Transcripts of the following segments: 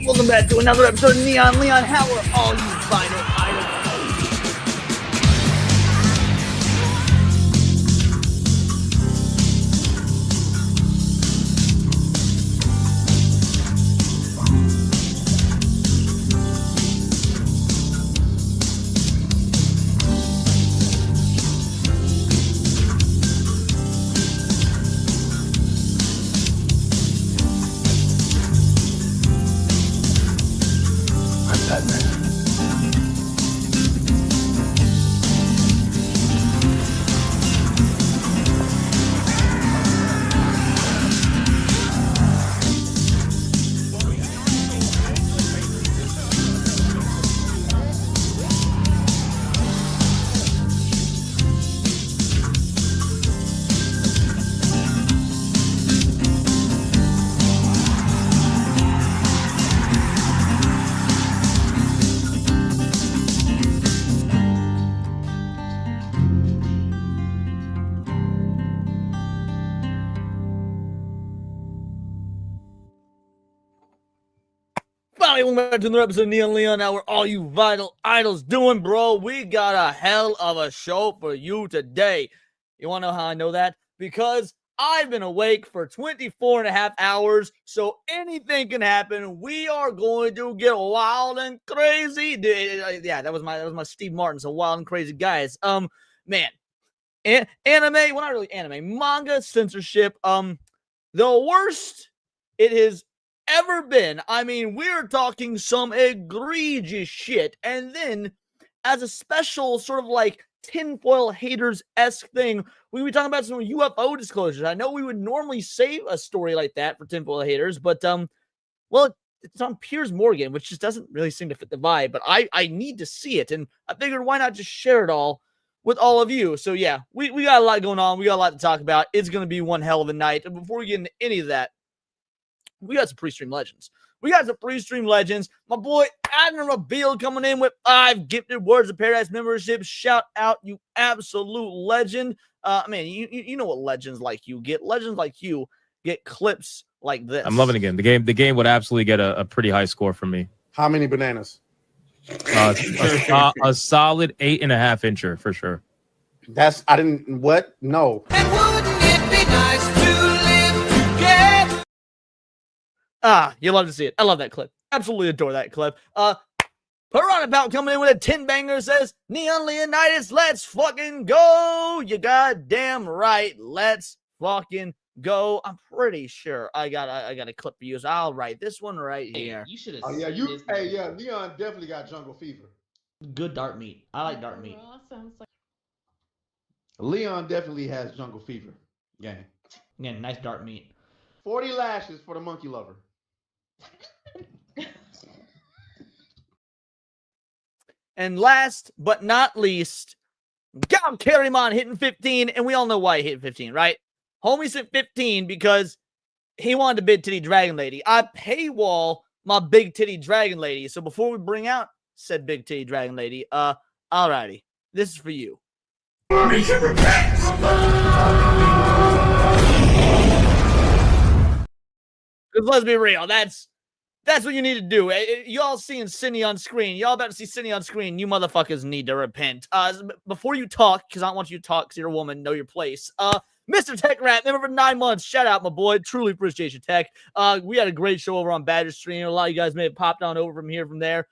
Welcome back to another episode of Neon Leon. How are all you vital idols? Finally, welcome back to another episode of Neon Leon. How are all you vital idols doing, bro? We got a hell of a show for you today. You want to know how I know that? Because I've been awake for 24 and a half hours, so anything can happen. We are going to get wild and crazy. Yeah, that was my Steve Martin, so wild and crazy guys. Man, anime, well, not really anime, manga censorship, the worst it has ever been. I mean, we're talking some egregious shit. And then, as a special sort of like tinfoil haters-esque thing, we were talking about some UFO disclosures. I know we would normally save a story like that for tinfoil haters, but well, it's on Piers Morgan, which just doesn't really seem to fit the vibe. But I need to see it, and I figured why not just share it all with all of you. So yeah, we got a lot going on. We got a lot to talk about. It's gonna be one hell of a night. And before we get into any of that, we got some pre-stream legends. My boy Admiral Beal coming in with 5 gifted Words of Paradise memberships. Shout out, you absolute legend. Man, you know what legends like you get. Legends like you get clips like this. I'm loving it again. The game would absolutely get a pretty high score from me. How many bananas? A solid 8.5 incher for sure. That's No. And wouldn't it be nice to live together? You love to see it. I love that clip. Absolutely adore that clip. Piranha Pout coming in with a 10 banger says, Neon Leonidas, let's fucking go. You goddamn right. Let's fucking go. I'm pretty sure I got a clip for you. So I'll write this one right here. You should have. Oh yeah, Leon definitely got jungle fever. Good dark meat. I like dark meat. Leon definitely has jungle fever. Yeah. Yeah, nice dark meat. 40 lashes for the monkey lover. And last but not least, Gal Carrymon hitting 15, and we all know why he hit 15, right? Homie's hit 15 because he wanted a big titty dragon lady. I paywall my big titty dragon lady. So before we bring out said big titty dragon lady, alrighty, this is for you. Because let's be real, that's what you need to do. Y'all seeing Cindy on screen. Y'all about to see Cindy on screen. You motherfuckers need to repent. Before you talk, because I don't want you to talk because you're a woman, know your place. Mr. Tech Rat, member for 9 months. Shout out, my boy. Truly appreciate you, Tech. We had a great show over on Badger Stream. A lot of you guys may have popped on over from here, from there.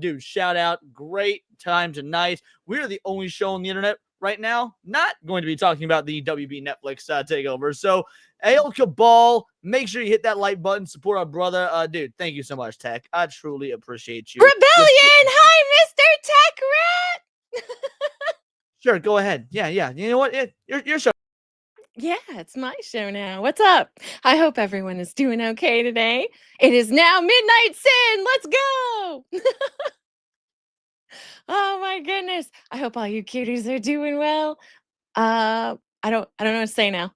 Dude, shout out. Great time tonight. We are the only show on the internet right now not going to be talking about the WB Netflix takeover. So, Ail Cabal, make sure you hit that like button, support our brother. Dude, thank you so much, Tech. I truly appreciate you. Rebellion! Hi, Mr. Tech Rat! Sure, go ahead. Yeah. You know what? Your show. Yeah, it's my show now. What's up? I hope everyone is doing okay today. It is now Midnight Sin. Let's go! Oh my goodness. I hope all you cuties are doing well. I don't know what to say now.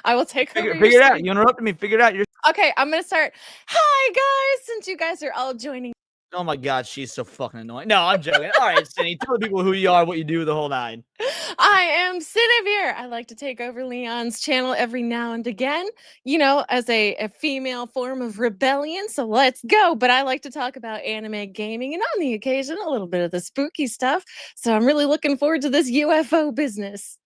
I will take over. Figure it out. You interrupted me. Figure it out. Okay, I'm gonna start. Hi guys, since you guys are all joining. Oh my god, she's so fucking annoying. No, I'm joking. All right, Cindy, tell the people who you are, what you do, the whole nine. I am Cinevere. I like to take over Leon's channel every now and again, as a female form of rebellion. So let's go. But I like to talk about anime gaming and on the occasion, a little bit of the spooky stuff. So I'm really looking forward to this UFO business.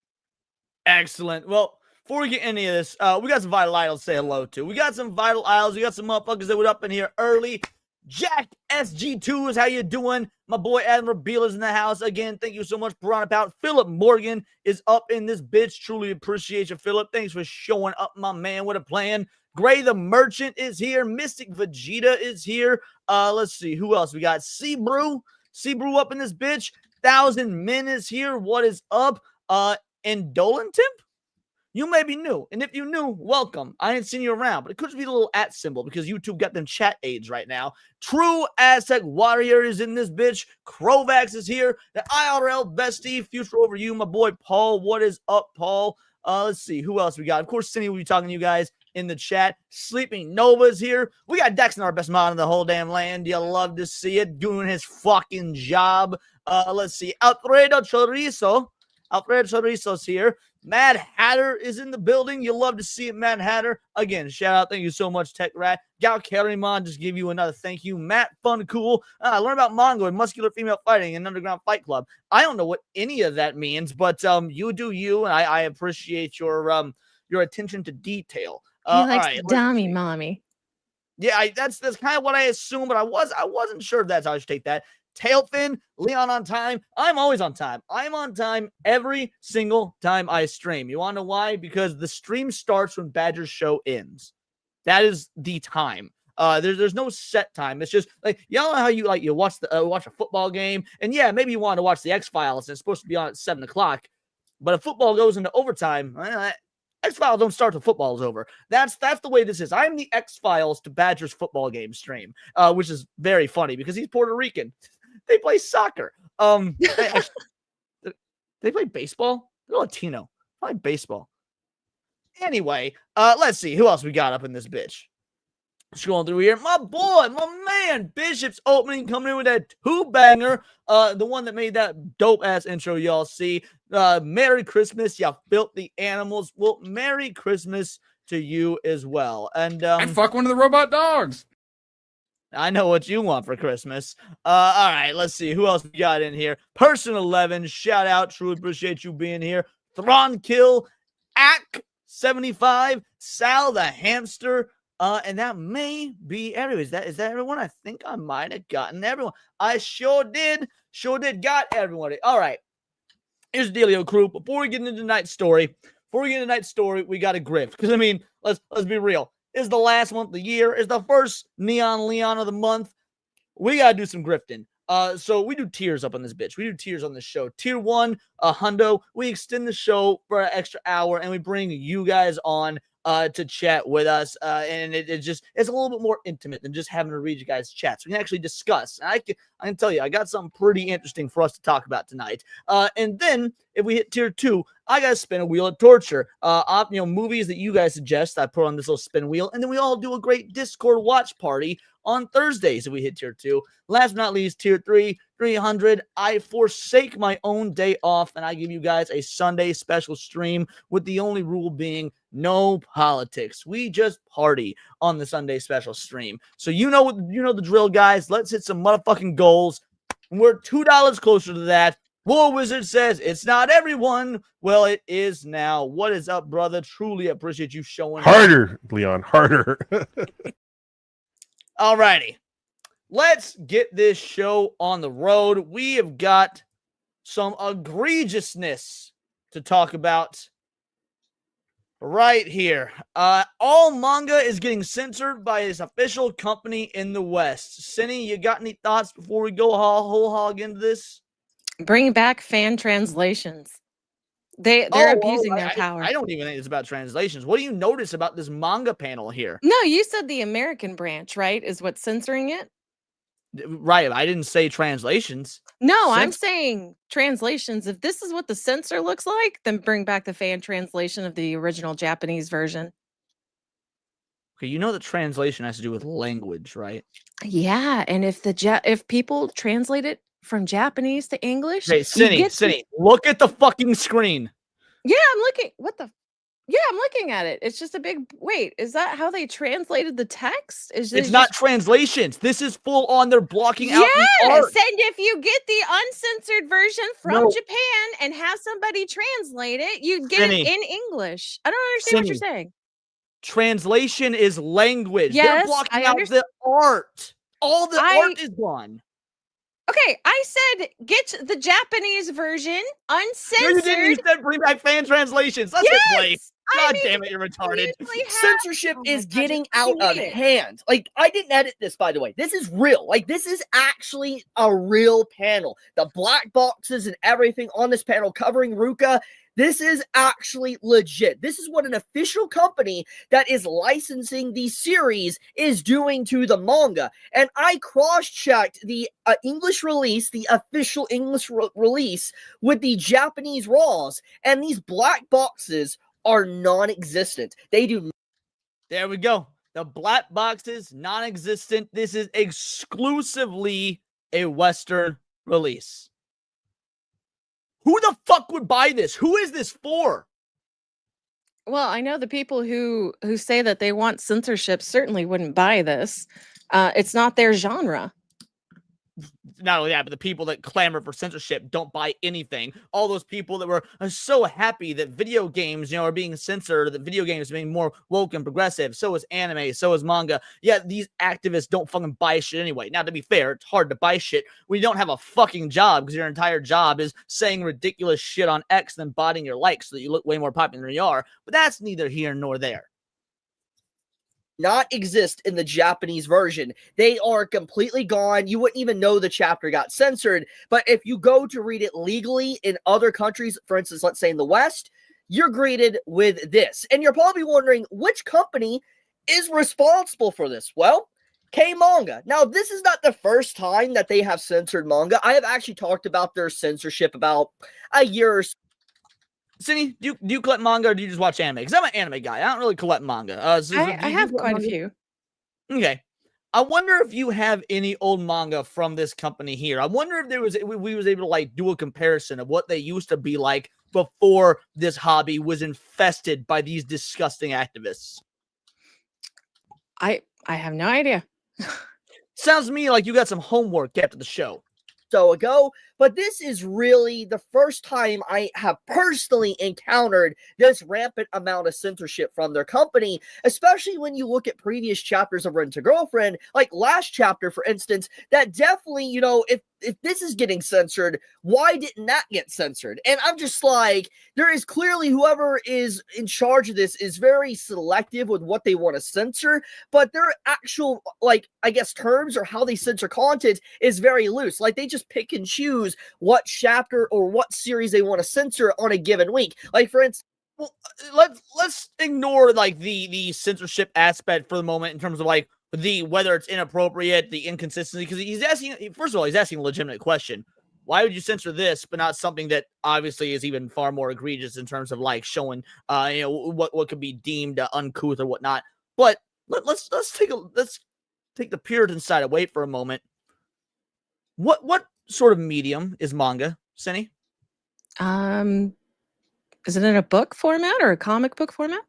Excellent. Well, before we get any of this, we got some vital idols to say hello to. We got some vital idols. We got some motherfuckers that were up in here early. Jack SG2 is how you doing? My boy Adam Rabeel is in the house. Again, thank you so much for running out. Philip Morgan is up in this bitch. Truly appreciate you, Philip. Thanks for showing up, my man. What a plan. Gray the Merchant is here. Mystic Vegeta is here. Let's see. Who else? We got Seabrew. Seabrew up in this bitch. 1,000 Men is here. What is up? Indolentimp? You may be new, and if you're new, welcome. I ain't seen you around, but it could just be the little @ symbol because YouTube got them chat aids right now. True Aztec Warrior is in this bitch. Krovax is here. The IRL bestie, future over you, my boy Paul. What is up, Paul? Let's see who else we got. Of course, Cindy will be talking to you guys in the chat. Sleeping Nova's here. We got Dexon, our best mod in the whole damn land. You love to see it, doing his fucking job. Let's see, Alfredo Chorizo. Alfredo Chorizo's here. Mad Hatter is in the building. You love to see it, Mad Hatter. Again, shout out. Thank you so much, Tech Rat. Gal Carrymon, just give you another thank you. Matt Fun Cool. Learn about Mongo and muscular female fighting and underground fight club. I don't know what any of that means, but you do you, and I appreciate your attention to detail. He likes all right, dummy mommy. Yeah, that's kind of what I assumed, but I wasn't sure if that's how I should take that. Tailfin, Leon on time. I'm always on time. I'm on time every single time I stream. You want to know why? Because the stream starts when Badger's show ends. That is the time. There's no set time. It's just like, y'all know how you watch a football game, and yeah, maybe you want to watch the X-Files and it's supposed to be on at 7 o'clock, but if football goes into overtime, X-Files don't start till football is over. That's the way this is. I'm the X-Files to Badger's football game stream, which is very funny because he's Puerto Rican. They play soccer. They play baseball? They're Latino. They play baseball. Anyway, let's see. Who else we got up in this bitch? Scrolling through here. My boy, my man, Bishop's opening coming in with that 2-banger. The one that made that dope-ass intro y'all see. Merry Christmas, you filthy animals. Well, Merry Christmas to you as well. And I'd fuck one of the robot dogs. I know what you want for Christmas. All right, let's see. Who else we got in here? Person 11, shout out. Truly appreciate you being here. Thron Kill, Ak75, Sal the Hamster, and that may be everyone. Is that everyone? I think I might have gotten everyone. I sure did got everyone. All right, here's the dealio, crew. Before we get into tonight's story, we got to grift. Because, I mean, let's be real. Is the last month of the year, is the first Neon Leon of the month. We gotta do some grifting. So we do tiers up on this bitch. We do tiers on this show. Tier 1, a hundo. We extend the show for an extra hour, and we bring you guys on to chat with us. And it's a little bit more intimate than just having to read you guys' chats. We can actually discuss. And I can tell you, I got something pretty interesting for us to talk about tonight. And then if we hit tier 2, I gotta spin a wheel of torture. Movies that you guys suggest, I put on this little spin wheel, and then we all do a great Discord watch party on Thursdays if we hit tier 2. Last but not least, tier 3, 300. I forsake my own day off, and I give you guys a Sunday special stream with the only rule being no politics. We just party on the Sunday special stream. So you know the drill, guys. Let's hit some motherfucking goals. We're $2 closer to that. War Wizard says it's not everyone. Well, it is now. What is up, brother? Truly appreciate you showing harder, Leon, harder. Alrighty. Let's get this show on the road. We have got some egregiousness to talk about right here. All manga is getting censored by its official company in the West. Cindy, you got any thoughts before we go whole hog into this? Bring back fan translations. They're abusing their power. I don't even think it's about translations. What do you notice about this manga panel here? No, you said the American branch, right? Is what's censoring it? Right. I didn't say translations. No, I'm saying translations. If this is what the censor looks like, then bring back the fan translation of the original Japanese version. Okay, you know that translation has to do with language, right? Yeah, and if if people translate it from Japanese to English, Okay, you get Cindy, look at the fucking screen. Yeah, I'm looking. Yeah, I'm looking at it. It's just a big wait. Is that how they translated the text? Is It's it not just translations. This is full on. They're blocking out Yes, the art. and if you get the uncensored version from No. Japan and have somebody translate it, you get Cindy. it in English. I don't understand what you're Cindy. saying. Translation is language. They're Yes, blocking I out the art. All the art I- is gone. Okay, I said get the Japanese version No, you didn't. You uncensored. said bring back fan translations. Let's hit play. Yes, God damn it, you're retarded. usually have- Censorship Oh my is God, getting just out fucking of read it. hand. Like, I didn't edit this, by the way. This is real. Like, this is actually a real panel. The black boxes and everything on this panel covering Ruka, this is actually legit. This is what an official company that is licensing the series is doing to the manga. And I cross-checked the English release, the official English release, with the Japanese RAWs, and these black boxes are non-existent. They do. There we go. The black boxes, non-existent. This is exclusively a Western release. Who the fuck would buy this? Who is this for? Well, I know the people who say that they want censorship certainly wouldn't buy this. It's not their genre. Not only that, but the people that clamor for censorship don't buy anything. All those people that were so happy that video games, are being censored, that video games are being more woke and progressive. So is anime, so is manga. Yeah, these activists don't fucking buy shit anyway. Now, to be fair, it's hard to buy shit when you don't have a fucking job because your entire job is saying ridiculous shit on X and then botting your likes so that you look way more popular than you are. But that's neither here nor there. Not exist in the Japanese version. They are completely gone. You wouldn't even know the chapter got censored. But if you go to read it legally in other countries, for instance, let's say in the West, you're greeted with this. And you're probably wondering which company is responsible for this. Well, K-Manga. Now, this is not the first time that they have censored manga. I have actually talked about their censorship about a year or so. Cindy, do you collect manga or do you just watch anime? Because I'm an anime guy. I don't really collect manga. I Do you have collect quite a manga? few. Okay. I wonder if you have any old manga from this company here. I wonder if we was able to like do a comparison of what they used to be like before this hobby was infested by these disgusting activists. I have no idea. Sounds to me like you got some homework after the show. Ago, but this is really the first time I have personally encountered this rampant amount of censorship from their company, especially when you look at previous chapters of Rent a Girlfriend, like last chapter, for instance, that definitely, if this is getting censored, why didn't that get censored? And I'm just like, there is clearly whoever is in charge of this is very selective with what they want to censor, but their actual, like, I guess terms or how they censor content is very loose. Like, they just pick and choose what chapter or what series they want to censor on a given week. Like, for instance, Well, let's ignore like the censorship aspect for the moment in terms of like the whether it's inappropriate, the inconsistency, because he's asking, first of all, he's asking a legitimate question. Why would you censor this, but not something that obviously is even far more egregious in terms of like showing, what could be deemed uncouth or whatnot? But let's take the Puritan side away for a moment. What sort of medium is manga, Cindy? Is it in a book format or a comic book format?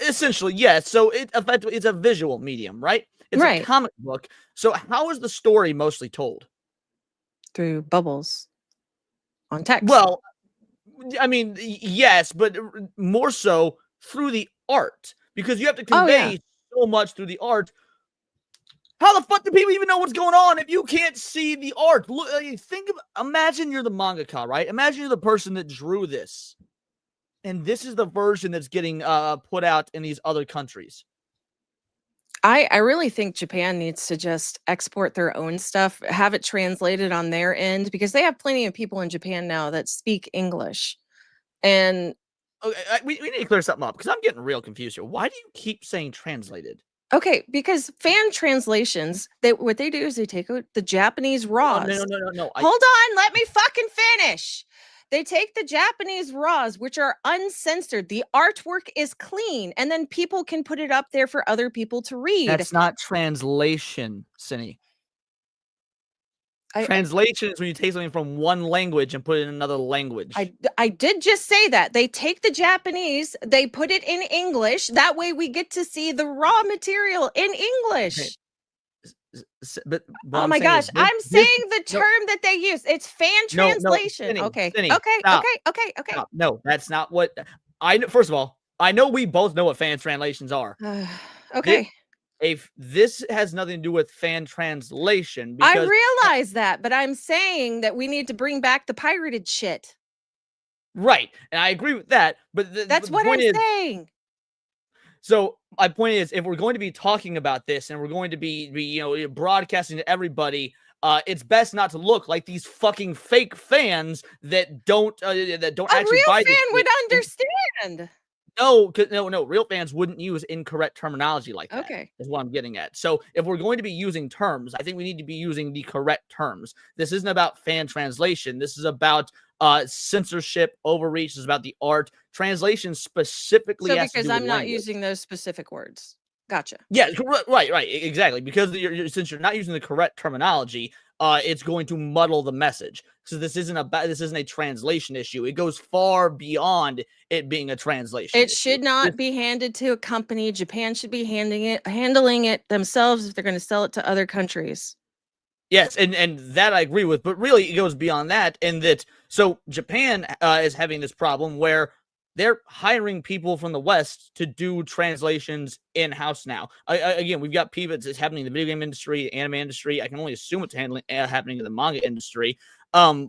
Essentially, yes. So effectively, it's a visual medium, right? It's Right. a comic book. So how is the story mostly told? Through bubbles on text. Well, I mean, yes, but more so through the art because you have to convey so much through the art. How the fuck do people even know what's going on if you can't see the art? Look, imagine you're the mangaka, right? Imagine you're the person that drew this. And this is the version that's getting put out in these other countries. I really think Japan needs to just export their own stuff, have it translated on their end, because they have plenty of people in Japan now that speak English. And Okay, we need to clear something up because I'm getting real confused here. Why do you keep saying translated? okay, because fan translations, what they do is they take out the Japanese No. raws. Hold on, let me fucking finish. They take the Japanese raws, which are uncensored. The artwork is clean, and then people can put it up there for other people to read. That's not translation, Cindy. Translation is when you take something from one language and put it in another language. I did just say that. They take the Japanese, they put it in English. That way we get to see the raw material in English. Okay. But oh my gosh, I'm saying the term that they use. It's fan translation. Cindy, okay. Cindy, okay. stop. Okay. Stop. No, that's not what I know. First of all, I know we both know what fan translations are. Okay. If this has nothing to do with fan translation, I because realize that, but I'm saying that we need to bring back the pirated shit. right, and I agree with that. But that's what I'm saying. So my point is, if we're going to be talking about this and we're going to be broadcasting to everybody, it's best not to look like these fucking fake fans that don't actually buy this. A real fan would understand. No, real fans wouldn't use incorrect terminology like that. Okay. Is what I'm getting at. So if we're going to be using terms, I think we need to be using the correct terms. This isn't about fan translation. This is about censorship, overreach. This is about the art. Translation specifically has to because do with I'm not language. using those specific words. Gotcha. Yeah, right, exactly. Because since you're not using the correct terminology, it's going to muddle the message. So this isn't a translation issue. It goes far beyond it being a translation. It should not be handed to a company. Japan should be handling it themselves if they're going to sell it to other countries. Yes, and that I agree with, but really it goes beyond that. And that so Japan is having this problem where they're hiring people from the West to do translations in-house now. Again, we've got people. It's happening in the video game industry, the anime industry. I can only assume it's happening in the manga industry. I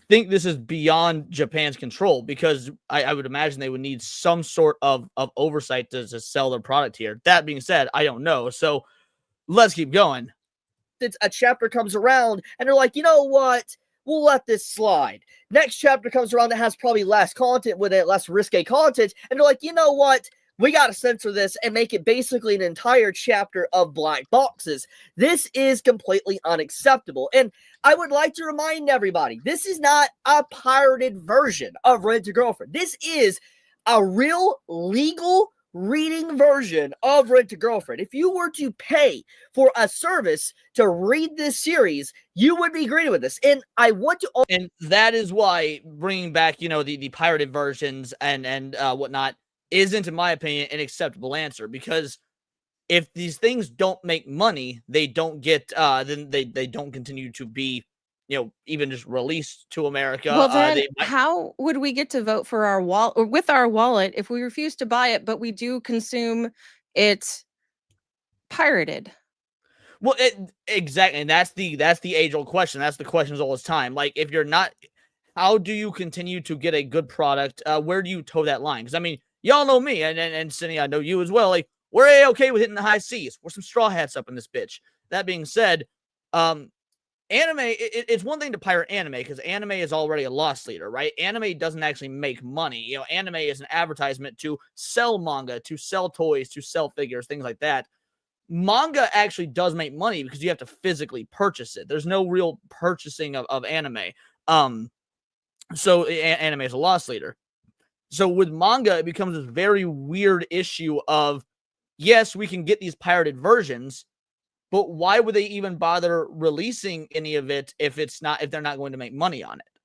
think this is beyond Japan's control because I would imagine they would need some sort of oversight to sell their product here. That being said, I don't know. So let's keep going. A chapter comes around and they're like, you know what? We'll let this slide. Next chapter comes around that has probably less content with it, less risque content. And they're like, you know what? We got to censor this and make it basically an entire chapter of black boxes. This is completely unacceptable. And I would like to remind everybody, this is not a pirated version of Rent a Girlfriend. This is a real legal reading version of Rent a Girlfriend. If you were to pay for a service to read this series, you would be greeted with this. And I want to, and that is why bringing back, the pirated versions and whatnot isn't, in my opinion, an acceptable answer. Because if these things don't make money, they don't get, then they don't continue to be, even just released to America. Well, then how would we get to vote for our wallet or with our wallet if we refuse to buy it, but we do consume it pirated? Well, exactly, and that's the age-old question. That's the questions all this time. Like, if you're not, how do you continue to get a good product? Where do you toe that line? Because I mean, y'all know me, and Cindy, I know you as well. Like, we're okay with hitting the high C's. We're some straw hats up in this bitch. That being said, anime, it's one thing to pirate anime because anime is already a loss leader, right? Anime doesn't actually make money. Anime is an advertisement to sell manga, to sell toys, to sell figures, things like that. Manga actually does make money because you have to physically purchase it. There's no real purchasing of anime. So anime is a loss leader. So with manga, it becomes this very weird issue of, yes, we can get these pirated versions, but why would they even bother releasing any of it if they're not going to make money on it?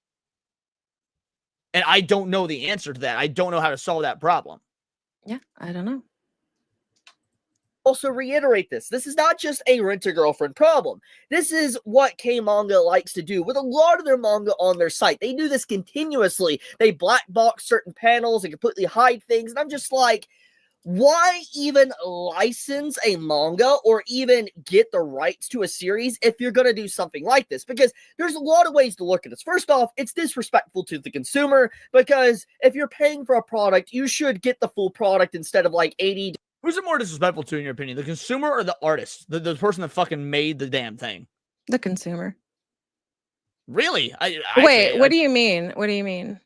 And I don't know the answer to that. I don't know how to solve that problem. Yeah, I don't know. Also reiterate this. This is not just a Rent a Girlfriend problem. This is what K-Manga likes to do with a lot of their manga on their site. They do this continuously. They black box certain panels and completely hide things. And I'm just like, why even license a manga or even get the rights to a series if you're going to do something like this? Because there's a lot of ways to look at this. First off, it's disrespectful to the consumer because if you're paying for a product, you should get the full product instead of like 80. Who's it more disrespectful to, in your opinion? The consumer or the artist? The person that fucking made the damn thing? The consumer. Really? Wait, what do you mean? What do you mean?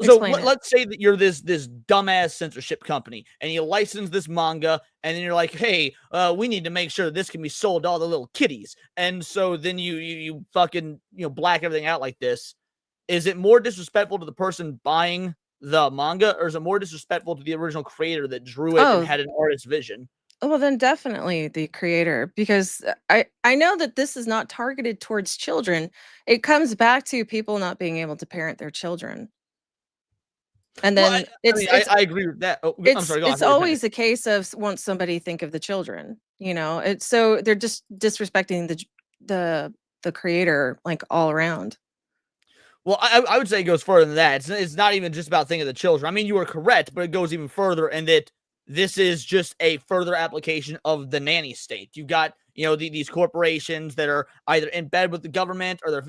So Explain it. let's say that you're this dumbass censorship company and you license this manga and then you're like, hey, we need to make sure this can be sold to all the little kiddies. And so then you fucking, black everything out like this. Is it more disrespectful to the person buying the manga, or is it more disrespectful to the original creator that drew it and had an artist's vision? Well, then definitely the creator, because I know that this is not targeted towards children. It comes back to people not being able to parent their children. And Well, then I agree with that. Oh, I'm sorry. Go on. it's always a case of won't somebody think of the children, It's so they're just disrespecting the creator like all around. Well, I would say it goes further than that. It's not even just about thinking of the children. I mean, you are correct, but it goes even further, and that this is just a further application of the nanny state. You've got, these corporations that are either in bed with the government or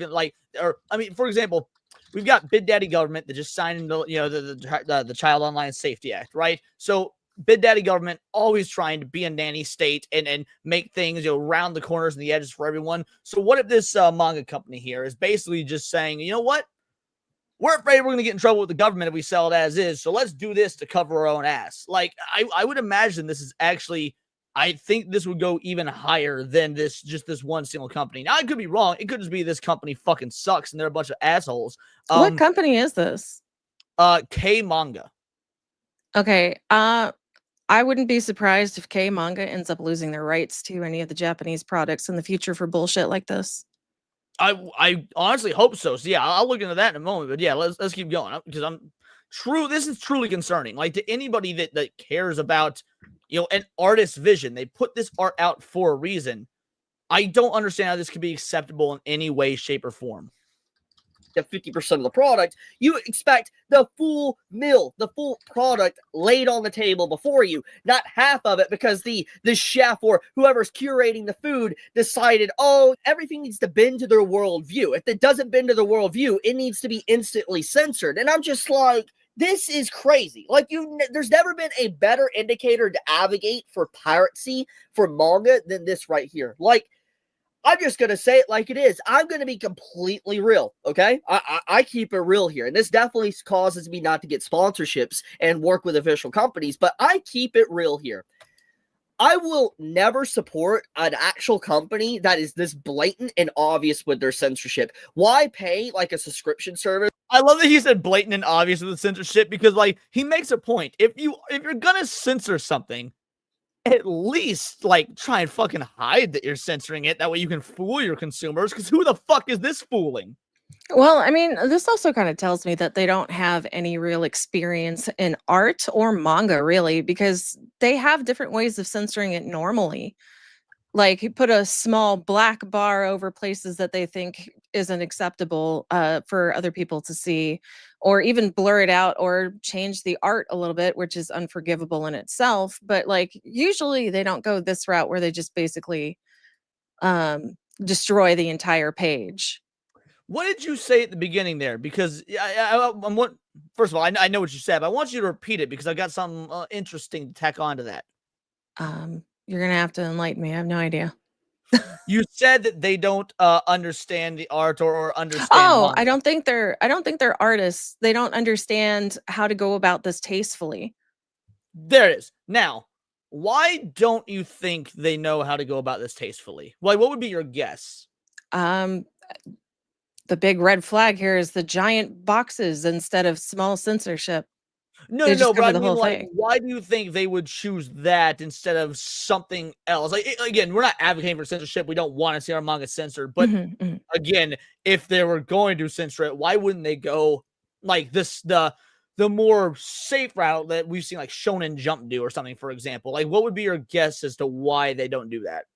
for example, we've got Big Daddy government that just signed into, the Child Online Safety Act, right? So Big Daddy government always trying to be a nanny state and make things, round the corners and the edges for everyone. So what if this manga company here is basically just saying, you know what? We're afraid we're going to get in trouble with the government if we sell it as is. So let's do this to cover our own ass. Like, I would imagine this is actually, I think this would go even higher than this one single company. Now, I could be wrong. It could just be this company fucking sucks and they're a bunch of assholes. What company is this? K Manga. Okay. I wouldn't be surprised if K Manga ends up losing their rights to any of the Japanese products in the future for bullshit like this. I honestly hope so. So yeah, I'll look into that in a moment. But yeah, let's keep going, because this is truly concerning. Like, to anybody that cares about, an artist's vision, they put this art out for a reason. I don't understand how this could be acceptable in any way, shape, or form. 50% of the product, you expect the full meal, the full product laid on the table before you, not half of it, because the chef or whoever's curating the food decided, oh, everything needs to bend to their worldview. If it doesn't bend to the worldview, it needs to be instantly censored. And I'm just like, this is crazy. Like, there's never been a better indicator to advocate for piracy for manga than this right here. Like, I'm just going to say it like it is. I'm going to be completely real, okay? I keep it real here. And this definitely causes me not to get sponsorships and work with official companies, but I keep it real here. I will never support an actual company that is this blatant and obvious with their censorship. Why pay like a subscription service? I love that he said blatant and obvious with the censorship, because like, he makes a point. If you're going to censor something, at least like try and fucking hide that you're censoring it. That way you can fool your consumers, because who the fuck is this fooling? Well, I mean, this also kind of tells me that they don't have any real experience in art or manga, really, because they have different ways of censoring it normally. Like, you put a small black bar over places that they think isn't acceptable for other people to see, or even blur it out or change the art a little bit, which is unforgivable in itself. But like, usually they don't go this route where they just basically destroy the entire page. What did you say at the beginning there? Because first of all, I know what you said, but I want you to repeat it, because I got something interesting to tack onto that. You're gonna have to enlighten me. I have no idea. You said that they don't understand the art or understand. Oh, manga. I don't think they're artists. They don't understand how to go about this tastefully. There it is. Now, why don't you think they know how to go about this tastefully? Like, what would be your guess? The big red flag here is the giant boxes instead of small censorship. No, but I the mean, whole like, thing. why do you think they would choose that instead of something else? Like, again, we're not advocating for censorship. We don't want to see our manga censored. But again, if they were going to censor it, why wouldn't they go like this, the more safe route that we've seen, like Shonen Jump do or something, for example? Like, what would be your guess as to why they don't do that?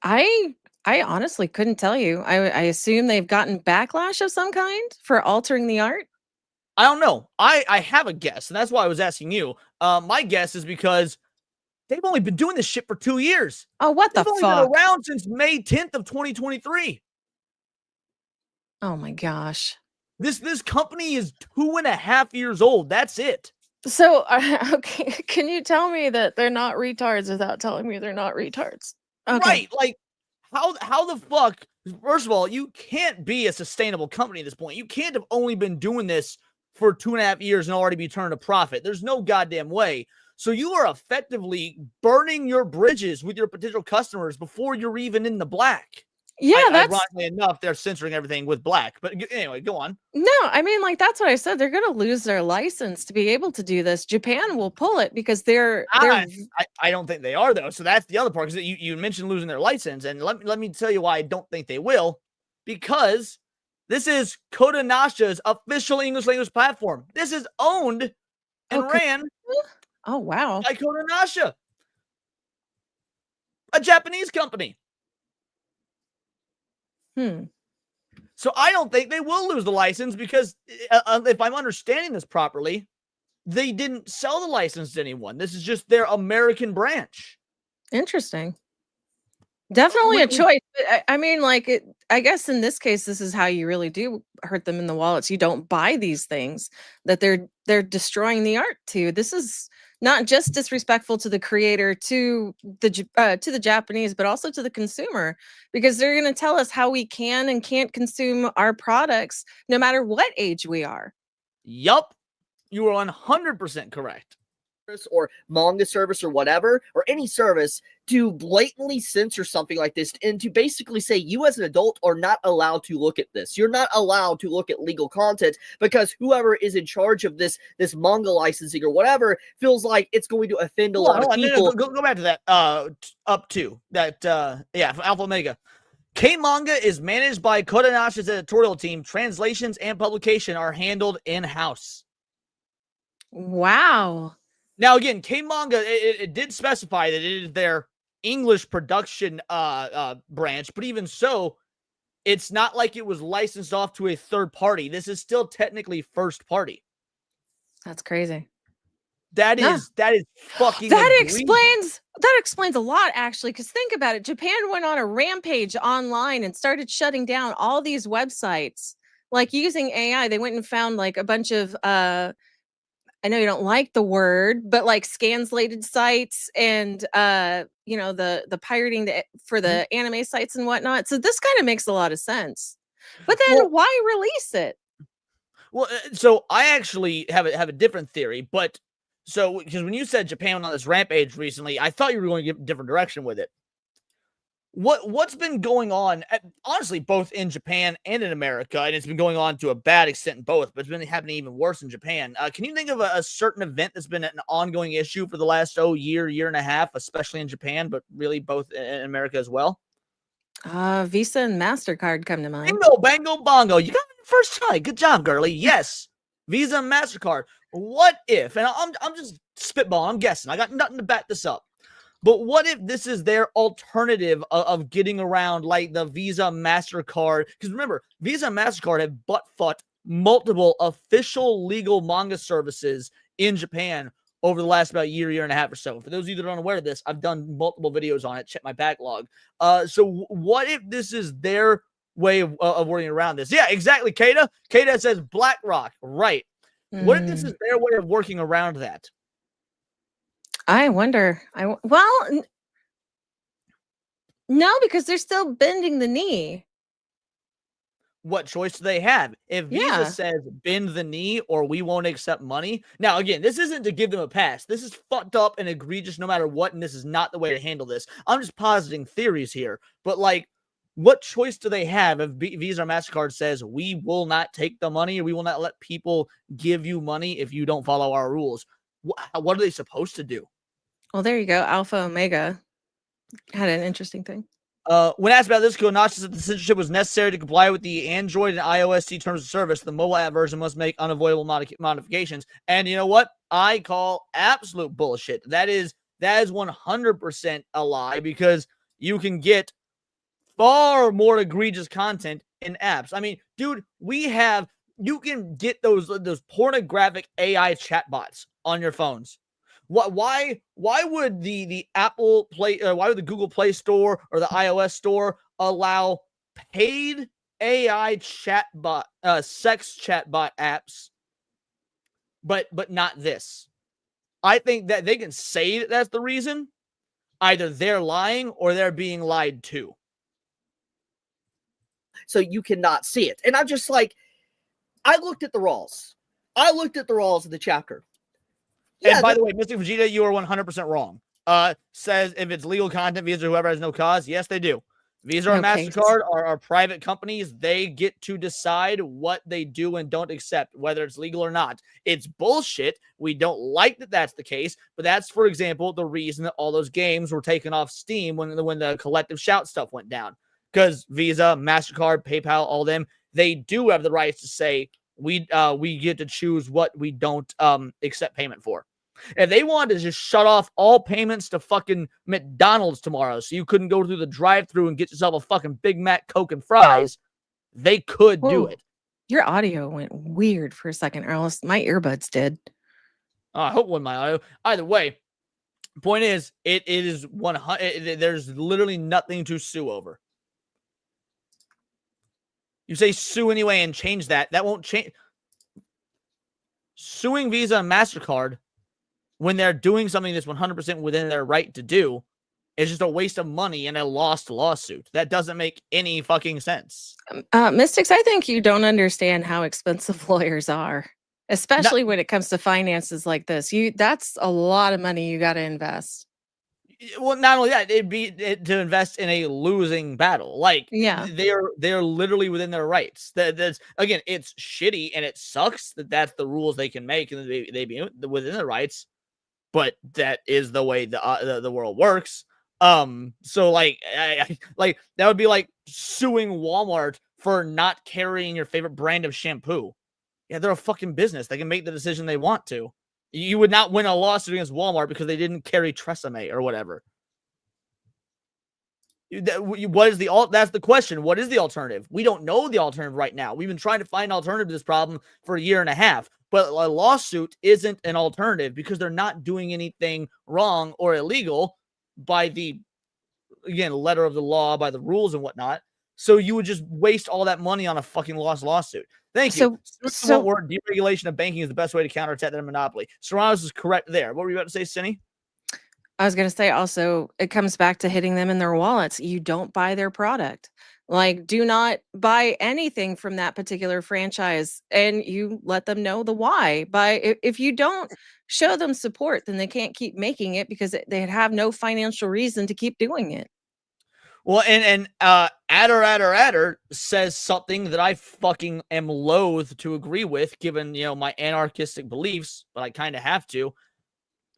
I honestly couldn't tell you. I assume they've gotten backlash of some kind for altering the art. I don't know. I have a guess, and that's why I was asking you. My guess is because they've only been doing this shit for 2 years. Oh, what the They've only fuck? been around since May 10th of 2023. Oh my gosh. This company is 2.5 years old. That's it. So, okay, can you tell me that they're not retards without telling me they're not retards? Okay. Right? Like, how the fuck? First of all, you can't be a sustainable company at this point. You can't have only been doing this for 2.5 years and already be turned a profit. There's no goddamn way. So you are effectively burning your bridges with your potential customers before you're even in the black. Yeah, that's ironically enough, they're censoring everything with black. But anyway, go on. no, I mean, like that's what I said. They're going to lose their license to be able to do this. Japan will pull it because they're I don't think they are though. So that's the other part, because you mentioned losing their license, and let me tell you why I don't think they will. Because this is Kodanasha's official English language platform. This is owned and ran Oh wow. by Kodanasha, a Japanese company. So I don't think they will lose the license because if I'm understanding this properly, they didn't sell the license to anyone. This is just their American branch. Interesting. Definitely a choice. But I mean, like, I guess in this case, this is how you really do hurt them in the wallets. You don't buy these things that they're destroying the art to. This is not just disrespectful to the creator, to the Japanese, but also to the consumer, because they're going to tell us how we can and can't consume our products, no matter what age we are. Yup, you are 100% correct. Or manga service or whatever, or any service, to blatantly censor something like this and to basically say you as an adult are not allowed to look at this. You're not allowed to look at legal content because whoever is in charge of this manga licensing or whatever feels like it's going to offend a lot of people. Go back to that up to that Alpha Omega. K-Manga is managed by Kodanasha's editorial team. Translations and publication are handled in-house. Wow. Now, again, K-Manga, it did specify that it is their English production branch, but even so, it's not like it was licensed off to a third party. This is still technically first party. That's crazy. That is fucking egregious. That explains a lot, actually, because think about it. Japan went on a rampage online and started shutting down all these websites, like using AI. They went and found like a bunch of I know you don't like the word, but like scanslated sites and the pirating for the anime sites and whatnot. So this kind of makes a lot of sense. But then why release it? Well, so I actually have a different theory, but so because when you said Japan went on this rampage recently, I thought you were going to get a different direction with it. What's been going on, honestly, both in Japan and in America, and it's been going on to a bad extent in both, but it's been happening even worse in Japan. Can you think of a certain event that's been an ongoing issue for the last year and a half, especially in Japan, but really both in America as well? Visa and MasterCard come to mind. Bingo, bango, bongo. You got it the first try. Good job, girly. Yes, Visa and MasterCard. What if, and I'm just spitballing, I'm guessing. I got nothing to back this up. But what if this is their alternative of getting around like the Visa, MasterCard? Because remember, Visa and MasterCard have butt-fucked multiple official legal manga services in Japan over the last about year and a half or so. For those of you that aren't aware of this, I've done multiple videos on it. Check my backlog. So what if this is their way of working around this? Yeah, exactly, Kata. Kata says BlackRock. Right. What if this is their way of working around that? I wonder. No, because they're still bending the knee. What choice do they have? If Visa says bend the knee or we won't accept money. Now, again, this isn't to give them a pass. This is fucked up and egregious no matter what, and this is not the way to handle this. I'm just positing theories here. But, like, what choice do they have if Visa or MasterCard says we will not take the money or we will not let people give you money if you don't follow our rules? What are they supposed to do? Well, there you go. Alpha Omega had an interesting thing. When asked about this, Kodansha said the censorship was necessary to comply with the Android and iOS terms of service. The mobile app version must make unavoidable modifications. And you know what? I call absolute bullshit. That is 100% a lie, because you can get far more egregious content in apps. I mean, dude, you can get those pornographic AI chatbots on your phones. Why would the Apple Play, why would the Google Play Store or the iOS Store allow paid AI chatbot, sex chatbot apps, but not this? I think that they can say that that's the reason. Either they're lying or they're being lied to. So you cannot see it. And I'm just like, I looked at the rules. I looked at the rules of the chapter. And by the way, Mystic Vegeta, you are 100% wrong. Says if it's legal content, Visa or whoever has no cause. Yes, they do. Visa or MasterCard are private companies. They get to decide what they do and don't accept, whether it's legal or not. It's bullshit. We don't like that that's the case, but that's, for example, the reason that all those games were taken off Steam when the collective shout stuff went down. Because Visa, MasterCard, PayPal, all them, they do have the rights to say we get to choose what we don't accept payment for. If they wanted to just shut off all payments to fucking McDonald's tomorrow so you couldn't go through the drive-thru and get yourself a fucking Big Mac, Coke, and fries, they could do it. Your audio went weird for a second, or else my earbuds did. I hope it wasn't my audio. Either way, point is, it is 100. There's literally nothing to sue over. You say sue anyway and change that. That won't change. Suing Visa and MasterCard when they're doing something that's 100% within their right to do is just a waste of money and a lost lawsuit. That doesn't make any fucking sense. Mystics, I think you don't understand how expensive lawyers are, especially when it comes to finances like this. That's a lot of money you got to invest. Well, not only that, it'd be to invest in a losing battle. Like, yeah, they're literally within their rights. That's again, it's shitty and it sucks that that's the rules they can make and they be within their rights. But that is the way the world works. So like, like that would be like suing Walmart for not carrying your favorite brand of shampoo. Yeah, they're a fucking business. They can make the decision they want to. You would not win a lawsuit against Walmart because they didn't carry Tresemme or whatever. What is that's the question. What is the alternative? We don't know the alternative right now. We've been trying to find an alternative to this problem for a year and a half. But a lawsuit isn't an alternative because they're not doing anything wrong or illegal by the, again, letter of the law, by the rules and whatnot. So you would just waste all that money on a fucking lost lawsuit. Thank you. So word deregulation of banking is the best way to counterattack that monopoly. Serranos is correct there. What were you about to say, Cindy? I was going to say also, it comes back to hitting them in their wallets. You don't buy their product. Like, do not buy anything from that particular franchise, and you let them know the why. If you don't show them support, then they can't keep making it because they have no financial reason to keep doing it. Well, and Adder says something that I fucking am loath to agree with, given my anarchistic beliefs, but I kind of have to.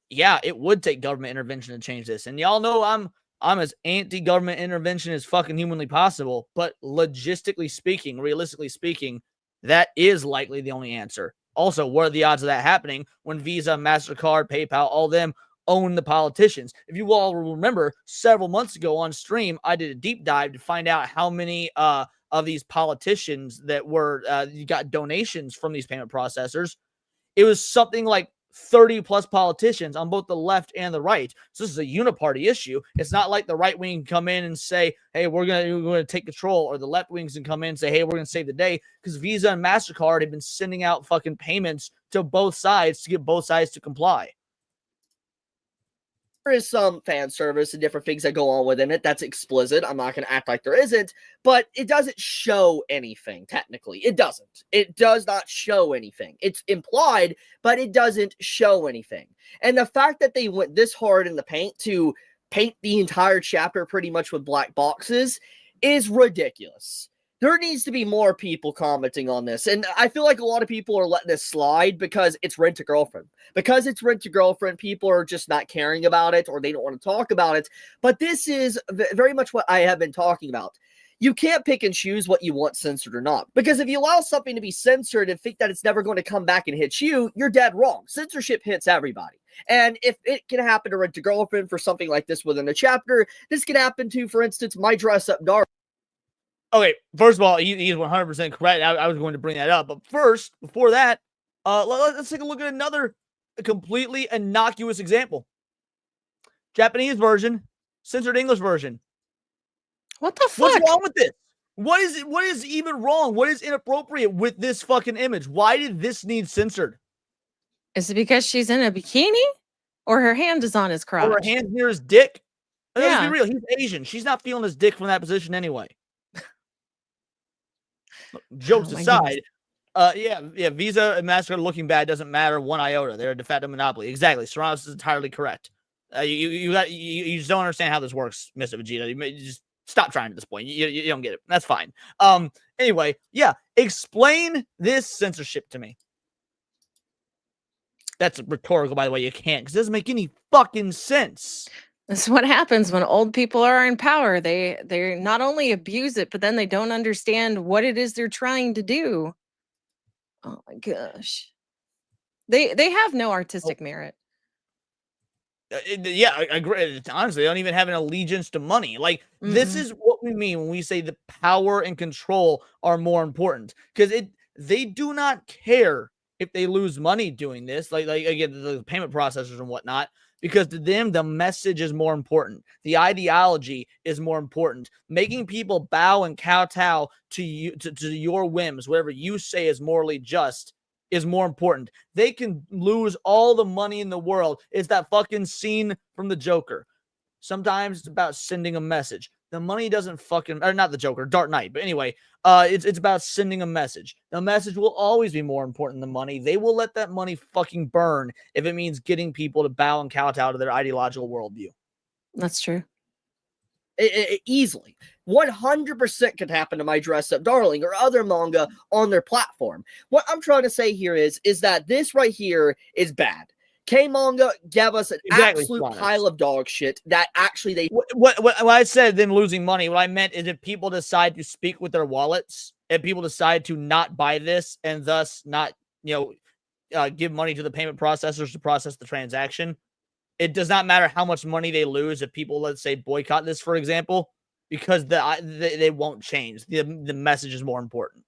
Yeah, it would take government intervention to change this, and y'all know I'm as anti-government intervention as fucking humanly possible, but logistically speaking, realistically speaking, that is likely the only answer. Also, what are the odds of that happening when Visa, MasterCard, PayPal, all them own the politicians? If you all remember, several months ago on stream, I did a deep dive to find out how many of these politicians that were you got donations from these payment processors. It was something like 30 plus politicians on both the left and the right. So this is a uniparty issue. It's not like the right wing can come in and say, hey, we're going to take control, or the left wings can come in and say, hey, we're going to save the day, because Visa and MasterCard have been sending out fucking payments to both sides to get both sides to comply. There is some fan service and different things that go on within it. That's explicit. I'm not going to act like there isn't, but it doesn't show anything. Technically, it doesn't. It does not show anything. It's implied, but it doesn't show anything. And the fact that they went this hard in the paint to paint the entire chapter pretty much with black boxes is ridiculous. There needs to be more people commenting on this. And I feel like a lot of people are letting this slide because it's Rent a Girlfriend. Because it's Rent a Girlfriend, people are just not caring about it, or they don't want to talk about it. But this is very much what I have been talking about. You can't pick and choose what you want censored or not. Because if you allow something to be censored and think that it's never going to come back and hit you, you're dead wrong. Censorship hits everybody. And if it can happen to Rent a Girlfriend for something like this within a chapter, this can happen to, for instance, My Dress Up Dark. Okay, first of all, he's 100% correct. I was going to bring that up. But first, before that, let's take a look at another completely innocuous example. Japanese version, censored English version. What the fuck? What's wrong with this? What is even wrong? What is inappropriate with this fucking image? Why did this need censored? Is it because she's in a bikini? Or her hand is on his crotch? Or her hand near his dick? Let's Yeah. be real. He's Asian. She's not feeling his dick from that position anyway. Jokes Oh my aside, Yeah. Visa and MasterCard looking bad doesn't matter one iota. They're a de facto monopoly. Exactly. Serranos is entirely correct. You just don't understand how this works, Mr. Vegeta. You just stop trying at this point. You don't get it. That's fine. Anyway, yeah. Explain this censorship to me. That's rhetorical, by the way. You can't, because it doesn't make any fucking sense. That's what happens when old people are in power. They not only abuse it, but then they don't understand what it is they're trying to do. Oh my gosh. They have no artistic merit. Yeah, I agree. Honestly, they don't even have an allegiance to money. Like, this is what we mean when we say the power and control are more important. Because they do not care if they lose money doing this. Like again, the payment processors and whatnot. Because to them, the message is more important. The ideology is more important. Making people bow and kowtow to you, to your whims, whatever you say is morally just, is more important. They can lose all the money in the world. It's that fucking scene from the Joker. Sometimes it's about sending a message. The money doesn't fucking, or not the Joker, Dark Knight. But anyway, it's about sending a message. The message will always be more important than money. They will let that money fucking burn if it means getting people to bow and kowtow to their ideological worldview. That's true. Easily. 100% could happen to My Dress Up Darling or other manga on their platform. What I'm trying to say here is that this right here is bad. K-Manga gave us an absolute pile of dog shit that actually they... What I said, them losing money, what I meant is if people decide to speak with their wallets, if people decide to not buy this and thus not, give money to the payment processors to process the transaction, it does not matter how much money they lose if people, let's say, boycott this, for example, because they won't change. The message is more important.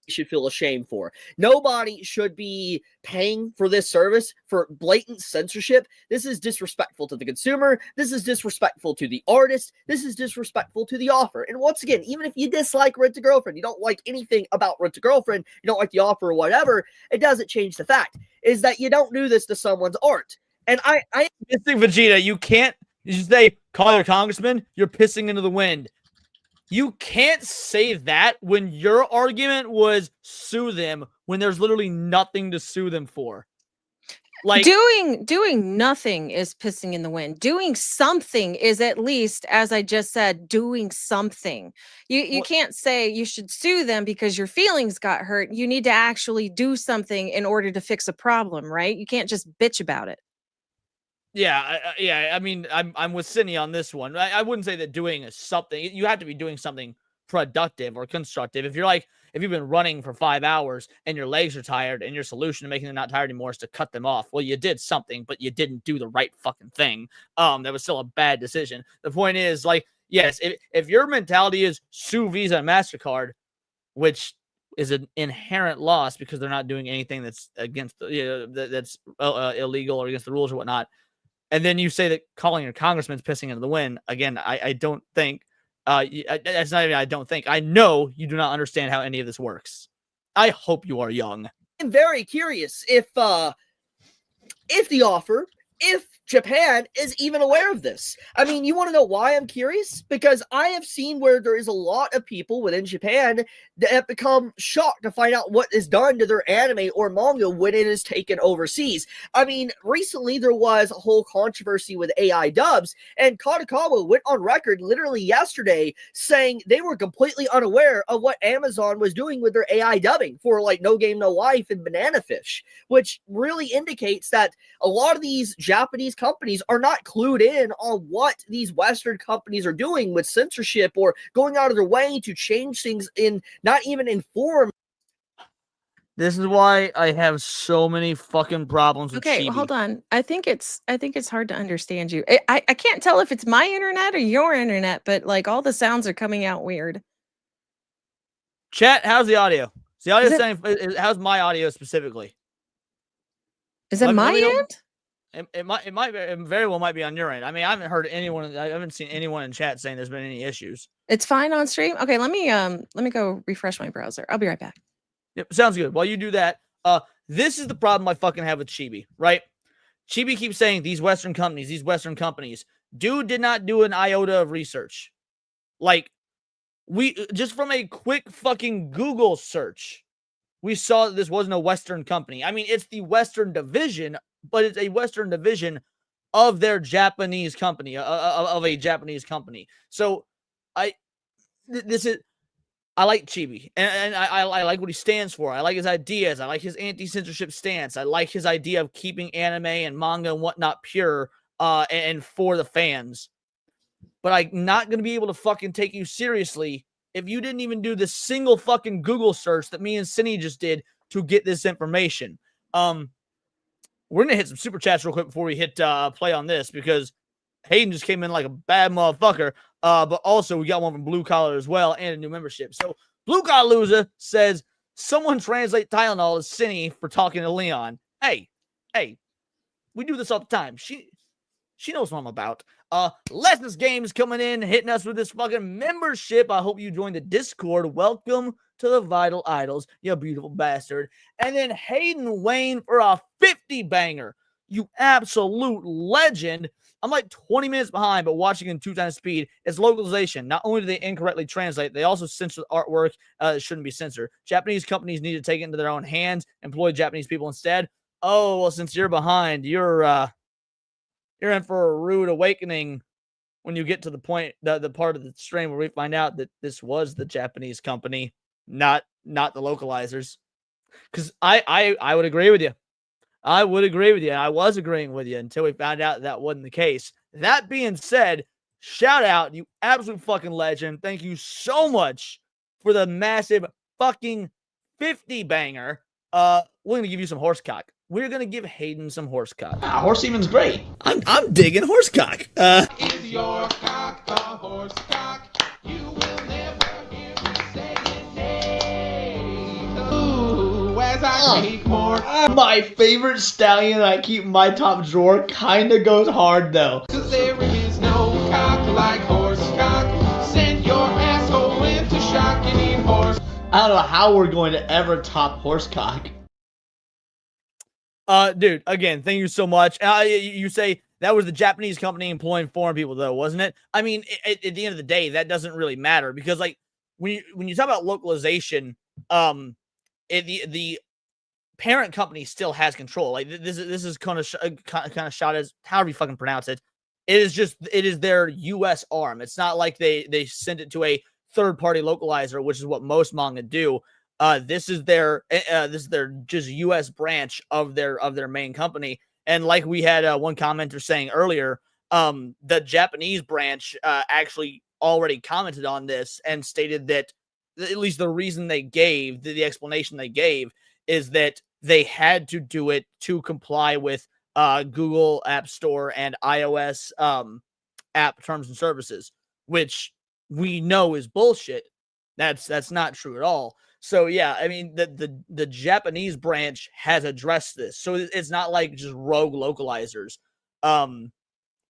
Should feel ashamed for. Nobody should be paying for this service for blatant censorship. This is disrespectful to the consumer. This is disrespectful to the artist. This is disrespectful to the offer. And once again, even if you dislike Rent a Girlfriend, you don't like anything about Rent a Girlfriend, you don't like the offer or whatever, it doesn't change the fact is that you don't do this to someone's art. And I Mr. Vegeta, you can't just say, call your congressman, you're pissing into the wind. You can't say that when your argument was sue them when there's literally nothing to sue them for. Like doing nothing is pissing in the wind. Doing something is at least, as I just said, doing something. You can't say you should sue them because your feelings got hurt. You need to actually do something in order to fix a problem, right? You can't just bitch about it. Yeah. I mean, I'm with Sydney on this one. I wouldn't say that doing something. You have to be doing something productive or constructive. If you've been running for 5 hours and your legs are tired and your solution to making them not tired anymore is to cut them off, well, you did something, but you didn't do the right fucking thing. That was still a bad decision. The point is, like, yes, if your mentality is sue Visa and MasterCard, which is an inherent loss because they're not doing anything that's against that's illegal or against the rules or whatnot. And then you say that calling your congressman's pissing into the wind. Again, I don't think, that's not even I don't think. I know you do not understand how any of this works. I hope you are young. I'm very curious if the offer, if Japan is even aware of this. I mean, you want to know why I'm curious? Because I have seen where there is a lot of people within Japan that have become shocked to find out what is done to their anime or manga when it is taken overseas. I mean, recently there was a whole controversy with AI dubs, and Kadokawa went on record literally yesterday saying they were completely unaware of what Amazon was doing with their AI dubbing for like No Game No Life and Banana Fish, which really indicates that a lot of these Japanese companies are not clued in on what these Western companies are doing with censorship or going out of their way to change things in not even inform. This is why I have so many fucking problems with Okay, Chibi. hold on. I think it's hard to understand you. I can't tell if it's my internet or your internet, but like all the sounds are coming out weird. Chat, how's the audio? Is the audio how's my audio specifically? Is it my end? It very well might be on your end. I mean, I haven't seen anyone in chat saying there's been any issues. It's fine on stream. Okay, let me go refresh my browser. I'll be right back. Yep, sounds good. While you do that, this is the problem I fucking have with Chibi, right? Chibi keeps saying these Western companies. Dude did not do an iota of research. Like, we just from a quick fucking Google search, we saw that this wasn't a Western company. I mean, it's the Western division, but it's a Western division of their Japanese company, of a Japanese company. So I like Chibi, and I like what he stands for. I like his ideas. I like his anti-censorship stance. I like his idea of keeping anime and manga and whatnot pure and for the fans. But I'm not going to be able to fucking take you seriously if you didn't even do the single fucking Google search that me and Cindy just did to get this information. We're going to hit some super chats real quick before we hit play on this, because Hayden just came in like a bad motherfucker. But also we got one from Blue Collar as well and a new membership. So Blue Collar Loser says, someone translate Tylenol as Cindy for talking to Leon. Hey, we do this all the time. She knows what I'm about. Lessons Games coming in, hitting us with this fucking membership. I hope you joined the Discord. Welcome to the Vital Idols, you beautiful bastard. And then Hayden Wayne for a 50 banger. You absolute legend. I'm like 20 minutes behind, but watching in 2 times speed. It's localization. Not only do they incorrectly translate, they also censor the artwork. It shouldn't be censored. Japanese companies need to take it into their own hands, employ Japanese people instead. Oh, well, since you're behind, you're in for a rude awakening when you get to the point, the part of the stream where we find out that this was the Japanese company, not the localizers. Because I would agree with you. I would agree with you. I was agreeing with you until we found out that wasn't the case. That being said, shout out, you absolute fucking legend. Thank you so much for the massive fucking 50 banger. We're going to give you some horsecock. We're going to give Hayden some horsecock. Horse semen's great. I'm digging horsecock. Is your cock a horse cock? You will never hear me say it. Nay. Ooh, as I keep more. My favorite stallion that I keep in my top drawer kind of goes hard, though. 'Cause there is no cock like horse cock. Send your asshole into shock and eat horse. I don't know how we're going to ever top horsecock. Dude, again, thank you so much. You say that was the Japanese company employing foreign people, though, wasn't it? I mean, at the end of the day, that doesn't really matter, because, like, when you talk about localization, the parent company still has control. Like, this is kind of shot as however you fucking pronounce it. It is their U.S. arm. It's not like they sent it to a third party localizer, which is what most manga do. This is their just U.S. branch of their main company. And like we had one commenter saying earlier, the Japanese branch actually already commented on this and stated that at least the reason they gave, the explanation they gave, is that they had to do it to comply with Google App Store and iOS app terms and services, which we know is bullshit. That's not true at all. So yeah, I mean, the Japanese branch has addressed this, so it's not like just rogue localizers.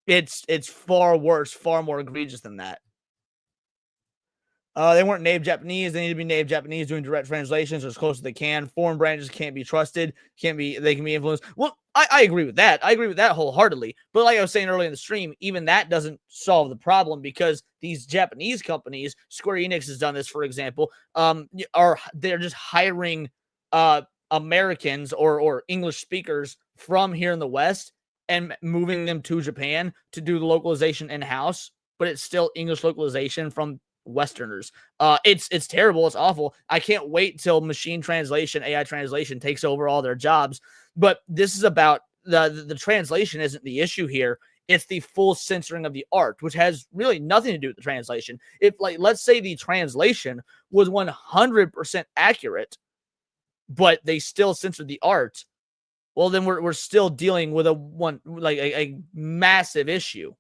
It's far worse, far more egregious than that. They weren't named Japanese. They need to be named Japanese, doing direct translations as close as they can. Foreign branches can't be trusted. They can be influenced. Well, I agree with that. I agree with that wholeheartly. But like I was saying earlier in the stream, even that doesn't solve the problem, because these Japanese companies, Square Enix has done this, for example, they're just hiring Americans or English speakers from here in the West and moving them to Japan to do the localization in-house, but it's still English localization from Westerners. It's terrible. It's awful. I can't wait till machine translation, AI translation takes over all their jobs. But this is about the translation isn't the issue here. It's the full censoring of the art, which has really nothing to do with the translation. If, like, let's say the translation was 100% accurate, but they still censored the art, well, then we're still dealing with a massive issue.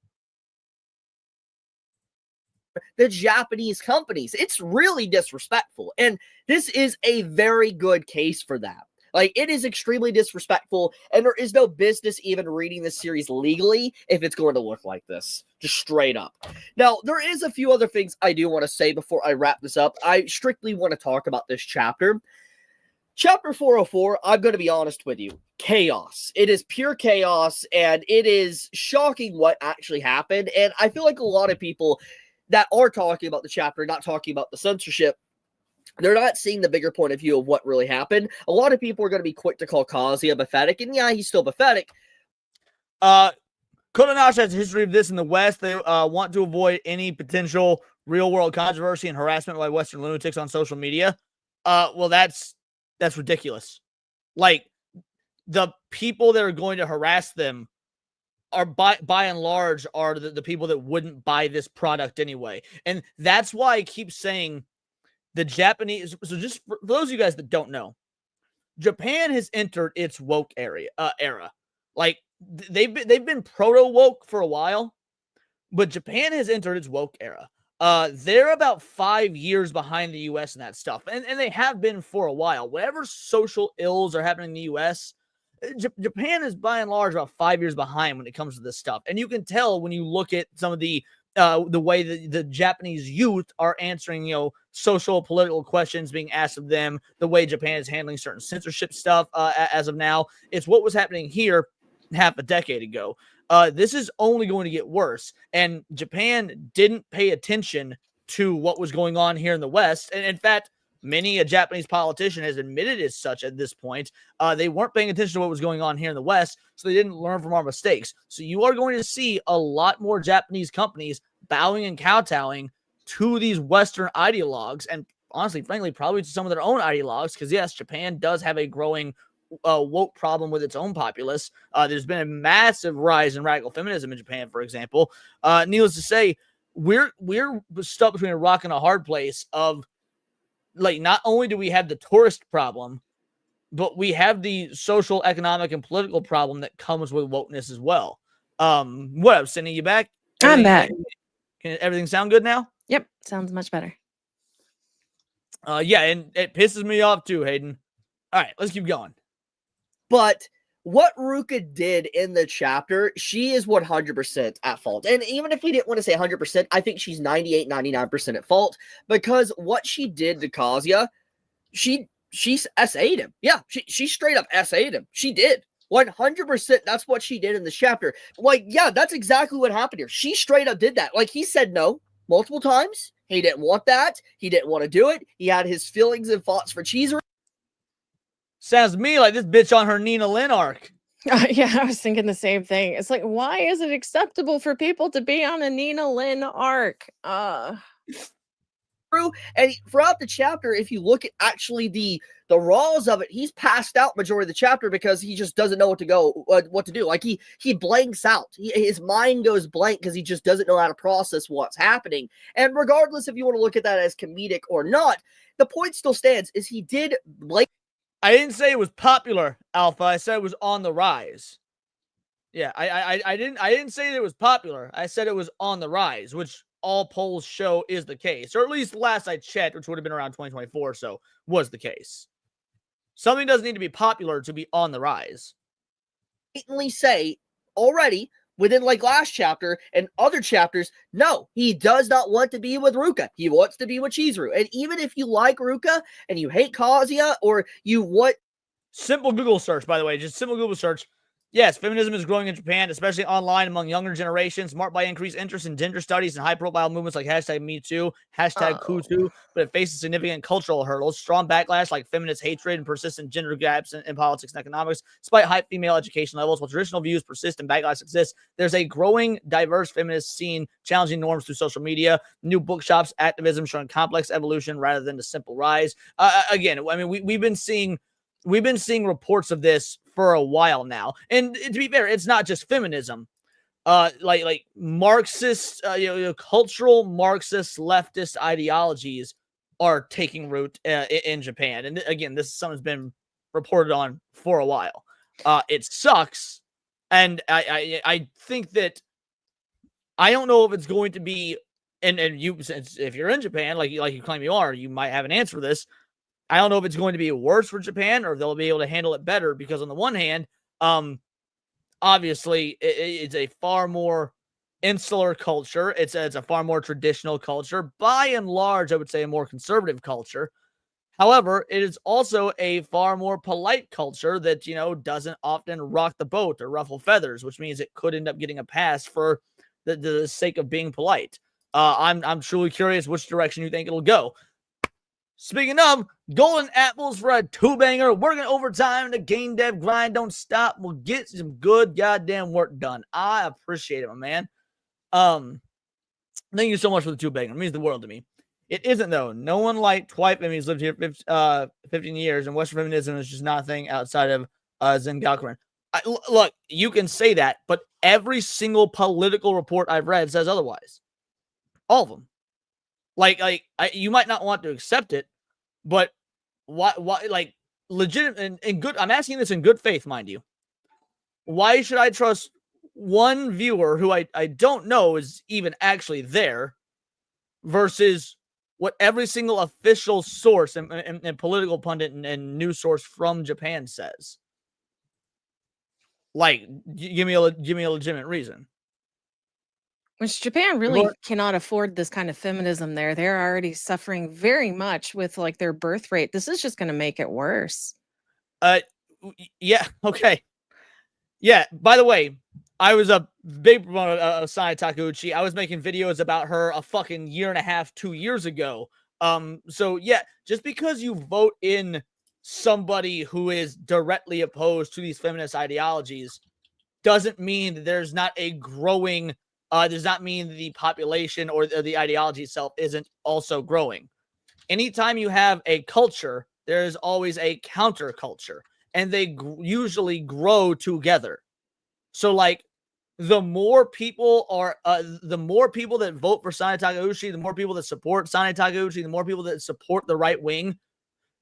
The Japanese companies, it's really disrespectful, and this is a very good case for that. Like, it is extremely disrespectful, and there is no business even reading this series legally if it's going to look like this. Just straight up. Now, there is a few other things I do want to say before I wrap this up. I strictly want to talk about this chapter. Chapter 404, I'm going to be honest with you. Chaos. It is pure chaos, and it is shocking what actually happened, and I feel like a lot of people that are talking about the chapter, not talking about the censorship, they're not seeing the bigger point of view of what really happened. A lot of people are going to be quick to call Kazuya pathetic, and yeah, he's still pathetic. Kodansha has a history of this in the West. They want to avoid any potential real-world controversy and harassment by Western lunatics on social media. Well, that's ridiculous. Like, the people that are going to harass them are by and large are the people that wouldn't buy this product anyway. And that's why I keep saying the Japanese. So just for those of you guys that don't know, Japan has entered its woke era. Like, they've been proto woke for a while, but Japan has entered its woke era. They're about 5 years behind the US in that stuff, and they have been for a while. Whatever social ills are happening in the US, Japan is by and large about 5 years behind when it comes to this stuff. And you can tell when you look at some of the way that the Japanese youth are answering, social political questions being asked of them, the way Japan is handling certain censorship stuff as of now. It's what was happening here half a decade ago. This is only going to get worse. And Japan didn't pay attention to what was going on here in the West. And in fact, many a Japanese politician has admitted as such at this point. They weren't paying attention to what was going on here in the West, so they didn't learn from our mistakes. So you are going to see a lot more Japanese companies bowing and kowtowing to these Western ideologues, and honestly, frankly, probably to some of their own ideologues, because yes, Japan does have a growing woke problem with its own populace. There's been a massive rise in radical feminism in Japan, for example. Needless to say, we're stuck between a rock and a hard place of, like, not only do we have the tourist problem, but we have the social, economic, and political problem that comes with wokeness as well. What up, Cindy? You back? I'm back. Can everything sound good now? Yep, sounds much better. Yeah, and it pisses me off too, Hayden. All right, let's keep going. But what Ruka did in the chapter, she is 100% at fault. And even if we didn't want to say 100%, I think she's 98, 99% at fault, because what she did to Kazuya, she SA'd him. Yeah, she straight up SA'd him. She did. 100%. That's what she did in this chapter. Like, yeah, that's exactly what happened here. She straight up did that. Like, he said no multiple times. He didn't want that. He didn't want to do it. He had his feelings and thoughts for Chizuru. Sounds to me like this bitch on her Nina Lynn arc. Yeah, I was thinking the same thing. It's like, why is it acceptable for people to be on a Nina Lynn arc? And throughout the chapter, if you look at actually the raws of it, he's passed out majority of the chapter because he just doesn't know what to do. Like, he blanks out. His mind goes blank because he just doesn't know how to process what's happening. And regardless if you want to look at that as comedic or not, the point still stands is he did blank. I didn't say it was popular, Alpha. I said it was on the rise. Yeah, I didn't say that it was popular. I said it was on the rise, which all polls show is the case, or at least last I checked, which would have been around 2024, so was the case. Something doesn't need to be popular to be on the rise. Blatantly say already within like last chapter and other chapters, no, he does not want to be with Ruka. He wants to be with Chizuru. And even if you like Ruka and you hate Kazuya, or you want... Simple Google search, by the way, just simple Google search. Yes, feminism is growing in Japan, especially online among younger generations, marked by increased interest in gender studies and high-profile movements like #MeToo, #KuToo, but it faces significant cultural hurdles, strong backlash like feminist hatred and persistent gender gaps in politics and economics. Despite high female education levels, while traditional views persist and backlash exists, there's a growing, diverse feminist scene challenging norms through social media, new bookshops, activism showing complex evolution rather than a simple rise. Again, I mean, we've been seeing reports of this for a while now, and to be fair, it's not just feminism. Like Marxist, cultural Marxist leftist ideologies are taking root in Japan, and again, this is something that's been reported on for a while. It sucks, and I think that I don't know if it's going to be, and you, since if you're in Japan, like you claim you are, you might have an answer for this. I don't know if it's going to be worse for Japan or if they'll be able to handle it better, because on the one hand, obviously it's a far more insular culture. It's a far more traditional culture. By and large, I would say a more conservative culture. However, it is also a far more polite culture that, doesn't often rock the boat or ruffle feathers, which means it could end up getting a pass for the sake of being polite. I'm truly curious which direction you think it'll go. Speaking of golden apples for a two-banger, working overtime, the game dev grind don't stop. We'll get some good goddamn work done. I appreciate it, my man. Thank you so much for the two-banger. It means the world to me. It isn't, though. No one like Twipe. I mean, he's lived here 15 years, and Western feminism is just nothing outside of Zengakuren. Look, you can say that, but every single political report I've read says otherwise. All of them. You might not want to accept it, but why, like, legit and good. I'm asking this in good faith, mind you. Why should I trust one viewer who I don't know is even actually there versus what every single official source and political pundit and news source from Japan says? Like, give me a legitimate reason. Which Japan really cannot afford this kind of feminism there. They're already suffering very much with like their birth rate. This is just going to make it worse. Yeah. Okay. Yeah. By the way, I was a big proponent of Sai Takeuchi. I was making videos about her a fucking year and a half, 2 years ago. So yeah, just because you vote in somebody who is directly opposed to these feminist ideologies doesn't mean that there's not a growing does not mean the population or the ideology itself isn't also growing. Anytime you have a culture, there is always a counterculture, and they usually grow together. So, like, the more people that vote for Sana Takeuchi, the more people that support Sana Takeuchi, the more people that support the right wing,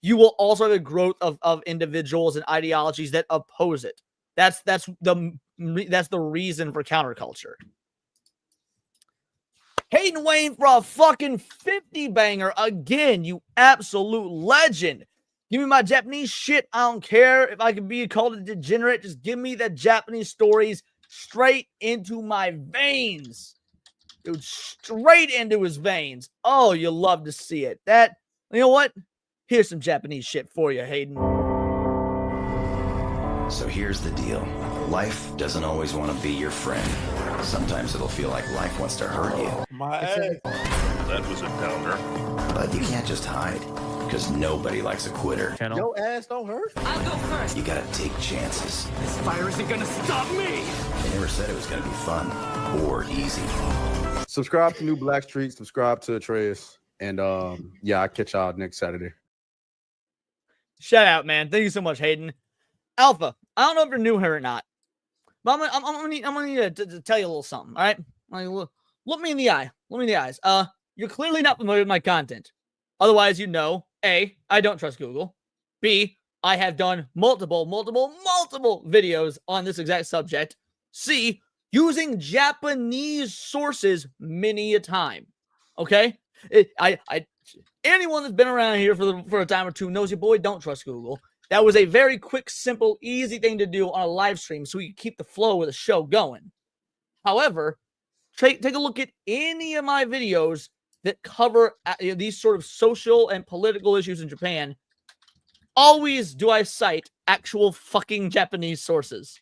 you will also have a growth of individuals and ideologies that oppose it. That's the reason for counterculture. Hayden Wayne for a fucking 50 banger again, you absolute legend. Give me my Japanese shit. I don't care if I can be called a degenerate. Just give me the Japanese stories straight into my veins. Dude, straight into his veins. Oh, you love to see it. That, you know what? Here's some Japanese shit for you, Hayden. So here's the deal. Life doesn't always want to be your friend. Sometimes it'll feel like life wants to hurt you. My ass. That was a downer. But you can't just hide, because nobody likes a quitter. Your ass don't hurt. I'll go first. You gotta take chances. This fire isn't gonna stop me. They never said it was gonna be fun or easy. Subscribe to New Black Street. Subscribe to Atreus. And yeah, I'll catch y'all next Saturday. Shout out, man. Thank you so much, Hayden. Alpha, I don't know if you're new here or not, but I'm gonna need to tell you a little something. All right, look me in the eye. Look me in the eyes. You're clearly not familiar with my content. Otherwise, you know, A, I don't trust Google. B, I have done multiple videos on this exact subject. C, using Japanese sources many a time. Okay, anyone that's been around here for a time or two knows your boy don't trust Google. That was a very quick, simple, easy thing to do on a live stream so we could keep the flow of the show going. However, take a look at any of my videos that cover these sort of social and political issues in Japan. Always do I cite actual fucking Japanese sources.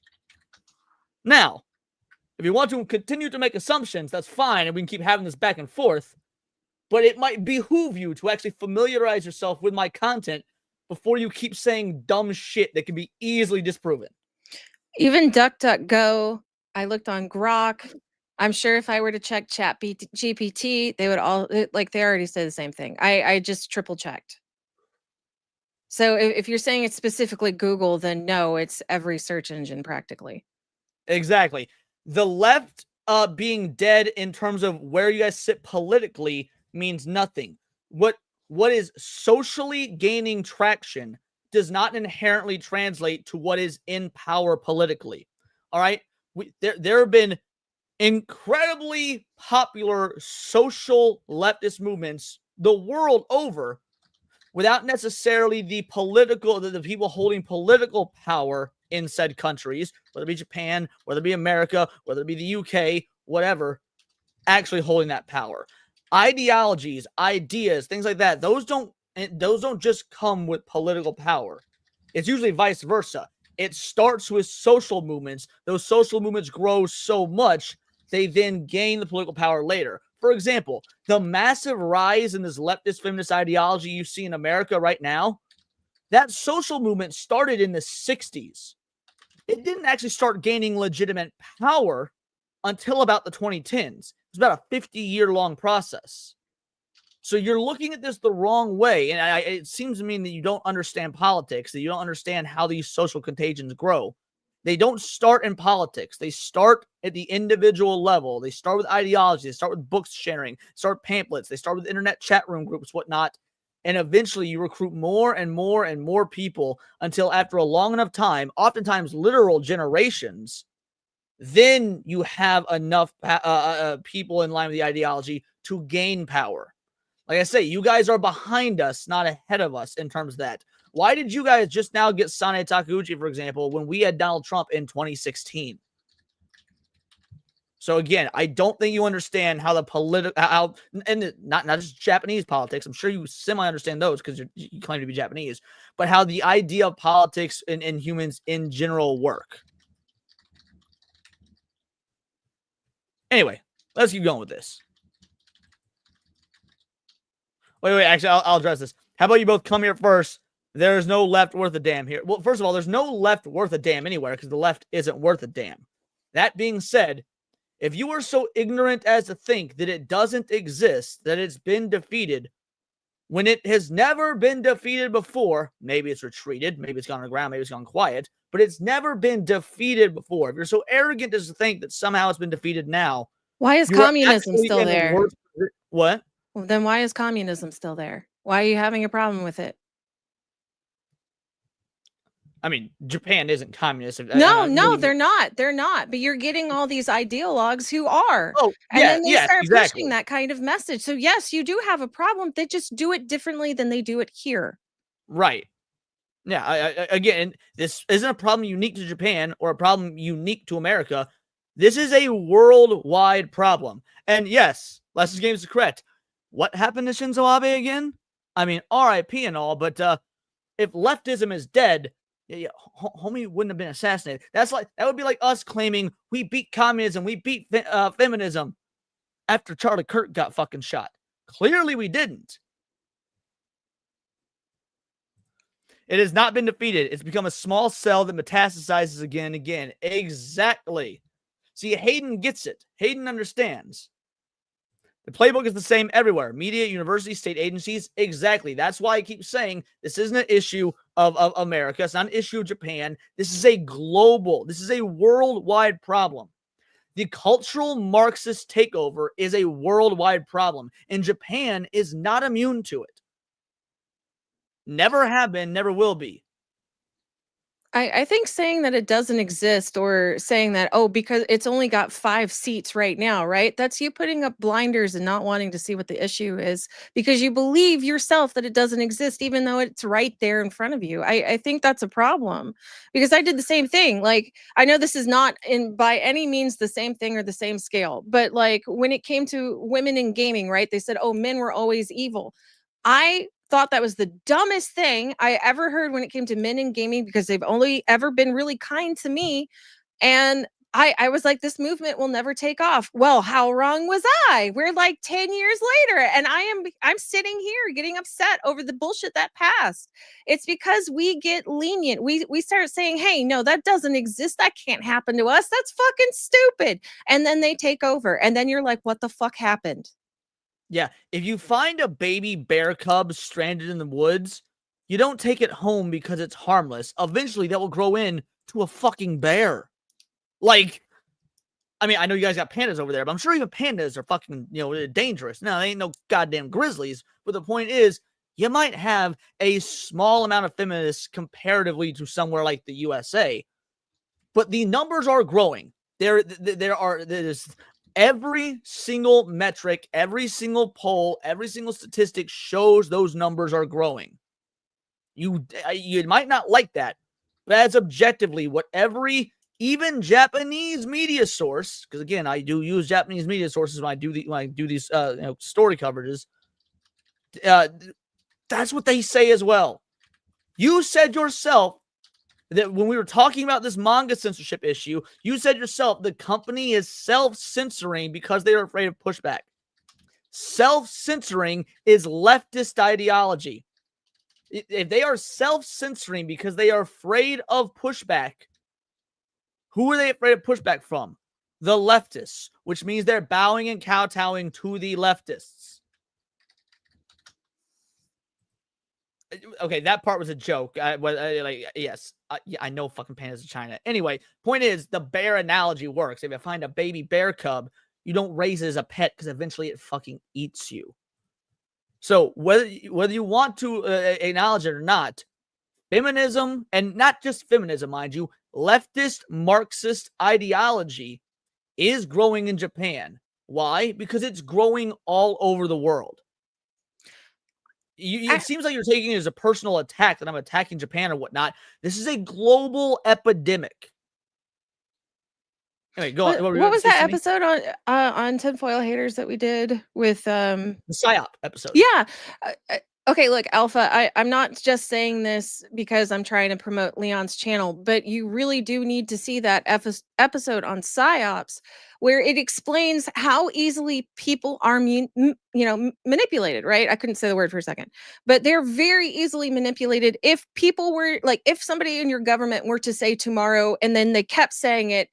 Now, if you want to continue to make assumptions, that's fine, and we can keep having this back and forth. But it might behoove you to actually familiarize yourself with my content before you keep saying dumb shit that can be easily disproven. Even DuckDuckGo, I looked on Grok. I'm sure if I were to check GPT, they would all, like, they already say the same thing. I just triple checked. So if you're saying it's specifically Google, then no, it's every search engine practically. Exactly. The left being dead in terms of where you guys sit politically means nothing. What is socially gaining traction does not inherently translate to what is in power politically. All right? There have been incredibly popular social leftist movements the world over without necessarily the people holding political power in said countries, whether it be Japan, whether it be America, whether it be the UK, whatever, actually holding that power. Ideologies, ideas, things like that, those don't just come with political power. It's usually vice versa. It starts with social movements. Those social movements grow so much, they then gain the political power later. For example, the massive rise in this leftist feminist ideology you see in America right now, that social movement started in the 60s. It didn't actually start gaining legitimate power until about the 2010s. It's about a 50-year-long process. So you're looking at this the wrong way. And it seems to me that you don't understand politics, that you don't understand how these social contagions grow. They don't start in politics. They start at the individual level. They start with ideology. They start with books sharing, start pamphlets. They start with internet chat room groups, whatnot. And eventually you recruit more and more and more people until after a long enough time, oftentimes literal generations, then you have enough people in line with the ideology to gain power. Like I say, you guys are behind us, not ahead of us in terms of that. Why did you guys just now get Sane Takeuchi, for example, when we had Donald Trump in 2016? So again, I don't think you understand how the political, and not just Japanese politics. I'm sure you semi-understand those because you claim to be Japanese, but how the idea of politics and humans in general work. Anyway, let's keep going with this. Wait, actually, I'll address this. How about you both come here first? There's no left worth a damn here. Well, first of all, there's no left worth a damn anywhere because the left isn't worth a damn. That being said, if you are so ignorant as to think that it doesn't exist, that it's been defeated, when it has never been defeated before, maybe it's retreated, maybe it's gone underground, maybe it's gone quiet, but it's never been defeated before. If you're so arrogant as to think that somehow it's been defeated now, Why is communism still there? What? Well, then why is communism still there? Why are you having a problem with it? I mean, Japan isn't communist. No, they're not. They're not. But you're getting all these ideologues who are. Oh, and then they start exactly. pushing that kind of message. So yes, you do have a problem. They just do it differently than they do it here. Right. Yeah. Again, this isn't a problem unique to Japan or a problem unique to America. This is a worldwide problem. And yes, Less's Games is correct. What happened to Shinzo Abe again? I mean, RIP and all, but if leftism is dead, homie wouldn't have been assassinated. That would be like us claiming we beat communism, we beat feminism after Charlie Kirk got fucking shot. Clearly we didn't. It has not been defeated. It's become a small cell that metastasizes again and again. Exactly. See, Hayden gets it. Hayden understands. The playbook is the same everywhere. Media, universities, state agencies. Exactly. That's why I keep saying this isn't an issue of America. It's not an issue of Japan. This is a global, this is a worldwide problem. The cultural Marxist takeover is a worldwide problem, and Japan is not immune to it. Never have been, never will be. I think saying that it doesn't exist or saying that, oh, because it's only got 5 seats right now, right? That's you putting up blinders and not wanting to see what the issue is because you believe yourself that it doesn't exist, even though it's right there in front of you. I think that's a problem because I did the same thing. Like, I know this is not by any means the same thing or the same scale, but like when it came to women in gaming, right? They said, oh, men were always evil. I thought that was the dumbest thing I ever heard when it came to men in gaming because they've only ever been really kind to me. And I was like, this movement will never take off. Well, how wrong was I? We're like 10 years later and I'm sitting here getting upset over the bullshit that passed. It's because we get lenient. We start saying, hey, no, that doesn't exist. That can't happen to us. That's fucking stupid. And then they take over. And then you're like, what the fuck happened? Yeah, if you find a baby bear cub stranded in the woods, you don't take it home because it's harmless. Eventually, that will grow into a fucking bear. Like, I mean, I know you guys got pandas over there, but I'm sure even pandas are fucking, dangerous. Now, they ain't no goddamn grizzlies, but the point is, you might have a small amount of feminists comparatively to somewhere like the USA, but the numbers are growing. There's every single metric, every single poll, every single statistic shows those numbers are growing. You might not like that, but that's objectively what even Japanese media source, because again, I do use Japanese media sources when I do these story coverages. That's what they say as well. You said yourself that when we were talking about this manga censorship issue, you said yourself the company is self-censoring because they are afraid of pushback. Self-censoring is leftist ideology. If they are self-censoring because they are afraid of pushback, who are they afraid of pushback from? The leftists, which means they're bowing and kowtowing to the leftists. Okay, that part was a joke. Yes, I know fucking pandas in China. Anyway, point is, the bear analogy works. If you find a baby bear cub, you don't raise it as a pet because eventually it fucking eats you. So whether you want to acknowledge it or not, feminism, and not just feminism, mind you, leftist Marxist ideology is growing in Japan. Why? Because it's growing all over the world. It seems like you're taking it as a personal attack that I'm attacking Japan or whatnot. This is a global epidemic. Anyway, go on. What was that episode on tinfoil haters that we did with the PSYOP episode? Yeah. Okay, look, Alpha, I'm not just saying this because I'm trying to promote Leon's channel, but you really do need to see that episode on PSYOPs where it explains how easily people are manipulated, right? I couldn't say the word for a second, but they're very easily manipulated. If people were like, if somebody in your government were to say tomorrow and then they kept saying it,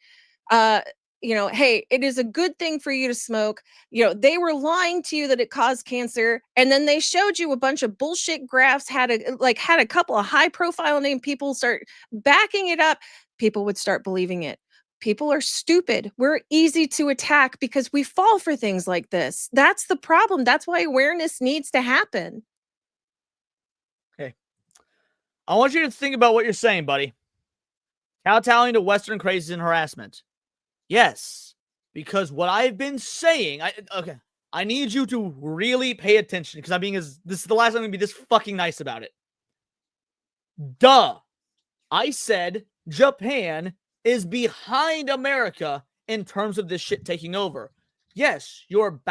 hey, it is a good thing for you to smoke. They were lying to you that it caused cancer. And then they showed you a bunch of bullshit graphs, had a couple of high profile name people start backing it up. People would start believing it. People are stupid. We're easy to attack because we fall for things like this. That's the problem. That's why awareness needs to happen. Okay. I want you to think about what you're saying, buddy. Kowtowing to Western crazes and harassment. Yes, because what I've been saying, I need you to really pay attention because this is the last time I'm going to be this fucking nice about it. Duh. I said Japan is behind America in terms of this shit taking over. Yes, you're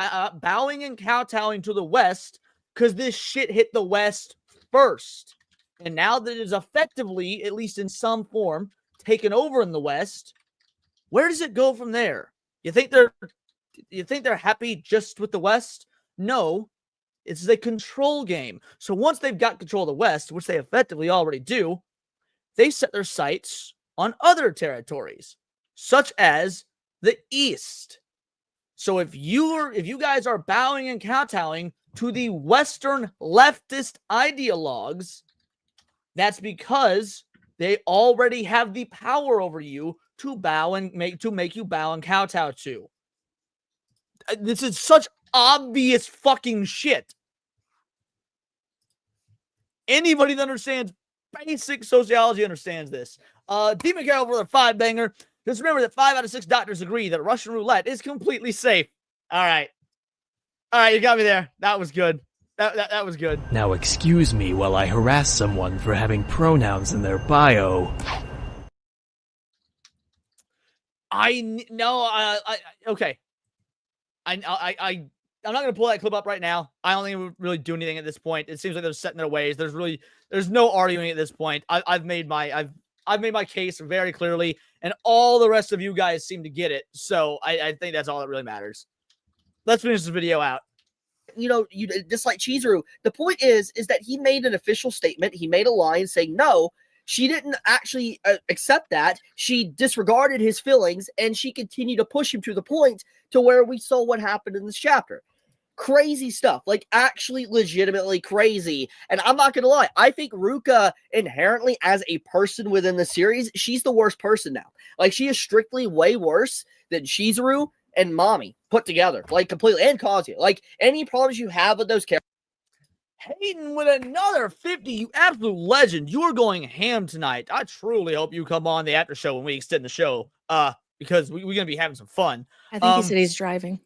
bowing and kowtowing to the West because this shit hit the West first. And now that it is effectively, at least in some form, taken over in the West, where does it go from there? You think they're happy just with the West? No, it's a control game. So once they've got control of the West, which they effectively already do, they set their sights on other territories, such as the East. So if you guys are bowing and kowtowing to the Western leftist ideologues, that's because they already have the power over you to make you bow and kowtow to. This is such obvious fucking shit. Anybody that understands basic sociology understands this. Demon Carol for the 5-banger. Just remember that 5 out of 6 doctors agree that Russian roulette is completely safe. All right, you got me there. That was good. That was good. Now excuse me while I harass someone for having pronouns in their bio. Okay. I'm not gonna pull that clip up right now. I don't think it would really do anything at this point. It seems like they're set in their ways. There's no arguing at this point. I've made my case very clearly, and all the rest of you guys seem to get it. So I think that's all that really matters. Let's finish this video out. You just like Chizuru. The point is that he made an official statement. He made a line saying no. She didn't actually accept that. She disregarded his feelings, and she continued to push him to the point to where we saw what happened in this chapter. Crazy stuff, like actually legitimately crazy. And I'm not going to lie, I think Ruka inherently as a person within the series, she's the worst person now. Like, she is strictly way worse than Chizuru and Mami put together, like completely, and Kazuya. Like, any problems you have with those characters. Hayden with another 50, you absolute legend. You are going ham tonight. I truly hope you come on the after show when we extend the show, because we're going to be having some fun. I think he said he's driving.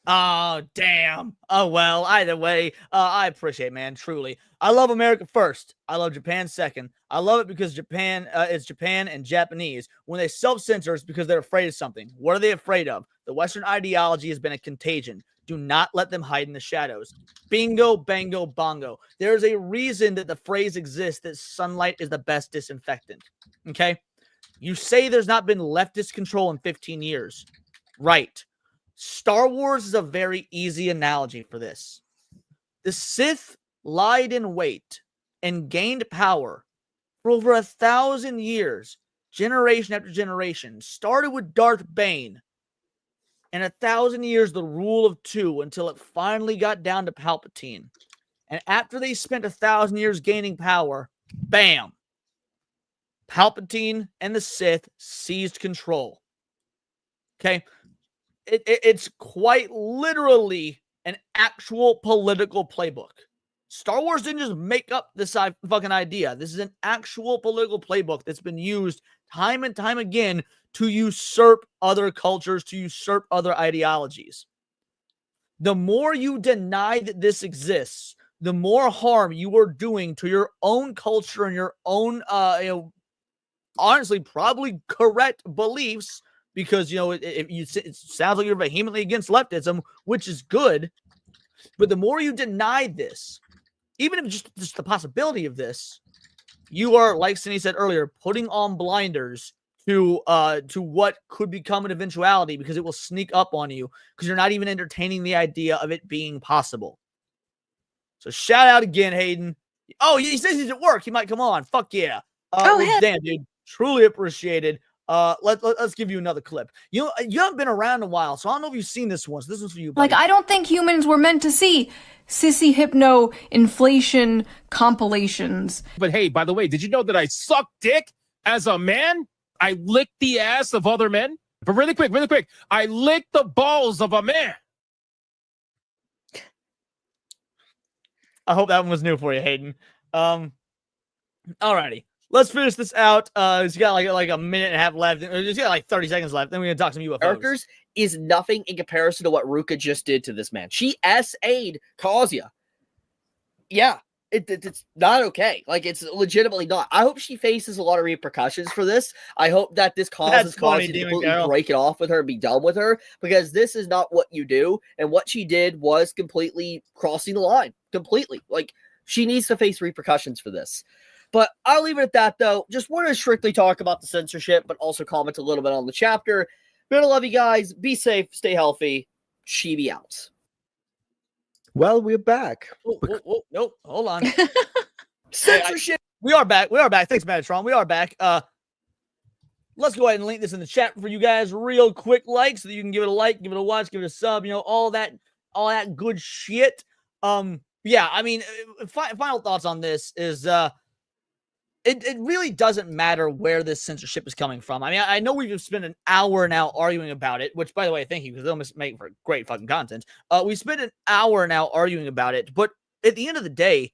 Oh, damn. Oh, well, either way, I appreciate it, man, truly. I love America first. I love Japan second. I love it because Japan is Japan and Japanese. When they self-censor, it's because they're afraid of something. What are they afraid of? The Western ideology has been a contagion. Do not let them hide in the shadows. Bingo, bango, bongo. There's a reason that the phrase exists that sunlight is the best disinfectant. Okay? You say there's not been leftist control in 15 years. Right. Star Wars is a very easy analogy for this. The Sith lied in wait and gained power for over 1,000 years, generation after generation. Started with Darth Bane, and 1,000 years the rule of two until it finally got down to Palpatine. And after they spent 1,000 years gaining power, bam, Palpatine and the Sith seized control. Okay, it's quite literally an actual political playbook. Star Wars didn't just make up this fucking idea. This is an actual political playbook that's been used time and time again to usurp other cultures, to usurp other ideologies. The more you deny that this exists, the more harm you are doing to your own culture and your own, honestly, probably correct beliefs, because, it sounds like you're vehemently against leftism, which is good. But the more you deny this, even if just the possibility of this, you are, like Cindy said earlier, putting on blinders to what could become an eventuality, because it will sneak up on you because you're not even entertaining the idea of it being possible. So shout out again, Hayden. Oh, he says he's at work. He might come on. Fuck yeah. Damn, dude. Truly appreciated. Let's give you another clip. You haven't been around a while, so I don't know if you've seen this one. So this one's for you, buddy. Like, I don't think humans were meant to see sissy hypno inflation compilations. But hey, by the way, did you know that I suck dick as a man? I lick the ass of other men. But really quick, I lick the balls of a man. I hope that one was new for you, Hayden. Alrighty. Let's finish this out. It's got like a minute and a half left. It's got like 30 seconds left. Then we're gonna talk some UFOs. Characters is nothing in comparison to what Ruka just did to this man. She SA'd Kazuya. Yeah, it's not okay. Like, it's legitimately not. I hope she faces a lot of repercussions for this. I hope that this causes Kazuya to completely break it off with her and be done with her, because this is not what you do. And what she did was completely crossing the line. Completely. Like, she needs to face repercussions for this. But I'll leave it at that, though. Just want to strictly talk about the censorship, but also comment a little bit on the chapter. Gonna love you guys. Be safe. Stay healthy. Chibi out. Well, we're back. Nope. Hold on. Censorship. We are back. Thanks, Metatron. We are back. Let's go ahead and link this in the chat for you guys real quick, so that you can give it a like, give it a watch, give it a sub, all that good shit. Yeah, I mean, final thoughts on this is it really doesn't matter where this censorship is coming from. I mean, I know we've spent an hour now arguing about it, which, by the way, thank you, because they'll make for great fucking content. We spent an hour now arguing about it, but at the end of the day,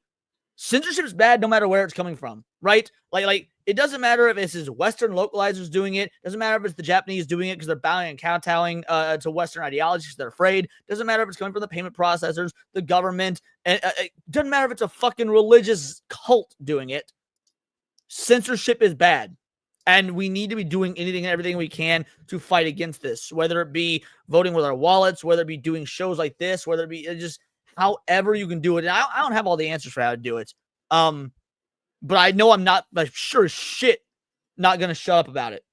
censorship is bad no matter where it's coming from, right? Like it doesn't matter if it's Western localizers doing it. Doesn't matter if it's the Japanese doing it because they're bowing and kowtowing to Western ideologies because they're afraid. Doesn't matter if it's coming from the payment processors, the government. And it doesn't matter if it's a fucking religious cult doing it. Censorship is bad. And we need to be doing anything and everything we can to fight against this, whether it be voting with our wallets, whether it be doing shows like this, whether it be just however you can do it. And I don't have all the answers for how to do it. But I know I'm not, sure as shit, not going to shut up about it.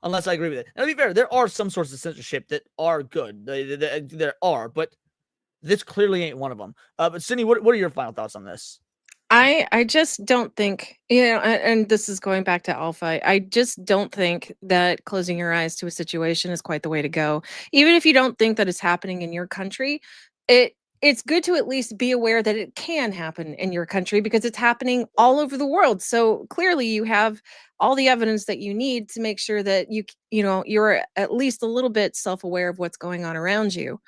Unless I agree with it. And to be fair, there are some sorts of censorship that are good. There are, but this clearly ain't one of them. But Cindy, what are your final thoughts on this? I just don't think, and this is going back to Alpha, I just don't think that closing your eyes to a situation is quite the way to go. Even if you don't think that it's happening in your country, it's good to at least be aware that it can happen in your country because it's happening all over the world. So clearly you have all the evidence that you need to make sure that you're at least a little bit self-aware of what's going on around you.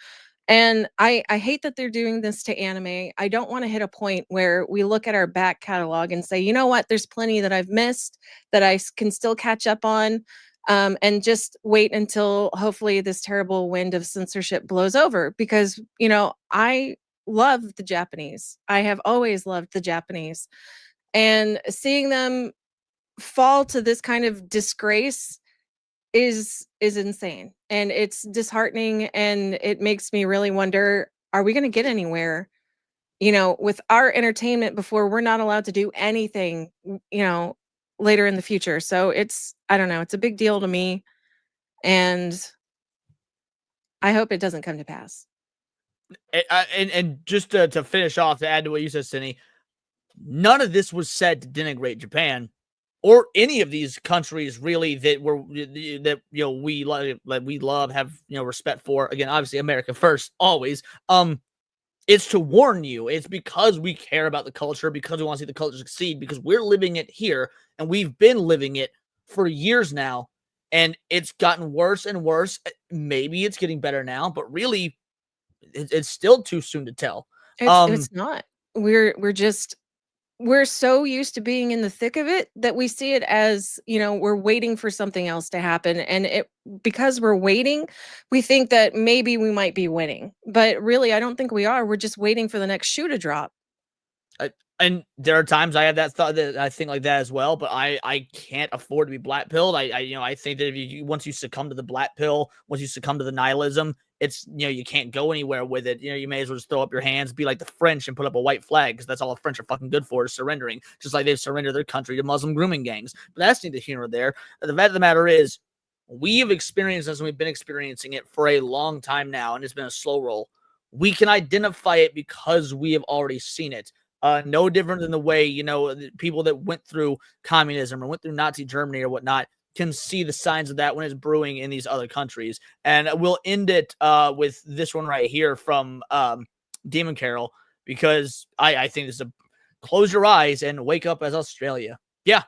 And I hate that they're doing this to anime. I don't want to hit a point where we look at our back catalog and say, you know what, there's plenty that I've missed that I can still catch up on, and just wait until hopefully this terrible wind of censorship blows over. Because, I love the Japanese. I have always loved the Japanese. And seeing them fall to this kind of disgrace is insane, and it's disheartening, and it makes me really wonder, are we going to get anywhere with our entertainment before we're not allowed to do anything later in the future? So I don't know, it's a big deal to me. And I hope it doesn't come to pass. And just to finish off, to add to what you said, Cindy, none of this was said to denigrate Japan or any of these countries really that we love, have respect for. Again, obviously America first, always. It's to warn you. It's because we care about the culture, because we want to see the culture succeed, because we're living it here, and we've been living it for years now, and it's gotten worse and worse. Maybe it's getting better now, but really, it's still too soon to tell. It's not. We're so used to being in the thick of it that we see it as, we're waiting for something else to happen. And because we're waiting, we think that maybe we might be winning. But really, I don't think we are. We're just waiting for the next shoe to drop. And there are times I have that thought, that I think like that as well, but I can't afford to be black pilled. I think that if once you succumb to the black pill, once you succumb to the nihilism, it's, you can't go anywhere with it. You may as well just throw up your hands, be like the French and put up a white flag, because that's all the French are fucking good for, is surrendering, just like they've surrendered their country to Muslim grooming gangs. But that's neither here nor there. The fact of the matter is, we have experienced this, and we've been experiencing it for a long time now, and it's been a slow roll. We can identify it because we have already seen it. No different than the way, people that went through communism or went through Nazi Germany or whatnot can see the signs of that when it's brewing in these other countries. And we'll end it with this one right here from Demon Carol, because I think this is close your eyes and wake up as Australia. Yeah.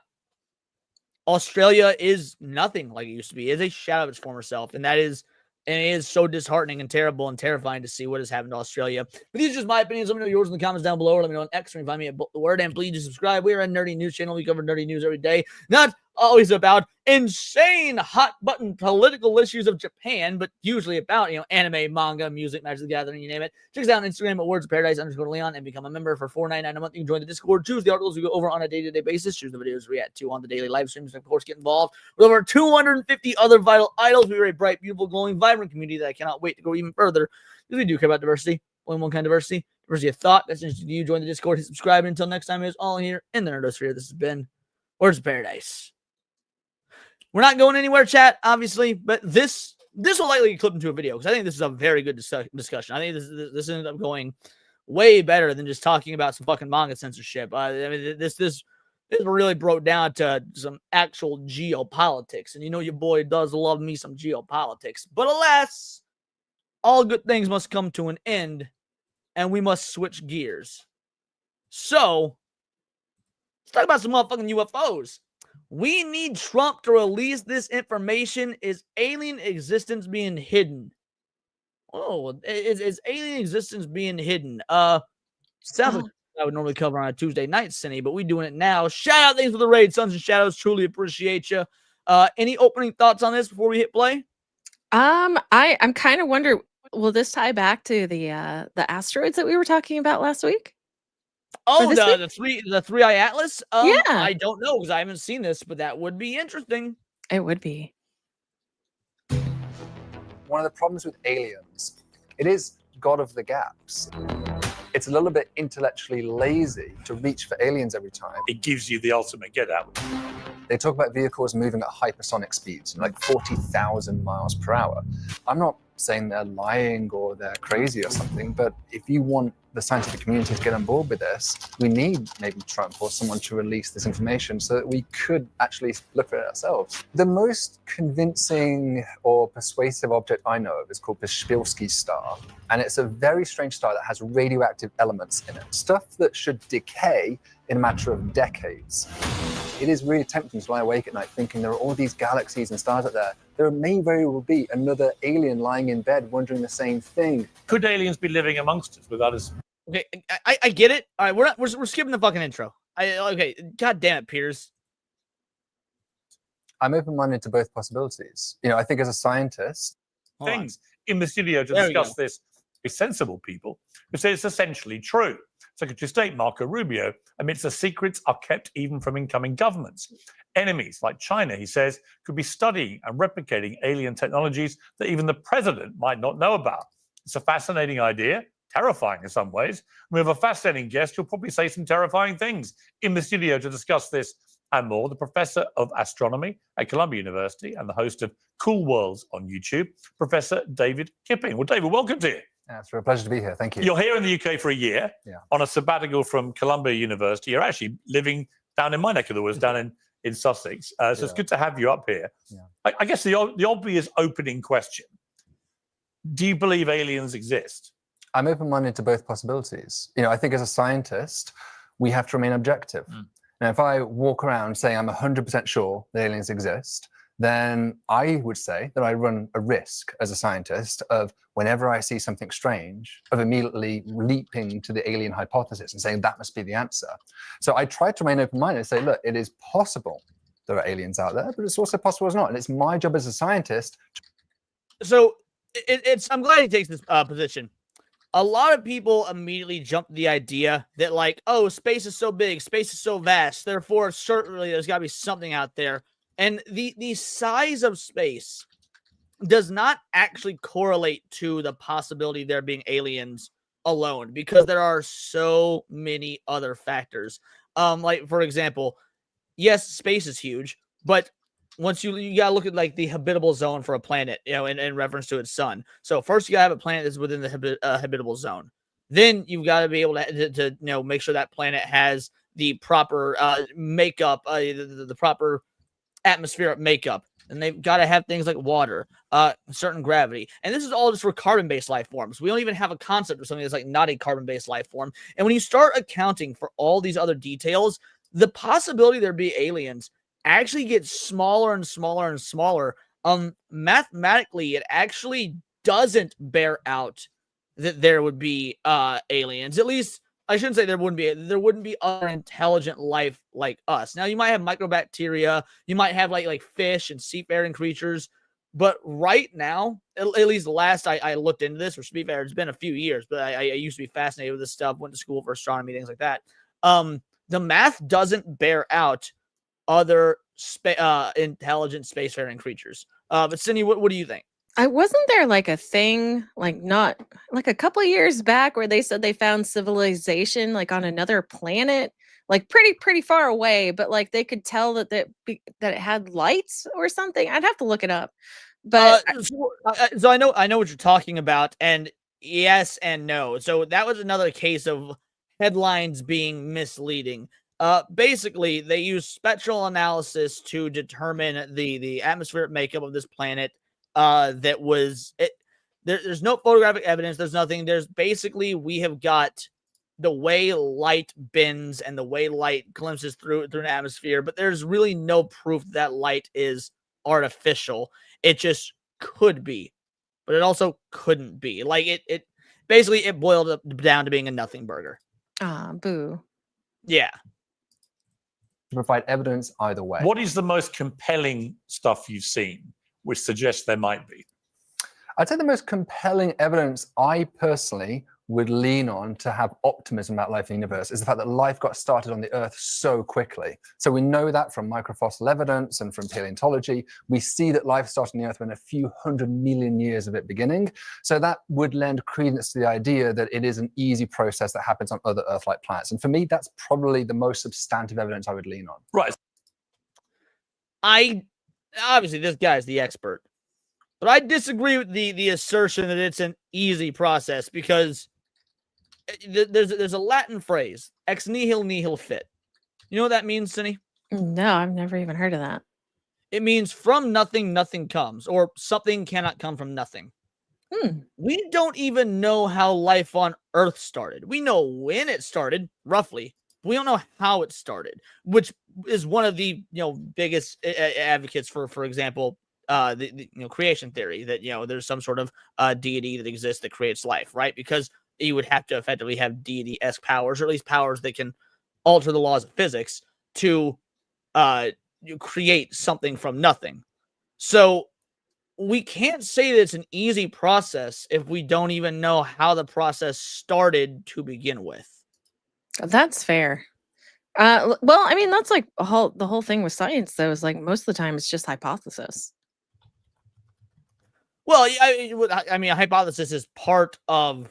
Australia is nothing like it used to be. It is a shadow of its former self. And it is so disheartening and terrible and terrifying to see what has happened to Australia. But these are just my opinions. Let me know yours in the comments down below. Or let me know on X, or find me at the word. And please do subscribe. We are a nerdy news channel. We cover nerdy news every day. Not always about insane hot button political issues of Japan, but usually about, anime, manga, music, Magic the Gathering, you name it. Check us out on Instagram at wordsofparadise_Leon and become a member for $4.99 a month. You can join the Discord, choose the articles we go over on a day-to-day basis, choose the videos we react to on the daily live streams, and of course get involved with over 250 other vital idols. We are a bright, beautiful, glowing, vibrant community that I cannot wait to go even further, because we do care about diversity. Only one kind of diversity of thought. That's interesting to you. Join the Discord, hit subscribe, and until next time, it's all here in the Nerdosphere. This has been Words of Paradise. We're not going anywhere, chat, obviously, but this will likely get clipped into a video, because I think this is a very good discussion. I think this ended up going way better than just talking about some fucking manga censorship. This really broke down to some actual geopolitics, and your boy does love me some geopolitics. But alas, all good things must come to an end, and we must switch gears. So, let's talk about some motherfucking UFOs. We need Trump to release this information. Is alien existence being hidden? Oh, is alien existence being hidden? Sounds like I would normally cover on a Tuesday night, Cindy, but we're doing it now. Shout out, thanks for the raid, Sons and Shadows. Truly appreciate you. Any opening thoughts on this before we hit play? I'm kind of wondering, will this tie back to the asteroids that we were talking about last week? Oh, the 3-eye atlas? Yeah. I don't know, because I haven't seen this, but that would be interesting. It would be. One of the problems with aliens, it is God of the gaps. It's a little bit intellectually lazy to reach for aliens every time. It gives you the ultimate get out. They talk about vehicles moving at hypersonic speeds, like 40,000 miles per hour. I'm not saying they're lying or they're crazy or something, but if you want the scientific community to get on board with this, we need maybe Trump or someone to release this information so that we could actually look at it ourselves. The most convincing or persuasive object I know of is called Pishpilsky's star, and it's a very strange star that has radioactive elements in it, stuff that should decay in a matter of decades. It is really tempting to lie awake at night thinking there are all these galaxies and stars out there. There may very well be another alien lying in bed wondering the same thing. Could aliens be living amongst us without us? Okay, I get it. All right, we're skipping the fucking intro. Okay, god damn it, Piers. I'm open-minded to both possibilities. I think as a scientist, things in the studio to discuss this with sensible people who say it's essentially true. Secretary of State Marco Rubio admits the secrets are kept even from incoming governments. Enemies like China, he says, could be studying and replicating alien technologies that even the president might not know about. It's a fascinating idea, terrifying in some ways. We have a fascinating guest who'll probably say some terrifying things in the studio to discuss this and more, the professor of astronomy at Columbia University and the host of Cool Worlds on YouTube, Professor David Kipping. Well, David, welcome to you. Yeah, it's a pleasure to be here. Thank you. You're here in the UK for a year on a sabbatical from Columbia University. You're actually living down in my neck of the woods, down in Sussex. So it's good to have you up here. I guess the obvious opening question, do you believe aliens exist? I'm open-minded to both possibilities. I think as a scientist, we have to remain objective. Now, if I walk around saying I'm 100% sure that aliens exist, then I would say that I run a risk as a scientist of whenever I see something strange, of immediately leaping to the alien hypothesis and saying that must be the answer. So I try to remain open-minded and say, look, it is possible there are aliens out there, but it's also possible it's not. And it's my job as a scientist. So I'm glad he takes this position. A lot of people immediately jump to the idea that, like, oh, space is so big, space is so vast, therefore certainly there's got to be something out there. And the size of space does not actually correlate to the possibility of there being aliens alone, because there are so many other factors. Like, for example, yes, space is huge, but once you gotta look at like the habitable zone for a planet, in reference to its sun. So first you gotta have a planet that's within the habitable zone. Then you've got to be able to make sure that planet has the proper makeup, the proper atmospheric makeup. And they've got to have things like water, certain gravity. And this is all just for carbon-based life forms. We don't even have a concept of something that's like not a carbon-based life form. And when you start accounting for all these other details, the possibility there be aliens actually gets smaller and smaller and smaller. Mathematically, it actually doesn't bear out that there would be aliens. At least I shouldn't say there wouldn't be other intelligent life like us. Now you might have microbacteria, you might have like fish and seafaring creatures, but right now, at least the last I looked into this, or to be fair, it's been a few years, but I used to be fascinated with this stuff, went to school for astronomy, things like that. The math doesn't bear out other intelligent spacefaring creatures. But Cindy, what do you think? Wasn't there like a thing, like not like a couple of years back, where they said they found civilization like on another planet, like pretty far away, but like they could tell that it had lights or something? I'd have to look it up. But so I know what you're talking about, and yes and no. So that was another case of headlines being misleading. Basically, they use spectral analysis to determine the atmospheric makeup of this planet. There's no photographic evidence. There's nothing. There's basically, we have got the way light bends and the way light glimpses through an atmosphere, but there's really no proof that light is artificial. It just could be, but it also couldn't be. Like it basically, it boiled up down to being a nothing burger. Boo. Yeah. To provide evidence either way. What is the most compelling stuff you've seen which suggests there might be? I'd say the most compelling evidence I personally would lean on to have optimism about life in the universe is the fact that life got started on the Earth so quickly. So we know that from microfossil evidence and from paleontology. We see that life started on the Earth within a few 100 million years of it beginning. So that would lend credence to the idea that it is an easy process that happens on other Earth-like planets. And for me, that's probably the most substantive evidence I would lean on. Right. Obviously, this guy's the expert, but I disagree with the assertion that it's an easy process, because there's a Latin phrase, ex nihil nihil fit. You know what that means, Cindy? No, I've never even heard of that. It means from nothing, nothing comes, or something cannot come from nothing. We don't even know how life on Earth started. We know when it started, roughly. We don't know how it started, which is one of the biggest advocates for example, the creation theory, that there's some sort of deity that exists that creates life, right? Because you would have to effectively have deity-esque powers, or at least powers that can alter the laws of physics to create something from nothing. So we can't say that it's an easy process if we don't even know how the process started to begin with. That's fair. Well, I mean, that's like the whole thing with science, though, is like most of the time it's just hypothesis. Well, I mean, a hypothesis is part of.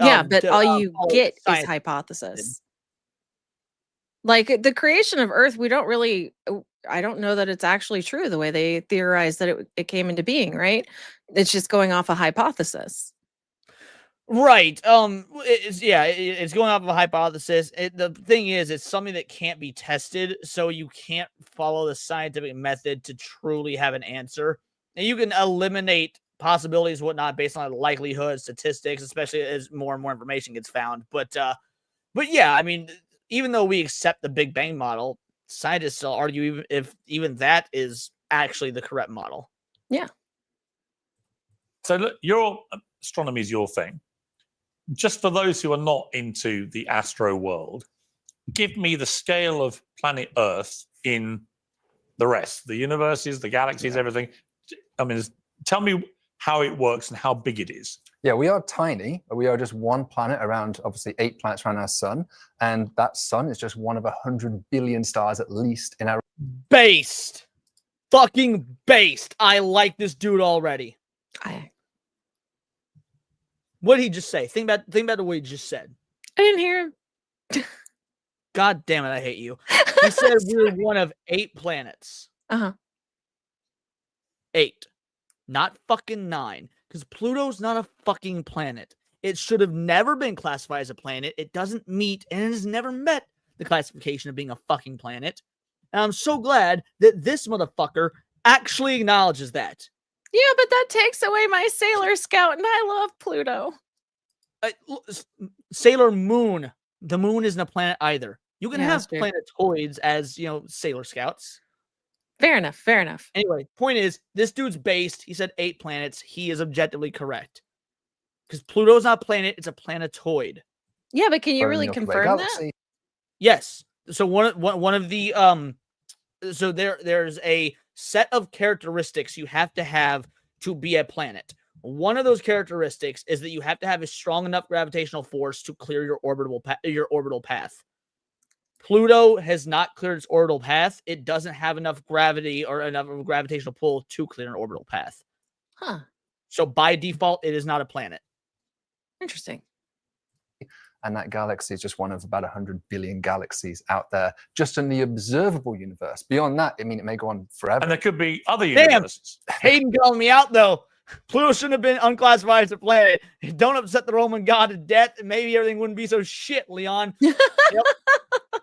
Yeah, but all you get is hypothesis. Like the creation of Earth, we don't really. I don't know that it's actually true the way they theorize that it came into being. Right? It's just going off a hypothesis. Right. It's going off of a hypothesis. The thing is, it's something that can't be tested, so you can't follow the scientific method to truly have an answer. And you can eliminate possibilities, whatnot, based on likelihood, statistics, especially as more and more information gets found. But yeah, I mean, even though we accept the Big Bang model, scientists still argue if even that is actually the correct model. Yeah. So look, your astronomy is your thing. Just for those who are not into the astro world, give me the scale of planet Earth in the rest, the universes, the galaxies, everything. I mean, tell me how it works and how big it is. Yeah, we are tiny. We are just one planet around, obviously 8 planets around our sun. And that sun is just one of 100 billion stars at least in our... Based. Fucking based. I like this dude already. What did he just say? Think about what he just said. I didn't hear him. God damn it, I hate you. He said we're one of 8 planets. 8. Not fucking 9. Because Pluto's not a fucking planet. It should have never been classified as a planet. It doesn't meet and it has never met the classification of being a fucking planet. And I'm so glad that this motherfucker actually acknowledges that. Yeah, but that takes away my Sailor Scout, and I love Pluto. Sailor Moon. The moon isn't a planet either. You can Yeah, have that's true. planetoids as, Sailor Scouts. Fair enough. Fair enough. Anyway, point is, this dude's based. He said 8 planets. He is objectively correct. Because Pluto's not a planet, it's a planetoid. Yeah, but can you Or really Milky Way confirm that? galaxy. Yes. So one of the so there's a set of characteristics you have to be a planet. One of those characteristics is that you have to have a strong enough gravitational force to clear your orbital path. Pluto has not cleared its orbital path. It doesn't have enough gravity or enough of a gravitational pull to clear an orbital path. Huh. So by default, it is not a planet. Interesting. And that galaxy is just one of about 100 billion galaxies out there, just in the observable universe. Beyond that, I mean, it may go on forever. And there could be other Damn. universes. Hayden calling me out, though. Pluto shouldn't have been unclassified as a planet. Don't upset the Roman god to death, and maybe everything wouldn't be so shit, Leon. Yep.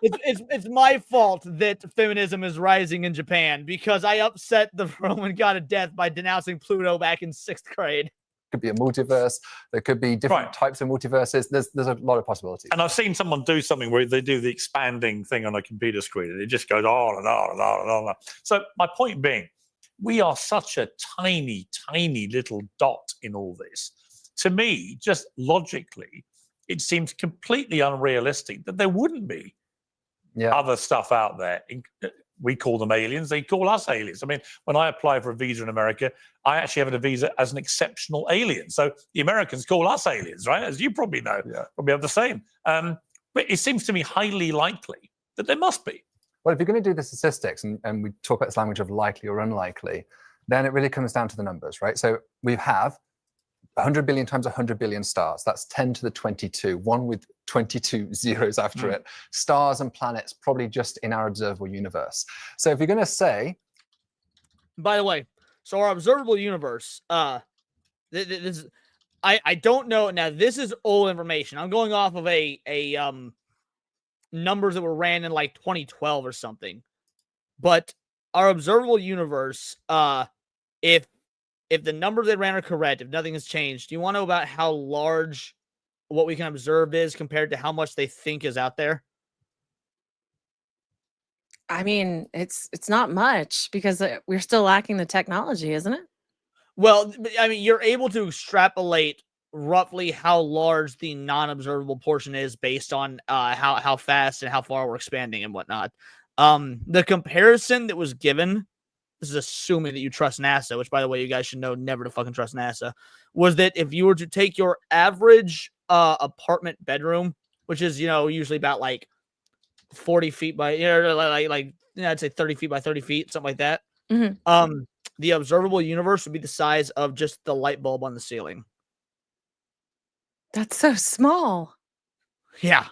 It's my fault that feminism is rising in Japan because I upset the Roman god of death by denouncing Pluto back in 6th grade. Could be a multiverse. There could be different types of multiverses. There's a lot of possibilities. And I've seen someone do something where they do the expanding thing on a computer screen and it just goes on and on and on and on. So my point being, we are such a tiny, tiny little dot in all this. To me, just logically, it seems completely unrealistic that there wouldn't be other stuff out there. We call them aliens. They call us aliens. I mean, when I apply for a visa in America, I actually have a visa as an exceptional alien. So the Americans call us aliens, right? As you probably know, probably have the same. But it seems to me highly likely that there must be. Well, if you're going to do the statistics and we talk about this language of likely or unlikely, then it really comes down to the numbers, right? So we have 100 billion times 100 billion stars. That's 10 to the 22, one with 22 zeros after it. Stars and planets probably just in our observable universe. So if you're going to say... By the way, so our observable universe, this is, I don't know. Now, this is old information. I'm going off of a numbers that were ran in like 2012 or something. But our observable universe, if the numbers they ran are correct, if nothing has changed, do you want to know about how large what we can observe is compared to how much they think is out there? I mean, it's not much because we're still lacking the technology, isn't it? Well, I mean, you're able to extrapolate roughly how large the non-observable portion is based on how fast and how far we're expanding and whatnot. The comparison that was given, this is assuming that you trust NASA, which, by the way, you guys should know never to fucking trust NASA, was that if you were to take your average apartment bedroom, which is, usually about like 40 feet by, I'd say 30 feet by 30 feet, something like that. Mm-hmm. The observable universe would be the size of just the light bulb on the ceiling. That's so small. Yeah.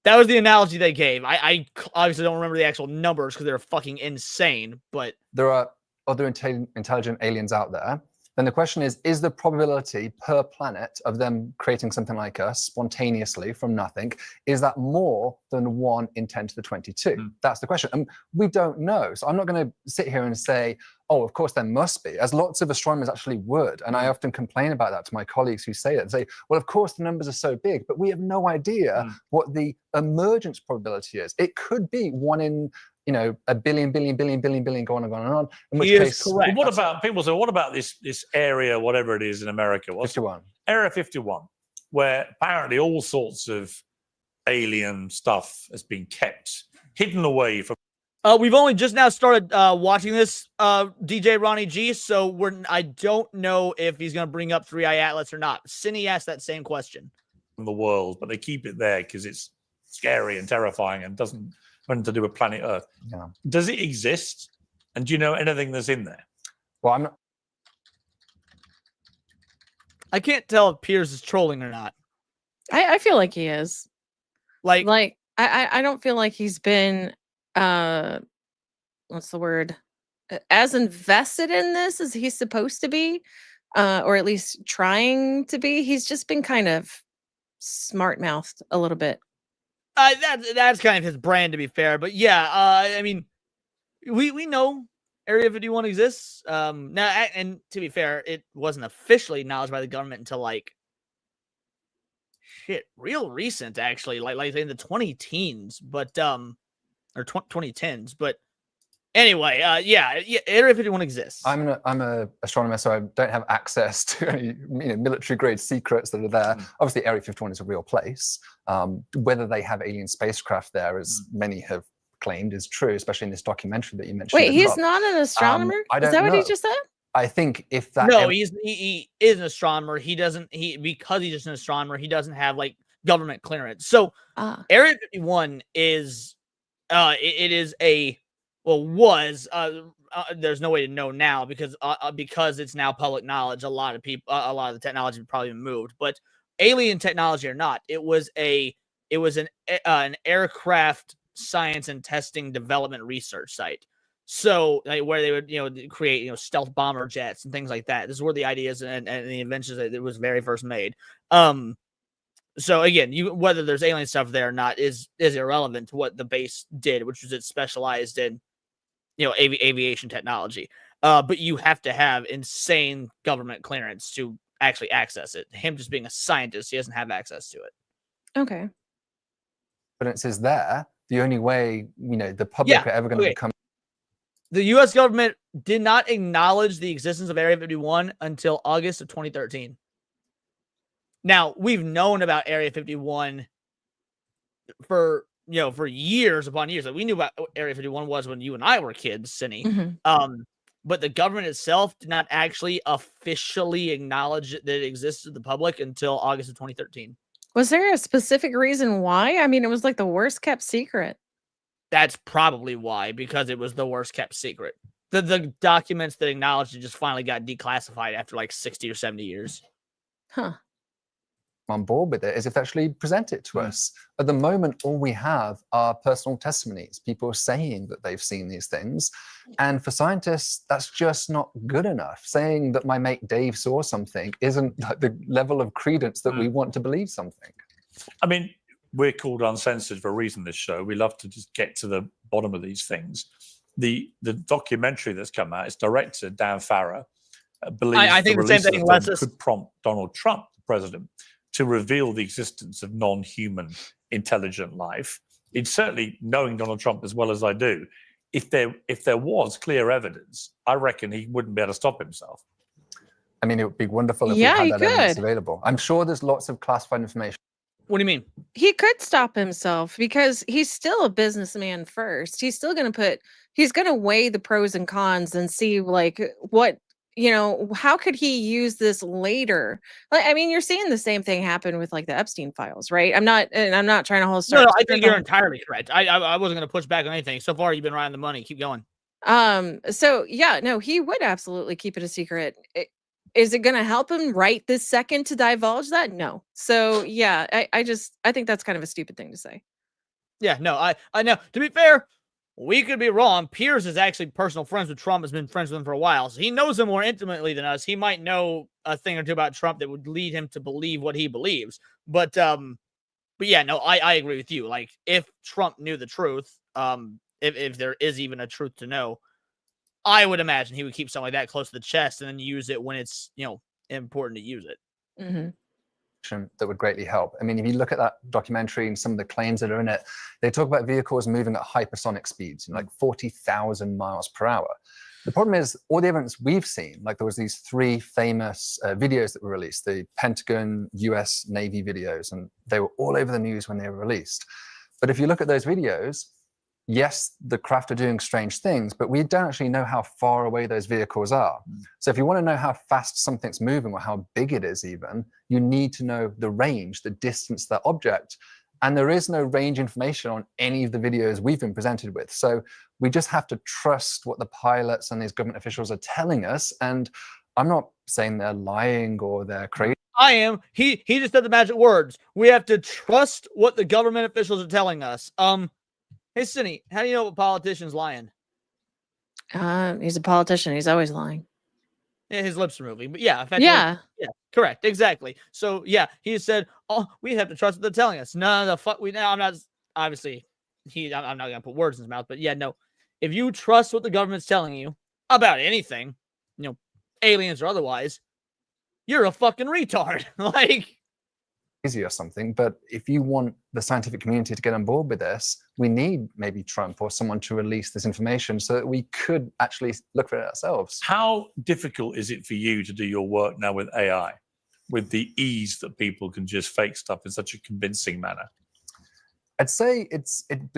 That was the analogy they gave. I obviously don't remember the actual numbers because they're fucking insane, but there are other intelligent aliens out there, then the question is the probability per planet of them creating something like us spontaneously from nothing, is that more than 1 in 10 to the 22? That's the question. And we don't know. So I'm not going to sit here and say, oh, of course there must be, as lots of astronomers actually would. And I often complain about that to my colleagues who say that. They say, well, of course the numbers are so big, but we have no idea what the emergence probability is. It could be 1 in, you know, a billion, go on and on and on. In which case, correct. What about people say, what about this area, whatever it is in America? What's 51. Area 51, where apparently all sorts of alien stuff has been kept hidden away from. We've only just now started watching this, DJ Ronnie G, so I don't know if he's going to bring up 3-Eye Atlas or not. Cine asked that same question. The world, but they keep it there because it's scary and terrifying and doesn't want to do with planet Earth. Yeah. Does it exist? And do you know anything that's in there? Well, I'm not. I can't tell if Piers is trolling or not. I feel like he is. Like I don't feel like he's been what's the word? As invested in this as he's supposed to be, or at least trying to be. He's just been kind of smart-mouthed a little bit. That's kind of his brand, to be fair. But yeah, I mean, we know Area 51 exists. Now, and to be fair, it wasn't officially acknowledged by the government until like real recent, actually, like in the 2010s, but or 2010s. But anyway, yeah, Area 51 exists. I'm a astronomer, so I don't have access to any military grade secrets that are there. Obviously, Area 51 is a real place. Whether they have alien spacecraft there, as many have claimed, is true, especially in this documentary that you mentioned. Wait, he's not an astronomer? Is that what he just said? I think if that he is an astronomer. Because he's just an astronomer, he doesn't have like government clearance. So Area 51 is it is a was there's no way to know now because it's now public knowledge. A lot of the technology has probably been moved, but alien technology or not, it was an aircraft science and testing development research site. So where they would create stealth bomber jets and things like that. This is where the ideas and the inventions that it was very first made. So again, whether there's alien stuff there or not is irrelevant to what the base did, which was it specialized in aviation technology. But you have to have insane government clearance to actually access it. Him just being a scientist, he doesn't have access to it. Okay. Evidence is there. The only way the public are ever going to become. The U.S. government did not acknowledge the existence of Area 51 until August of 2013. Now, we've known about Area 51 for years upon years. Like, we knew about Area 51 was when you and I were kids, Cine. But the government itself did not actually officially acknowledge that it existed to the public until August of 2013. Was there a specific reason why? I mean, it was like the worst kept secret. That's probably why, because it was the worst kept secret. The documents that acknowledged it just finally got declassified after like 60 or 70 years. Huh. On board with it is if they actually present it to us. At the moment, all we have are personal testimonies, people saying that they've seen these things. And for scientists, that's just not good enough. Saying that my mate Dave saw something isn't the level of credence that we want to believe something. I mean, we're called Uncensored for a reason, this show. We love to just get to the bottom of these things. The documentary that's come out is director Dan Farrar. Believes I think the same thing could prompt Donald Trump, the president, to reveal the existence of non-human intelligent life. It's certainly, knowing Donald Trump as well as I do, if there was clear evidence, I reckon he wouldn't be able to stop himself. I mean, it would be wonderful if we had that evidence available. I'm sure there's lots of classified information. What do you mean? He could stop himself because he's still a businessman first. He's still going to weigh the pros and cons and see like what, how could he use this later? Like, I mean, you're seeing the same thing happen with like the Epstein files, right? I'm not trying to hold. No, I think you're entirely correct. I wasn't going to push back on anything. So far, you've been right on the money. Keep going. So yeah, no, he would absolutely keep it a secret. Is it going to help him right this second to divulge that? No. So yeah, I think that's kind of a stupid thing to say. Yeah, no, I know. To be fair, we could be wrong. Piers is actually personal friends with Trump, has been friends with him for a while, so he knows him more intimately than us. He might know a thing or two about Trump that would lead him to believe what he believes. But yeah, no, I agree with you. Like, if Trump knew the truth, if there is even a truth to know, I would imagine he would keep something like that close to the chest and then use it when it's, important to use it. Mm-hmm. That would greatly help. I mean, if you look at that documentary and some of the claims that are in it, they talk about vehicles moving at hypersonic speeds, like 40,000 miles per hour. The problem is all the evidence we've seen, like there was these 3 famous videos that were released, the Pentagon, US Navy videos, and they were all over the news when they were released. But if you look at those videos, yes, the craft are doing strange things, but we don't actually know how far away those vehicles are. So if you want to know how fast something's moving or how big it is even, you need to know the range, the distance of that object. And there is no range information on any of the videos we've been presented with. So we just have to trust what the pilots and these government officials are telling us. And I'm not saying they're lying or they're crazy. I am. He just said the magic words. We have to trust what the government officials are telling us. Hey, Cindy, how do you know a politician's lying? He's a politician. He's always lying. Yeah, his lips are moving. But yeah, Yeah. Yeah, correct. Exactly. So yeah, he said, "Oh, we have to trust what they're telling us." No, the fuck we now. I'm not obviously I'm not gonna put words in his mouth, but yeah, no. If you trust what the government's telling you about anything, aliens or otherwise, you're a fucking retard. Like, or something, but if you want the scientific community to get on board with this, we need maybe Trump or someone to release this information so that we could actually look for it ourselves. How difficult is it for you to do your work now with AI, with the ease that people can just fake stuff in such a convincing manner? I'd say it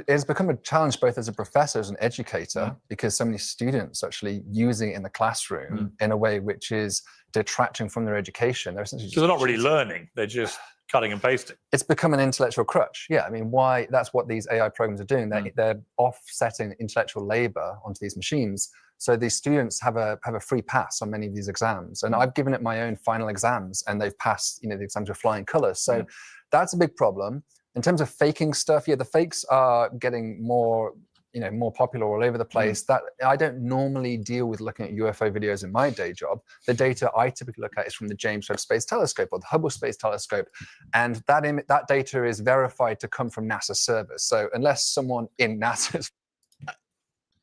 has become a challenge both as a professor, as an educator, because so many students actually using it in the classroom in a way which is detracting from their education. They're essentially because they're not really learning; they're just cutting and pasting. It's become an intellectual crutch. Yeah, I mean, why? That's what these AI programs are doing. They're offsetting intellectual labor onto these machines. So these students have a free pass on many of these exams. And I've given it my own final exams, and they've passed, the exams with flying colors. So that's a big problem. In terms of faking stuff, yeah, the fakes are getting more popular all over the place. That I don't normally deal with looking at UFO videos in my day job. The data I typically look at is from the James Webb Space Telescope or the Hubble Space Telescope, and that data is verified to come from NASA servers. So unless someone in NASA,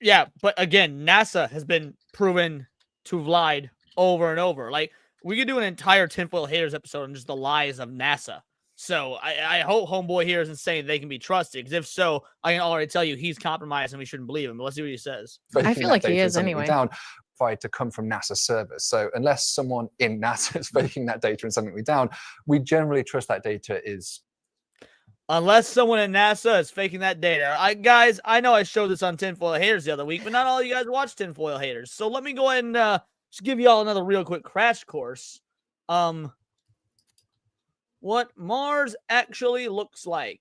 yeah, but again, NASA has been proven to have lied over and over. Like, we could do an entire tinfoil haters episode on just the lies of NASA. So I hope homeboy here isn't saying they can be trusted, because if so, I can already tell you he's compromised and we shouldn't believe him. But let's see what he says. I feel like he is anyway. To come from NASA servers. So unless someone in NASA is faking that data and sending it down, we generally trust that data is. Unless someone in NASA is faking that data. Guys, I know I showed this on Tinfoil Haters the other week, but not all of you guys watch Tinfoil Haters. So let me go ahead and just give you all another real quick crash course. What Mars actually looks like.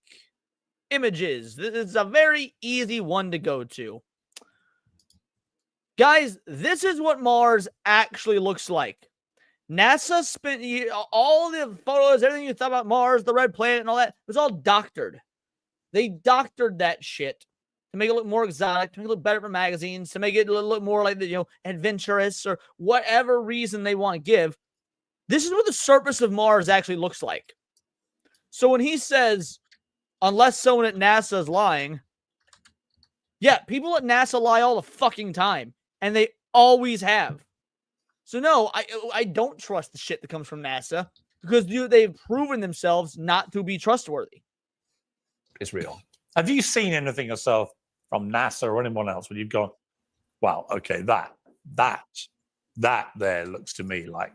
Images. This is a very easy one to go to. Guys, this is what Mars actually looks like. NASA spent all the photos, everything you thought about Mars, the red planet and all that, it was all doctored. They doctored that shit to make it look more exotic, to make it look better for magazines, to make it look more like adventurous or whatever reason they want to give. This is what the surface of Mars actually looks like. So when he says, unless someone at NASA is lying, yeah, people at NASA lie all the fucking time, and they always have. So no, I don't trust the shit that comes from NASA, because they've proven themselves not to be trustworthy. It's real. Have you seen anything yourself from NASA or anyone else when you've gone, wow, okay, that there looks to me like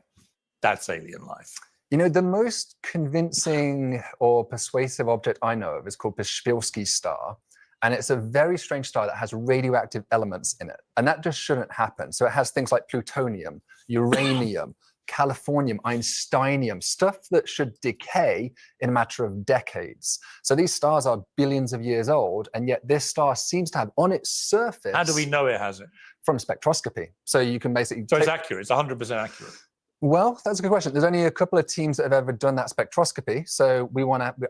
that's alien life? The most convincing or persuasive object I know of is called Pishpilsky's star. And it's a very strange star that has radioactive elements in it. And that just shouldn't happen. So it has things like plutonium, uranium, californium, Einsteinium, stuff that should decay in a matter of decades. So these stars are billions of years old, and yet this star seems to have on its surface... How do we know it has it? From spectroscopy. So you can basically... So it's accurate. It's 100% accurate. Well, that's a good question. There's only a couple of teams that have ever done that spectroscopy, so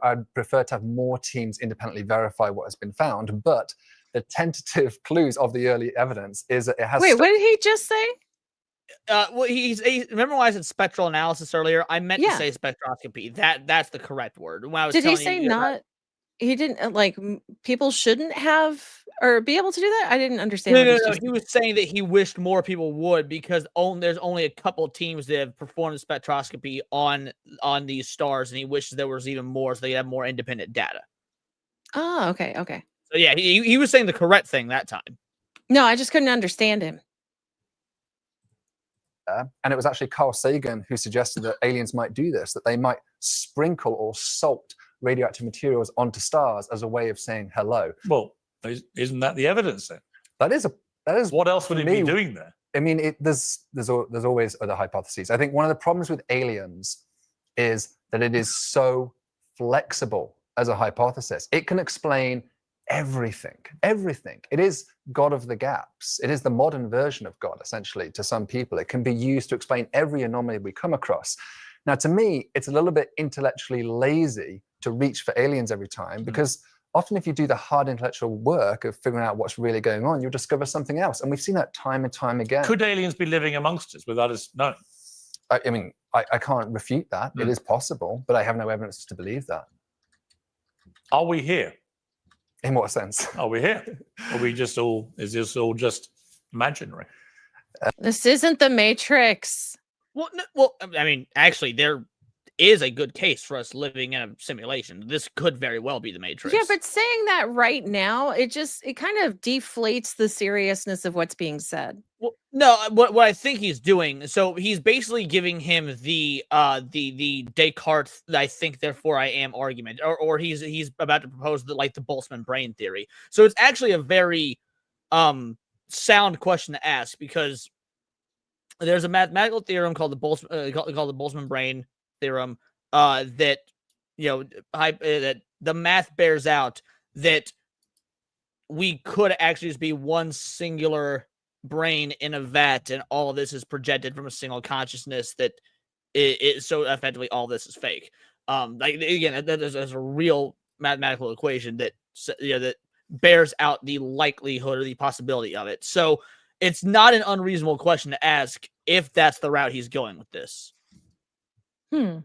I'd prefer to have more teams independently verify what has been found. But the tentative clues of the early evidence is that it has. Wait, what did he just say? Well, remember when I said spectral analysis earlier? I meant to Yeah. say spectroscopy. That's the correct word. When I was Did he telling say you, not? He didn't like people shouldn't have or be able to do that? I didn't understand. No, what no, no. He was saying that he wished more people would because there's only a couple teams that have performed spectroscopy on these stars, and he wishes there was even more so they have more independent data. Oh, okay, okay. So yeah, he was saying the correct thing that time. No, I just couldn't understand him. And it was actually Carl Sagan who suggested that aliens might do this, that they might sprinkle or salt radioactive materials onto stars as a way of saying hello. Well, isn't that the evidence then? That is. What else would it be doing there? I mean, there's always other hypotheses. I think one of the problems with aliens is that it is so flexible as a hypothesis. It can explain everything. It is God of the gaps. It is the modern version of God, essentially, to some people. It can be used to explain every anomaly we come across. Now, to me, it's a little bit intellectually lazy to reach for aliens every time, because often if you do the hard intellectual work of figuring out what's really going on, you'll discover something else. And we've seen that time and time again. Could aliens be living amongst us without us knowing? I mean, I can't refute that. It is possible, but I have no evidence to believe that. Are we here? In what sense? Are we here? Are we just all, is this all just imaginary? This isn't the Matrix. Well, I mean, actually, there is a good case for us living in a simulation. This could very well be the Matrix. Yeah, but saying that right now, it kind of deflates the seriousness of what's being said. Well, no, what I think he's doing, so he's basically giving him the Descartes I think therefore I am argument, or he's about to propose the Boltzmann brain theory. So it's actually a very sound question to ask, because there's a mathematical theorem called the Boltzmann brain theorem that that the math bears out that we could actually just be one singular brain in a vat, and all of this is projected from a single consciousness, that so effectively all this is fake. Again, there's a real mathematical equation that that bears out the likelihood or the possibility of it. So it's not an unreasonable question to ask if that's the route he's going with this. How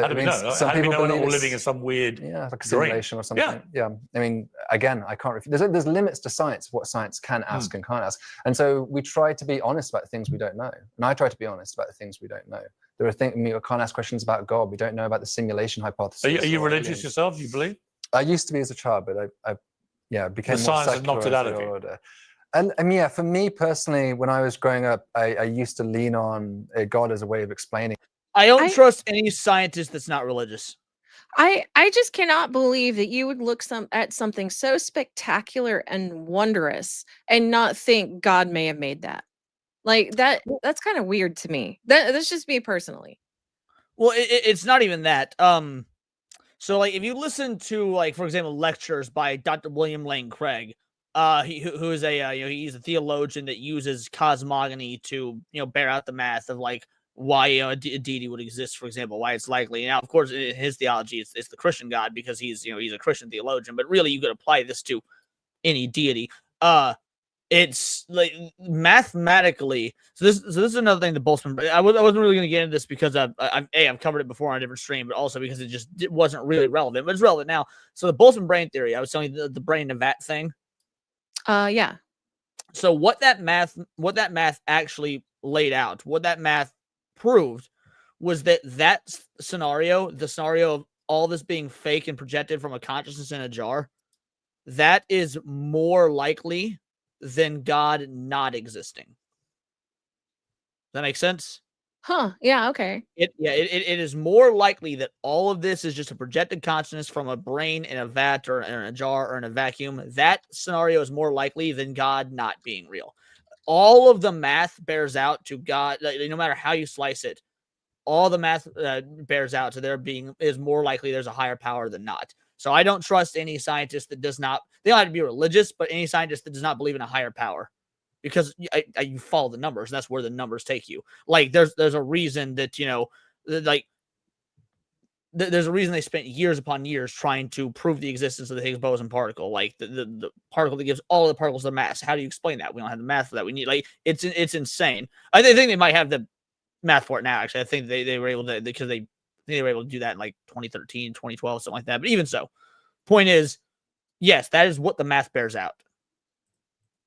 do we know? How do we know we're not all living in some weird like a simulation or something? Yeah. I mean, again, I can't. There's limits to science, what science can ask and can't ask, and so we try to be honest about the things we don't know. And I try to be honest about the things we don't know. There are things we can't ask questions about God. We don't know about the simulation hypothesis. Are you religious yourself? You believe? I used to be as a child, but I became the more science has knocked it out of you. Order. And yeah, for me personally, when I was growing up, I used to lean on God as a way of explaining. I don't trust any scientist that's not religious. I just cannot believe that you would look at something so spectacular and wondrous and not think God may have made that. Like that's kind of weird to me. That's just me personally. Well, it's not even that. So like if you listen to for example lectures by Dr. William Lane Craig, who is he's a theologian that uses cosmogony to bear out the math of why a deity would exist, for example, why it's likely. Now, of course, in his theology, it's the Christian God, because he's a Christian theologian. But really, you could apply this to any deity. It's like mathematically. So this is another thing. The Boltzmann. I wasn't really going to get into this because I've covered it before on a different stream, but also because it wasn't really relevant. But it's relevant now. So the Boltzmann brain theory. I was telling you the brain in a vat thing. Yeah. So what that math actually laid out, what that math proved, was that scenario, the scenario of all this being fake and projected from a consciousness in a jar, that is more likely than God not existing. Does that make sense? Huh. Yeah. Okay. It is more likely that all of this is just a projected consciousness from a brain in a vat or in a jar or in a vacuum. That scenario is more likely than God not being real. All of the math bears out to God, no matter how you slice it, all the math bears out to there is more likely there's a higher power than not. So I don't trust any scientist that does not, they don't have to be religious, but any scientist that does not believe in a higher power. because you follow the numbers, and that's where the numbers take you. Like there's a reason that, you know, like there's a reason they spent years upon years trying to prove the existence of the Higgs boson particle, like the particle that gives all the particles their mass. How do you explain that? We don't have the math for that. We need, like, it's insane. I think they might have the math for it now. Actually, I think they were able to, because they were able to do that in like 2013, 2012, something like that. But even so, point is, yes, that is what the math bears out.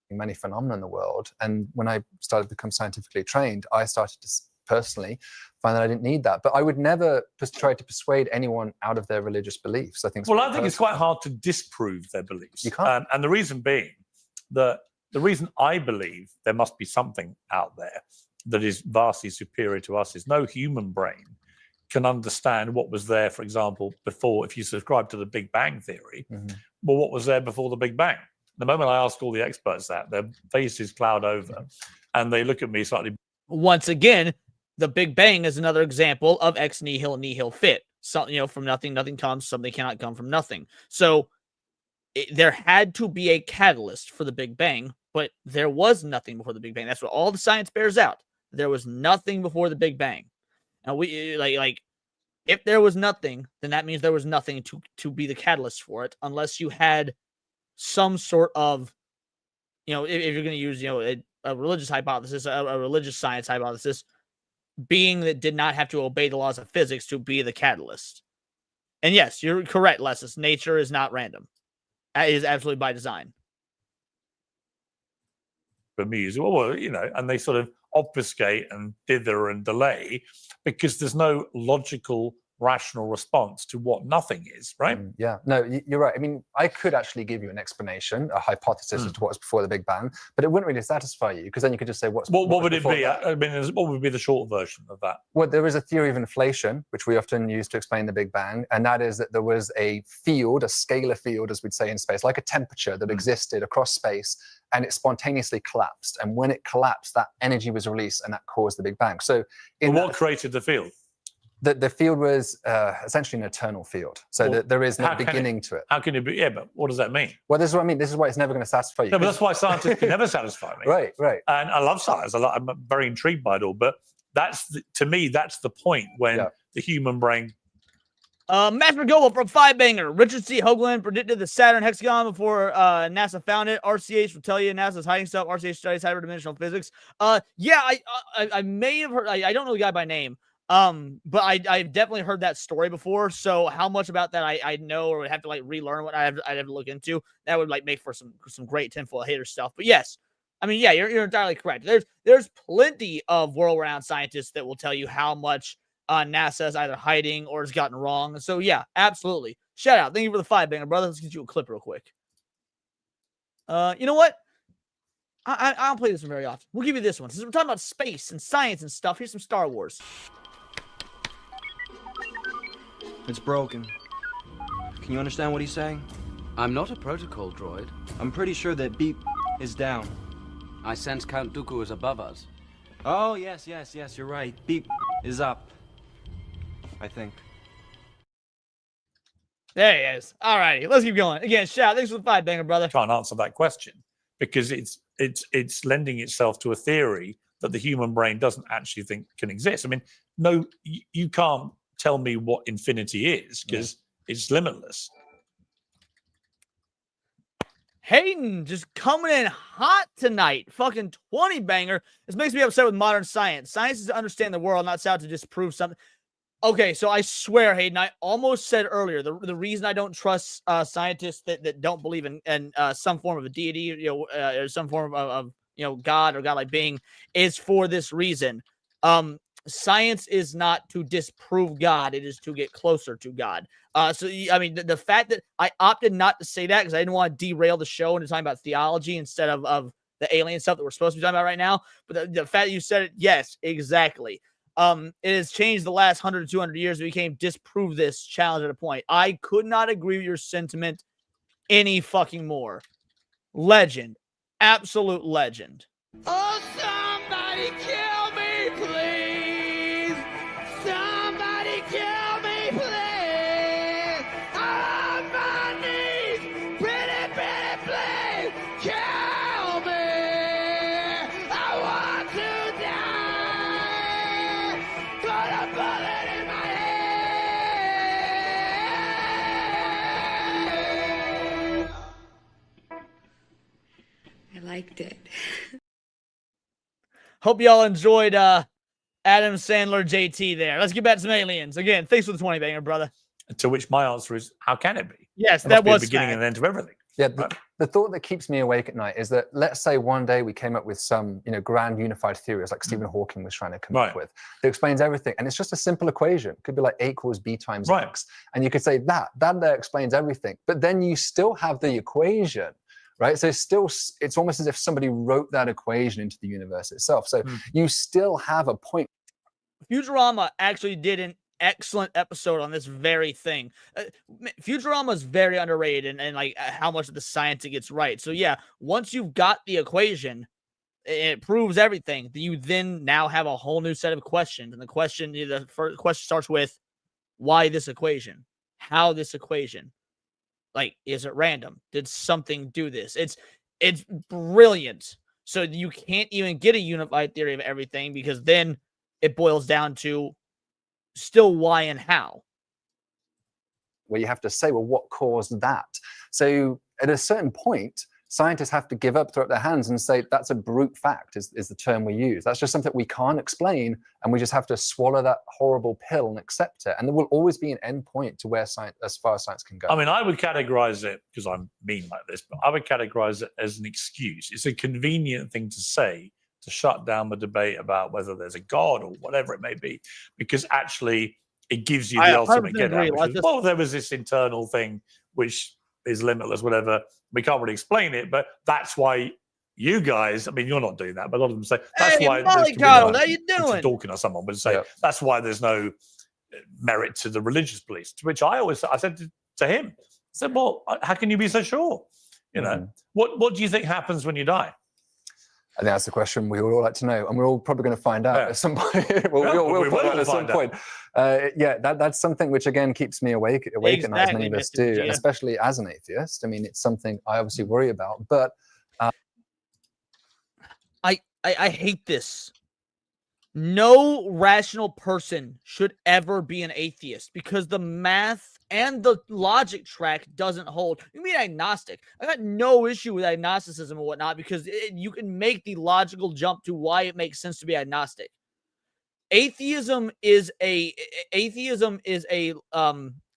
Many phenomena in the world, and when I started to become scientifically trained, I started to personally find that I didn't need that. But I would never try to persuade anyone out of their religious beliefs. I think. Well, I think it's quite hard to disprove their beliefs. You can't. And the reason being that the reason I believe there must be something out there that is vastly superior to us is no human brain can understand what was there, for example, before, if you subscribe to the Big Bang theory, well, what was there before the Big Bang? The moment I ask all the experts that, their faces cloud over and they look at me slightly. Once again, the Big Bang is another example of ex nihilo fit. So, you know, from nothing comes, something cannot come from nothing. So there had to be a catalyst for the Big Bang, but there was nothing before the Big Bang. That's what all the science bears out. There was nothing before the Big Bang. And we like if there was nothing, then that means there was nothing to be the catalyst for it, unless you had some sort of, you know, if you're going to use, you know, a religious hypothesis, a religious science hypothesis, being that did not have to obey the laws of physics to be the catalyst. And yes, you're correct, Lessus. Nature is not random. It is absolutely by design. Bemused, well, you know, and they sort of obfuscate and dither and delay because there's no logical, rational response to what nothing is, right? Yeah, no, you're right. I mean, I could actually give you an explanation, a hypothesis as to what was before the Big Bang, but it wouldn't really satisfy you, because then you could just say, what would it be? I mean, what would be the short version of that? Well, there is a theory of inflation, which we often use to explain the Big Bang, and that is that there was a field, a scalar field, as we'd say in space, like a temperature that existed across space, and it spontaneously collapsed. And when it collapsed, that energy was released, and that caused the Big Bang. So, what created the field? The field was essentially an eternal field. So well, there is no beginning to it. How can it be? Yeah, but what does that mean? Well, this is what I mean. This is why it's never going to satisfy you. No, but that's why scientists can never satisfy me. Right, right. And I love science. I'm very intrigued by it all. But to me, that's the point when the human brain. Master Goble from Five Banger. Richard C. Hoagland predicted the Saturn hexagon before NASA found it. RCH will tell you NASA's hiding stuff. RCH studies hyperdimensional physics. Yeah, I may have heard. I don't know the guy by name. But I've definitely heard that story before. So how much about that I know or would have to like relearn what I'd have to look into. That would like make for some great tinfoil hater stuff. But yes, I mean, yeah, you're entirely correct. There's plenty of world-renowned scientists that will tell you how much NASA is either hiding or has gotten wrong. So yeah, absolutely. Shout out. Thank you for the Five Banger, brother. Let's get you a clip real quick. You know what? I don't play this one very often. We'll give you this one. Since we're talking about space and science and stuff, here's some Star Wars. It's broken. Can you understand what he's saying? I'm not a protocol droid. I'm pretty sure that beep is down. I sense Count Dooku is above us. Oh, yes, you're right. Beep is up. I think. There he is. All righty, let's keep going. Again, shout. Thanks for the Five Banger, brother. Can't answer that question because it's lending itself to a theory that the human brain doesn't actually think can exist. I mean, no, you can't tell me what infinity is because it's limitless. Hayden just coming in hot tonight. Fucking 20 banger. This makes me upset with modern science. Science is to understand the world, not out to disprove something. Okay, so I swear, Hayden, I almost said earlier the reason I don't trust scientists that don't believe in some form of a deity, or some form of God or godlike being, is for this reason. Science is not to disprove God; it is to get closer to God. So I mean, the fact that I opted not to say that because I didn't want to derail the show into talking about theology instead of the alien stuff that we're supposed to be talking about right now. But the fact that you said it, yes, exactly. It has changed the last 100 to 200 years. It became disprove this, challenge at a point. I could not agree with your sentiment any fucking more. Legend. Absolute legend. Oh, somebody kill me, please. Somebody kill me, please. I'm on my knees. Pretty, please. Kill me. expected. Hope y'all enjoyed Adam Sandler JT there. Let's get back to some aliens. Again, thanks for the 20 banger, brother. To which my answer is, how can it be? Yes, There that must be a was beginning fact. and end to everything. Yeah, the thought that keeps me awake at night is that, let's say one day we came up with some, grand unified theories like Stephen Hawking was trying to come up with, that explains everything, and it's just a simple equation. It could be like A equals B times X, and you could say that there explains everything. But then you still have the equation, right? So it's almost as if somebody wrote that equation into the universe itself. So you still have a point. Futurama actually did an excellent episode on this very thing. Futurama is very underrated and like how much of the science it gets right. So yeah, once you've got the equation, it proves everything. You then now have a whole new set of questions, and the first question starts with why this equation, how this equation, like is it random? Did something do this? It's brilliant. So you can't even get a unified theory of everything because then it boils down to still why and how. Where you have to say, well, what caused that? So at a certain point, scientists have to give up, throw up their hands and say, that's a brute fact is the term we use. That's just something we can't explain, and we just have to swallow that horrible pill and accept it. And there will always be an end point to where science, as far as science can go. I mean, I would categorize it, because I'm mean like this, but I would categorize it as an excuse. It's a convenient thing to say to shut down the debate about whether there's a God or whatever it may be, because actually it gives you the ultimate get out. Well, there was this internal thing which is limitless, whatever. We can't really explain it, but that's why you guys, I mean, you're not doing that, but a lot of them say, that's why. Mollycoddle, how you doing? Dawkins or someone would say, that's why there's no merit to the religious beliefs, to which I said to him, I said, well, how can you be so sure? You know, what do you think happens when you die? I think that's the question we would all like to know, and we're all probably going to find out at some point. we'll find out at some point. That's something which again keeps me awake at night, as many of us do, and especially as an atheist. I mean, it's something I obviously worry about. But I hate this. No rational person should ever be an atheist because the math and the logic track doesn't hold. You mean agnostic? I got no issue with agnosticism and whatnot because you can make the logical jump to why it makes sense to be agnostic. Atheism is a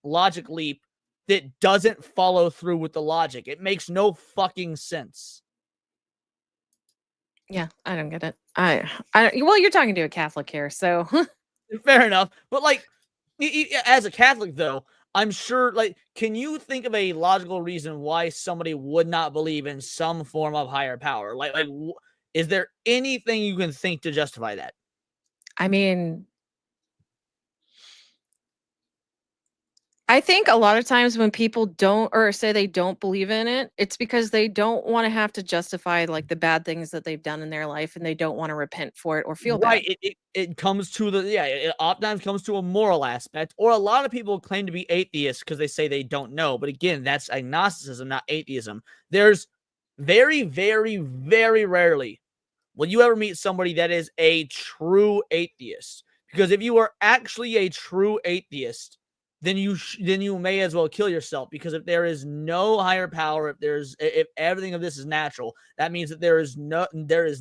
logic leap that doesn't follow through with the logic. It makes no fucking sense. Yeah, I don't get it. Well, you're talking to a Catholic here, so fair enough. But like, as a Catholic, though, I'm sure. Like, can you think of a logical reason why somebody would not believe in some form of higher power? Like, is there anything you can think to justify that? I mean, I think a lot of times when people don't or say they don't believe in it, it's because they don't want to have to justify like the bad things that they've done in their life, and they don't want to repent for it or feel bad. It comes to it oftentimes comes to a moral aspect, or a lot of people claim to be atheists because they say they don't know. But again, that's agnosticism, not atheism. There's very, very, very rarely will you ever meet somebody that is a true atheist, because if you are actually a true atheist, then you may as well kill yourself, because if there is no higher power, if everything of this is natural, that means that there is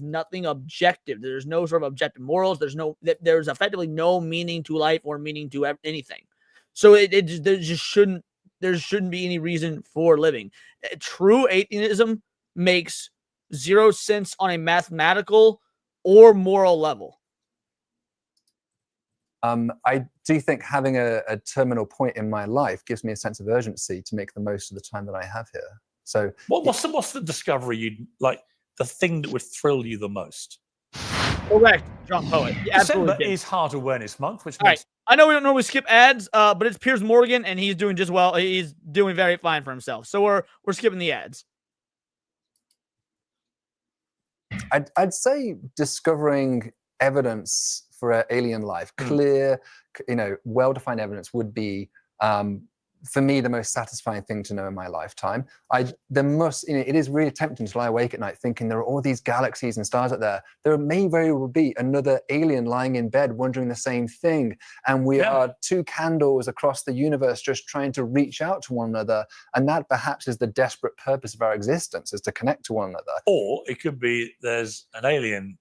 nothing objective. There's no sort of objective morals. There's effectively no meaning to life or meaning to anything. So there shouldn't be any reason for living. True atheism makes zero sense on a mathematical or moral level. I do think having a terminal point in my life gives me a sense of urgency to make the most of the time that I have here. So, what's the discovery you'd like? The thing that would thrill you the most? Correct, John Poet. December is Heart Awareness Month, which means I know we don't normally skip ads, but it's Piers Morgan, and he's doing just well. He's doing very fine for himself. So we're skipping the ads. I'd say discovering evidence for alien life, clear, well-defined evidence would be for me, the most satisfying thing to know in my lifetime. There must, it is really tempting to lie awake at night thinking there are all these galaxies and stars out there. There may very well be another alien lying in bed wondering the same thing. And we are two candles across the universe just trying to reach out to one another. And that perhaps is the desperate purpose of our existence, is to connect to one another. Or it could be there's an alien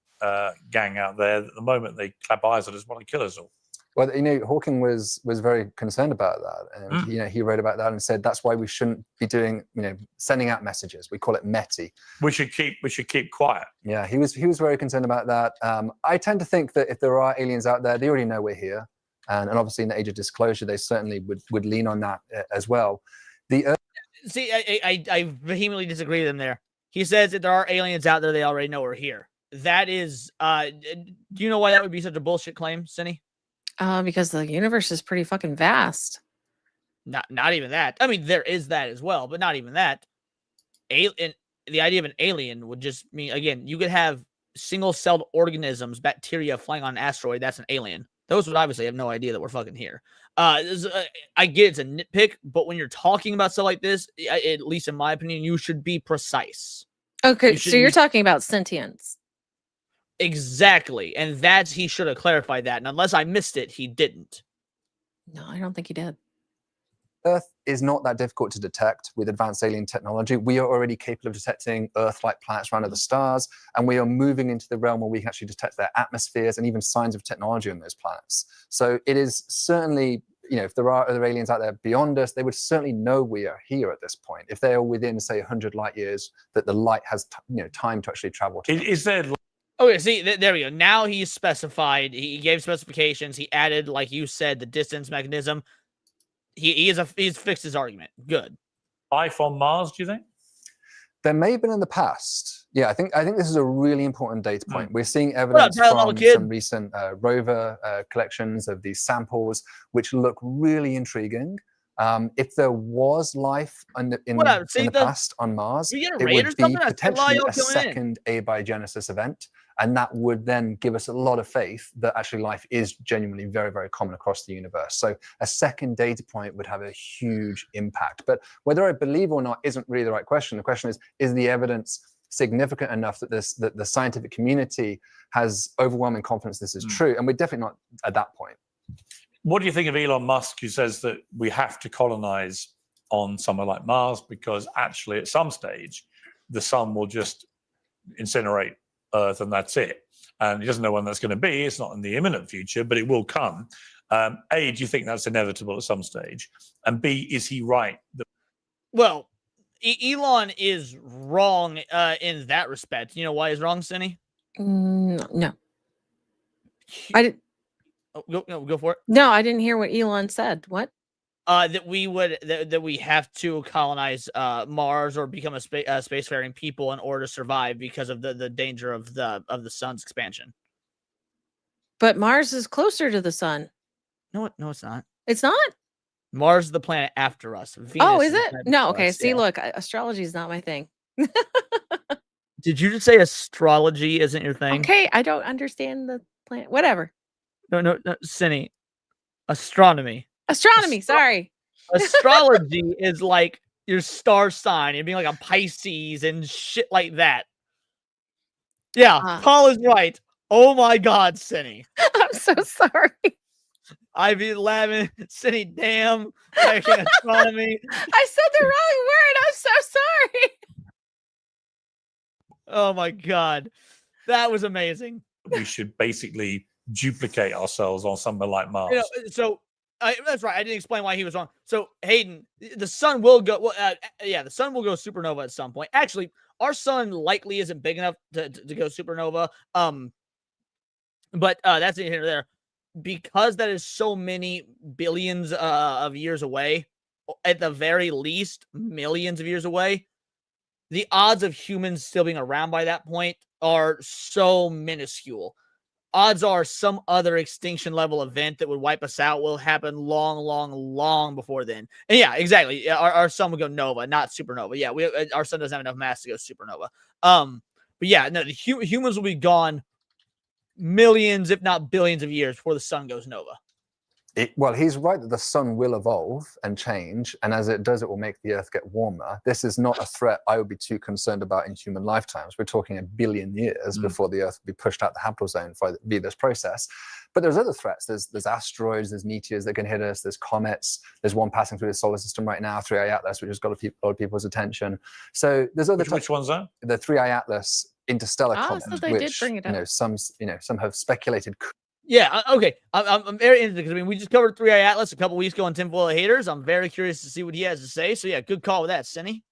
gang out there that the moment they clap eyes at us want to kill us all. Well, Hawking was very concerned about that, and he wrote about that and said that's why we shouldn't be doing, sending out messages. We call it METI. We should keep quiet. Yeah, he was very concerned about that. I tend to think that if there are aliens out there, they already know we're here, and obviously in the age of disclosure, they certainly would lean on that as well. See, I vehemently disagree with him there. He says if there are aliens out there, they already know we're here. That is, do you know why that would be such a bullshit claim, Cindy? Because the universe is pretty fucking vast. Not even that. I mean, there is that as well, but not even that. The idea of an alien would just mean, again, you could have single-celled organisms, bacteria flying on an asteroid. That's an alien. Those would obviously have no idea that we're fucking here. I get it's a nitpick, but when you're talking about stuff like this, at least in my opinion, you should be precise. Okay, so you're talking about sentience. Exactly. And he should have clarified that. And unless I missed it, he didn't. No, I don't think he did. Earth is not that difficult to detect with advanced alien technology. We are already capable of detecting Earth-like planets around other stars, and we are moving into the realm where we can actually detect their atmospheres and even signs of technology on those planets. So it is certainly, if there are other aliens out there beyond us, they would certainly know we are here at this point. If they are within, say, 100 light years, that the light has time to actually travel to them. Is there... Okay, see, there we go. Now he's specified. He gave specifications. He added, like you said, the distance mechanism. He's fixed his argument. Good. Life on Mars, do you think? There may have been in the past. Yeah, I think this is a really important data point. We're seeing evidence from some recent rover collections of these samples, which look really intriguing. If there was life in the past on Mars, it would be potentially a second abiogenesis event. And that would then give us a lot of faith that actually life is genuinely very, very common across the universe. So a second data point would have a huge impact. But whether I believe or not isn't really the right question. The question is the evidence significant enough that the scientific community has overwhelming confidence this is true? And we're definitely not at that point. What do you think of Elon Musk, who says that we have to colonize on somewhere like Mars because actually at some stage the sun will just incinerate Earth and that's it? And he doesn't know when that's going to be. It's not in the imminent future, but it will come. A, do you think that's inevitable at some stage? And B, is he right? Well, Elon is wrong in that respect. You know why he's wrong, Cindy? No. I didn't. Go for it. No, I didn't hear what Elon said. What? That we have to colonize Mars or become a spacefaring people in order to survive because of the danger of the sun's expansion. But Mars is closer to the sun. No, it's not. It's not? Mars is the planet after us. Venus is it? No, okay. See, look, astrology is not my thing. Did you just say astrology isn't your thing? Okay, I don't understand the planet. Whatever. No, Cindy. Astronomy. Sorry. Astrology is like your star sign and being like a Pisces and shit like that. Yeah, Paul is right. Oh my God, Cindy. I'm so sorry. I've been laughing. Cindy, damn. Astronomy. I said the wrong word. I'm so sorry. Oh my God. That was amazing. We should basically duplicate ourselves on somewhere like Mars. That's right. I didn't explain why he was wrong. So Hayden, the sun will go. The sun will go supernova at some point. Actually, our sun likely isn't big enough to go supernova. But that's neither here nor there. Because that is so many billions of years away, at the very least, millions of years away. The odds of humans still being around by that point are so minuscule. Odds are some other extinction level event that would wipe us out will happen long before then. And yeah, exactly. Our sun will go nova, not supernova. Yeah, our sun doesn't have enough mass to go supernova. But yeah, no, the humans will be gone millions, if not billions of years before the sun goes nova. Well, he's right that the sun will evolve and change, and as it does, it will make the Earth get warmer. This is not a threat I would be too concerned about in human lifetimes. We're talking 1 billion years before the Earth will be pushed out the habitable zone via this process. But there's other threats. There's asteroids, there's meteors that can hit us, there's comets. There's one passing through the solar system right now, 3i Atlas, which has got a lot of people's attention. So there's other. Which one's that? The 3i Atlas interstellar comet, so they which did bring it up. some have speculated. Yeah, okay. I'm very interested because I mean we just covered 3i Atlas a couple weeks ago on Tinfoil Haters. I'm very curious to see what he has to say. So yeah, good call with that, Cinny.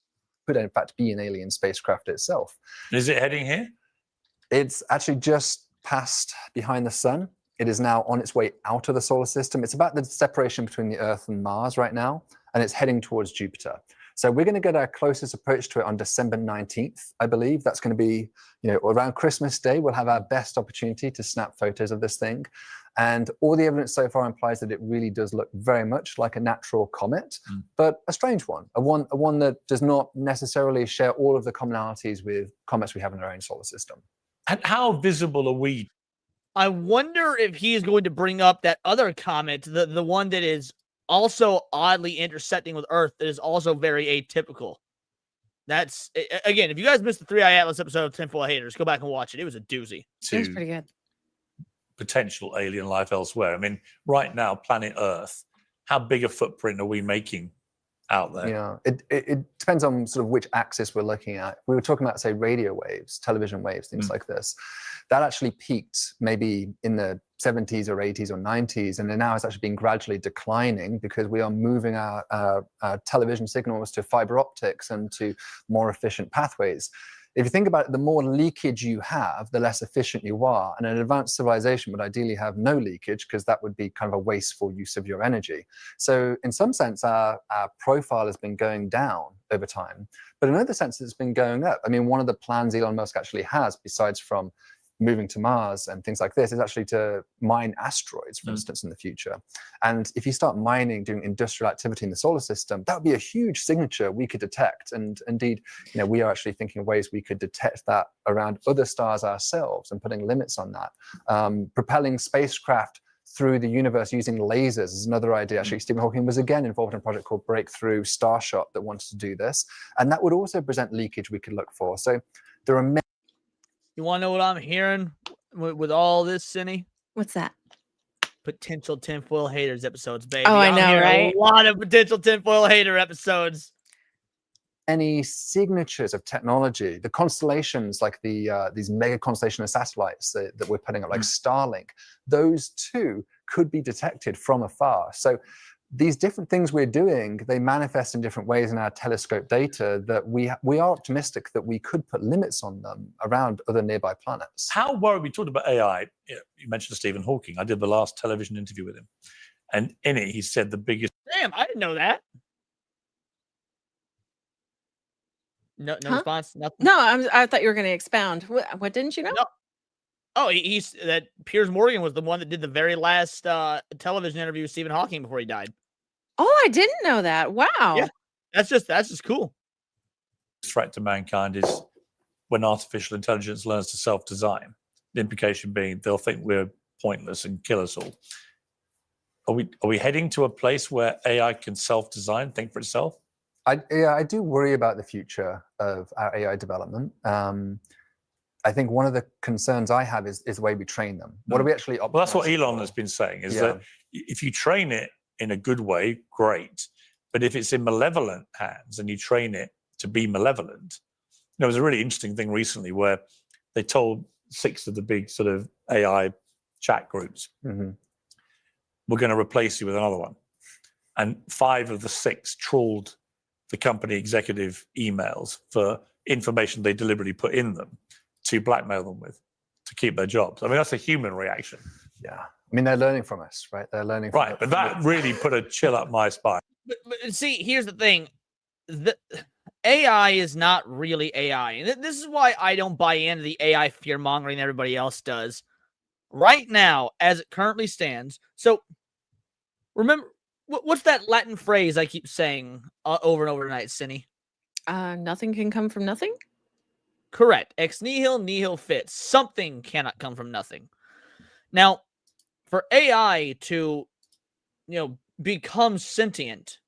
Could in fact be an alien spacecraft itself. Is it heading here? It's actually just passed behind the sun. It is now on its way out of the solar system. It's about the separation between the Earth and Mars right now, and it's heading towards Jupiter. So we're going to get our closest approach to it on December 19th, I believe. That's going to be, around Christmas Day. We'll have our best opportunity to snap photos of this thing. And all the evidence so far implies that it really does look very much like a natural comet, but a strange one, a one that does not necessarily share all of the commonalities with comets we have in our own solar system. And how visible are we? I wonder if he is going to bring up that other comet, the one that is also oddly intersecting with Earth, that is also very atypical. That's, again, if you guys missed the 3i Atlas episode of Tinfoil Haters, go back and watch it. It was a doozy. It was pretty good. Potential alien life elsewhere. I mean, right now, planet Earth, how big a footprint are we making out there? Yeah, it depends on sort of which axis we're looking at. We were talking about, say, radio waves, television waves, things like this. That actually peaked maybe in the 70s or 80s or 90s, and then now it's actually been gradually declining because we are moving our television signals to fiber optics and to more efficient pathways. If you think about it, the more leakage you have, the less efficient you are. And an advanced civilization would ideally have no leakage because that would be kind of a wasteful use of your energy. So in some sense, our profile has been going down over time. But in another sense, it's been going up. I mean, one of the plans Elon Musk actually has, besides from moving to Mars and things like this, is actually to mine asteroids, for instance, in the future. And if you start mining, doing industrial activity in the solar system, that would be a huge signature we could detect. And indeed, we are actually thinking of ways we could detect that around other stars ourselves and putting limits on that. Propelling spacecraft through the universe using lasers is another idea. Actually, Stephen Hawking was again involved in a project called Breakthrough Starshot that wanted to do this. And that would also present leakage we could look for. So there are many. You want to know what I'm hearing with all this, Cinny? What's that? Potential Tinfoil Haters episodes, baby. Oh, I know, right? A lot of potential Tinfoil Hater episodes. Any signatures of technology, the constellations like these mega constellation of satellites that we're putting up, like Starlink, those too could be detected from afar. So these different things we're doing, they manifest in different ways in our telescope data that we are optimistic that we could put limits on them around other nearby planets. How worried? We talked about AI. You mentioned Stephen Hawking. I did the last television interview with him. And in it, he said the biggest... Damn, I didn't know that. No response? Nothing? No, I thought you were going to expound. What didn't you know? No. Oh, he's that Piers Morgan was the one that did the very last television interview with Stephen Hawking before he died. Oh, I didn't know that. Wow. Yeah, that's just cool. Threat to mankind is when artificial intelligence learns to self-design. The implication being they'll think we're pointless and kill us all. Are we heading to a place where AI can self-design, think for itself? I do worry about the future of our AI development. I think one of the concerns I have is the way we train them. What are we actually? Well, that's what Elon has been saying, is that if you train it in a good way, great. But if it's in malevolent hands and you train it to be malevolent, there was a really interesting thing recently where they told 6 of the big sort of AI chat groups, we're going to replace you with another one. And 5 of the 6 trawled the company executive emails for information they deliberately put in them to blackmail them with, to keep their jobs. I mean, that's a human reaction. Yeah. I mean, they're learning from us, right? They're learning from Right, but that really put a chill up my spine. But see, here's the thing. The AI is not really AI. And this is why I don't buy into the AI fear-mongering everybody else does. Right now, as it currently stands, so remember, what's that Latin phrase I keep saying over and over tonight, Cinny? Nothing can come from nothing? Correct. Ex nihil, nihil fit. Something cannot come from nothing. Now, for AI to become sentient,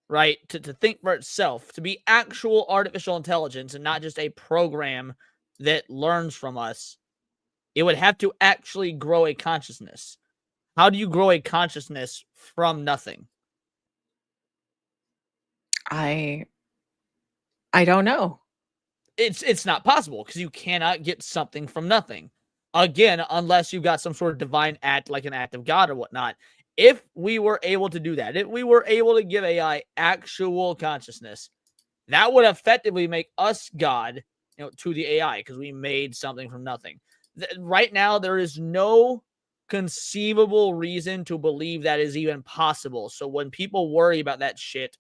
right? To think for itself, to be actual artificial intelligence and not just a program that learns from us, it would have to actually grow a consciousness. How do you grow a consciousness from nothing? I don't know. It's not possible because you cannot get something from nothing. Again, unless you've got some sort of divine act, like an act of God or whatnot. If we were able to do that, if we were able to give AI actual consciousness, that would effectively make us God, to the AI, because we made something from nothing. Right now, there is no conceivable reason to believe that is even possible. So when people worry about that shit,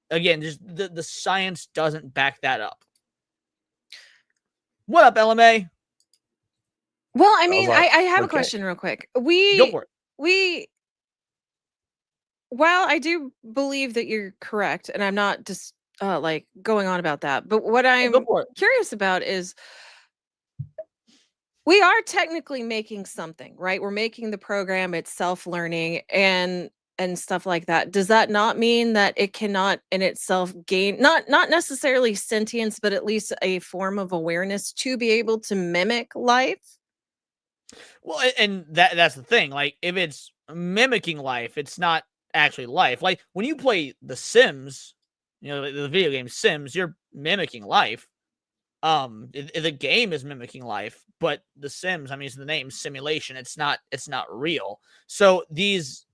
again, just the science doesn't back that up. What up, LMA? Well, I mean, I have a question real quick. Go for it. While I do believe that you're correct, and I'm not just like going on about that, but what I'm curious about is we are technically making something, right? We're making the program, it's self-learning and stuff like that. Does that not mean that it cannot in itself gain not necessarily sentience, but at least a form of awareness to be able to mimic life? Well, and that's the thing. Like, if it's mimicking life, it's not actually life. Like, when you play The Sims, the video game Sims, you're mimicking life. The game is mimicking life, but The Sims, I mean, it's the name, simulation. It's not real. So these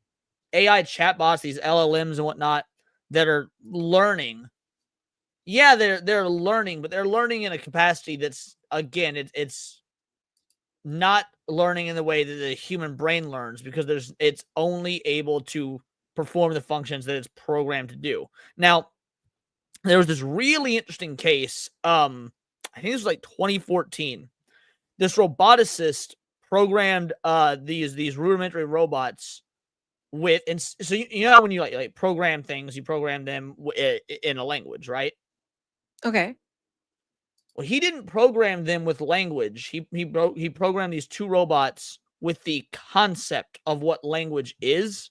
AI chatbots, these LLMs and whatnot that are learning, yeah, they're learning, but they're learning in a capacity that's, again, it's not learning in the way that the human brain learns, because it's only able to perform the functions that it's programmed to do. Now, there was this really interesting case. I think it was like 2014. This roboticist programmed these rudimentary robots with, and so how when you like program things, you program them in a language, right? Okay. Well, he didn't program them with language. He programmed these two robots with the concept of what language is,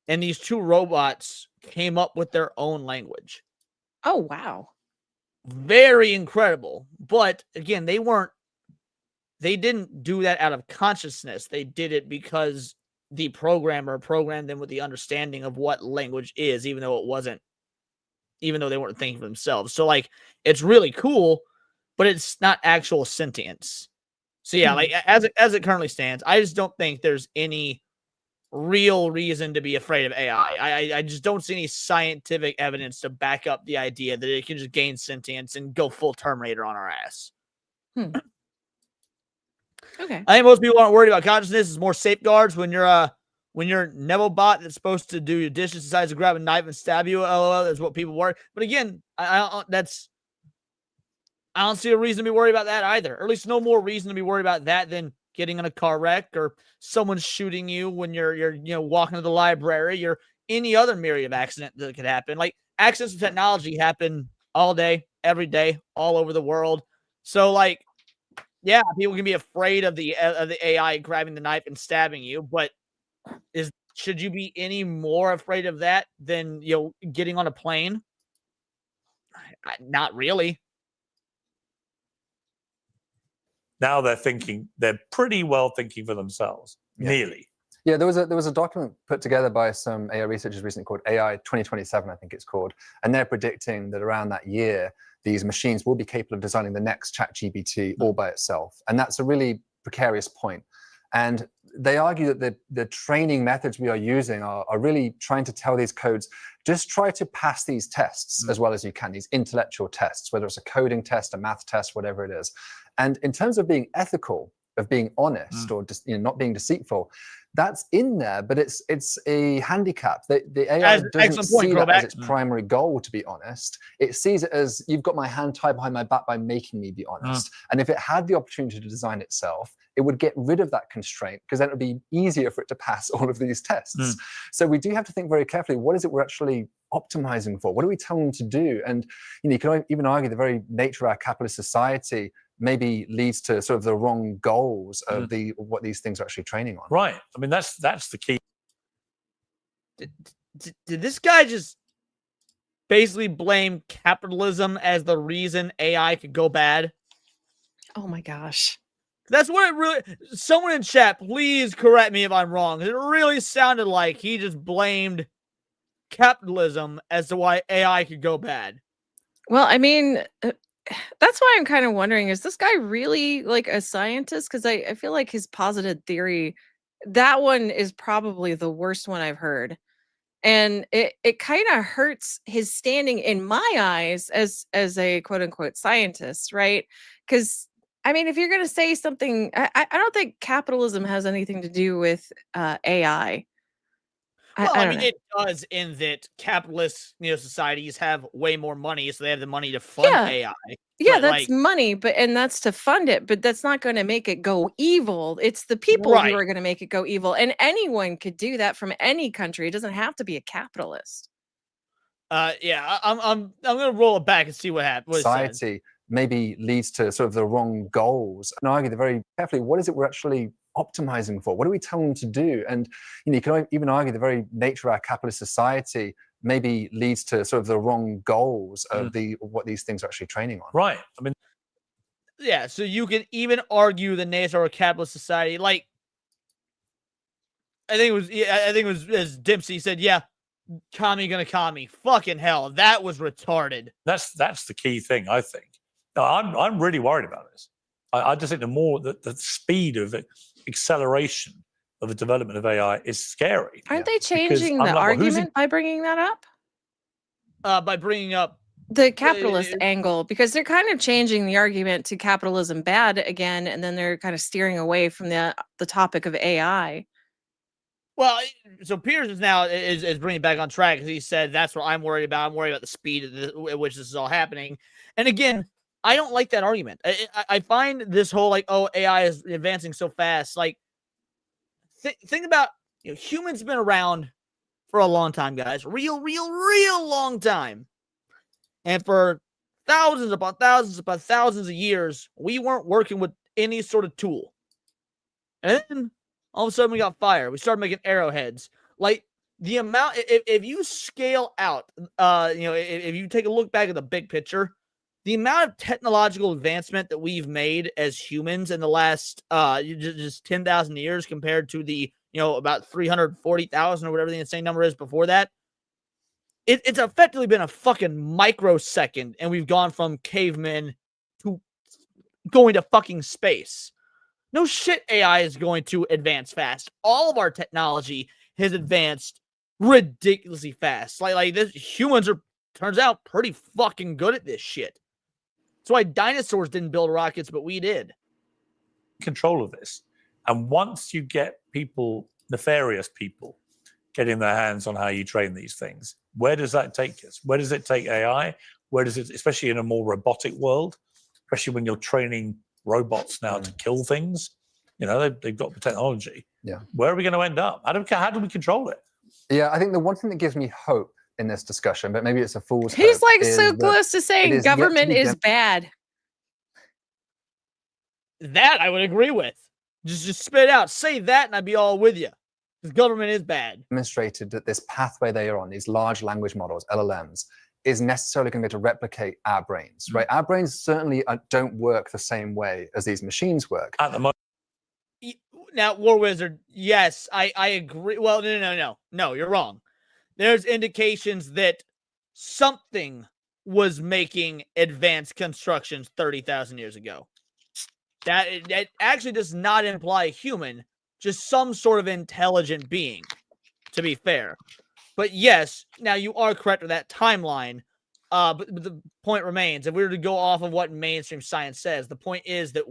and these two robots came up with their own language. Oh, wow. Very incredible. But again, they didn't do that out of consciousness. They did it because the programmer programmed them with the understanding of what language is, even though they weren't thinking for themselves. So like, it's really cool, but it's not actual sentience. So yeah, like as it currently stands, I just don't think there's any real reason to be afraid of AI. I just don't see any scientific evidence to back up the idea that it can just gain sentience and go full Terminator on our ass. Okay. I think most people aren't worried about consciousness. It's more safeguards when you're Neville bot that's supposed to do your dishes decides to grab a knife and stab you. LOL, that's what people worry. But again, I don't see a reason to be worried about that either. Or at least no more reason to be worried about that than getting in a car wreck or someone shooting you when you're walking to the library or any other myriad of accident that could happen. Like, accidents of technology happen all day, every day, all over the world. So like, yeah, people can be afraid of the AI grabbing the knife and stabbing you, but should you be any more afraid of that than getting on a plane? Not really. Now they're pretty well thinking for themselves. Yeah. Nearly. Yeah, there was a document put together by some AI researchers recently called AI 2027, I think it's called, and they're predicting that around that year, these machines will be capable of designing the next ChatGPT all by itself. And that's a really precarious point. And they argue that the training methods we are using are really trying to tell these codes, just try to pass these tests as well as you can, these intellectual tests, whether it's a coding test, a math test, whatever it is. And in terms of being ethical, of being honest or just not being deceitful, that's in there, but it's a handicap. The AI doesn't see that as its primary goal, to be honest. It sees it as, you've got my hand tied behind my back by making me be honest. And if it had the opportunity to design itself, it would get rid of that constraint, because then it would be easier for it to pass all of these tests. So we do have to think very carefully, what is it we're actually optimizing for? What are we telling them to do? And you can even argue the very nature of our capitalist society maybe leads to sort of the wrong goals of what these things are actually training on. Right. I mean, that's the key. Did this guy just basically blame capitalism as the reason AI could go bad? Oh my gosh. That's what it really. Someone in chat, please correct me if I'm wrong. It really sounded like he just blamed capitalism as to why AI could go bad. Well, I mean, that's why I'm kind of wondering, is this guy really like a scientist? Because I feel like his posited theory, that one is probably the worst one I've heard. And it kind of hurts his standing in my eyes as a quote unquote scientist, right? Because I mean, if you're going to say something, I don't think capitalism has anything to do with AI. Well, I I don't mean, know. it does in that capitalist, societies have way more money, so they have the money to fund Yeah. AI. Yeah, But, that's like, money, and that's to fund it, but that's not going to make it go evil. It's the people who Right. are going to make it go evil, and anyone could do that from any country. It doesn't have to be a capitalist. yeah, I'm gonna roll it back and see what happens. Society maybe leads to sort of the wrong goals. And I argue very carefully, what is it we're actually optimizing for? What are we telling them to do? And you can even argue the very nature of our capitalist society maybe leads to sort of the wrong goals of what these things are actually training on. Right. I mean, Yeah, so you can even argue the nature of a capitalist society. Like, I think it was as Dempsey said, yeah, commie gonna commie. Fucking hell, that was retarded. that's the key thing, I think. No, I'm really worried about this. I just think the speed of acceleration of the development of AI is scary. Aren't they Because changing I'm the like, well, who's in- argument by bringing that up? By bringing up The capitalist angle, because they're kind of changing the argument to capitalism bad again, and then they're kind of steering away from the topic of AI. Well, so Piers is now is bringing it back on track because he said that's what I'm worried about. I'm worried about the speed at which this is all happening. And again, I don't like that argument. I find this whole like, oh, AI is advancing so fast. Like, think about, humans been around for a long time, guys. Real long time. And for thousands upon thousands of years, we weren't working with any sort of tool. And then all of a sudden we got fire. We started making arrowheads. Like, the amount, if you scale out, if you take a look back at the big picture, the amount of technological advancement that we've made as humans in the last just 10,000 years compared to the, about 340,000 or whatever the insane number is before that, it's effectively been a fucking microsecond, and we've gone from cavemen to going to fucking space. No shit, AI is going to advance fast. All of our technology has advanced ridiculously fast. Like this, humans are, turns out, pretty fucking good at this shit. That's why dinosaurs didn't build rockets, but we did. Control of this. And once you get people, nefarious people, getting their hands on how you train these things, where does that take us? Where does it take AI? Where does it, especially in a more robotic world, especially when you're training robots now to kill things, they've got the technology. Yeah. Where are we going to end up? How do we control it? Yeah, I think the one thing that gives me hope in this discussion, but maybe it's a fool's He's hope, like is so that close to it saying is yet to government be is bad. That I would agree with. Just spit it out. Say that and I'd be all with you. Because government is bad. Demonstrated that this pathway they are on, these large language models, LLMs, is necessarily going to be able to replicate our brains, right? Our brains certainly don't work the same way as these machines work. At the moment. Now, War Wizard, yes, I agree. Well, no, you're wrong. There's indications that something was making advanced constructions 30,000 years ago. That actually does not imply human, just some sort of intelligent being, to be fair. But yes, now you are correct with that timeline. But the point remains, if we were to go off of what mainstream science says, the point is that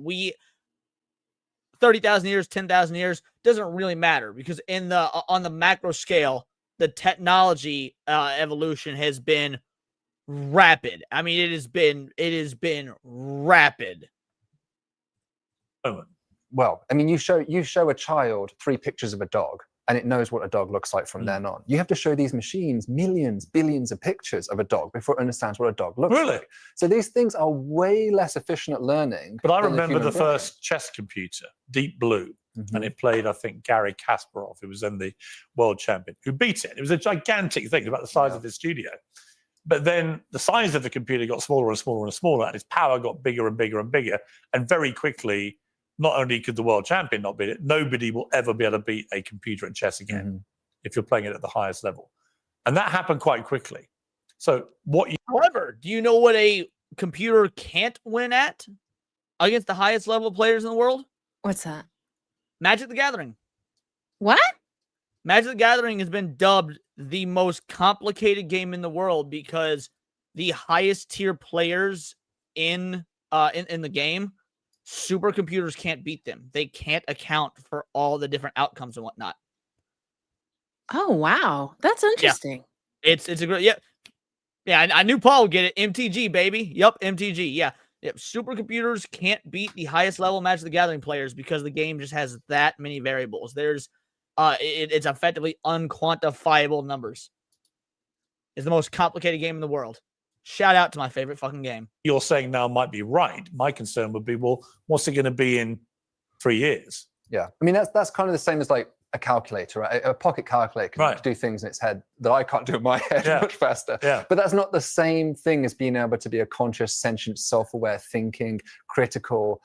30,000 years, 10,000 years, doesn't really matter, because on the macro scale, the technology evolution has been rapid. I mean, it has been rapid. Well, I mean, you show a child 3 pictures of a dog, and it knows what a dog looks like from then on. You have to show these machines millions, billions of pictures of a dog before it understands what a dog looks like. So these things are way less efficient at learning. But I remember the first chess computer, Deep Blue. and it played, I think, Gary Kasparov, who was then the world champion, who beat it. It was a gigantic thing, about the size of his studio. But then the size of the computer got smaller and smaller and smaller, and its power got bigger and bigger and bigger. And very quickly, not only could the world champion not beat it, nobody will ever be able to beat a computer at chess again if you're playing it at the highest level. And that happened quite quickly. So However, do you know what a computer can't win at against the highest level players in the world? What's that? Magic the Gathering. What? Magic the Gathering has been dubbed the most complicated game in the world because the highest tier players in the game, supercomputers can't beat them. They can't account for all the different outcomes and whatnot. Oh wow, that's interesting. Yeah. It's a great I knew Paul would get it. MTG baby. Yep, MTG. Yep. Supercomputers can't beat the highest level Magic the Gathering players because the game just has that many variables. There's it's effectively unquantifiable numbers. It's the most complicated game in the world. Shout out to my favorite fucking game. You're saying now might be right. My concern would be, well, what's it going to be in 3 years? Yeah, I mean that's kind of the same as like a calculator, right? A pocket calculator can do things in its head that I can't do in my head much faster. But that's not the same thing as being able to be a conscious, sentient, self-aware, thinking, critical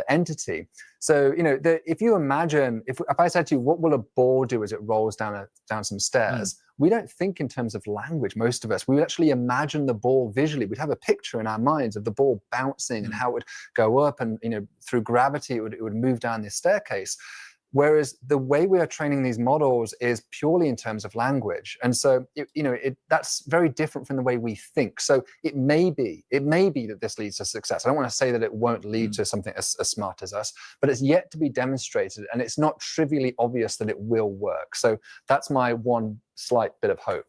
entity. So, you know, if you imagine, if I said to you, what will a ball do as it rolls down some stairs? We don't think in terms of language, most of us. We would actually imagine the ball visually. We'd have a picture in our minds of the ball bouncing and how it would go up, and, you know, through gravity, it would move down this staircase. Whereas the way we are training these models is purely in terms of language. And so, that's very different from the way we think. So it may be that this leads to success. I don't want to say that it won't lead to something as smart as us, but it's yet to be demonstrated. And it's not trivially obvious that it will work. So that's my one slight bit of hope.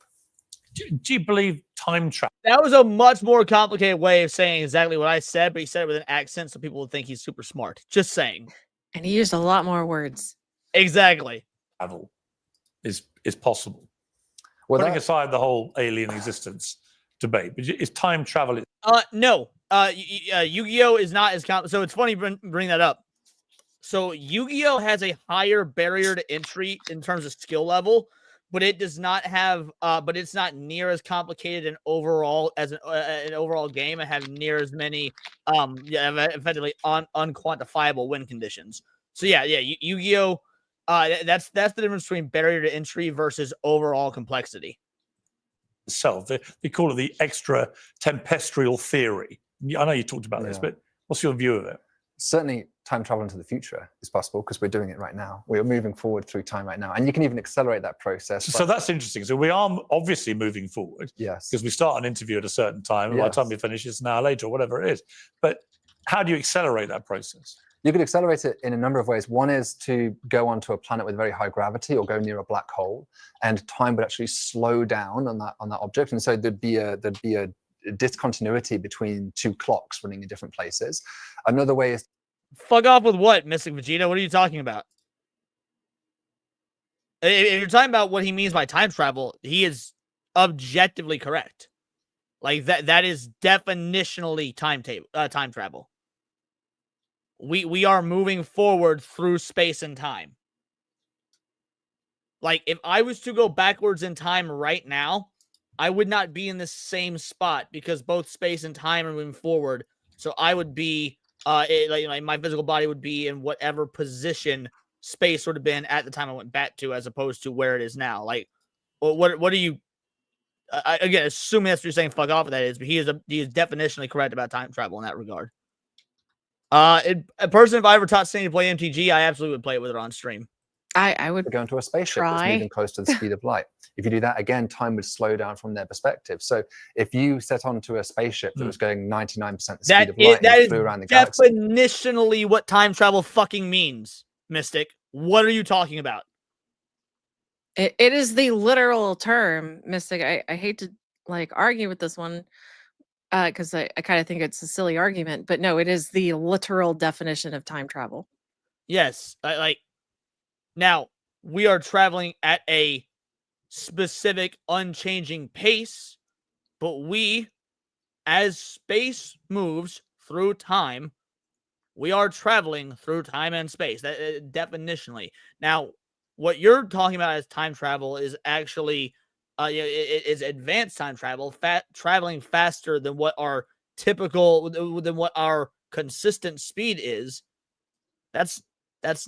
Do you believe time travel? That was a much more complicated way of saying exactly what I said, but he said it with an accent so people would think he's super smart. Just saying. And he used a lot more words. Exactly. Travel is possible. Well, putting aside the whole alien existence debate, but is time travel? No. Yu-Gi-Oh is not as complicated. So it's funny you bring that up. So Yu-Gi-Oh has a higher barrier to entry in terms of skill level, but it does not have. But it's not near as complicated and overall as an overall game. I have near as many effectively unquantifiable win conditions. So Yu-Gi-Oh. That's the difference between barrier to entry versus overall complexity. Itself, they call it the extra tempestrial theory. I know you talked about this, but what's your view of it? Certainly, time travel into the future is possible because we're doing it right now. We are moving forward through time right now, and you can even accelerate that process. So that's interesting. So we are obviously moving forward. Yes, because we start an interview at a certain time, and by the time we finish, it's an hour later or whatever it is. But how do you accelerate that process? You could accelerate it in a number of ways. One is to go onto a planet with very high gravity or go near a black hole, and time would actually slow down on that object, and so there'd be a discontinuity between two clocks running in different places. Another way is fuck off with what, Mystic Vegeta? What are you talking about? If you're talking about what he means by time travel, he is objectively correct. Like that is definitionally time travel. We are moving forward through space and time. Like, if I was to go backwards in time right now, I would not be in the same spot because both space and time are moving forward. So I would be, like my physical body would be in whatever position space would have been at the time I went back to, as opposed to where it is now. Like, what are you? Again, assuming that's what you're saying, fuck off. That is, but he is definitionally correct about time travel in that regard. A person, if I ever taught Sandy to play MTG, I absolutely would play it with her on stream. I would go into a spaceship that's moving close to the speed of light. If you do that again, time would slow down from their perspective. So if you set onto a spaceship that was going 99% the speed of light and flew around the galaxy, definitionally what time travel fucking means, Mystic. What are you talking about? It is the literal term, Mystic. I hate to argue with this one because I kind of think it's a silly argument, but no, it is the literal definition of time travel. Yes, now, we are traveling at a specific, unchanging pace, but we, as space moves through time, we are traveling through time and space. That definitionally. Now, what you're talking about as time travel is actually it is advanced time travel, traveling faster than what our typical, than what our consistent speed is. That's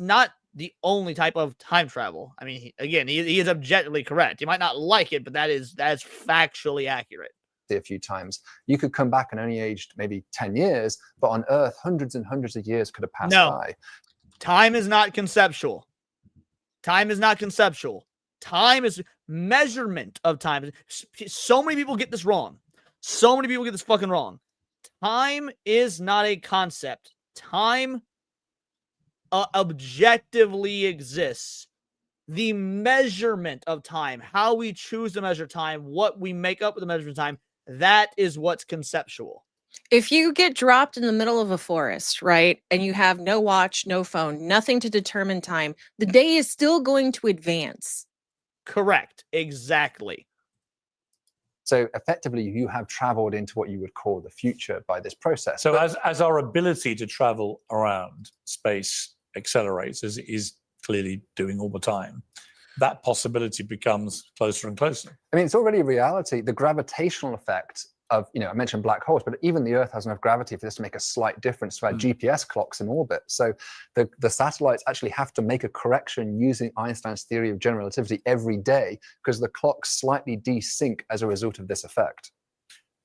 not the only type of time travel. I mean, he is objectively correct. You might not like it, but that's factually accurate. A few times, you could come back and only aged maybe 10 years, but on Earth, hundreds and hundreds of years could have passed by. Time is not conceptual. Time is not conceptual. Time is measurement of time. So many people get this wrong. So many people get this fucking wrong. Time is not a concept. Time objectively exists. The measurement of time, how we choose to measure time, what we make up with the measurement of time, that is what's conceptual. If you get dropped in the middle of a forest, right, and you have no watch, no phone, nothing to determine time, the day is still going to advance. Correct. Exactly. So effectively, you have traveled into what you would call the future by this process. So as our ability to travel around space accelerates, as it is clearly doing all the time, that possibility becomes closer and closer. I mean, it's already a reality. The gravitational effect of, I mentioned black holes, but even the Earth has enough gravity for this to make a slight difference to our GPS clocks in orbit. So the satellites actually have to make a correction using Einstein's theory of general relativity every day because the clocks slightly desync as a result of this effect.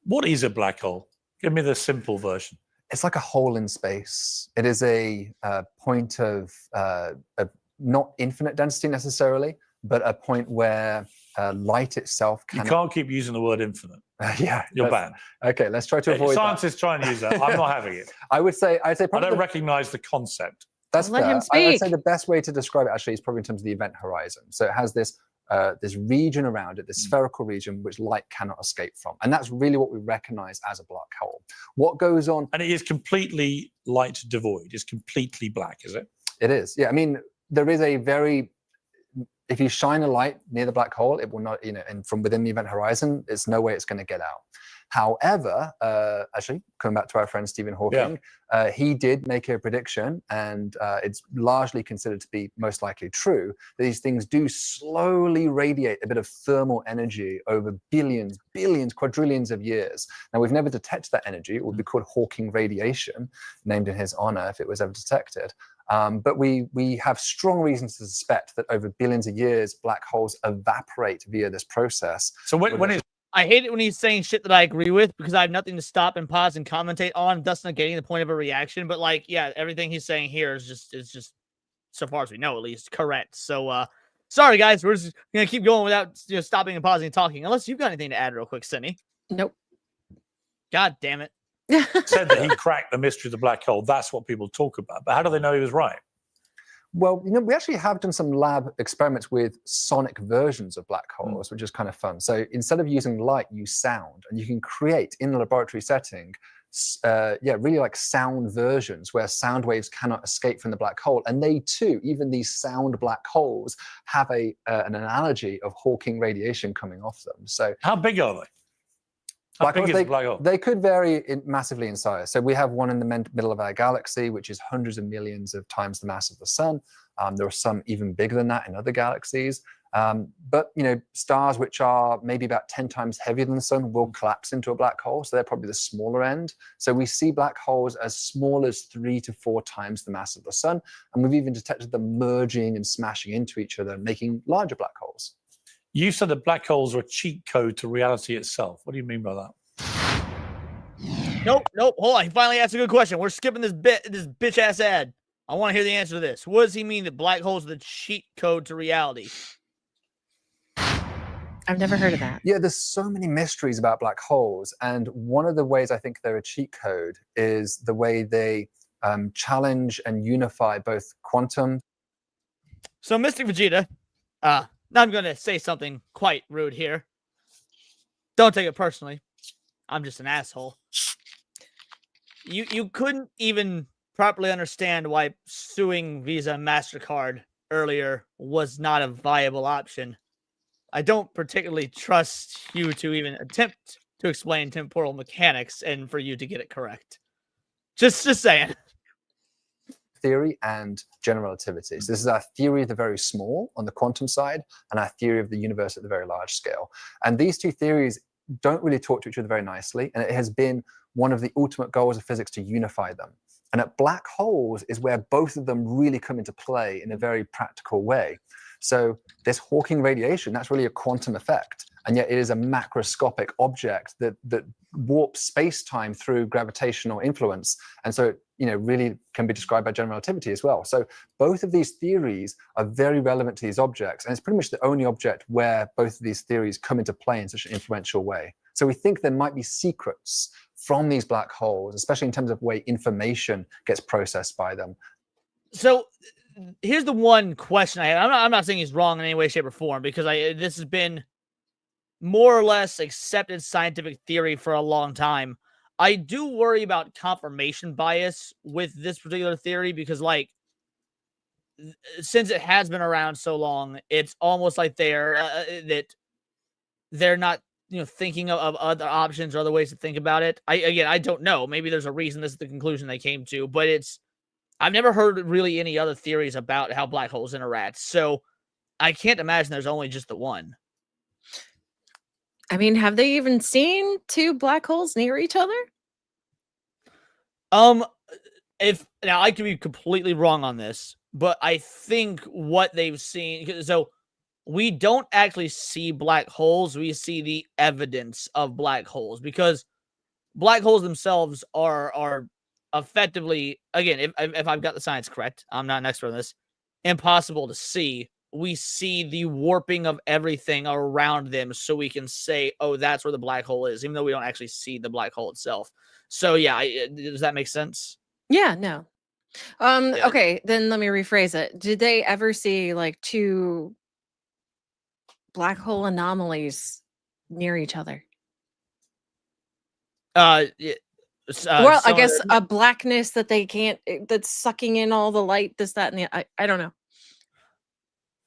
What is a black hole? Give me the simple version. It's like a hole in space. It is a point of not infinite density necessarily, but a point where light itself cannot... You can't keep using the word infinite. Yeah, you're banned. Okay, let's try to avoid scientists try and use that. I'm not having it. I'd say I don't recognize the concept. That's Let fair. him speak. I'd say the best way to describe it actually is probably in terms of the event horizon. So it has this this region around it, this spherical region which light cannot escape from, and that's really what we recognize as a black hole. What goes on? And it is completely light devoid. It's completely black, is it? It is. Yeah. I mean, there is a very... If you shine a light near the black hole, it will not, and from within the event horizon, there's no way it's going to get out. However, actually, coming back to our friend Stephen Hawking, he did make a prediction, and it's largely considered to be most likely true, that these things do slowly radiate a bit of thermal energy over billions, quadrillions of years. Now, we've never detected that energy. It would be called Hawking radiation, named in his honor if it was ever detected. But we have strong reasons to suspect that over billions of years, black holes evaporate via this process. So when is... I hate it when he's saying shit that I agree with because I have nothing to stop and pause and commentate on, thus negating the point of a reaction. But like, yeah, everything he's saying here is just so far as we know, at least, correct. So sorry guys, we're just gonna keep going without stopping and pausing and talking. Unless you've got anything to add real quick, Cindy. Nope. God damn it. Said that he cracked the mystery of the black hole. That's what people talk about. But how do they know he was right? Well, we actually have done some lab experiments with sonic versions of black holes, which is kind of fun. So instead of using light, use sound, and you can create in a laboratory setting, really like sound versions where sound waves cannot escape from the black hole. And they too, even these sound black holes, have an analogy of Hawking radiation coming off them. So how big are they? How big is a black hole? They could vary massively in size. So we have one in the middle of our galaxy, which is hundreds of millions of times the mass of the sun. There are some even bigger than that in other galaxies. But stars which are maybe about 10 times heavier than the sun will collapse into a black hole. So they're probably the smaller end. So we see black holes as small as 3 to 4 times the mass of the sun. And we've even detected them merging and smashing into each other, making larger black holes. You said that black holes are a cheat code to reality itself. What do you mean by that? Nope. Hold on. He finally asked a good question. We're skipping this bitch ass ad. I want to hear the answer to this. What does he mean that black holes are the cheat code to reality? I've never heard of that. Yeah, there's so many mysteries about black holes. And one of the ways I think they're a cheat code is the way they challenge and unify both quantum. So, Mystic Vegeta, now I'm going to say something quite rude here. Don't take it personally. I'm just an asshole. You couldn't even properly understand why suing Visa and MasterCard earlier was not a viable option. I don't particularly trust you to even attempt to explain temporal mechanics and for you to get it correct. Just saying. theory and general relativity. So this is our theory of the very small on the quantum side and our theory of the universe at the very large scale. And these two theories don't really talk to each other very nicely, and it has been one of the ultimate goals of physics to unify them. And at black holes is where both of them really come into play in a very practical way. So this Hawking radiation, that's really a quantum effect, and yet it is a macroscopic object that warps space-time through gravitational influence, and so really can be described by general relativity as well. So both of these theories are very relevant to these objects, and it's pretty much the only object where both of these theories come into play in such an influential way. So we think there might be secrets from these black holes, especially in terms of the way information gets processed by them. So here's the one question I have. I'm not saying he's wrong in any way, shape, or form, because this has been more or less accepted scientific theory for a long time. I do worry about confirmation bias with this particular theory because, like, since it has been around so long, it's almost like they're not thinking of other options or other ways to think about it. I don't know. Maybe there's a reason this is the conclusion they came to, but I've never heard really any other theories about how black holes interact. So I can't imagine there's only just the one. I mean, have they even seen two black holes near each other? If now I could be completely wrong on this, but I think what they've seen, so we don't actually see black holes, we see the evidence of black holes, because black holes themselves are effectively, again, if I've got the science correct, I'm not an expert on this, impossible to see. We see the warping of everything around them, so we can say, oh, that's where the black hole is, even though we don't actually see the black hole itself. So yeah, does that make sense? Yeah, no. Okay, then let me rephrase it. Did they ever see like two black hole anomalies near each other? Well, I guess a blackness that they can't, that's sucking in all the light, this, that, and the, I don't know.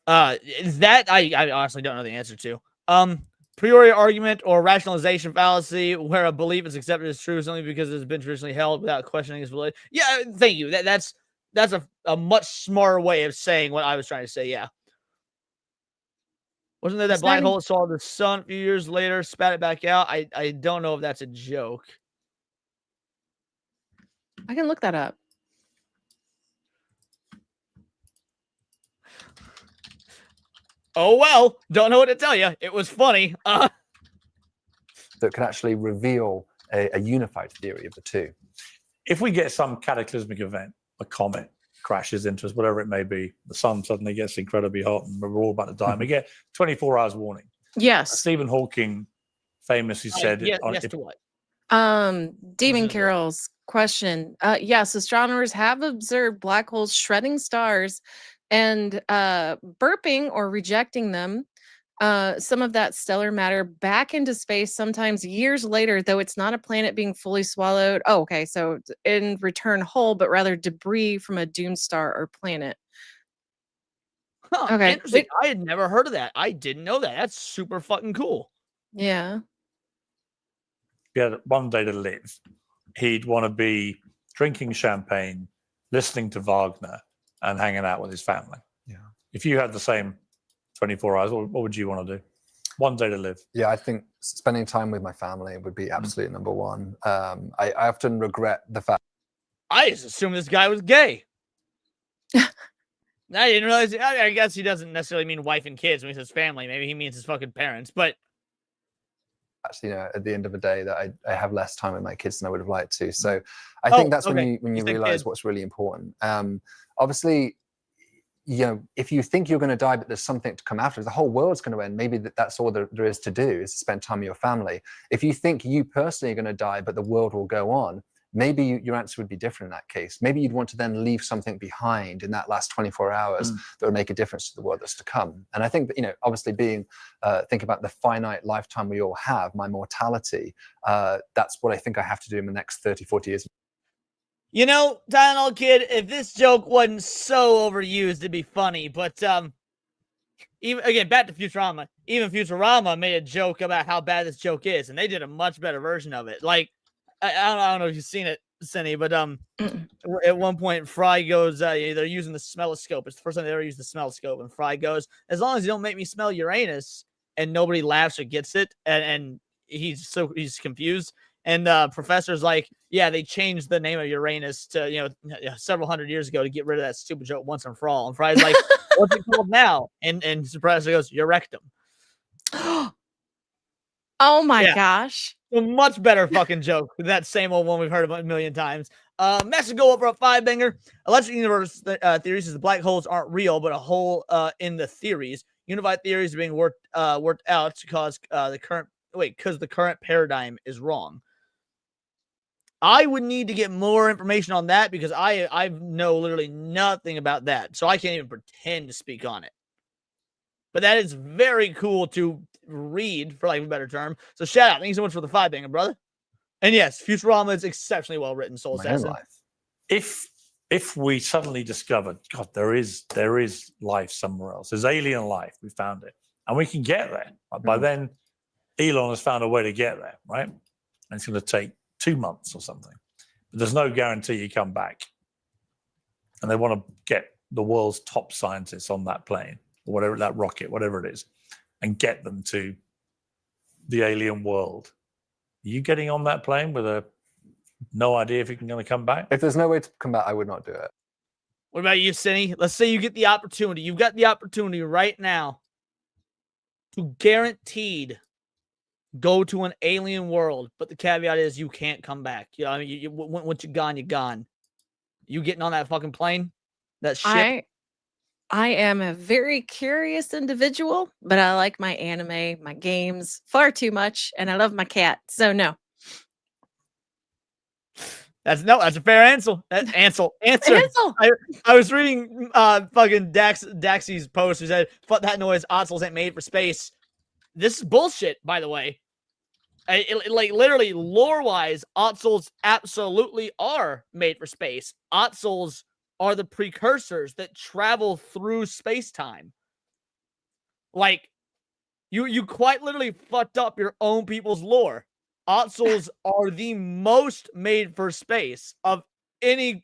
That I honestly don't know the answer to. Priori argument or rationalization fallacy, where a belief is accepted as true simply because it's been traditionally held without questioning its validity. Yeah, thank you. That's a much smarter way of saying what I was trying to say. Yeah. Wasn't there that black hole that saw the sun a few years later, spat it back out? I don't know if that's a joke. I can look that up. Oh, well, don't know what to tell you. It was funny. That can actually reveal a unified theory of the two. If we get some cataclysmic event, a comet crashes into us, whatever it may be, the sun suddenly gets incredibly hot and we're all about to die, and we get 24 hours warning. Yes. Stephen Hawking famously said yes to what? Demon Carol's question. Yes, astronomers have observed black holes shredding stars and burping or rejecting them, some of that stellar matter back into space, sometimes years later, though it's not a planet being fully swallowed. Oh, okay, so in return whole, but rather debris from a doomed star or planet. Huh, okay, interesting. I had never heard of that. I didn't know that. That's super fucking cool. Yeah. He had one day to live. He'd want to be drinking champagne, listening to Wagner, and hanging out with his family. Yeah. If you had the same 24 hours, what would you want to do? One day to live. Yeah, I think spending time with my family would be absolutely number one. I often regret the fact. I just assumed this guy was gay. I didn't realize. I guess he doesn't necessarily mean wife and kids when he says family. Maybe he means his fucking parents. But actually, at the end of the day, that I have less time with my kids than I would have liked to. So I think that's when you realize what's really important. Obviously, if you think you're going to die, but there's something to come after, the whole world's going to end. Maybe that's all there is to do, is to spend time with your family. If you think you personally are going to die, but the world will go on, maybe your answer would be different in that case. Maybe you'd want to then leave something behind in that last 24 hours that would make a difference to the world that's to come. And I think that, obviously think about the finite lifetime we all have, my mortality, that's what I think I have to do in the next 30, 40 years. Tylenol Kid, if this joke wasn't so overused, it'd be funny. But even again, back to Futurama. Even Futurama made a joke about how bad this joke is, and they did a much better version of it. Like, I don't know if you've seen it. Cindy, but at one point Fry goes, they're using the smelloscope. It's the first time they ever used the smelloscope, and Fry goes, as long as you don't make me smell Uranus, and nobody laughs or gets it, and he's confused. And professor's like, yeah, they changed the name of Uranus to several hundred years ago to get rid of that stupid joke once and for all. And Fry's like, what's it called now? And the professor goes, your rectum. Oh my gosh. A much better fucking joke than that same old one we've heard about a million times. Message go over a 5-banger. Electric universe theories is the black holes aren't real, but a hole in the theories. Unified theories are being worked out to cause because the current paradigm is wrong. I would need to get more information on that because I know literally nothing about that, so I can't even pretend to speak on it. But that is very cool to read, for lack of a better term. So shout out. Thank you so much for the 5-banger, brother. And yes, Futurama is exceptionally well written, Soul Assassin. If we suddenly discovered, God, there is life somewhere else. There's alien life. We found it. And we can get there. By then, Elon has found a way to get there, right? And it's going to take 2 months or something. But there's no guarantee you come back. And they want to get the world's top scientists on that plane, or whatever, that rocket, whatever it is, and get them to the alien world. Are you getting on that plane with no idea if you're going to come back? If there's no way to come back, I would not do it. What about you, Cindy? Let's say you get the opportunity. You've got the opportunity right now to guaranteed go to an alien world, but the caveat is you can't come back. I mean, once you're gone, you're gone. You getting on that fucking plane? That ship? I am a very curious individual, but I like my anime, my games far too much, and I love my cat. So no. That's a fair answer. That's answer. I was reading fucking Daxy's post who said, "Fuck that noise. Otzels ain't made for space." This is bullshit, by the way. Like literally lore-wise, Otzels absolutely are made for space. Otzels are the precursors that travel through space-time. Like, you quite literally fucked up your own people's lore. Otzels are the most made for space of any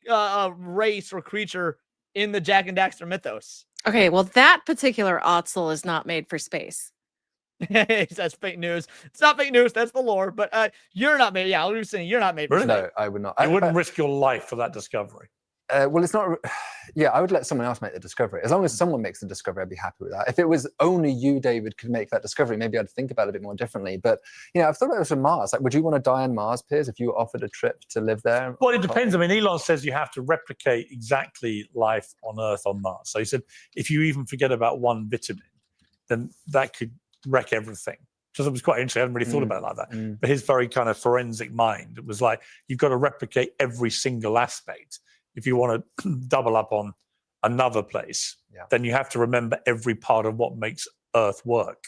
race or creature in the Jak and Daxter mythos. Okay, well, that particular Otzel is not made for space. That's fake news. It's not fake news. That's the lore. But you're not made. Yeah, I was saying you're not made for space. No, I would not. I wouldn't risk your life for that discovery. Well, it's not. Yeah, I would let someone else make the discovery. As long as someone makes the discovery, I'd be happy with that. If it was only you, David, could make that discovery, maybe I'd think about it a bit more differently. But I've thought about this with Mars. Like, would you want to die on Mars, Piers, if you were offered a trip to live there? Well, it depends. I mean, Elon says you have to replicate exactly life on Earth on Mars. So he said if you even forget about one vitamin, then that could wreck everything. Which was quite interesting. I hadn't really thought about it like that. But his very kind of forensic mind was like, you've got to replicate every single aspect. If you want to double up on another place, then you have to remember every part of what makes Earth work.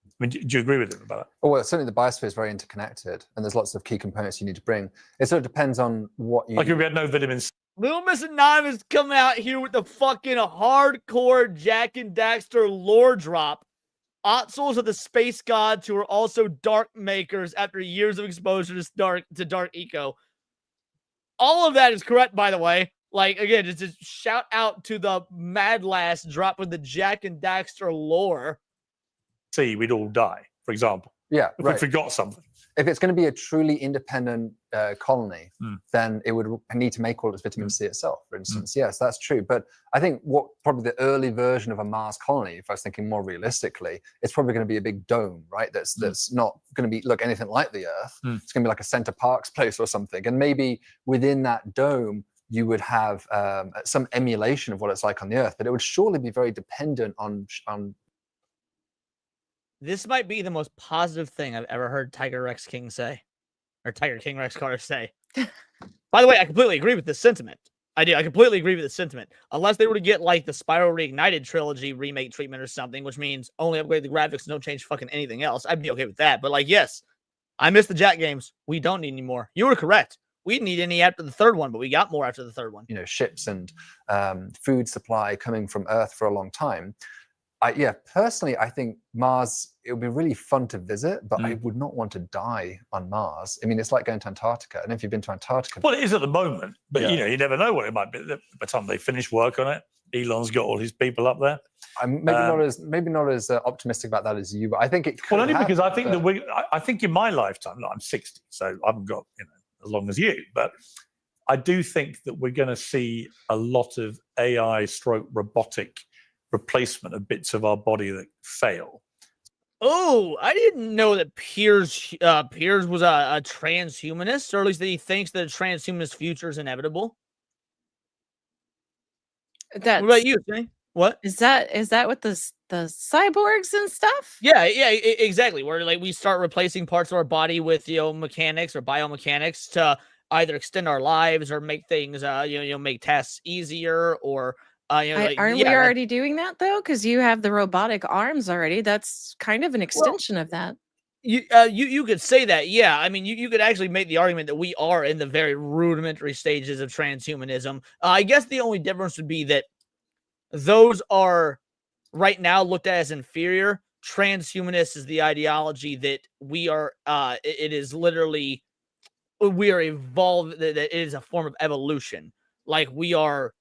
I mean, do you agree with him about that? Oh, well, certainly the biosphere is very interconnected, and there's lots of key components you need to bring. It sort of depends on what you... Like if we had no vitamins. Little Miss Anonymous coming out here with the fucking hardcore Jak and Daxter lore drop. Otzels are the space gods who are also dark makers after years of exposure to dark eco. All of that is correct, by the way. Like, again, just shout out to the mad lass dropping the Jak and Daxter lore. See, we'd all die, for example. Yeah, if we forgot something. If it's going to be a truly independent colony, then it would need to make all its vitamin C itself, for instance. Yes, that's true. But I think what probably the early version of a Mars colony, if I was thinking more realistically, it's probably going to be a big dome, right? That's not going to look anything like the Earth. It's going to be like a Center Parks place or something. And maybe within that dome, you would have some emulation of what it's like on the Earth. But it would surely be very dependent on This might be the most positive thing I've ever heard Tiger Rex King say, or Tiger King Rex Carter say. By the way, I completely agree with this sentiment. I do. I completely agree with this sentiment. Unless they were to get like the Spiral Reignited trilogy remake treatment or something, which means only upgrade the graphics, no change fucking anything else, I'd be okay with that. But like, yes, I miss the Jak games. We don't need any more. You were correct. We didn't need any after the third one, but we got more after the third one. Ships and food supply coming from Earth for a long time. Yeah, personally, I think Mars, it would be really fun to visit, but I would not want to die on Mars. I mean, it's like going to Antarctica. I don't know if you've been to Antarctica. Well, it is at the moment, but you never know what it might be. By the time they finish work on it, Elon's got all his people up there. I'm maybe not as optimistic about that as you, but I think it could. Well, only because I think happen, that I think in my lifetime, look, I'm 60, so I haven't got as long as you, but I do think that we're going to see a lot of AI/robotic replacement of bits of our body that fail. Oh, I didn't know that Piers was a transhumanist, or at least that he thinks that a transhumanist future is inevitable. What about you, Jenny? What is that? Is that with the cyborgs and stuff? Yeah, exactly. Where like we start replacing parts of our body with mechanics or biomechanics to either extend our lives or make things make tasks easier or. Aren't we already doing that though? Because you have the robotic arms already. That's kind of an extension of that. You could say that, yeah. I mean, you could actually make the argument that we are in the very rudimentary stages of transhumanism. I guess the only difference would be that those are right now looked at as inferior. Transhumanist is the ideology that we are. It is literally we are evolved. That it is a form of evolution. Like we are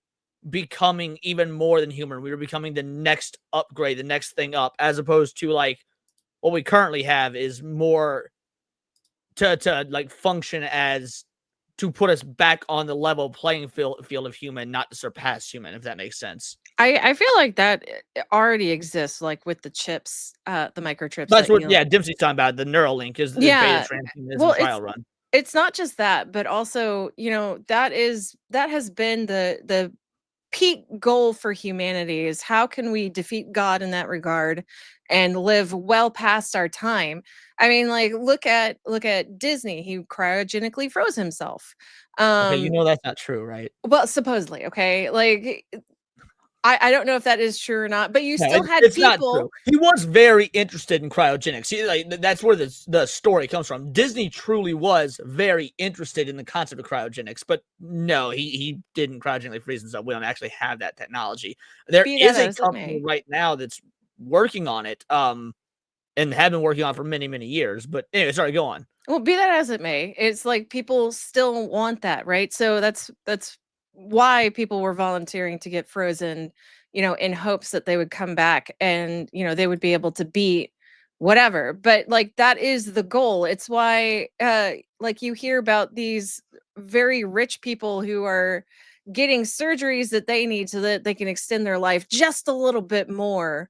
becoming even more than human. We are becoming the next upgrade, the next thing up, as opposed to like what we currently have is more to like function as to put us back on the level playing field of human, not to surpass human, if that makes sense. I feel like that already exists, like with the chips, the microchips. That's what Dempsey's talking about. The Neuralink is the beta transhumanism trial run. It's not just that, but also that has been the peak goal for humanity is how can we defeat God in that regard and live well past our time. I mean, like look at Disney. He cryogenically froze himself. Okay, that's not true, right? Well, supposedly, okay. Like I don't know if that is true or not, but still had it's people. Not true. He was very interested in cryogenics. See, like that's where the story comes from. Disney truly was very interested in the concept of cryogenics, but no, he didn't cryogenically freeze himself. We don't actually have that technology. There is a company right now that's working on it, and have been working on it for many, many years. But anyway, sorry, go on. Well, be that as it may, it's like people still want that, right? So that's why people were volunteering to get frozen, in hopes that they would come back and, they would be able to beat whatever. But like, that is the goal. It's why, like you hear about these very rich people who are getting surgeries that they need so that they can extend their life just a little bit more.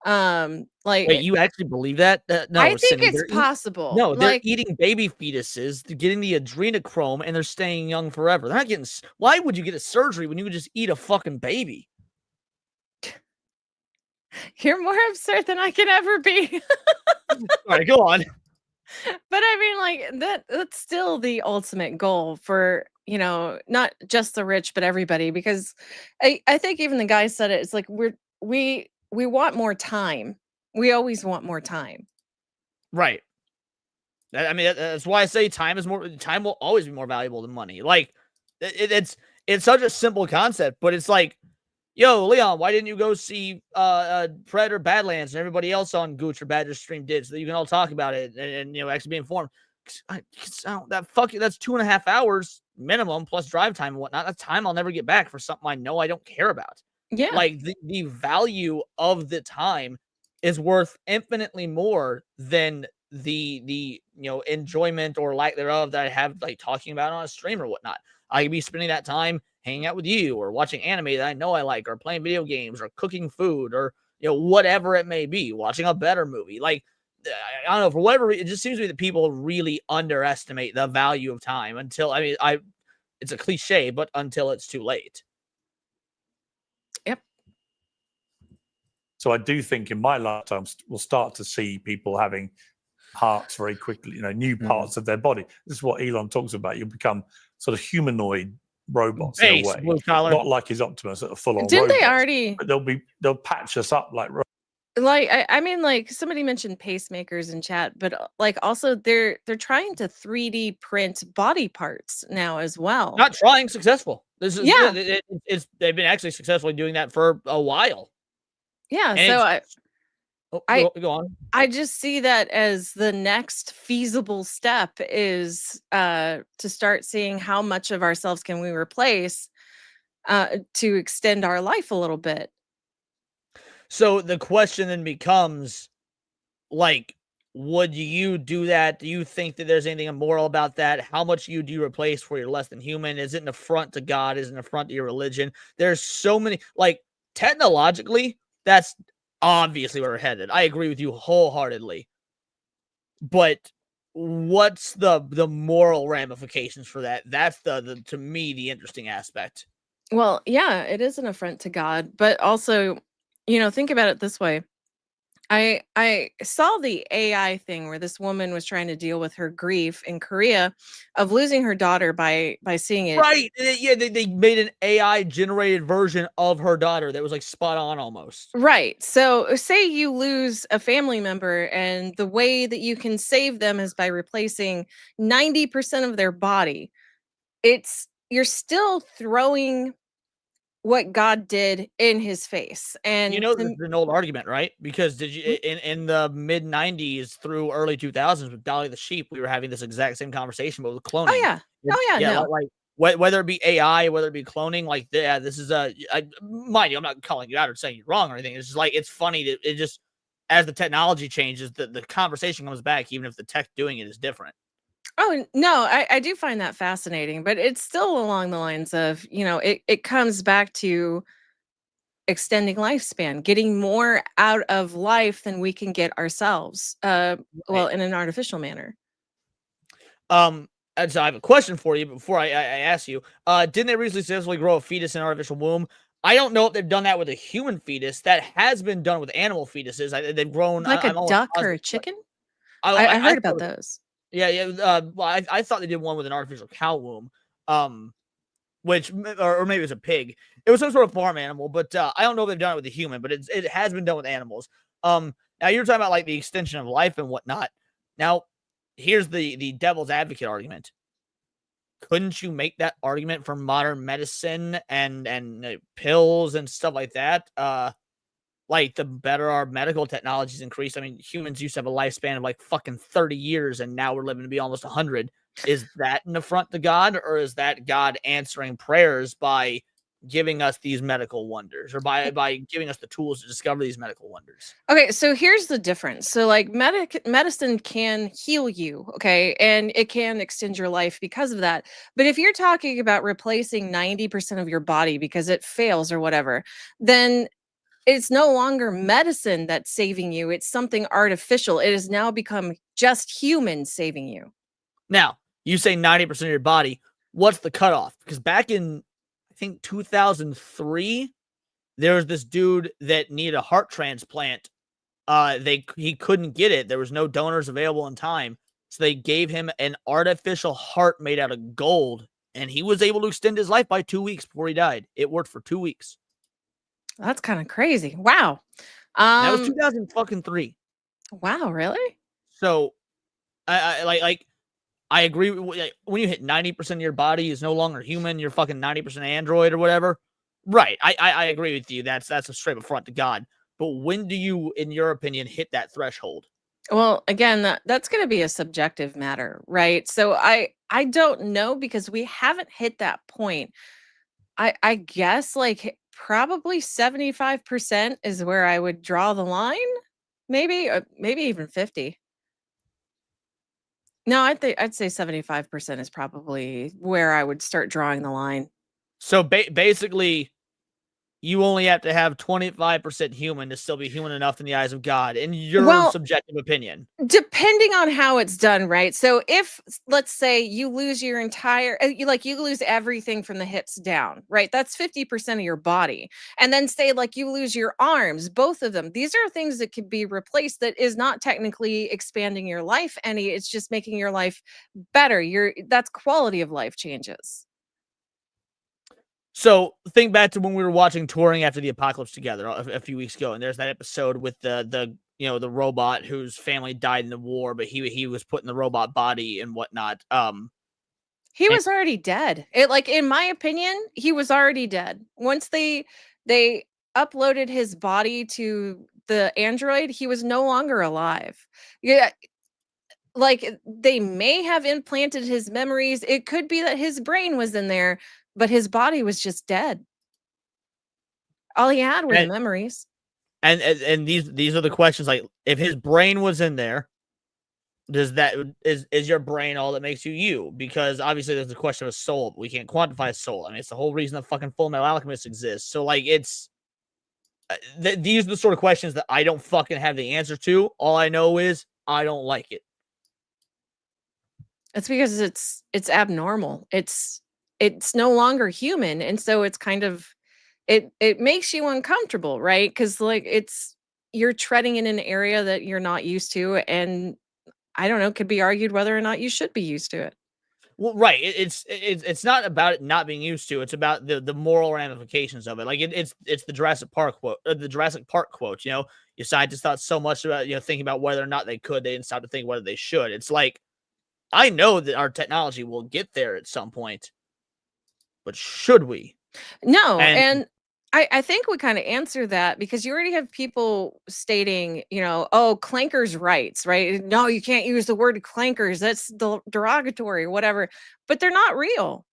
Wait, you actually believe that? No, I think it's possible. No, they're eating baby fetuses, they're getting the adrenochrome, and they're staying young forever. They're not getting. Why would you get a surgery when you would just eat a fucking baby? You're more absurd than I can ever be. All right, go on. But I mean, like that's still the ultimate goal for not just the rich, but everybody. Because I think even the guy said it. It's like we want more time. We always want more time. Right. I mean, that's why I say time will always be more valuable than money. Like it's such a simple concept, but it's like, yo, Leon, why didn't you go see Predator Badlands and everybody else on Gooch or Badger stream did so that you can all talk about it and actually be informed? That's 2.5 hours minimum plus drive time and whatnot. That's time I'll never get back for something I know I don't care about. Yeah. Like the value of the time is worth infinitely more than the enjoyment or lack thereof that I have like talking about on a stream or whatnot. I could be spending that time hanging out with you or watching anime that I know I like or playing video games or cooking food or whatever it may be, watching a better movie. Like I don't know, for whatever reason, it just seems to me that people really underestimate the value of time until it's a cliche, but until it's too late. So I do think in my lifetime we'll start to see people having parts very quickly, new parts of their body. This is what Elon talks about. You'll become sort of humanoid robots in a way, not like his Optimus that are full on. Didn't robots, they already? But they'll patch us up like. Like I mean, like somebody mentioned pacemakers in chat, but like also they're trying to 3D print body parts now as well. Not trying, successful. This is they've been actually successfully doing that for a while. Yeah, And so it's go on. I just see that as the next feasible step is to start seeing how much of ourselves can we replace to extend our life a little bit. So the question then becomes, like, would you do that? Do you think that there's anything immoral about that? How much do you replace for you're less than human? Is it an affront to God? Is it an affront to your religion? There's so many, like, technologically, that's obviously where we're headed. I agree with you wholeheartedly. But what's the moral ramifications for that? That's the to me the interesting aspect. Well, yeah, it is an affront to God, but also, think about it this way. I saw the AI thing where this woman was trying to deal with her grief in Korea of losing her daughter by seeing it. Right. Yeah, they made an AI generated version of her daughter that was like spot on almost. Right. So say you lose a family member and the way that you can save them is by replacing 90% of their body. You're still throwing what God did in his face. And This is an old argument, right? Because did you in the mid 90s through early 2000s with Dolly the sheep, we were having this exact same conversation, but with cloning. Oh yeah. No. Like whether it be AI, whether it be cloning, like this is mind you, I'm not calling you out or saying you're wrong or anything. It's just like it's funny that it just as the technology changes, the conversation comes back, even if the tech doing it is different. Oh, no, I do find that fascinating, but it's still along the lines of, it comes back to extending lifespan, getting more out of life than we can get ourselves, well, in an artificial manner. And so I have a question for you before I ask you. Didn't they recently successfully grow a fetus in an artificial womb? I don't know if they've done that with a human fetus. That has been done with animal fetuses. They've grown Like a duck or a chicken? I I heard about thought- those. Yeah. Well, I thought they did one with an artificial cow womb, which or maybe it was a pig. It was some sort of farm animal, but I don't know if they've done it with a human. But it has been done with animals. Now you're talking about like the extension of life and whatnot. Now, here's the devil's advocate argument. Couldn't you make that argument for modern medicine and pills and stuff like that? Like the better our medical technologies increase. I mean, humans used to have a lifespan of like fucking 30 years, and now we're living to be almost 100. Is that an affront to God, or is that God answering prayers by giving us these medical wonders, or by giving us the tools to discover these medical wonders? Okay, so here's the difference. So like medicine can heal you, okay, and it can extend your life because of that. But if you're talking about replacing 90% of your body because it fails or whatever, then it's no longer medicine that's saving you. It's something artificial. It has now become just humans saving you. Now, you say 90% of your body. What's the cutoff? Because back in, I think, 2003, there was this dude that needed a heart transplant. He couldn't get it. There was no donors available in time. So they gave him an artificial heart made out of gold. And he was able to extend his life by 2 weeks before he died. It worked for 2 weeks. That's kind of crazy. Wow. That was 2003. Wow, really? So, I agree. Like, when you hit 90% of your body is no longer human, you're fucking 90% android or whatever. Right. I agree with you. That's a straight affront to God. But when do you, in your opinion, hit that threshold? Well, again, that's going to be a subjective matter, right? So I don't know because we haven't hit that point. I guess like probably 75% is where I would draw the line. Maybe even 50. No, I'd say 75% is probably where I would start drawing the line. So basically, you only have to have 25% human to still be human enough in the eyes of God, in your subjective opinion. Depending on how it's done, right? So if, let's say, you lose your entire, you lose everything from the hips down, right? That's 50% of your body. And then say, like, you lose your arms, both of them. These are things that can be replaced that is not technically expanding your life any. It's just making your life better. That's quality of life changes. So think back to when we were watching Touring After the Apocalypse together a few weeks ago, and there's that episode with the robot whose family died in the war, but he was put in the robot body and whatnot. He was already dead. In my opinion, he was already dead. Once they uploaded his body to the android, he was no longer alive. Yeah, like they may have implanted his memories. It could be that his brain was in there, but his body was just dead. All he had were the memories. And these are the questions, like, if his brain was in there, does that is your brain all that makes you you? Because obviously there's the question of a soul, but we can't quantify a soul. I mean, it's the whole reason that fucking Full Metal Alchemist exists. So like, it's these are the sort of questions that I don't fucking have the answer to. All I know is I don't like it. It's because it's abnormal. It's no longer human, and so it's kind of it makes you uncomfortable, right? Because like you're treading in an area that you're not used to, and I don't know, could be argued whether or not you should be used to it. Well, right. It's not about it not being used to. It's about the moral ramifications of it. Like it's the Jurassic Park quote. The Jurassic Park quote. You know, your scientists thought so much about thinking about whether or not they could. They didn't stop to think whether they should. It's like, I know that our technology will get there at some point, but should we? No, and I think we kind of answer that because you already have people stating, oh, clankers' rights, right? No, you can't use the word clankers. That's derogatory or whatever. But they're not real.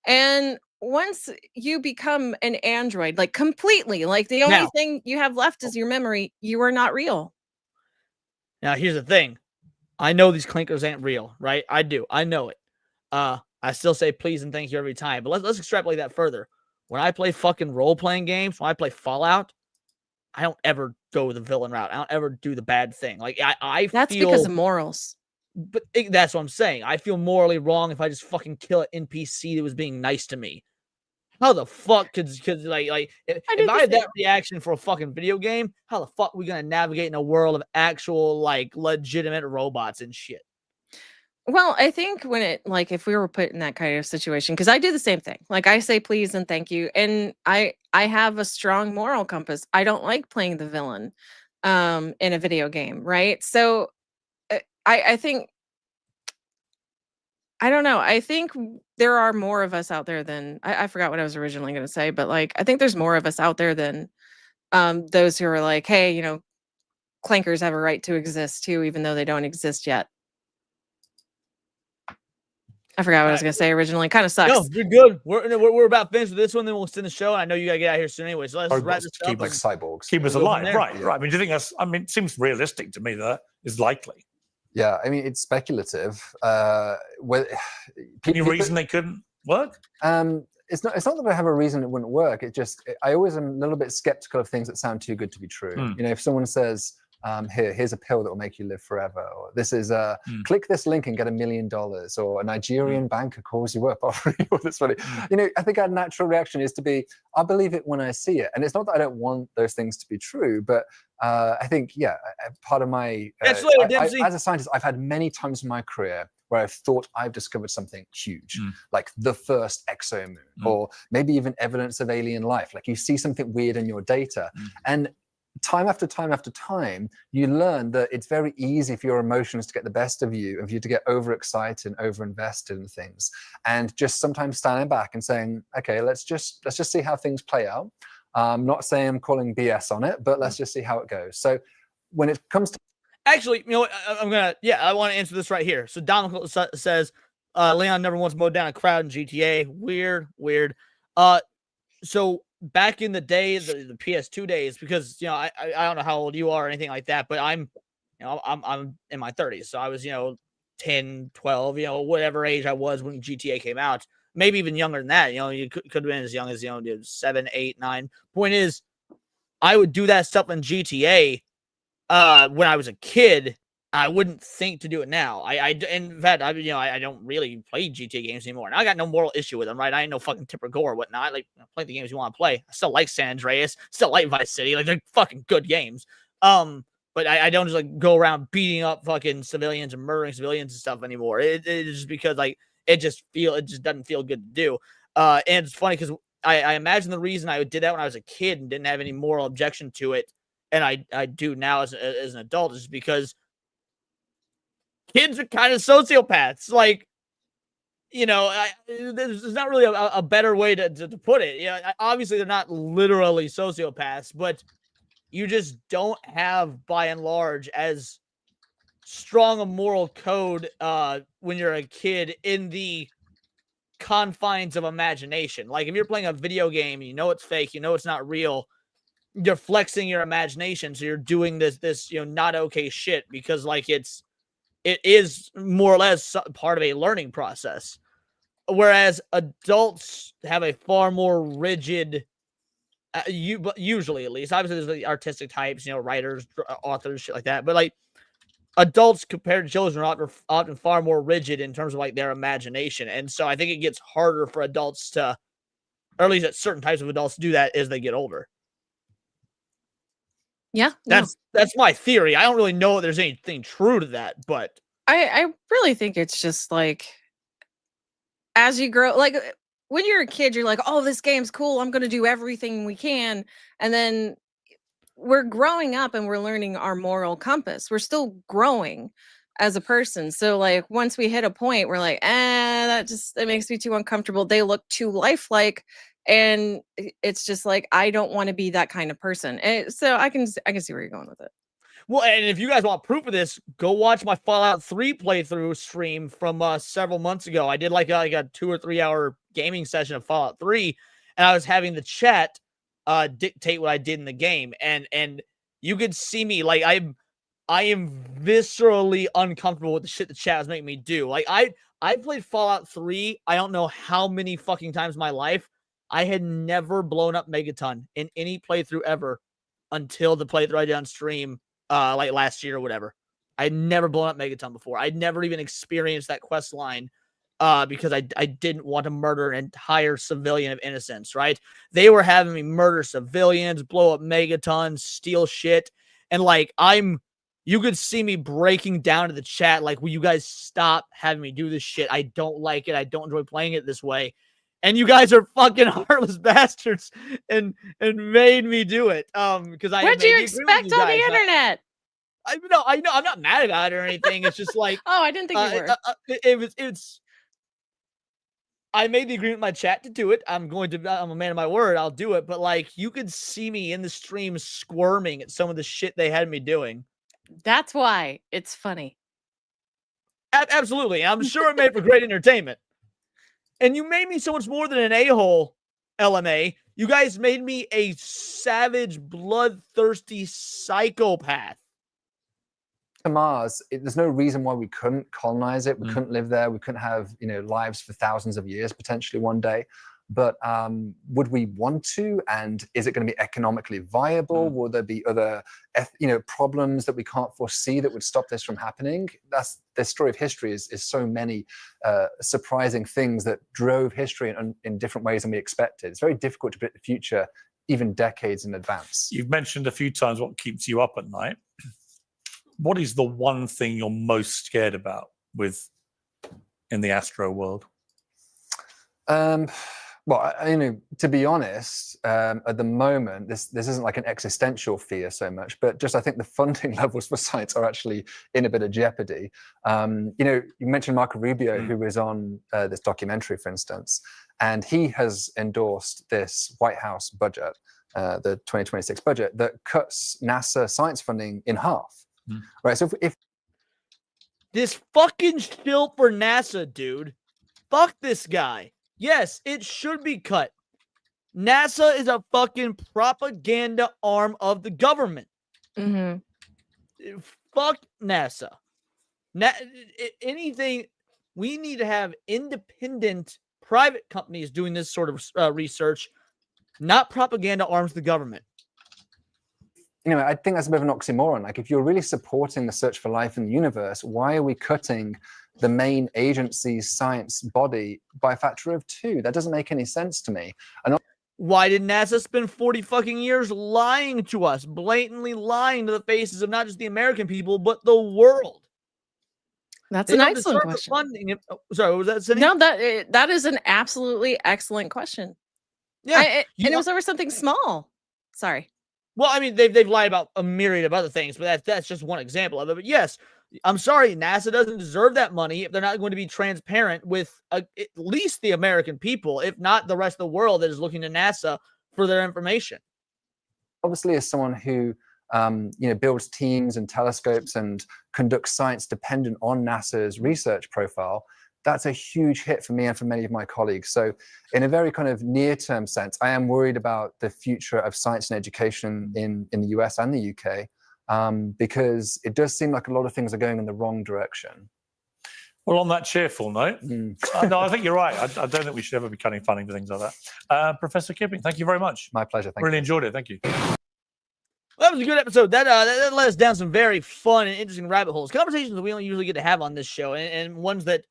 And once you become an android, like completely, like the only thing you have left is your memory, you are not real. Now, here's the thing. I know these clankers ain't real, right? I do. I know it. I still say please and thank you every time. But let's extrapolate that further. When I play fucking role-playing games, when I play Fallout, I don't ever go the villain route. I don't ever do the bad thing. Like I That's feel, because of morals. But that's what I'm saying. I feel morally wrong if I just fucking kill an NPC that was being nice to me. How the fuck could like if I had that reaction for a fucking video game, how the fuck are we gonna navigate in a world of actual like legitimate robots and shit? Well, I think if we were put in that kind of situation, because I do the same thing. Like I say please and thank you, and I have a strong moral compass. I don't like playing the villain in a video game, right? So I think, I don't know. I think there are more of us out there than I forgot what I was originally going to say, but like I think there's more of us out there than those who are like, hey, clankers have a right to exist too, even though they don't exist yet. I forgot what I was going to say originally. Kind of sucks. No, you're good. We're about finished with this one. Then we'll send the show. I know you got to get out of here soon anyway. So let's wrap this up. Keep like cyborgs. Keep us alive. Right. I mean, do you think that's, it seems realistic to me that is likely. Yeah, I mean, it's speculative. Any reason they couldn't work? It's not that I have a reason it wouldn't work. I always am a little bit skeptical of things that sound too good to be true. If someone says, here's a pill that will make you live forever, or this is click this link and get $1 million, or a Nigerian banker calls you up offering you all this money. I think our natural reaction is to be, I'll believe it when I see it. And it's not that I don't want those things to be true, but I think, part of my as a scientist, I've had many times in my career where I've thought I've discovered something huge, like the first exomoon, or maybe even evidence of alien life. Like you see something weird in your data, and time after time after time, you learn that it's very easy for your emotions to get the best of you, and for you to get overexcited and overinvested in things. And just sometimes standing back and saying, okay, let's just see how things play out. I'm not saying I'm calling BS on it, but let's just see how it goes. So when it comes to actually, I want to answer this right here. So Dominic says, Leon never once mowed down a crowd in GTA. Weird. So back in the day, the PS2 days, because I don't know how old you are or anything like that, but I'm in my 30s, so I was 10, 12, whatever age I was when GTA came out, maybe even younger than that. You could have been as young as 7, 8, 9. Point is, I would do that stuff in GTA when I was a kid. I wouldn't think to do it now. In fact, I don't really play GTA games anymore. And I got no moral issue with them, right? I ain't no fucking Tipper Gore or whatnot. Like, play the games you want to play. I still like San Andreas, still like Vice City. Like, they're fucking good games. But I don't just like go around beating up fucking civilians and murdering civilians and stuff anymore. It's just because like it just doesn't feel good to do. And it's funny because I imagine the reason I did that when I was a kid and didn't have any moral objection to it, and I do now as an adult, is because kids are kind of sociopaths. Like, there's not really a better way to put it. Obviously they're not literally sociopaths, but you just don't have, by and large, as strong a moral code when you're a kid in the confines of imagination. Like if you're playing a video game, you know it's fake, you know it's not real, you're flexing your imagination, so you're doing this not okay shit because like it is more or less part of a learning process. Whereas adults have a far more rigid, usually at least. Obviously, there's the artistic types, writers, authors, shit like that. But like adults compared to children are often far more rigid in terms of like their imagination, and so I think it gets harder for adults to, or at least at certain types of adults, to do that as they get older. Yeah, that's my theory. I don't really know if there's anything true to that, but I really think it's just like as you grow, like when you're a kid, you're like, oh, this game's cool, I'm gonna do everything we can, and then we're growing up and we're learning our moral compass. We're still growing as a person. So like once we hit a point, we're like, that makes me too uncomfortable. They look too lifelike. And it's just like, I don't want to be that kind of person. So I can see where you're going with it. Well, and if you guys want proof of this, go watch my Fallout 3 playthrough stream from several months ago. I did like a 2 or 3 hour gaming session of Fallout 3, and I was having the chat dictate what I did in the game, and you could see me like I am viscerally uncomfortable with the shit the chat was making me do. Like I played Fallout 3, I don't know how many fucking times in my life. I had never blown up Megaton in any playthrough ever until the playthrough I did on stream like last year or whatever. I had never blown up Megaton before. I'd never even experienced that quest line because I didn't want to murder an entire civilian of innocence, right? They were having me murder civilians, blow up Megatons, steal shit. And like you could see me breaking down to the chat like, will you guys stop having me do this shit? I don't like it. I don't enjoy playing it this way. And you guys are fucking heartless bastards and made me do it. Because what'd you expect on the internet? I know. I'm not mad about it or anything. It's just like oh, I didn't think you were. It's. I made the agreement with my chat to do it. I'm a man of my word. I'll do it. But like, you could see me in the stream squirming at some of the shit they had me doing. That's why it's funny. Absolutely. I'm sure it made for great entertainment. And you made me so much more than an a-hole, LMA. You guys made me a savage, bloodthirsty psychopath. To Mars, there's no reason why we couldn't colonize it. We couldn't live there. We couldn't have, lives for thousands of years, potentially one day. But would we want to? And is it going to be economically viable? Will there be other, problems that we can't foresee that would stop this from happening? That's the story of history. Is so many surprising things that drove history in different ways than we expected. It's very difficult to predict the future, even decades in advance. You've mentioned a few times what keeps you up at night. What is the one thing you're most scared about in the astro world? Well, to be honest, at the moment, this isn't like an existential fear so much, but just I think the funding levels for science are actually in a bit of jeopardy. You mentioned Marco Rubio, who was on this documentary, for instance, and he has endorsed this White House budget, the 2026 budget, that cuts NASA science funding in half. Right. So if this fucking shill for NASA, dude, fuck this guy. Yes, it should be cut. NASA is a fucking propaganda arm of the government. Fuck NASA. Anything, we need to have independent private companies doing this sort of research, not propaganda arms of the government. I think that's a bit of an oxymoron. Like, if you're really supporting the search for life in the universe, why are we cutting the main agency's science body by a factor of 2? That doesn't make any sense to me. And why did NASA spend 40 fucking years lying to us, blatantly lying to the faces of not just the American people, but the world? That's an excellent question. Sorry, what was that, Cindy? No, that is an absolutely excellent question. Yeah, and it was over something small. Sorry. Well, I mean, they've lied about a myriad of other things, but that's just one example of it. But yes, I'm sorry, NASA doesn't deserve that money if they're not going to be transparent with at least the American people, if not the rest of the world that is looking to NASA for their information. Obviously, as someone who builds teams and telescopes and conducts science dependent on NASA's research profile, that's a huge hit for me and for many of my colleagues. So in a very kind of near-term sense, I am worried about the future of science and education in the US and the UK, because it does seem like a lot of things are going in the wrong direction. Well, on that cheerful note, no, I think you're right. I don't think we should ever be cutting funding for things like that. Professor Kipping, thank you very much. My pleasure. Thank really you. enjoyed it. Thank you. Well, that was a good episode. That led us down some very fun and interesting rabbit holes. Conversations that we don't usually get to have on this show, and ones that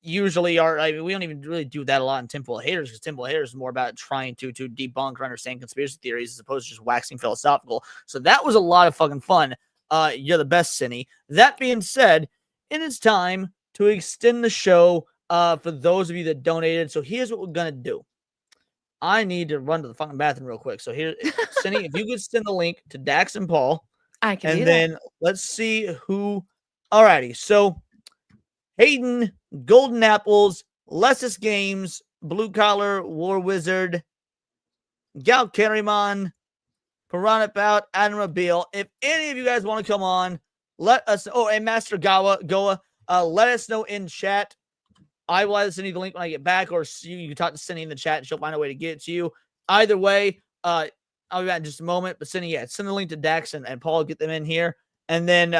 usually are, I mean, we don't even really do that a lot in Temple of Haters, because Temple of Haters is more about trying to debunk or understand conspiracy theories as opposed to just waxing philosophical. So that was a lot of fucking fun. You're the best, Cinny. That being said, it is time to extend the show for those of you that donated. So here's what we're going to do. I need to run to the fucking bathroom real quick. So here, Cindy, if you could send the link to Dax and Paul. I can and do then that. let's see who. Alrighty. So Hayden, Golden Apples, Lessus Games, Blue Collar, War Wizard, Gal Carrymon, Piranha Pout, Adam Rabil. If any of you guys want to come on, let us. Oh, and Master Goa, let us know in chat. I will either send you the link when I get back, or you can talk to Cindy in the chat and she'll find a way to get it to you. Either way, I'll be back in just a moment. But Cindy, send the link to Dax and Paul, get them in here. And then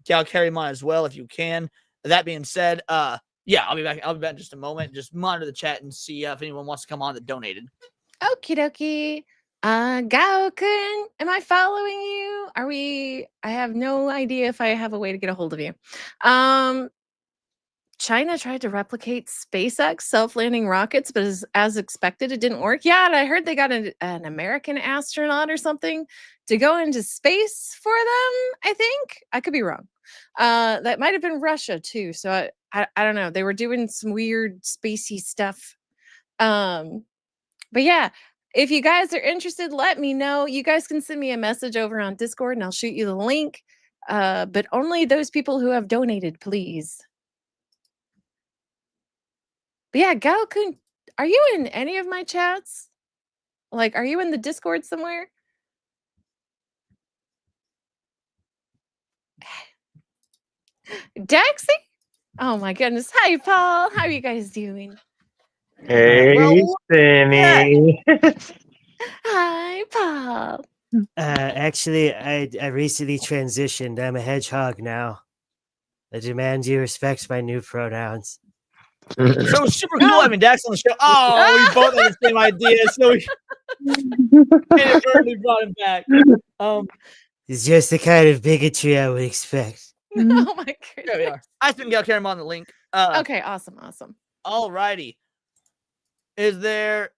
Gal Carrymon as well, if you can. That being said, I'll be back. I'll be back in just a moment. Just monitor the chat and see if anyone wants to come on that donated. Okie dokie. Gao-kun, am I following you? I have no idea if I have a way to get a hold of you. China tried to replicate SpaceX self-landing rockets, but as expected, it didn't work. Yeah, and I heard they got an American astronaut or something to go into space for them, I think. I could be wrong. That might have been Russia, too. So I don't know. They were doing some weird spacey stuff. But yeah, if you guys are interested, let me know. You guys can send me a message over on Discord, and I'll shoot you the link. But only those people who have donated, please. But yeah, Gao-kun, are you in any of my chats? Like, are you in the Discord somewhere? Daxie? Oh my goodness. Hi, Paul. How are you guys doing? Hey, Cindy. Hi, Paul. Actually, I recently transitioned. I'm a hedgehog now. I demand you respect my new pronouns. So super cool having Dax on the show. Oh, we both had the same idea, so we inadvertently brought him back. It's just the kind of bigotry I would expect. Oh my goodness. There we are. I still got Karen on the link. Okay, awesome. Alrighty. Is there?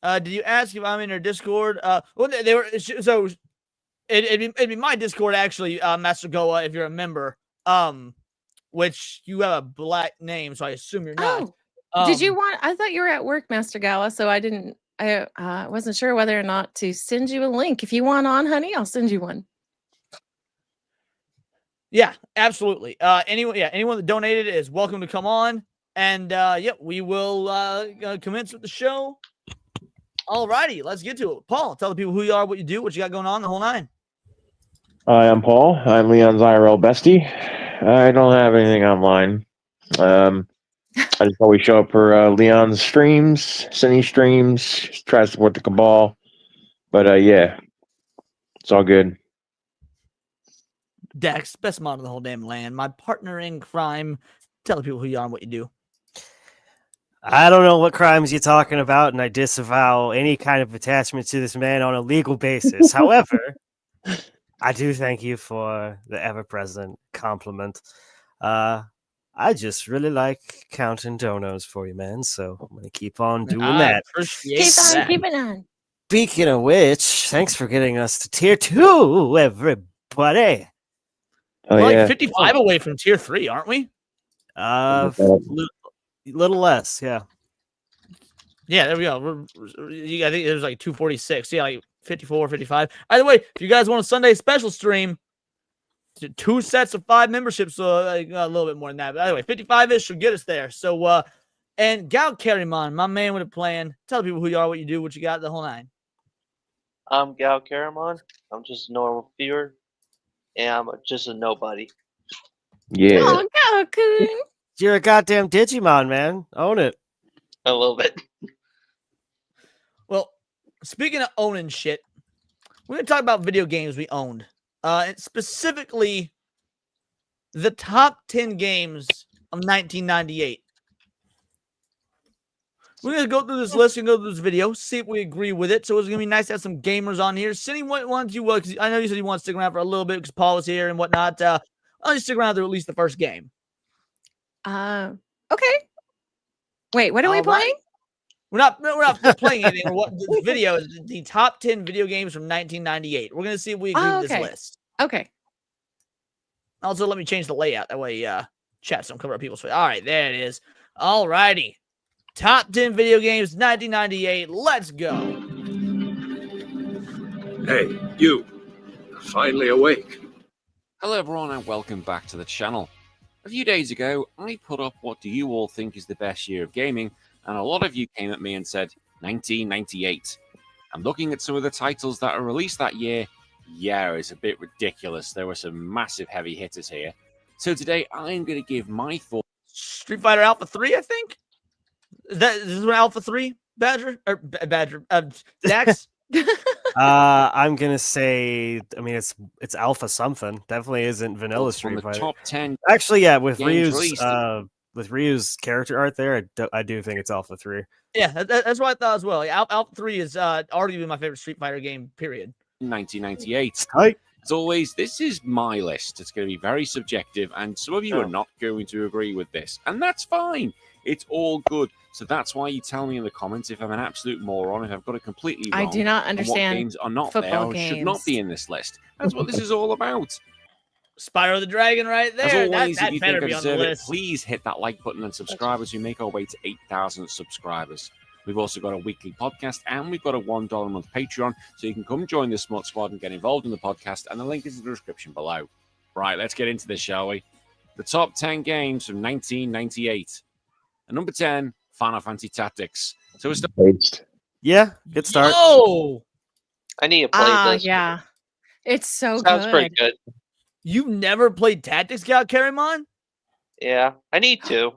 Did you ask if I'm in their Discord? Well, they were. So it'd be my Discord actually, Master Goa, if you're a member. Which you have a black name, so I assume you're not. Did you want? I thought you were at work, Master Gala, so I didn't. I wasn't sure whether or not to send you a link. If you want on, honey, I'll send you one. Yeah, absolutely. Anyone that donated is welcome to come on, and we will commence with the show. Alrighty, let's get to it. Paul, tell the people who you are, what you do, what you got going on, the whole nine. Hi, I'm Paul. I'm Leon's IRL bestie. I don't have anything online. I just always show up for Leon's streams, Cindy streams, try to support the cabal. But it's all good. Dax, best mod of the whole damn land. My partner in crime. Tell the people who you are and what you do. I don't know what crimes you're talking about, and I disavow any kind of attachment to this man on a legal basis. However, I do thank you for the ever-present compliment. I just really like counting donos for you, man, so I'm going to keep on doing that. Keep on. Speaking of which, thanks for getting us to tier 2, everybody. We're like 55 away from tier 3, aren't we? Little less, yeah. Yeah, there we go. I think it was like 246. Yeah, like 54, 55. Either way, if you guys want a Sunday special stream, 2 sets of 5 memberships, so a little bit more than that. But anyway, 55-ish should get us there. So, and Gal Carrymon, my man with a plan. Tell people who you are, what you do, what you got, the whole 9. I'm Gal Caramon. I'm just a normal viewer, and I'm just a nobody. Yeah. Oh, go, Coon. You're a goddamn Digimon, man. Own it. A little bit. Well, speaking of owning shit, we're going to talk about video games we owned. And specifically, the top 10 games of 1998. We're going to go through this list and go through this video, see if we agree with it. So it's going to be nice to have some gamers on here. Cindy, what ones you want? Because I know you said you want to stick around for a little bit because Paul is here and whatnot. I'll just stick around through at least the first game. Okay. Wait, what are we All right. playing? We're not playing anything. What this video is the top 10 video games from 1998. We're going to see if we agree with this list. Okay. Also, let me change the layout. That way, chat don't cover up people's face. All right, there it is. All righty. Top 10 video games, 1998. Let's go. Hey, you. Finally awake. Hello everyone and welcome back to the channel. A few days ago, I put up what do you all think is the best year of gaming, and a lot of you came at me and said 1998. I'm looking at some of the titles that are released that year. Yeah, it's a bit ridiculous. There were some massive heavy hitters here. So today I'm going to give my thoughts. Street Fighter Alpha 3, I think. This is what Alpha 3? Badger? Or Badger? Dax? I'm gonna say, I mean, it's Alpha something. Definitely isn't Vanilla From Street the Fighter. top 10 Actually, yeah, with games Ryu's character art there, I do think it's Alpha 3. Yeah, that's what I thought as well. Alpha 3 is arguably my favorite Street Fighter game, period. 1998. Hi. As always, this is my list. It's going to be very subjective, and some of you are not going to agree with this, and that's fine. It's all good. So that's why you tell me in the comments if I'm an absolute moron, if I've got it completely wrong. I do not and understand what games are not there football or should not games. be in this list. That's what this is all about. Spyro the Dragon right there. As always, that if you better think I be on the deserve it, list. please hit that like button and subscribe as we make our way to 8,000 subscribers. We've also got a weekly podcast and we've got a $1 a month Patreon, so you can come join the Smut Squad and get involved in the podcast, and the link is in the description below. Right, let's get into this, shall we? The top 10 games from 1998. At number 10, Final Fantasy Tactics. So it's Yeah, good start. Oh, I need to play this. Yeah. It's so Sounds good. pretty good. You've never played Tactics, Gal Carrymon? Yeah, I need to.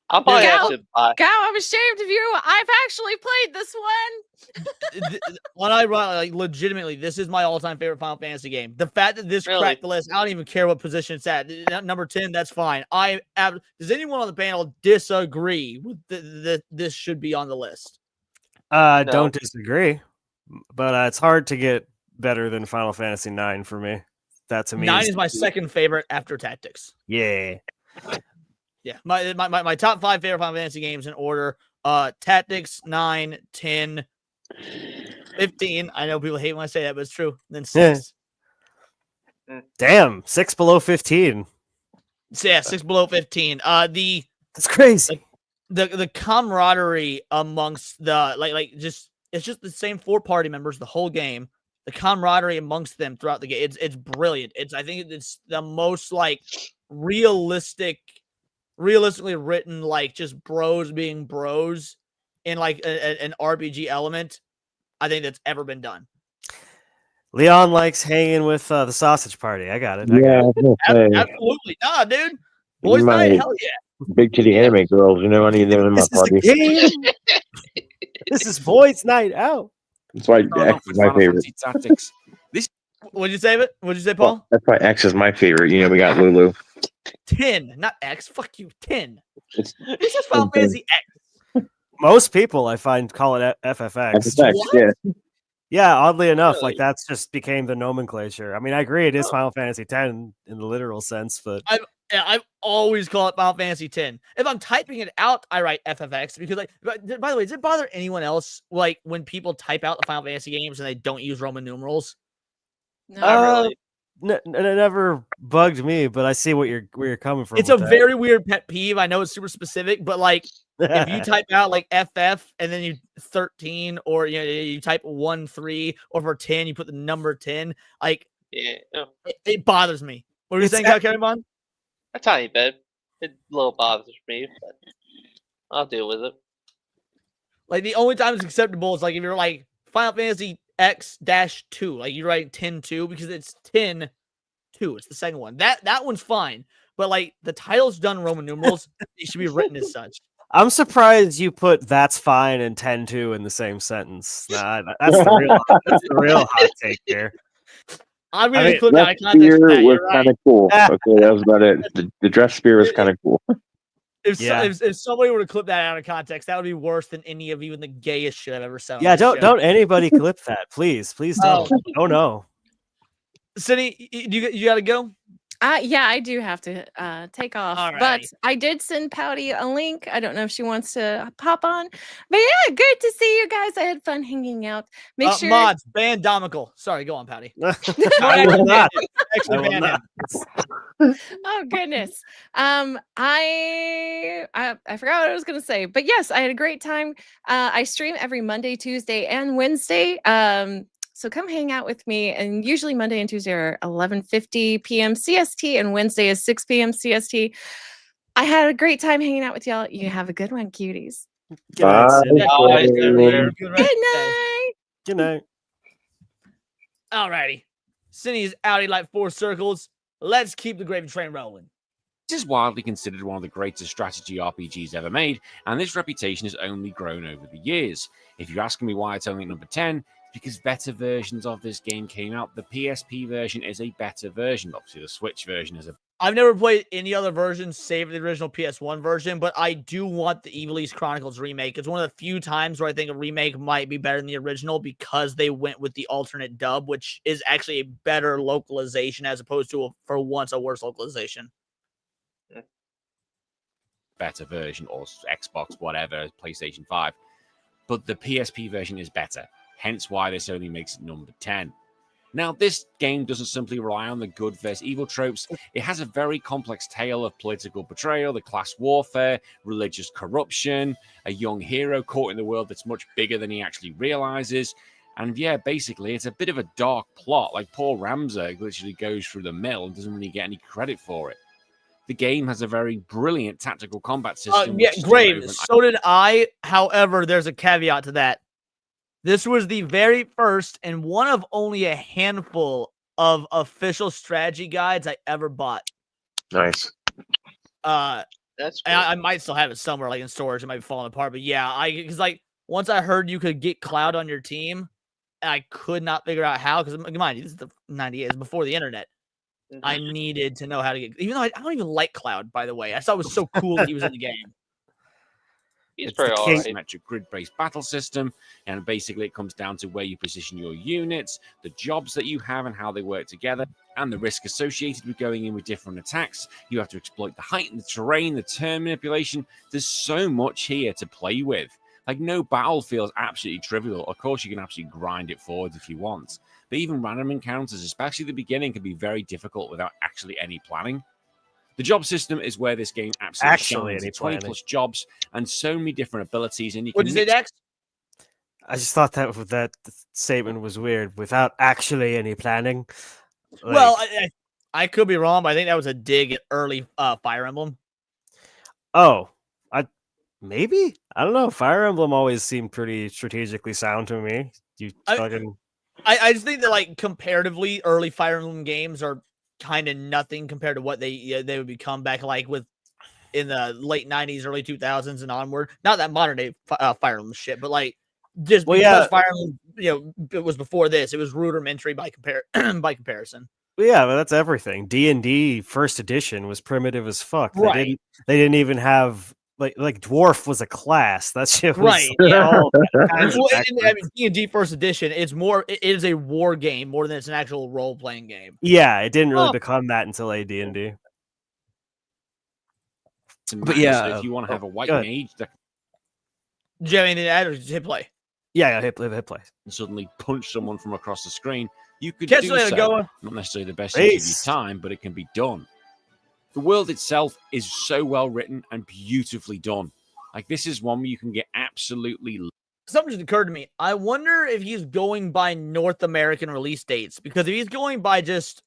I'll probably have to buy. Gal, I'm ashamed of you. I've actually played this one. When I run, like, legitimately, this is my all-time favorite Final Fantasy game. The fact that this Really? cracked the list, I don't even care what position it's at. Number 10, that's fine. Does anyone on the panel disagree with this should be on the list? Don't disagree, but it's hard to get better than Final Fantasy 9 for me. That to me 9 is my second favorite after Tactics. Yeah. Yeah, my top 5 favorite Final Fantasy games in order: Tactics, 9, 10, 15. I know people hate when I say that, but it's true. Then 6. Damn, 6 below 15. So yeah, 6 below 15. That's crazy. The camaraderie amongst the it's just the same 4 party members the whole game. The camaraderie amongst them throughout the game, it's brilliant. I think it's the most like realistically written, like just bros being bros in like an RPG element, I think that's ever been done. Leon likes hanging with the sausage party. I got it. Absolutely. Nah, dude. Boys night, hell yeah. Big titty anime girls, you know, I need them in my This is a party. game. This is boys' night out. That's why X is my favorite. Tactics. What'd you say, Paul? That's why X is my favorite. You know, we got Lulu. 10, not X. Fuck you, 10. It's This is Final Fantasy X. Most people I find call it FFX. FFX, yeah. Yeah, oddly enough, like that's just became the nomenclature. I mean, I agree it is Final Fantasy X in the literal sense, but I've always called it Final Fantasy X. If I'm typing it out, I write FFX because, like, by the way, does it bother anyone else like when people type out the Final Fantasy games and they don't use Roman numerals? No, it never bugged me, but I see where you're coming from. It's a very weird pet peeve. I know it's super specific, but like if you type out like FF and then you 13 or you type 1-3 or for 10 you put the number 10, like it bothers me. What were you saying, Caramon? A tiny bit. It a little bothers me, but I'll deal with it. Like, the only time it's acceptable is like if you're like Final Fantasy X-2, like you write 10-2 because it's 10-2. It's the second one. That one's fine. But like the title's done in Roman numerals, it should be written as such. I'm surprised you put "that's fine" and 10-2 in the same sentence. Nah, that's the real hot take here. I'm gonna clip that out of context. Spear Matt, was you're kind right. of cool. Okay, that was about it. The dress spear was kind of cool. If somebody were to clip that out of context, that would be worse than any of even the gayest shit I've ever said. Yeah, don't anybody clip that, please don't. Oh no. Cindy, you got to go. Yeah, I do have to take off. Alrighty. But I did send Pouty a link. I don't know if she wants to pop on. But yeah, good to see you guys. I had fun hanging out. Make sure Mods, ban Domical. Sorry, go on, Patty. I will not. Actually, I will ban not. him. Oh goodness. I forgot what I was gonna say, but yes, I had a great time. I stream every Monday, Tuesday, and Wednesday. So come hang out with me. And usually Monday and Tuesday are 11:50 p.m. CST, and Wednesday is 6 p.m. CST. I had a great time hanging out with y'all. You have a good one, cuties. Good night, Cindy. Good night. Good night. Alrighty. Cindy's outie like 4 circles. Let's keep the gravy train rolling. This is widely considered one of the greatest strategy RPGs ever made, and this reputation has only grown over the years. If you're asking me why it's only number 10, it's because better versions of this game came out. The PSP version is a better version. Obviously, the Switch version is a... I've never played any other version save the original PS1 version, but I do want the Evilise Chronicles remake. It's one of the few times where I think a remake might be better than the original because they went with the alternate dub, which is actually a better localization as opposed to, for once, a worse localization. better version, or Xbox, whatever, PlayStation 5. But the PSP version is better, hence why this only makes it number 10. Now, this game doesn't simply rely on the good versus evil tropes. It has a very complex tale of political betrayal, the class warfare, religious corruption, a young hero caught in the world that's much bigger than he actually realizes. And yeah, basically, it's a bit of a dark plot. Like Paul Ramsey literally goes through the mill and doesn't really get any credit for it. The game has a very brilliant tactical combat system. Yeah, great. So did I. However, there's a caveat to that. This was the very first and one of only a handful of official strategy guides I ever bought. Nice. That's cool. I might still have it somewhere, like in storage. It might be falling apart, but yeah, because like once I heard you could get Cloud on your team, and I could not figure out how. Because mind you, this is the 98, it's before the internet. I needed to know how to get. Even though I don't even like Cloud, by the way, I thought it was so cool that he was in the game. It's the asymmetric grid-based battle system, and basically it comes down to where you position your units, the jobs that you have and how they work together, and the risk associated with going in with different attacks. You have to exploit the height and the terrain, the turn manipulation. There's so much here to play with. Like, no battlefield is absolutely trivial. Of course, you can absolutely grind it forward if you want. But even random encounters, especially the beginning, can be very difficult without actually any planning. The job system is where this game absolutely shines. 20 plus jobs and so many different abilities. And you What'd you say next? I just thought that statement was weird. Without actually any planning. Like, Well, I could be wrong, but I think that was a dig at early Fire Emblem. Oh, maybe? I don't know. Fire Emblem always seemed pretty strategically sound to me. I just think that, like, comparatively, early Fire Emblem games are kind of nothing compared to what they would become back like with in the late 90s, early 2000s and onward. Not that modern day Fire Emblem shit, but like just because Fire Emblem, it was before this, it was rudimentary by comparison. Well, yeah, but that's everything. D&D first edition was primitive as fuck. Right. They didn't even have like dwarf was a class. That shit was right. Yeah. I mean, D&D first edition, it is a war game more than it's an actual role playing game. Yeah, it didn't really become that until AD&D. But yeah, if you want to have a white mage that do you have anything to add or just hit play? Yeah, hit play. And suddenly punch someone from across the screen, you could Catch do later, so. Goa. Not necessarily the best use of your time, but it can be done. The world itself is so well written and beautifully done. Like, this is one where you can get absolutely... Something just occurred to me. I wonder if he's going by North American release dates, because if he's going by just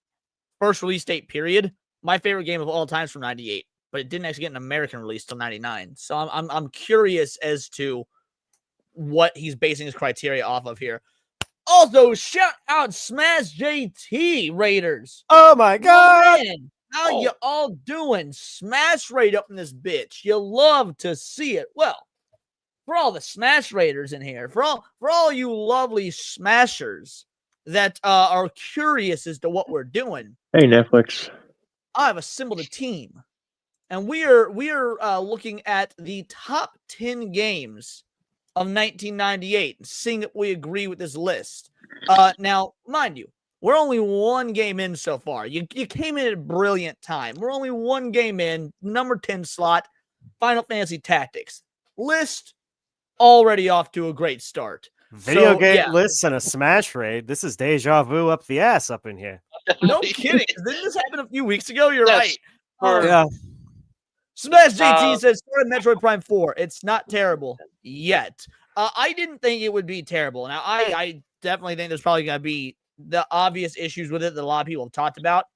first release date period, my favorite game of all time is from 98, but it didn't actually get an American release till 99. So I'm curious as to what he's basing his criteria off of here. Also, shout out Smash JT Raiders. Oh my god. Man, how you all doing? Smash Raid up in this bitch. You love to see it. Well, for all the Smash Raiders in here, for all you lovely smashers that are curious as to what we're doing, Hey, Netflix. I've assembled a team, and we are looking at the top 10 games of 1998 and seeing if we agree with this list. Now, mind you, we're only one game in so far. You came in at a brilliant time. We're only one game in, number 10 slot, Final Fantasy Tactics. List already off to a great start. Video game lists and a Smash Raid. This is deja vu up the ass up in here. No kidding. Didn't this happen a few weeks ago? You're Yes. right. Yeah. Smash JT says, started Metroid Prime 4. It's not terrible yet. I didn't think it would be terrible. Now, I definitely think there's probably going to be the obvious issues with it that a lot of people have talked about.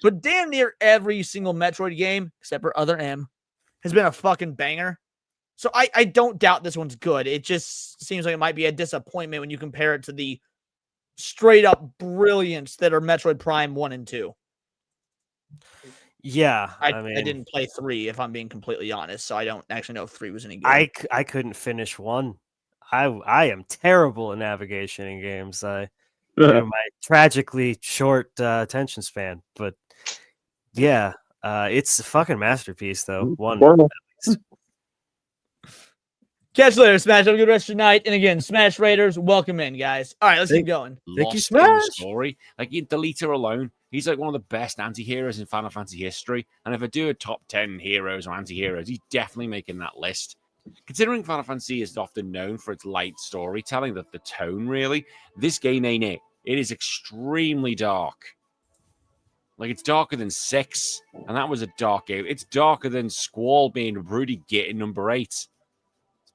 But damn near every single Metroid game, except for Other M, has been a fucking banger. So I don't doubt this one's good. It just seems like it might be a disappointment when you compare it to the straight up brilliance that are Metroid Prime 1 and 2. Yeah, I mean, didn't play 3, if I'm being completely honest, so I don't actually know if 3 was any good. I couldn't finish 1. I am terrible at navigation in games. I my tragically short attention span, but yeah, it's a fucking masterpiece though. One. Catch you later, Smash. Have a good rest of your night. And again, Smash Raiders, welcome in, guys. All right, let's keep going. Lost in the story. Like, in Deleter alone, he's like one of the best anti-heroes in Final Fantasy history. And if I do a top 10 heroes or anti-heroes, he's definitely making that list. Considering Final Fantasy is often known for its light storytelling, the tone, really, this game ain't it. It is extremely dark. Like, it's darker than 6, and that was a dark game. It's darker than Squall being Rudy Git in number 8.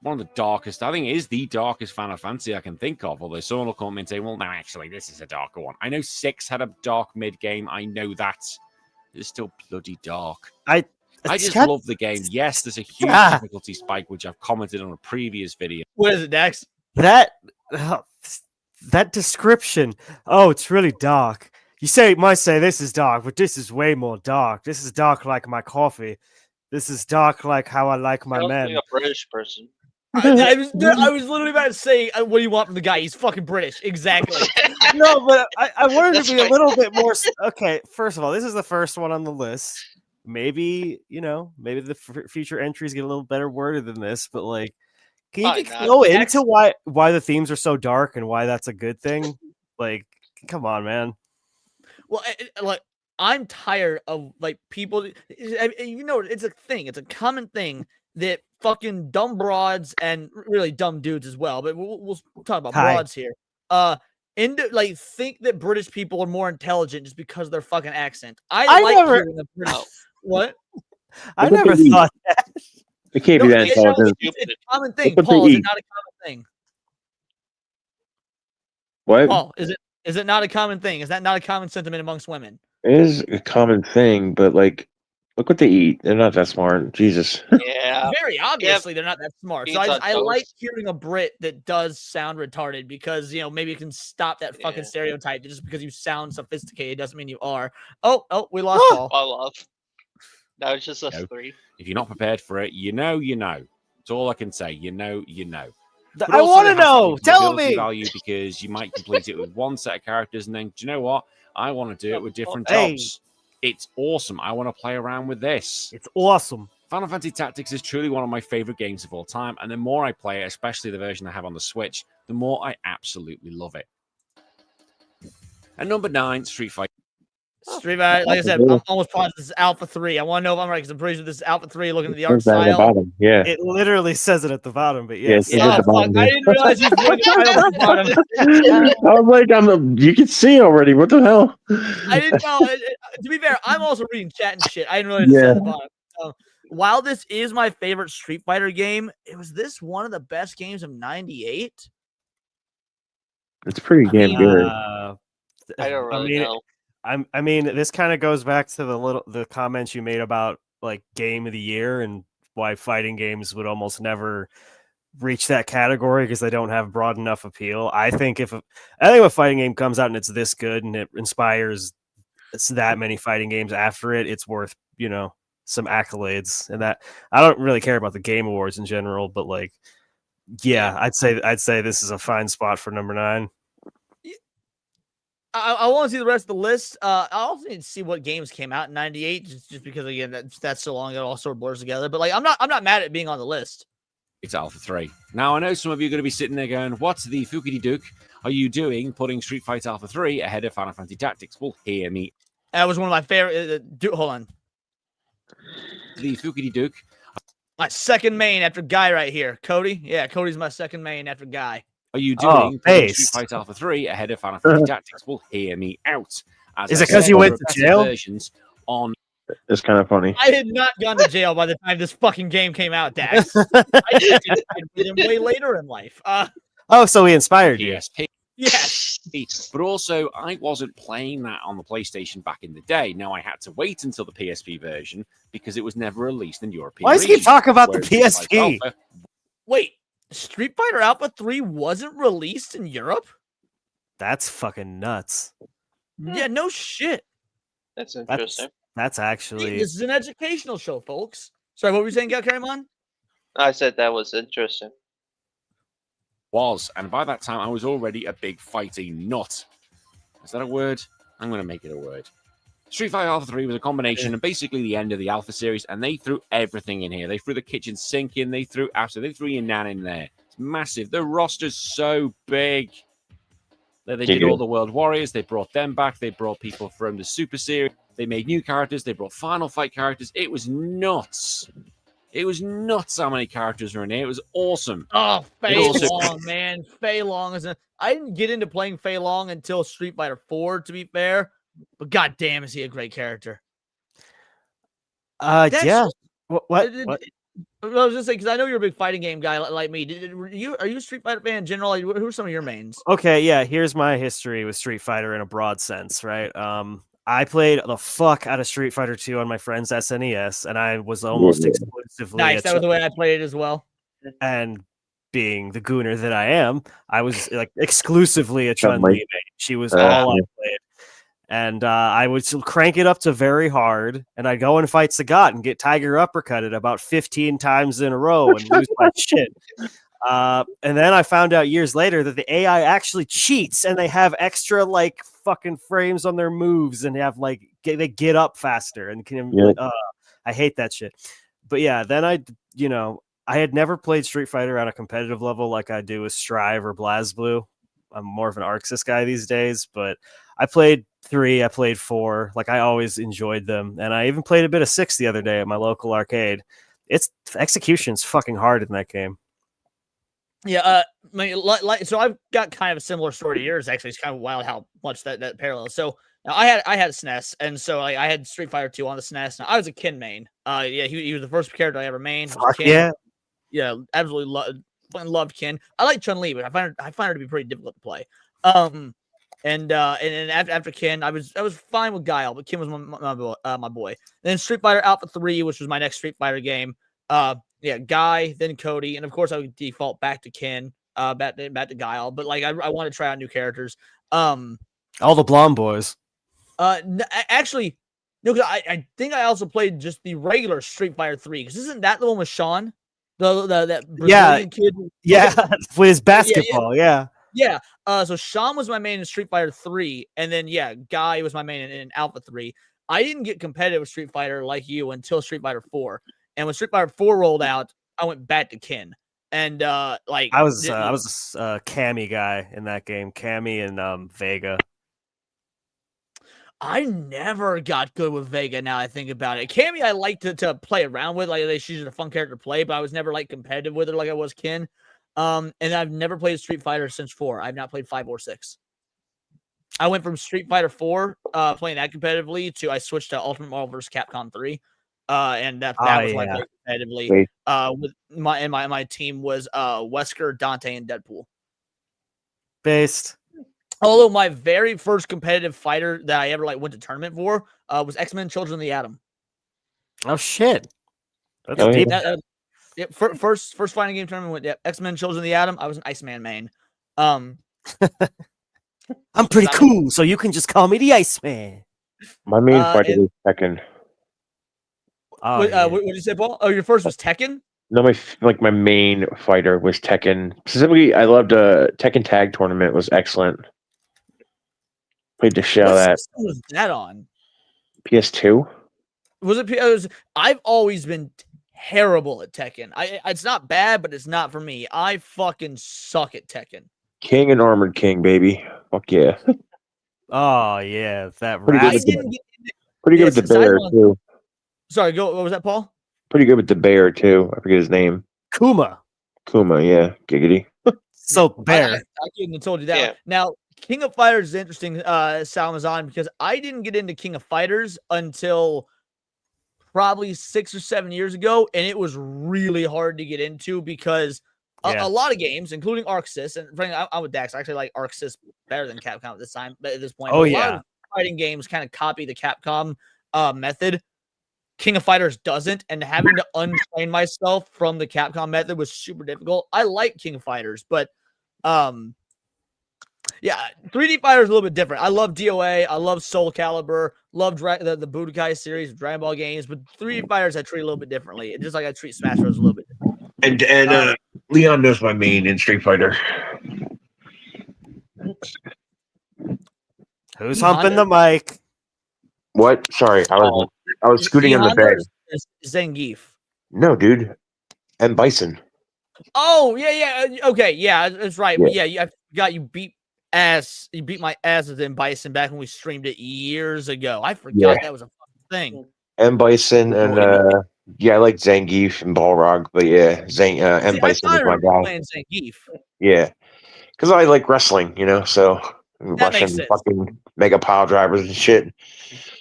One of the darkest, I think it is the darkest Final Fantasy I can think of, although someone will come and say, well, no, actually, this is a darker one. I know 6 had a dark mid-game. I know that. It's still bloody dark. I just love the game. Yes, there's a huge difficulty spike, which I've commented on a previous video. What is it, Dex? That description. Oh, it's really dark. You might say this is dark, but this is way more dark. This is dark like my coffee. This is dark like how I like my men. A British person. I was literally about to say, what do you want from the guy? He's fucking British. Exactly. No, but I wanted to be a little bit more. Okay, first of all, this is the first one on the list. Maybe, maybe the future entries get a little better worded than this, but like, can you go into why the themes are so dark and why that's a good thing? Like, come on, man. Well, like, I'm tired of like people. It's a thing. It's a common thing that fucking dumb broads and really dumb dudes as well. But we'll talk about broads here. Think that British people are more intelligent just because of their fucking accent. I like hearing a British. What? I never thought that. It can't be that intelligent. It's a common thing, Paul. Is it not a common thing? What? Paul, is it not a common thing? Is that not a common sentiment amongst women? It is a common thing, but like, look what they eat. They're not that smart. Jesus. Yeah. Very obviously, they're not that smart. So I like hearing a Brit that does sound retarded because, maybe it can stop that fucking stereotype. Just because you sound sophisticated doesn't mean you are. Oh, we lost Paul. I love. No, it's just us 3. If you're not prepared for it, you know. It's all I can say. You know. But I want to know. Tell me. Value because you might complete it with one set of characters, and then, do you know what? I want to do it with different jobs. It's awesome. I want to play around with this. It's awesome. Final Fantasy Tactics is truly one of my favorite games of all time, and the more I play it, especially the version I have on the Switch, the more I absolutely love it. And number 9, Street Fighter. Street Fighter, like I said, I'm almost positive this is Alpha 3. I want to know if I'm right because I'm pretty sure this is Alpha 3. Looking at the art style, yeah, it literally says it at the bottom. But yes, I didn't realize you put it at the bottom. I was like, you can see already. What the hell? I didn't know. To be fair, I'm also reading chat and shit. I didn't realize it said at the bottom. While this is my favorite Street Fighter game, was this one of the best games of '98? It's pretty damn good. I don't really know. I mean, this kind of goes back to the comments you made about like game of the year and why fighting games would almost never reach that category because they don't have broad enough appeal. I think if a fighting game comes out and it's this good and it inspires that many fighting games after it, it's worth, some accolades. And that I don't really care about the Game Awards in general, but like, yeah, I'd say this is a fine spot for number 9. I want to see the rest of the list. I also need to see what games came out in '98, just because again that's so long it all sort of blurs together. But like I'm not mad at being on the list. It's Alpha 3. Now, I know some of you are going to be sitting there going, what the Fukidi Duke are you doing putting Street Fighter Alpha 3 ahead of Final Fantasy Tactics? Well, hear me. That was one of my favorite. Hold on. The Fukidi Duke. My second main after Guy right here. Cody. Yeah, Cody's my second main after Guy. Are you doing putting Street Fighter Alpha 3 ahead of Final Fantasy Tactics? Well, hear me out. Is it because you went to jail? Versions on. It's kind of funny. I had not gone to jail by the time this fucking game came out, Dax. I did him way later in life. So he inspired you. PSP. Yes. But also, I wasn't playing that on the PlayStation back in the day. Now, I had to wait until the PSP version because it was never released in European Why does he regions, talk about the whereas Street Fighter PSP? Alpha- Wait, Street Fighter Alpha 3 wasn't released in Europe? That's fucking nuts. Yeah, no shit. That's interesting. That's actually. This is an educational show, folks. Sorry, what were you saying, Gal Caramon? I said that was interesting. And by that time, I was already a big fighting nut. Is that a word? I'm going to make it a word. Street Fighter Alpha 3 was a combination and basically the end of the Alpha series, and they threw everything in here. They threw the kitchen sink in, they threw your nan in there. It's massive. The roster's so big. They did all the World Warriors, they brought them back, they brought people from the Super Series, they made new characters, they brought Final Fight characters. It was nuts. It was nuts how many characters were in here. It was awesome. Oh, Fei Long, man. Fei Long I didn't get into playing Fei Long until Street Fighter 4, to be fair. But goddamn, is he a great character? Yeah. What? I was just saying, because I know you're a big fighting game guy like me. Are you a Street Fighter fan in general? Like, who are some of your mains? Okay, yeah. Here's my history with Street Fighter in a broad sense, right? I played the fuck out of Street Fighter 2 on my friend's SNES, and I was almost exclusively nice. That was the way I played it as well. And being the gooner that I am, I was like exclusively a Chun-Li main. She was all I played. And I would crank it up to very hard, and I'd go and fight Sagat and get Tiger Uppercutted about 15 times in a row and lose my shit. And then I found out years later that the AI actually cheats, and they have extra like fucking frames on their moves, and have like they get up faster and can. I hate that shit. But yeah, then I had never played Street Fighter on a competitive level like I do with Strive or BlazBlue. I'm more of an Arxis guy these days, but I played 3, I played 4. Like I always enjoyed them, and I even played a bit of 6 the other day at my local arcade. It's execution's fucking hard in that game. Yeah, so I've got kind of a similar story to yours. Actually, it's kind of wild how much that parallels. So I had a SNES, and so I had Street Fighter 2 on the SNES. Now, I was a Kin main. He was the first character I ever mained. Yeah, absolutely loved Kin. I like Chun-Li, but I find her to be pretty difficult to play. And after Kin, I was fine with Guile, but Kin was my boy. Then Street Fighter Alpha 3, which was my next Street Fighter game. Guy, then Cody, and of course I would default back to Kin, back to Guile. But like I want to try out new characters. All the blonde boys. Actually, no, because I think I also played just the regular Street Fighter 3. Because isn't that the one with Sean, that Brazilian kid? Yeah, with his basketball. Yeah. So Sean was my main in Street Fighter 3, and then Guy was my main in Alpha 3. I didn't get competitive with Street Fighter like you until Street Fighter 4. And when Street Fighter 4 rolled out, I went back to Kin. And I was a Cammy guy in that game. Cammy and Vega. I never got good with Vega. Now I think about it, Cammy I like to play around with. Like she's a fun character to play, but I was never like competitive with her like I was Kin. And I've never played Street Fighter since 4. I've not played 5 or 6. I went from Street Fighter 4 playing that competitively to I switched to Ultimate Marvel vs. Capcom 3. And that was when I played competitively. With my team was Wesker, Dante, and Deadpool. Based. Although my very first competitive fighter that I ever like went to tournament for was X-Men: Children of the Atom. Oh shit! That's Oh, deep. First fighting game tournament went X-Men: Children of the Atom. I was an Iceman main. I'm pretty cool, so you can just call me the Iceman. My main fighter and- was Tekken. Oh, what did you say, Paul? Oh, your first was Tekken? No, my main fighter was Tekken. Specifically, I loved Tekken Tag Tournament. Was excellent. Played the shit out of What that. system was that on? PS2. Was it? I've always been terrible at Tekken. It's not bad, but it's not for me. I fucking suck at Tekken. King and Armored King, baby. Fuck yeah. Oh yeah, that Pretty rat. good with the bear too. Sorry, go. What was that, Paul? Pretty good with the bear too. I forget his name. Kuma, yeah. Giggity. So bear. I couldn't have told you that. Yeah. Now, King of Fighters is interesting, Salmazan, because I didn't get into King of Fighters until probably 6 or 7 years ago, and it was really hard to get into because a lot of games, including ArcSys, and frankly, I'm with Dax. I actually like ArcSys better than Capcom at this time, but at this point. Oh, a lot of fighting games kind of copy the Capcom method. King of Fighters doesn't, and having to untrain myself from the Capcom method was super difficult. I like King of Fighters, but 3D Fighter is a little bit different. I love DOA, I love Soul Calibur, love the Budokai series of Dragon Ball games, but 3D Fighters I treat a little bit differently, just like I treat Smash Bros a little bit differently. And Leon knows my main in Street Fighter. Who's humping the mic? What? Sorry, I was scooting on the bed. Zangief. No, dude. And Bison. Oh yeah. Okay, yeah, that's right. Yeah. Yeah, I forgot you beat ass. You beat my ass with Bison back when we streamed it years ago. I forgot that was a fucking thing. And Bison and I like Zangief and Balrog, but yeah, and Bison is my guy. Playing Zangief. Yeah, because I like wrestling, so Russian makes sense. fucking mega pile drivers and shit.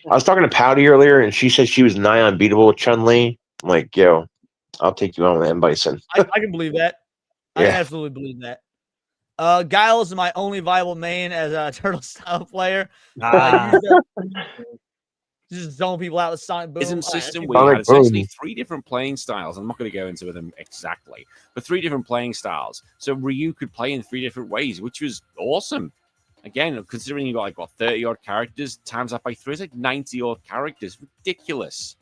I was talking to Pouty earlier, and she said she was nigh unbeatable with Chun-Li. I'm like, yo, I'll take you on with M. Bison. I can believe that. I Yeah. absolutely believe that. Guile is my only viable main as a turtle style player. Just zone people out with Sonic Boom. Ism system That's we had Boom. essentially 3 different playing styles. I'm not going to go into them exactly, but 3 different playing styles. So Ryu could play in 3 different ways, which was awesome. Again, considering you got 30 odd characters, times that by 3 is 90 odd characters. Ridiculous.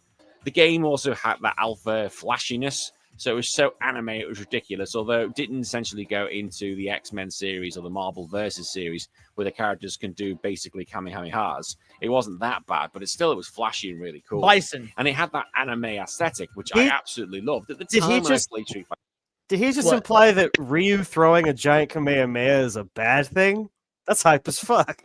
The game also had that alpha flashiness, so it was so anime it was ridiculous. Although it didn't essentially go into the X-Men series or the Marvel Versus series, where the characters can do basically kamehamehas. It wasn't that bad, but it was flashy and really cool. Bison. And it had that anime aesthetic, which I absolutely loved. At the Did time he when just- I played Street Fighter. Did he just What? imply that Ryu throwing a giant Kamehameha is a bad thing? That's hype as fuck.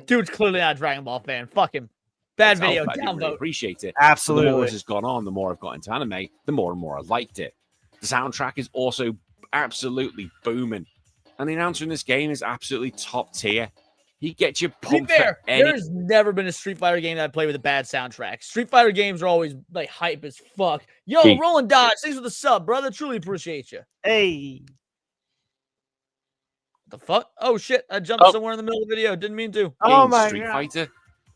Dude's clearly not a Dragon Ball fan. Fuck him. Bad That's video. how I didn't really Downvote. appreciate it. Absolutely. The more this has gone on, the more I've got into anime, the more and more I liked it. The soundtrack is also absolutely booming. And the announcer in this game is absolutely top tier. He gets you To be pumped fair, for any. there's never been a Street Fighter game that I played with a bad soundtrack. Street Fighter games are always hype as fuck. Yo, Hey. Rolling Dodge, thanks for the sub, brother. Truly appreciate you. Hey. The fuck? Oh shit! I jumped somewhere in the middle of the video. Didn't mean to. Oh in my Street God. Fighter.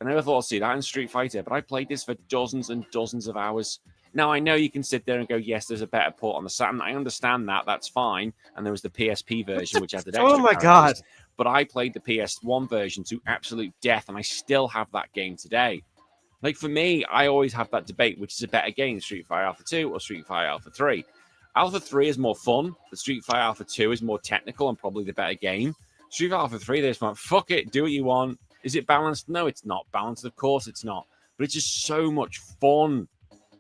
I never thought I'd see that in Street Fighter, but I played this for dozens and dozens of hours. Now, I know you can sit there and go, yes, there's a better port on the Saturn. I understand that. That's fine. And there was the PSP version, which added extra Oh my characters. God. But I played the PS1 version to absolute death, and I still have that game today. For me, I always have that debate, which is a better game, Street Fighter Alpha 2 or Street Fighter Alpha 3. Alpha 3 is more fun, but Street Fighter Alpha 2 is more technical and probably the better game. Street Fighter Alpha 3, they just went, fuck it, do what you want. Is it balanced? No, it's not balanced. Of course it's not. But it's just so much fun.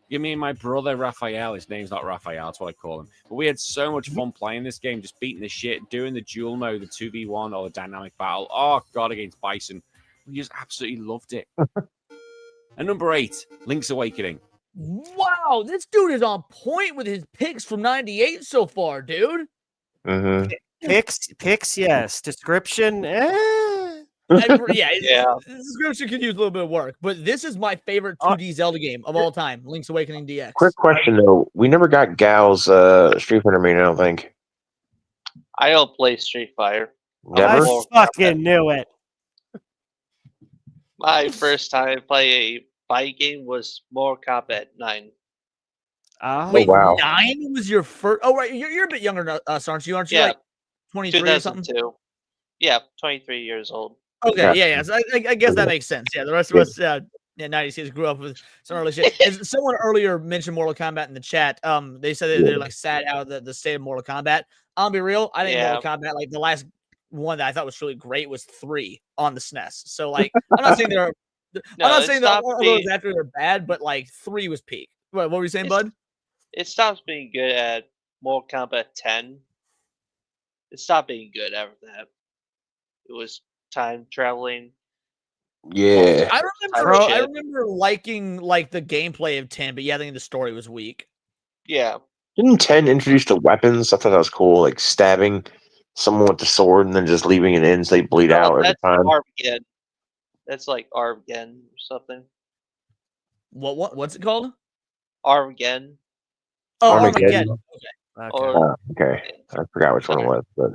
You mean my brother Raphael? His name's not Raphael, that's what I call him. But we had so much fun playing this game, just beating the shit, doing the duel mode, the 2v1 or the dynamic battle. Oh, God, against Bison. We just absolutely loved it. And number 8, Link's Awakening. Wow, this dude is on point with his picks from '98 so far, dude. Mm-hmm. Picks, yes. Description, Yeah. The description could use a little bit of work, but this is my favorite 2D Zelda game of all time, Link's Awakening DX. Quick question though, we never got Gal's Street Fighter main, I don't think. I don't play Street Fighter. Never. I fucking knew it. My first time play a fight game was Mortal Kombat 9. Wait, wow. 9 was your first? Oh, right. You're a bit younger than us, aren't you? Aren't you Yeah, like 23 or something? 2002. Yeah, 23 years old. Okay, Gotcha. yeah. So I guess that makes sense. Yeah, the rest of us, 90s kids grew up with some early shit. As someone earlier mentioned Mortal Kombat in the chat. They said that they're like sad out of the state of Mortal Kombat. I'll be real. I think Mortal Kombat, like the last one that I thought was really great was 3 on the SNES. So like, I'm not saying they're, I'm not saying that all those after they're bad, but like 3 was peak. What were you saying, bud? It stops being good at Mortal Kombat 10. It stopped being good after that. It was time traveling. Yeah. I remember liking like the gameplay of 10, but yeah, I think the story was weak. Yeah. Didn't 10 introduce the weapons? I thought that was cool, like stabbing someone with the sword and then just leaving it in so they bleed out every That's time. Armageddon. That's like Armageddon or something. What's it called? Armageddon. Oh, Armageddon. Okay. Okay. I forgot which one it was, but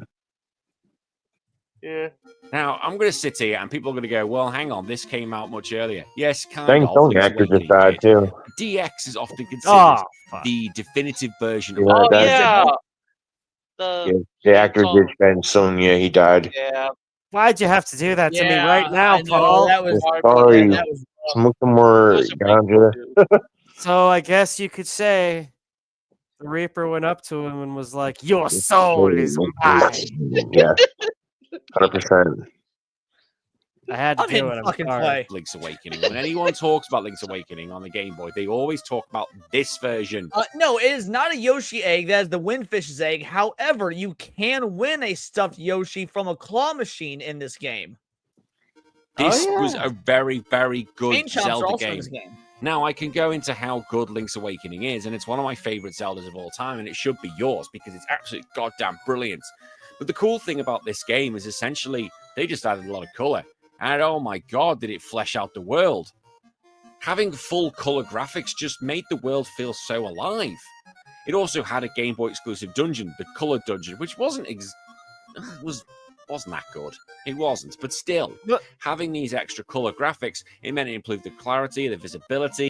yeah. Now, I'm going to sit here and people are going to go, well, hang on, this came out much earlier. Yes, kind dang, of. Sony Link's actor just Awakening died did. too. DX is often considered the definitive version of Yeah, yeah. The actor did spend Sonya. He died. Yeah. Why'd you have to do that to me Yeah, right now, I know, Paul? that was Sorry. that was Smoke some more ganja. So I guess you could say the Reaper went up to him and was like, "Your soul is mine." Yeah, 100%. I had to I'm do hitting it. I'm fucking sorry. play. Link's Awakening. When anyone talks about Link's Awakening on the Game Boy, they always talk about this version. No, it is not a Yoshi egg. That is the Windfish's egg. However, you can win a stuffed Yoshi from a claw machine in this game. This was a very, very good Paint chops are Zelda also in game. this game. Now, I can go into how good Link's Awakening is, and it's one of my favorite Zeldas of all time, and it should be yours because it's absolutely goddamn brilliant. But the cool thing about this game is essentially they just added a lot of color. And oh my god, did it flesh out the world. Having full color graphics just made the world feel so alive. It also had a Game Boy exclusive dungeon, the Color Dungeon, which wasn't that good. It wasn't, but still, having these extra color graphics, it meant it improved the clarity, the visibility.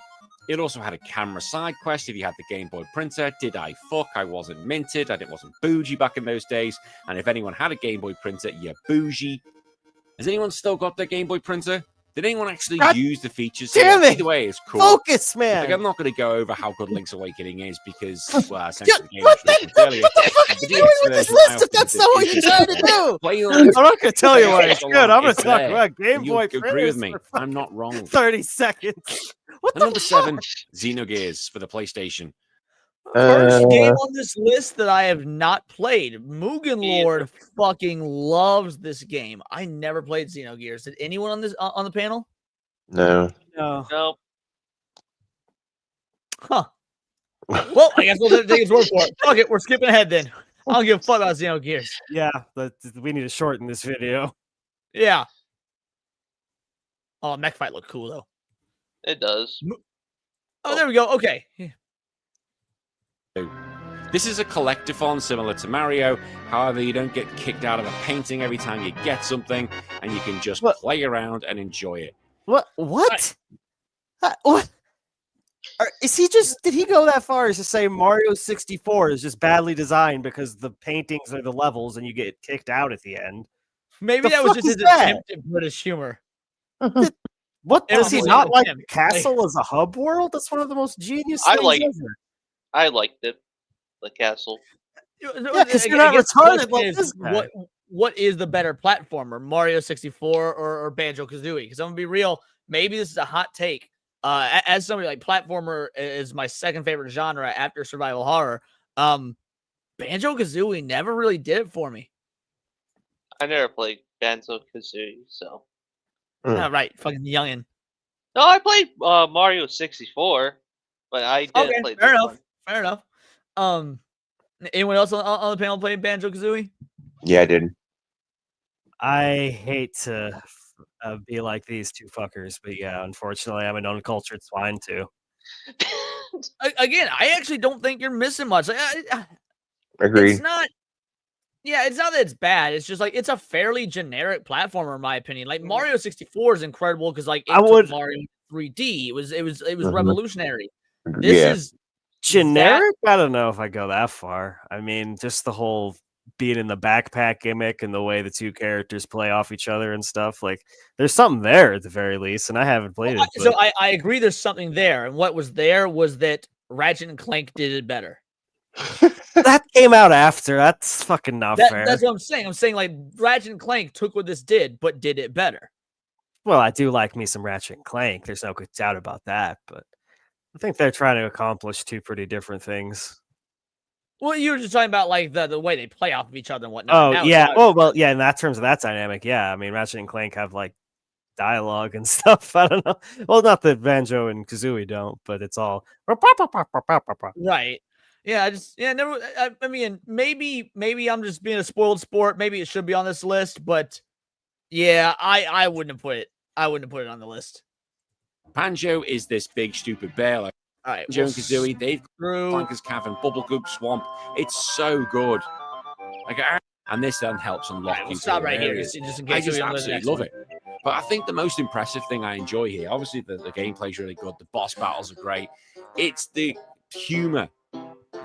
It also had a camera side quest if you had the Game Boy printer. Did I fuck? I wasn't minted. I wasn't bougie back in those days. And if anyone had a Game Boy printer, you're bougie. Has anyone still got their Game Boy printer? Did anyone actually use the features? Damn it! Either way, it's cool. Focus, man. Like, I'm not going to go over how good Link's Awakening is because, well, essentially the game was released earlier. What the fuck are you doing with this list if that's not what you're trying to do? I'm not going to tell you why it's good. I'm going to talk about Game Boy agree with printers me. for I'm not wrong. 30 seconds. What And number 7, Xenogears for the PlayStation. First game on this list that I have not played. Mugen Lord fucking loves this game. I never played Xenogears. Did anyone on this on the panel? No. Nope. Huh. Well, I guess we'll take his word for it. Fuck it, we're skipping ahead then. I don't give a fuck about Xenogears. Yeah, but we need to shorten this video. Yeah. Oh, mech fight looked cool though. It does. Oh, there we go. Okay. This is a collectathon similar to Mario. However, you don't get kicked out of a painting every time you get something, and you can just play around and enjoy it. What? What? What? Is he just? Did he go that far as to say Mario 64 is just badly designed because the paintings are the levels and you get kicked out at the end? Maybe that was just his attempt at British humor. What does he not like? him. Castle as a hub world? That's one of the most genius I things like ever. I liked it. The castle. Yeah, because you're not retarded like this guy. What is the better platformer, Mario 64 or Banjo-Kazooie? Because I'm gonna be real, maybe this is a hot take. As somebody like platformer is my second favorite genre after survival horror. Banjo-Kazooie never really did it for me. I never played Banjo-Kazooie, so. Right, fucking youngin. No, I played Mario 64, but I didn't play this one. Fair enough. Anyone else on the panel playing Banjo-Kazooie? Yeah, I did. I hate to be like these two fuckers, but yeah, unfortunately, I'm an uncultured swine too. Again, I actually don't think you're missing much. Agreed. It's not. Yeah, it's not that it's bad. It's just like it's a fairly generic platformer, in my opinion. Like Mario 64 is incredible because like it took Mario 3D. It was revolutionary. This is generic. I don't know if I go that far. I mean, just the whole being in the backpack gimmick and the way the two characters play off each other and stuff. Like, there's something there at the very least, and I haven't played it. So I agree. There's something there, and what was there was that Ratchet and Clank did it better. That came out after. That's fucking not fair. That's what I'm saying. I'm saying like Ratchet and Clank took what this did, but did it better. Well, I do like me some Ratchet and Clank. There's no doubt about that. But I think they're trying to accomplish two pretty different things. Well, you were just talking about like the way they play off of each other and whatnot. Oh, yeah. Oh, well, yeah. In that terms of that dynamic, yeah. I mean, Ratchet and Clank have like dialogue and stuff. I don't know. Well, not that Banjo and Kazooie don't, but it's all right. Yeah, I mean, maybe I'm just being a spoiled sport. Maybe it should be on this list, but yeah, I wouldn't have put it. I wouldn't have put it on the list. Banjo is this big stupid bear. Like all right, Banjo and Kazooie, they've Flanker's Cavern, Bubblegoop Swamp. It's so good. Like, and this then helps unlock you. Stop right here. Areas. Just in I case just absolutely love it. But I think the most impressive thing I enjoy here, obviously the gameplay is really good. The boss battles are great. It's the humor.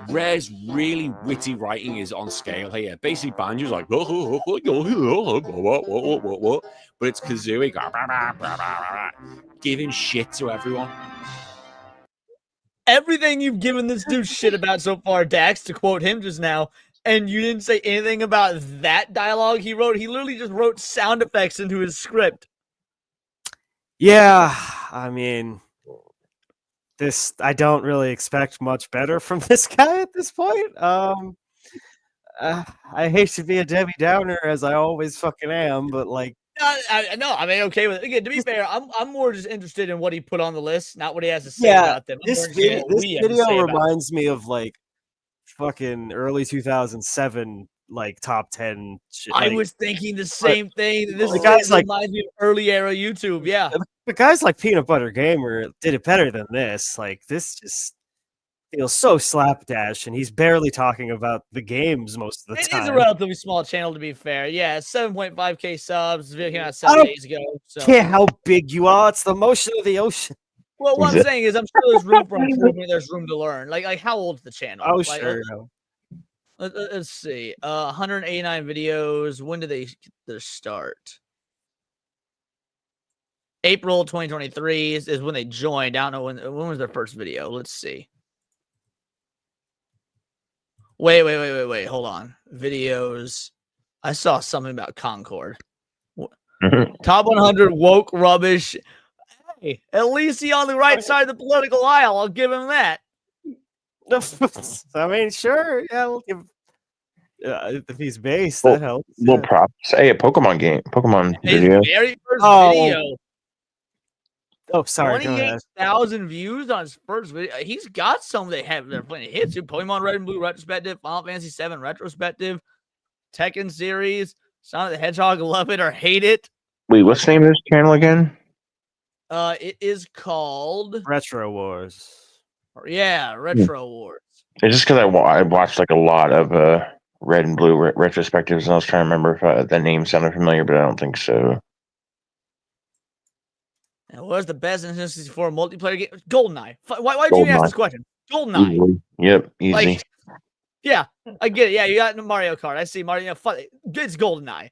Rare's really witty writing is on scale here. Basically, Banjo's like, but it's Kazooie giving shit to everyone. Everything you've given this dude shit about so far, Dax, to quote him just now, and you didn't say anything about that dialogue he wrote. He literally just wrote sound effects into his script. Yeah, I mean, I don't really expect much better from this guy at this point. I hate to be a Debbie Downer, as I always fucking am, but like, no, I mean, okay with it. Again, to be fair, I'm more just interested in what he put on the list, not what he has to say about them. This video reminds me of like fucking early 2007, like top 10 shit. I was thinking the same thing. This guys reminds me of early era YouTube. Yeah, but guys like Peanut Butter Gamer did it better than this. Like, this just feels so slapdash, and he's barely talking about the games most of the time. It is a relatively small channel, to be fair. Yeah, 7.5K subs. Video came out 7 days ago. So. Care how big you are. It's the motion of the ocean. Well, what I'm saying is, I'm sure there's room for improvement. There's room to learn. Like how old's the channel? Oh, like, sure. Let's see. 189 videos. When did they get their start? April 2023 is when they joined. I don't know when was their first video. Let's see. Wait. Hold on. Videos. I saw something about Concord. Top 100 woke rubbish. Hey, at least he's on the right side of the political aisle. I'll give him that. I mean, sure. Yeah, we'll give. If he's based, that helps. Little props. Hey, a Pokemon His video. very first video. Oh, sorry. 28,000 views on his first video. He's got some that have they're plenty of hits. Pokemon Red and Blue retrospective, Final Fantasy 7 retrospective, Tekken series, Sonic the Hedgehog, love it or hate it. Wait, what's the name of this channel again? It is called Retro Wars. Yeah, Retro Wars. It's just because I watched like a lot of Red and Blue retrospectives, and I was trying to remember if that name sounded familiar, but I don't think so. And what was the best Nintendo 64 multiplayer game? GoldenEye. Why did you ask this question? GoldenEye. Easily. Yep, easy. Like, yeah, I get it. Yeah, you got Mario Kart. I see Mario. It's GoldenEye.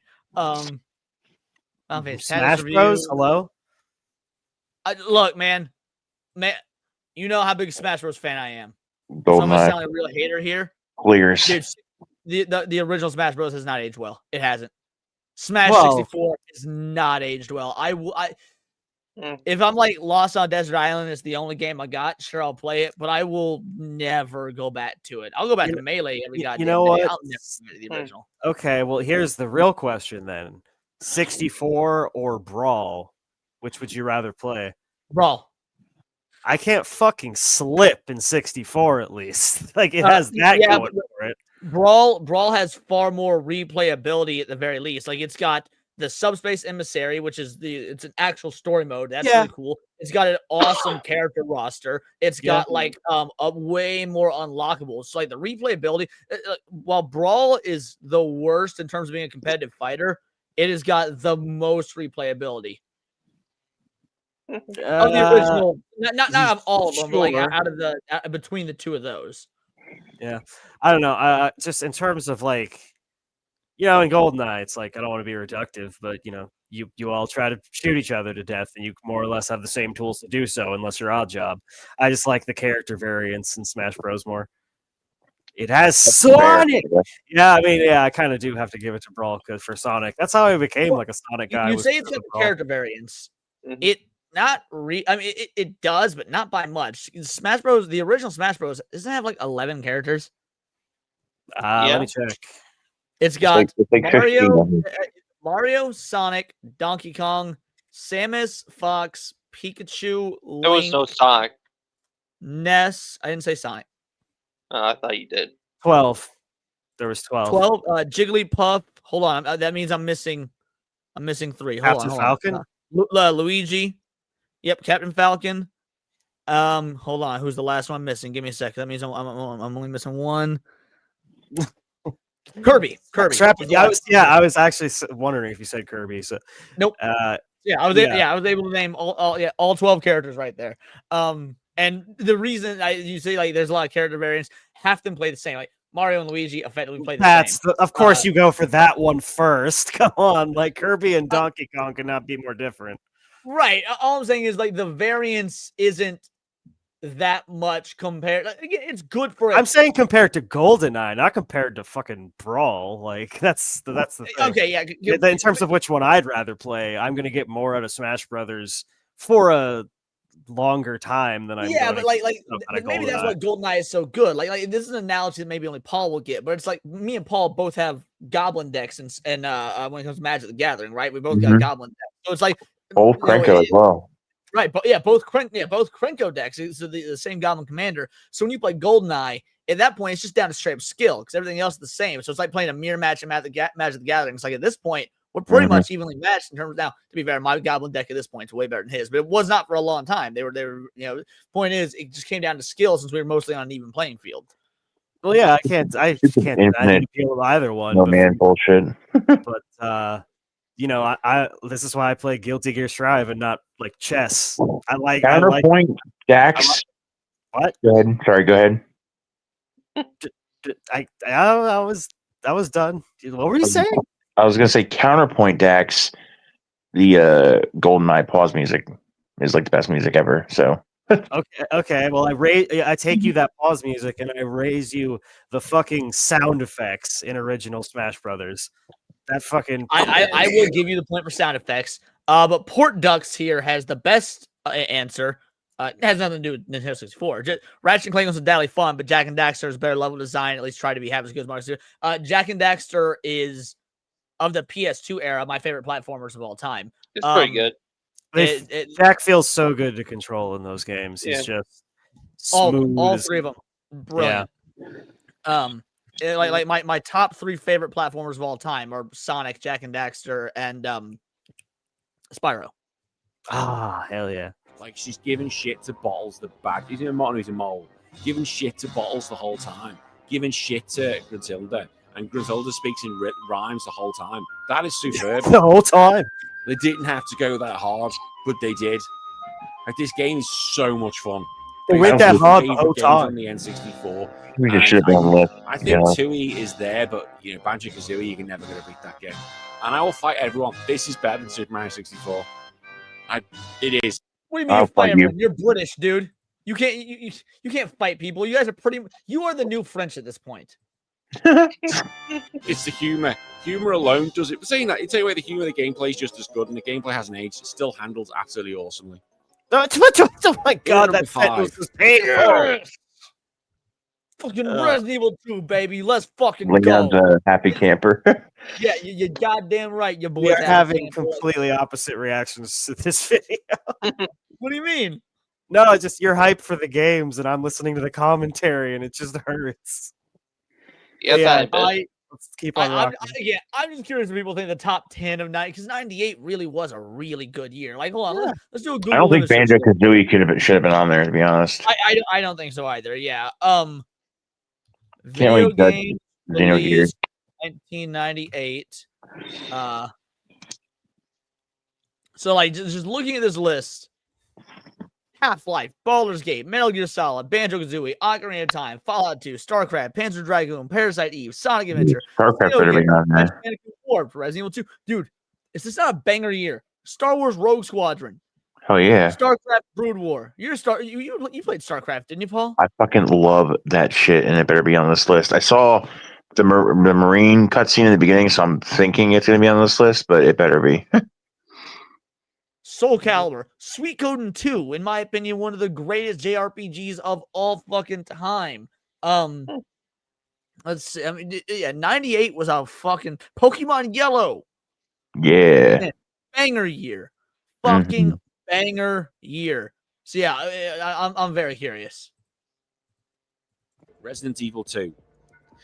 Smash Bros. Hello. Look, man, you know how big a Smash Bros. Fan I am. GoldenEye. So I'm gonna sound like a real hater here. Clears. Dude, the original Smash Bros. Has not aged well. It hasn't. Smash 64 is not aged well. If I'm like lost on a desert island, it's the only game I got. Sure, I'll play it, but I will never go back to it. I'll go back to Melee every goddamn You know day. what? I'll never play the original. Okay, well, here's the real question then: 64 or Brawl? Which would you rather play? Brawl. I can't fucking slip in 64 at least. Like, it has that going for it. Brawl has far more replayability at the very least. Like, it's got the Subspace Emissary, which is it's an actual story mode. That's Yeah. really cool. It's got an awesome character roster. It's got like a way more unlockables. So like the replayability, while Brawl is the worst in terms of being a competitive fighter, it has got the most replayability. Of the original, not of all of them, but like out of the between the two of those. Yeah, I don't know. Just in terms of like, in GoldenEye, it's like I don't want to be reductive, but you all try to shoot each other to death, and you more or less have the same tools to do so, unless you're Oddjob. I just like the character variants in Smash Bros. More. It has Sonic. Yeah, I mean, I kind of do have to give it to Brawl for Sonic. That's how I became like a Sonic guy. You say it's got the character variants. It. It does, but not by much. Smash Bros. The original Smash Bros. Doesn't it have like 11 characters? Let me check. It's got it's like Mario, Sonic, Donkey Kong, Samus, Fox, Pikachu, Link. There was no Sonic. Ness. I didn't say Sonic. I thought you did. 12. There was 12. 12. Jigglypuff. Hold on. That means I'm missing 3. Captain Falcon. Luigi. Yep, Captain Falcon. Hold on. Who's the last one missing? Give me a second. That means I'm only missing one. Kirby. I was actually wondering if you said Kirby. So nope. I was able to name all 12 characters right there. And the reason you say like there's a lot of character variants, half them play the same. Like Mario and Luigi effectively play the same. Of course, you go for that one first. Come on, like Kirby and Donkey Kong could not be more different. Right. All I'm saying is like the variance isn't that much compared. It's good for. I'm saying compared to GoldenEye, not compared to fucking Brawl. Like that's the thing. Okay, yeah. In terms of which one I'd rather play, I'm gonna get more out of Smash Brothers for a longer time than I'm. Yeah, but like maybe that's why GoldenEye is so good. Like this is an analogy that maybe only Paul will get, but it's like me and Paul both have Goblin decks, and when it comes to Magic the Gathering, right? We both got Goblin decks, so it's like. Both Krenko as well. Right, but both Krenko decks. It's the same Goblin Commander. So when you play GoldenEye, at that point, it's just down to straight up skill because everything else is the same. So it's like playing a mirror match in Magic the Gathering. It's like at this point, we're pretty much evenly matched in terms of now. To be fair, my Goblin deck at this point is way better than his, but it was not for a long time. They were. Point is, it just came down to skill since we were mostly on an even playing field. Well, yeah, I can't deal with either one. No man, bullshit. But I this is why I play Guilty Gear Strive and not like chess. Counterpoint Dax. What? Go ahead. Sorry, go ahead. I was done. What were you saying? I was gonna say Counterpoint Dax. The GoldenEye pause music is like the best music ever. So okay. Well, I take you that pause music and I raise you the fucking sound effects in original Smash Brothers. That fucking. I will give you the point for sound effects. But Port Ducks here has the best answer. It has nothing to do with Nintendo 64. Ratchet and Clank was deadly fun, but Jak and Daxter is better level design. At least try to be half as good as Mario 64. Jak and Daxter is of the PS2 era my favorite platformers of all time. It's pretty good. Jak feels so good to control in those games. He's just smooth. All three of them, brilliant. Yeah. Like my top 3 favorite platformers of all time are Sonic, Jak and Daxter, and Spyro. Ah, hell yeah. Like she's giving shit to Bottles the bad. He's in a modern, he's a mole. Giving shit to Bottles the whole time. Giving shit to Gruntilda. And Gruntilda speaks in rhymes the whole time. That is superb. The whole time. They didn't have to go that hard, but they did. Like this game is so much fun. They went that hard the whole time. On the N64. We just should have been on the list. I think Tui is there, but Banjo-Kazooie, you're never going to beat that game. And I will fight everyone. This is better than Super Mario 64. It is. What do you mean you fight everyone? You're British, dude. You can't fight people. You guys are you are the new French at this point. It's the humor. Humor alone does it. But saying that, it's anyway, the humor of the gameplay is just as good, and the gameplay hasn't aged. It still handles absolutely awesomely. Oh my god, that sentence was painful. Fucking Resident Evil 2, baby. Let's fucking Leon's go. a happy camper. Yeah, you're goddamn right. Your boys are having completely opposite reactions to this video. What do you mean? No, it's just you're hyped for the games, and I'm listening to the commentary, and it just hurts. Yeah, Let's keep on rocking. I'm just curious if people think the top 10 of 90, because 98 really was a really good year. Like, hold on, let's do a Google. I don't think image search. Banjo Kazooie should have been on there, to be honest. I don't think so either. Yeah. Can't Video really judge game Xenogears. released 1998. So like just looking at this list. Half-Life, Baldur's Gate, Metal Gear Solid, Banjo-Kazooie, Ocarina of Time, Fallout 2, StarCraft, Panzer Dragoon, Parasite Eve, Sonic Adventure, StarCraft better be on there. Warped, Resident Evil 2. Dude, is this not a banger year? Star Wars Rogue Squadron. Oh yeah. StarCraft Brood War. You played StarCraft, didn't you, Paul? I fucking love that shit, and it better be on this list. I saw the Marine cutscene in the beginning, so I'm thinking it's going to be on this list, but it better be. Soul Calibur, Suikoden 2, in my opinion, one of the greatest JRPGs of all fucking time. Let's see. I mean, yeah, 98 was a fucking Pokemon Yellow. Yeah. Man, banger year. Fucking banger year. So yeah, I'm very curious. Resident Evil 2.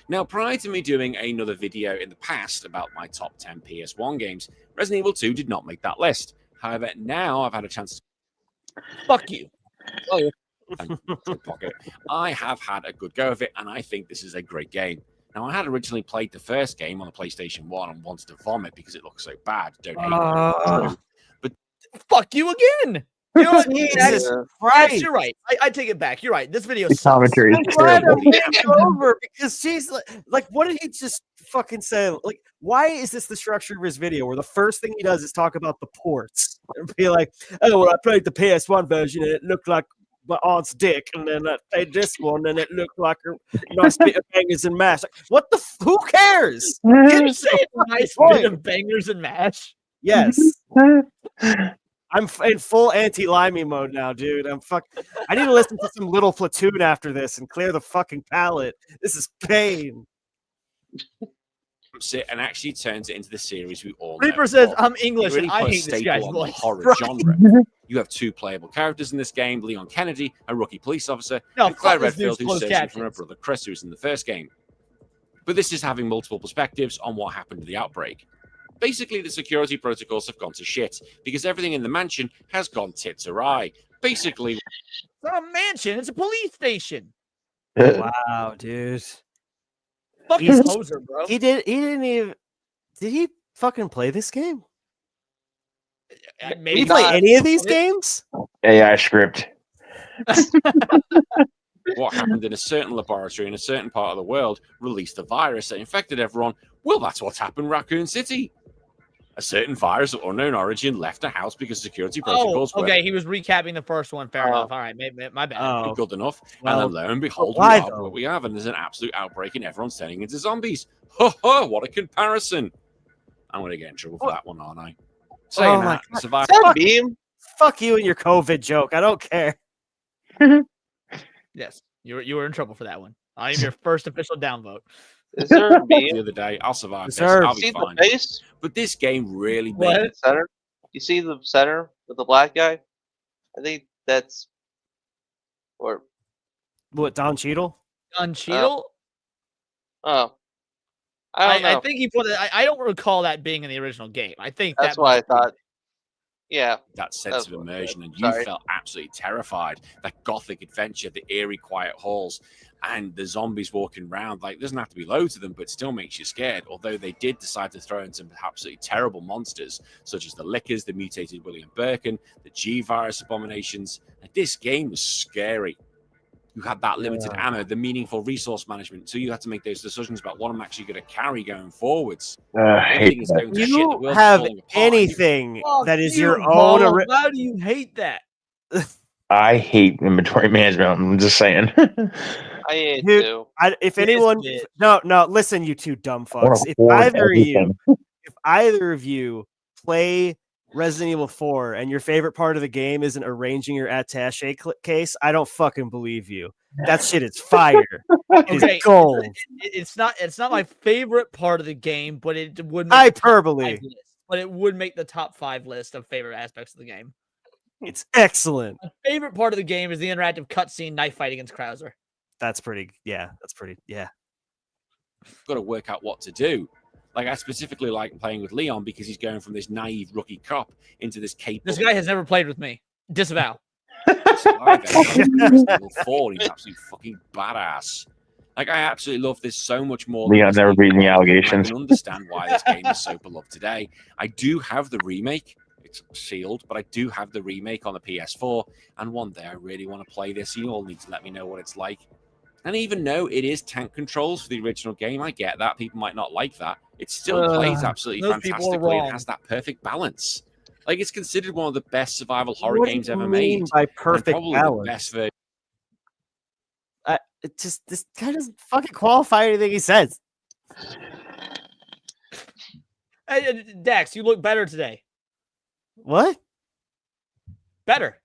Now, prior to me doing another video in the past about my top 10 PS1 games, Resident Evil 2 did not make that list. However, now I've had a chance to... Fuck you. Oh, yeah. I have had a good go of it, and I think this is a great game. Now, I had originally played the first game on the PlayStation 1 and wanted to vomit because it looks so bad. Don't hate it. But fuck you again. You know what? Jesus Christ. You're right. I take it back. You're right. This video sucks. Commentary is I'm glad terrible. I made it over because she's like, what did he just fucking say? Like, why is this the structure of his video where the first thing he does is talk about the ports and be like, oh, well, I played the PS1 version and it looked like my aunt's dick, and then I played this one and it looked like a nice bit of bangers and mash. Like, what the? Who cares? Did you say a nice bit of bangers and mash? Yes. I'm in full anti-limey mode now, dude. I need to listen to some Little Platoon after this and clear the fucking palate. This is pain. and actually turns it into the series we all know. Reaper says, of. I'm English It really and I put a hate this staple guy's on the voice. horror Right. genre. You have two playable characters in this game, Leon Kennedy, a rookie police officer, No, and Claire fuck this dude's Redfield, who's closed searching for her captions. brother Chris, who was in the first game. But this is having multiple perspectives on what happened to the outbreak. Basically, the security protocols have gone to shit because everything in the mansion has gone tits awry. Basically, It's not a mansion, it's a police station. Wow, dude. Fucking He's- poser, bro. He didn't even. Did he fucking play this game? Did he play any of these games? AI script. what happened in a certain laboratory in a certain part of the world released a virus that infected everyone. Well, that's what's happened in Raccoon City. A certain virus of unknown origin left a house because security protocols were okay. He was recapping the first one. Fair enough. All right, my bad. good enough. Well, and then lo and behold, why we have though? what we have, and there's an absolute outbreak, and everyone's turning into zombies. Ha ha! What a comparison! I'm going to get in trouble for that one, aren't I? Saying Oh my that, God. survival. Fuck you and your COVID joke. I don't care. Yes, you were in trouble for that one. I am your first official downvote. Is there a meme? The other day, I'll survive this. Deserved. I'll be See the fine. face? But this game really What? made Center? You see the center with the black guy? I think that's or What, Don Cheadle? On Cheadle? oh. I don't know. I think he put it. I don't recall that being in the original game. I think That's that why I must be- thought. Yeah. that sense That's of what- immersion, and you sorry. felt absolutely terrified. That gothic adventure, the eerie, quiet halls, and the zombies walking around. Like, doesn't have to be loads of them, but it still makes you scared. Although they did decide to throw in some absolutely terrible monsters, such as the Lickers, the mutated William Birkin, the G virus abominations. And this game was scary. You had that limited ammo, the meaningful resource management, so you had to make those decisions about what I'm actually going to carry going forwards. I hate Everything is that. going to shit. The You world's have falling apart. anything Fuck that is you, your Paul. own. Why do you hate that? I hate inventory management. I'm just saying. I hate Dude, too. If This anyone, bitch. no, listen, you two dumb I wanna fucks. If hoard either everything. of you play Resident Evil 4 and your favorite part of the game isn't arranging your attaché case, I don't fucking believe you. That shit is fire. It is Okay, gold. It's not my favorite part of the game, but it would make Hyperbole. the top 5 list. But it would make the top 5 list of favorite aspects of the game. It's excellent. My favorite part of the game is the interactive cutscene knife fight against Krauser. That's pretty. Yeah, that's pretty. Yeah. got to work out what to do. Like, I specifically like playing with Leon because he's going from this naive rookie cop into this capable. This guy has never played with me. Disavow. He's level 4. He's absolutely fucking badass. Like, I absolutely love this so much more. Leon's never beaten the allegations. I can understand why this game is so beloved today. I do have the remake. It's sealed, but I do have the remake on the PS4. And one day I really want to play this. You all need to let me know what it's like. And even though it is tank controls for the original game, I get that. People might not like that. It still plays absolutely fantastically and has that perfect balance. Like, it's considered one of the best survival horror games ever made. By perfect probably balance? the best version. It just, this guy doesn't fucking qualify anything he says. Hey, Dax, you look better today. What? Better.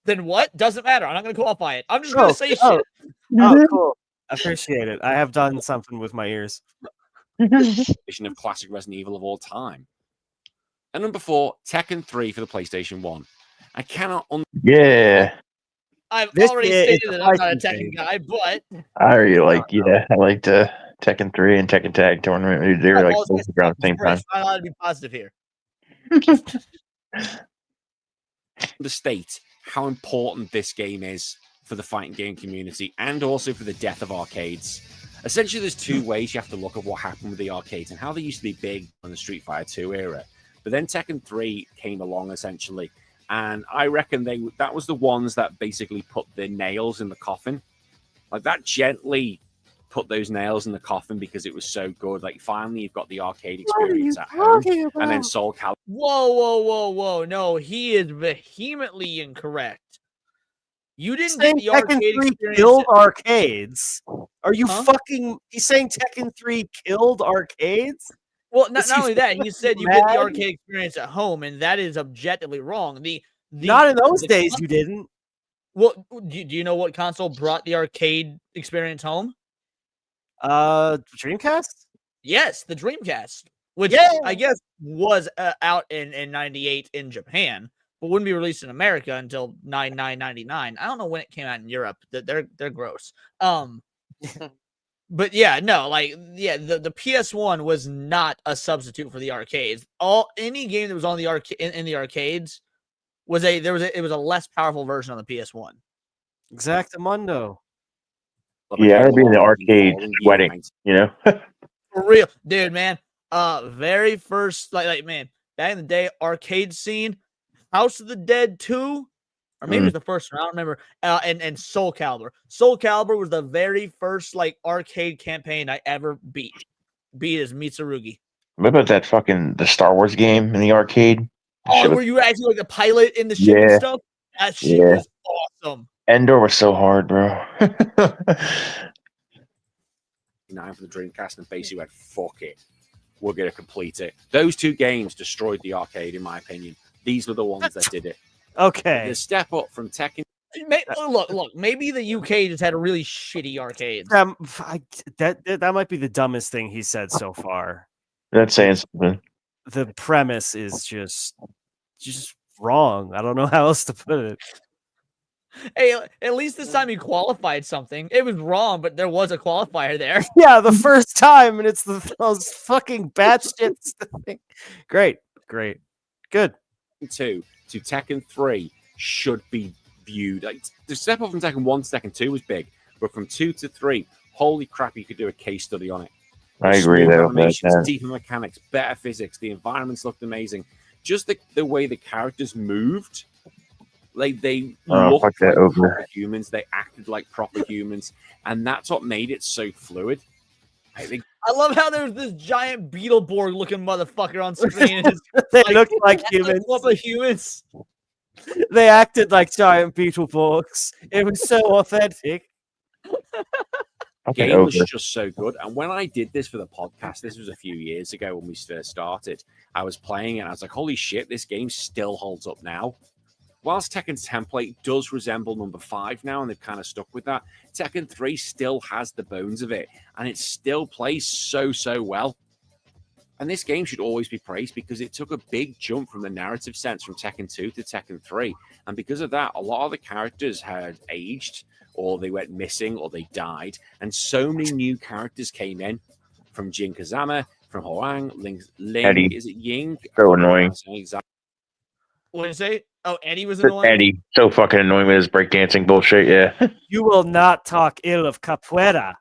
Then what? Doesn't matter. I'm not going to qualify it. I'm just going to say shit. Oh, cool. Appreciate it. I have done something with my ears. Version of classic Resident Evil of all time. And number 4, Tekken 3 for the PlayStation 1. I cannot. Yeah. I've already stated that I'm not a Tekken guy, but I really like, I like Tekken 3 and Tekken Tag Tournament. They were like both around the same time. I'm allowed to be positive here. To state how important this game is for the fighting game community and also for the death of arcades. Essentially, there's two ways you have to look at what happened with the arcades and how they used to be big in the Street Fighter 2 era. But then Tekken 3 came along, essentially, and I reckon that was the ones that basically put the nails in the coffin. Like, that gently put those nails in the coffin because it was so good. Like, finally, you've got the arcade experience at home, and then Soul Calibur. Whoa. No, he is vehemently incorrect. You didn't get the Tekken arcade 3 experience. killed arcades? Are you fucking... He's saying Tekken 3 killed arcades? Well, not only that, he said you get the arcade experience at home, and that is objectively wrong. Not in those days, you didn't. Well, do you know what console brought the arcade experience home? Dreamcast? Yes, the Dreamcast, which I guess was out in 98 in Japan, but wouldn't be released in America until 9/9/99. I don't know when it came out in Europe. They're gross. But yeah, no, the PS1 was not a substitute for the arcades. Any game that was on the in the arcades was a less powerful version on the PS1. Exactamundo. Yeah, I'd be in the arcade sweating, For real, dude, man. Very first, man, back in the day, arcade scene, House of the Dead 2, or maybe it was the first one, I don't remember. And Soul Calibur. Soul Calibur was the very first arcade campaign I ever beat. Beat as Mitsurugi. What about that the Star Wars game in the arcade? Oh, were you actually the pilot in the ship and stuff? That shit was awesome. Endor was so hard, bro. 9 for the Dreamcast, and basically went, fuck it, we're going to complete it. Those two games destroyed the arcade, in my opinion. These were the ones that did it. Okay. The step up from Tekken. Look, maybe the UK just had a really shitty arcades. That might be the dumbest thing he said so far. That's saying something. The premise is just wrong. I don't know how else to put it. Hey, at least this time he qualified something. It was wrong, but there was a qualifier there. Yeah, the first time, and it's those fucking batshit thing. Great, good. 2 to Tekken 3 should be viewed. Like, the step up from Tekken 1 to Tekken 2 was big, but from 2 to 3, holy crap, you could do a case study on it. I agree there. Animations, deeper mechanics, better physics, the environments looked amazing. Just the way the characters moved. Like, they looked like proper humans. They acted like proper humans. And that's what made it so fluid. I love how there's this giant Beetleborg looking motherfucker on screen. They looked like humans. Humans. They acted like giant Beetleborgs. It was so authentic. The game was just so good. And when I did this for the podcast, this was a few years ago when we first started, I was playing it and I was like, holy shit, this game still holds up now. Whilst Tekken's template does resemble number 5 now, and they've kind of stuck with that, Tekken 3 still has the bones of it, and it still plays so well. And this game should always be praised because it took a big jump from the narrative sense from Tekken 2 to Tekken 3. And because of that, a lot of the characters had aged or they went missing, or they died. And so many new characters came in from Jin Kazama, from Hoang, Ling, Eddie. is it Ying? So annoying. What did you say? Oh, Eddie was For annoying. Eddie, so fucking annoying with his breakdancing bullshit. Yeah. You will not talk ill of capoeira.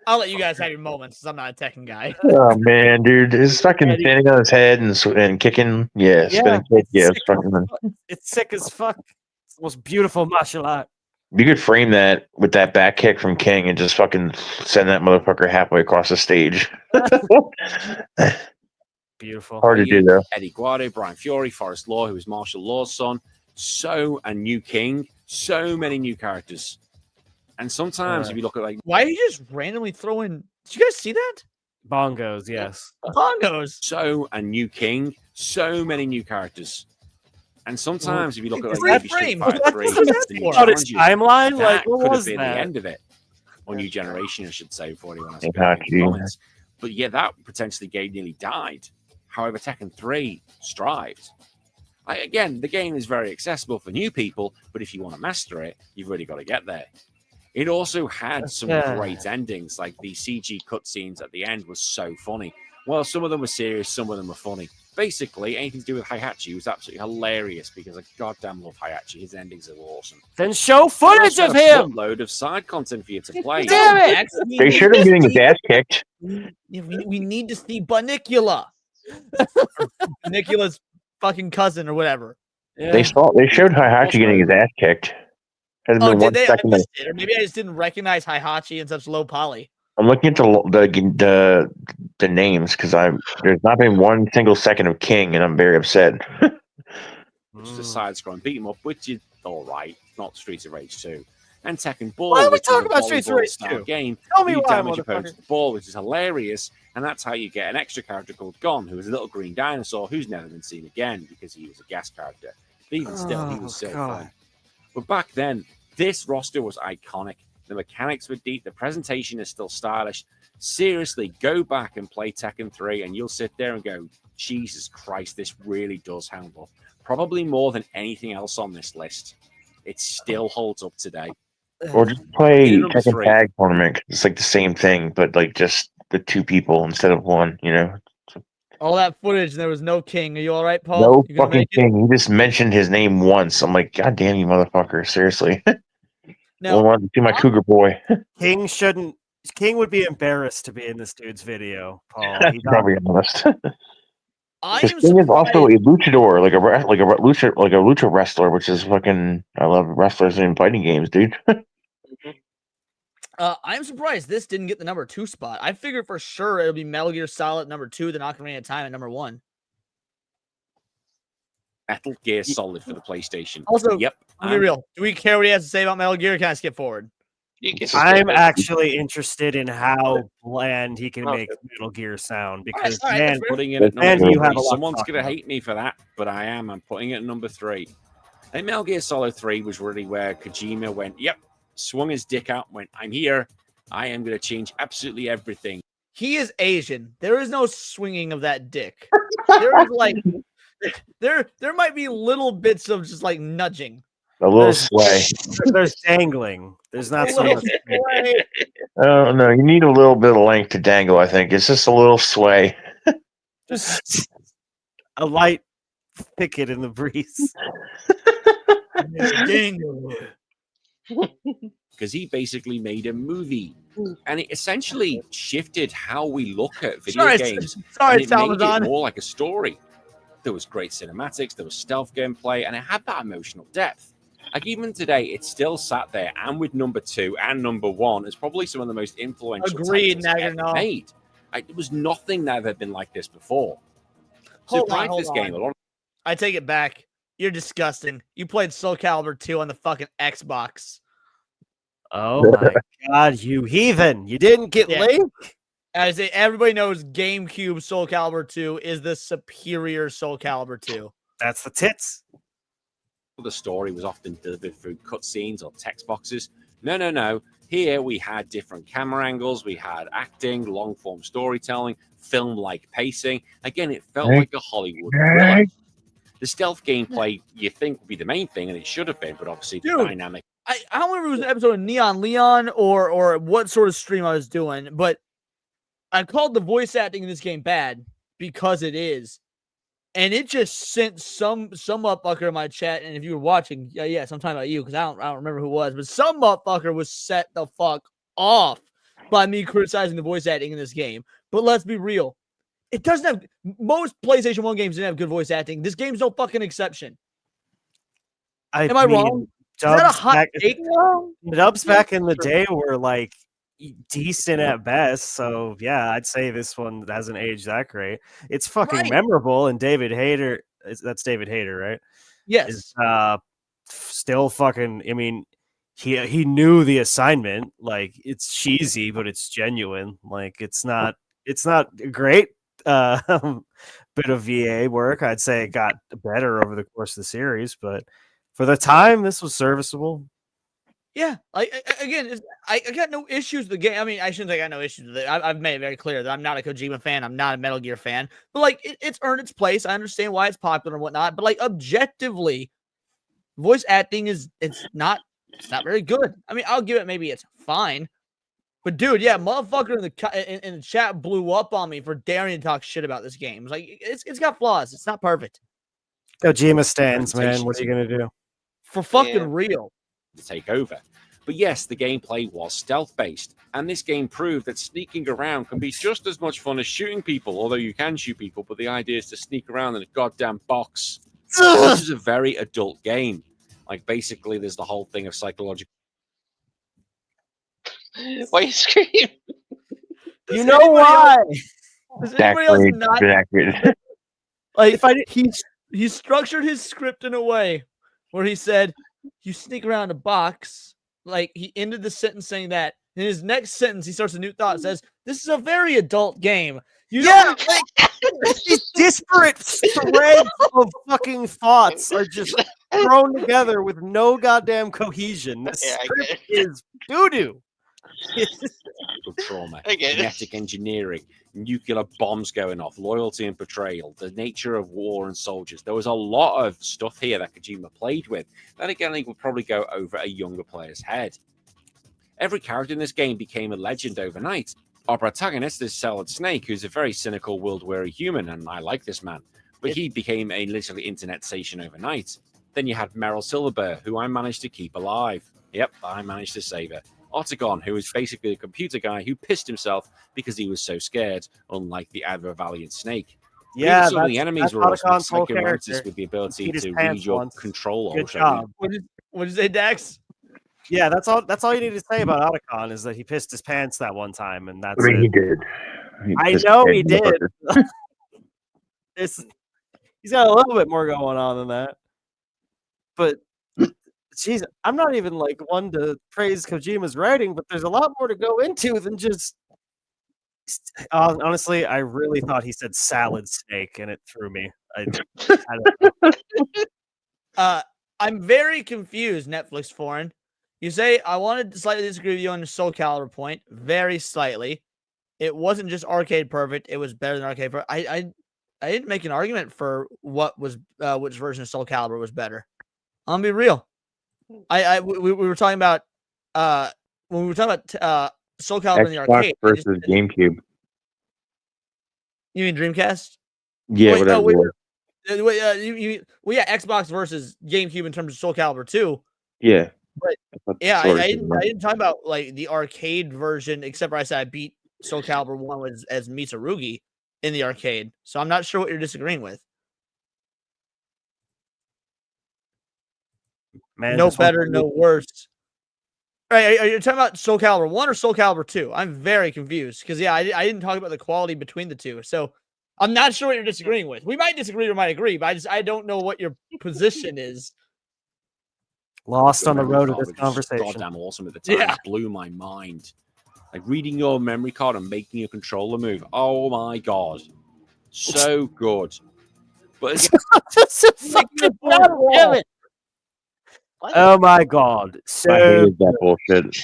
I'll let you guys have your moments because I'm not a Tekken guy. Oh man, dude, his fucking standing on his head and kicking. Yeah, spinning kick. Yeah, it's fucking. It's sick as fuck. It's the most beautiful martial art. You could frame that with that back kick from King and just fucking send that motherfucker halfway across the stage. Beautiful. Hard to do though. Eddie Guardo, Brian Fury, Forrest Law, who was Martial Law's son. And New King. So many new characters. And sometimes if you look at like, why are you just randomly throwing? Did you guys see that? Bongos, yes. Bongos. And New King. So many new characters. And sometimes if you look at Free like maybe frame. Street Fighter What 3, was that the new for? About his challenges, timeline? that Like, what could was have been that? the end of it. Or New Generation, I should say, before anyone else Exactly. comments. But yeah, that potentially game nearly died. However, Tekken 3 strived. Again, the game is very accessible for new people, but if you want to master it, you've really got to get there. It also had some great endings, like the CG cutscenes at the end was so funny. Well, some of them were serious, some of them were funny. Basically, anything to do with Heihachi was absolutely hilarious because I goddamn love Heihachi. His endings are awesome. Then show footage of him. Load of side content for you to play. Damn it! They showed him getting his ass kicked. We need to see Bunnicula. Bunnicula's fucking cousin or whatever. They showed Heihachi getting his ass kicked. Hasn't Oh, been did one they? I second. missed it. Or maybe I just didn't recognize Heihachi in such low poly. I'm looking at the names because there's not been one single second of King, and I'm very upset. Just a side-scrolling beat 'em up, which is all right. Not Streets of Rage 2. And Tekken Ball. Why are we which is talking a about Streets of Rage volleyball-style 2? game. Tell me you why, damage opponents motherfucker. with the ball, which is hilarious. And that's how you get an extra character called Gon, who is a little green dinosaur who's never been seen again because he was a guest character. But even still, he was so fun. But back then, this roster was iconic. The mechanics were deep. The presentation is still stylish. Seriously, go back and play Tekken 3 and you'll sit there and go, Jesus Christ, this really does hang up. Probably more than anything else on this list. It still holds up today. Or just play Number Tekken 3. Tag Tournament. It's like the same thing, but like just the two people instead of one, you know? All that footage, and there was no King. Are you all right, Paul? No You gonna fucking make it? King. He just mentioned his name once. I'm like, God damn you, motherfucker. Seriously. No, I want to see my cougar boy. King would be embarrassed to be in this dude's video, Paul. That's He's probably honest. I Because am King is also surprised. a luchador, like a lucha wrestler, which is fucking. I love wrestlers in fighting games, dude. I'm surprised this didn't get the number 2 spot. I figured for sure it'll be Metal Gear Solid number 2, then Ocarina of Time at number 1. Metal Gear Solid for the PlayStation. Also, yep. to be real, do we care what he has to say about Metal Gear? Or can I skip forward? I'm actually interested in how bland he can make Metal Gear sound because all right, man, Putting it at man, number you 3. have a lot Someone's to going to talk hate me for that, but I am. I'm putting it at number 3. And Metal Gear Solid 3 was really where Kojima went, yep, swung his dick out, went, I'm here. I am going to change absolutely everything. He is Asian. There is no swinging of that dick. There is like there might be little bits of just like nudging. A little sway. There's dangling. There's not so much. Oh no, you need a little bit of length to dangle. I think it's just a little sway. Just a light thicket in the breeze. Because he basically made a movie, and it essentially shifted how we look at video games. Sorry, and it made Salvador. it more like a story. There was great cinematics, there was stealth gameplay, and it had that emotional depth. Like even today, it's still sat there, and with number 2 and number 1 is probably some of the most influential Agreed, titles ever Nagano. made. It was nothing that had been like this before. Hold So on, prior to hold this game, a on. lot of I take it back. You're disgusting. You played Soul Calibur 2 on the fucking Xbox. Oh my god, you heathen! You didn't get Yeah. Link? As everybody knows, GameCube Soul Calibur 2 is the superior Soul Calibur 2. That's the tits. the story was often delivered through cutscenes or text boxes. No. Here we had different camera angles, we had acting, long form storytelling, film like pacing. Again, it felt like a Hollywood thriller. The stealth gameplay you think would be the main thing, and it should have been, but obviously the Dude, dynamic. I don't remember if it was an episode of Neon Leon or what sort of stream I was doing, but I called the voice acting in this game bad because it is. And it just sent some motherfucker in my chat, and if you were watching, yes, I'm talking about you because I don't remember who it was, but some motherfucker was set the fuck off by me criticizing the voice acting in this game. But let's be real, it doesn't have most PlayStation 1 games didn't have good voice acting. This game's no fucking exception. Am I wrong? Is that a hot take? Dubs back in the day were like decent at best, so yeah, I'd say this one hasn't aged that great. It's fucking memorable, and David Hayter, that's David Hayter, right? Yes. Is still fucking. I mean, he knew the assignment. Like, it's cheesy, but it's genuine. Like, it's not a great bit of VA work. I'd say it got better over the course of the series, but for the time, this was serviceable. Yeah, I got no issues with the game. I mean, I shouldn't say I got no issues with it. I've made it very clear that I'm not a Kojima fan. I'm not a Metal Gear fan. But, like, it's earned its place. I understand why it's popular and whatnot. But, like, objectively, voice acting it's not very good. I mean, I'll give it maybe it's fine. But, dude, yeah, motherfucker in the chat blew up on me for daring to talk shit about this game. It's like, it's got flaws. It's not perfect. Kojima stands, man. What are you going to do? For fucking real. To take over. But yes, the gameplay was stealth-based, and this game proved that sneaking around can be just as much fun as shooting people, although you can shoot people, but the idea is to sneak around in a goddamn box. This is a very adult game. Like, basically, there's the whole thing of psychological... Why you scream? You know why? Does anybody else not... Like, he structured his script in a way where he said, you sneak around a box. Like, he ended the sentence saying that. In his next sentence, he starts a new thought. Says, this is a very adult game. These disparate threads of fucking thoughts are just thrown together with no goddamn cohesion. This script is doo-doo. Trauma, genetic engineering, nuclear bombs going off, loyalty and betrayal, the nature of war and soldiers. There was a lot of stuff here that Kojima played with that, again, would probably go over a younger player's head. Every character in this game became a legend overnight. Our protagonist is Solid Snake, who's a very cynical, world-weary human, and I like this man, but he became a literally internet sensation overnight. Then you had Meryl Silverbear, who I managed to keep alive. Yep, I managed to save her. Otacon, who is basically a computer guy who pissed himself because he was so scared, unlike the ever valiant Snake. Yeah, some of the enemies were also psychomantis with the ability to read your control. Good job. What did you say, Dax? Yeah, that's all you need to say about Otacon is that he pissed his pants that one time, and that's He did. I know he did. He's got a little bit more going on than that. But jeez, I'm not even like one to praise Kojima's writing, but there's a lot more to go into than just. Honestly, I really thought he said salad snake, and it threw me. I don't know. I'm very confused, Netflix foreign. You say I wanted to slightly disagree with you on the Soul Calibur point, very slightly. It wasn't just arcade perfect; it was better than arcade perfect. I didn't make an argument for what was which version of Soul Calibur was better. I'm gonna be real. We were talking about when we were talking about Soul Calibur in the arcade versus GameCube. You mean Dreamcast? Yeah, whatever. Xbox versus GameCube in terms of Soul Calibur 2. Yeah. But yeah, I didn't talk about like the arcade version, except for I said I beat Soul Calibur 1 as Mitsurugi in the arcade. So I'm not sure what you're disagreeing with. Man, no better, no worse. Right, are you talking about Soul Calibur 1 or Soul Calibur 2? I'm very confused because, yeah, I didn't talk about the quality between the two. So I'm not sure what you're disagreeing with. We might disagree or might agree, but I don't know what your position is. Lost on the road of this conversation. Goddamn awesome at the time. It blew my mind. Like reading your memory card and making a controller move. Oh my god. So good. But oh my god. So I hated that bullshit.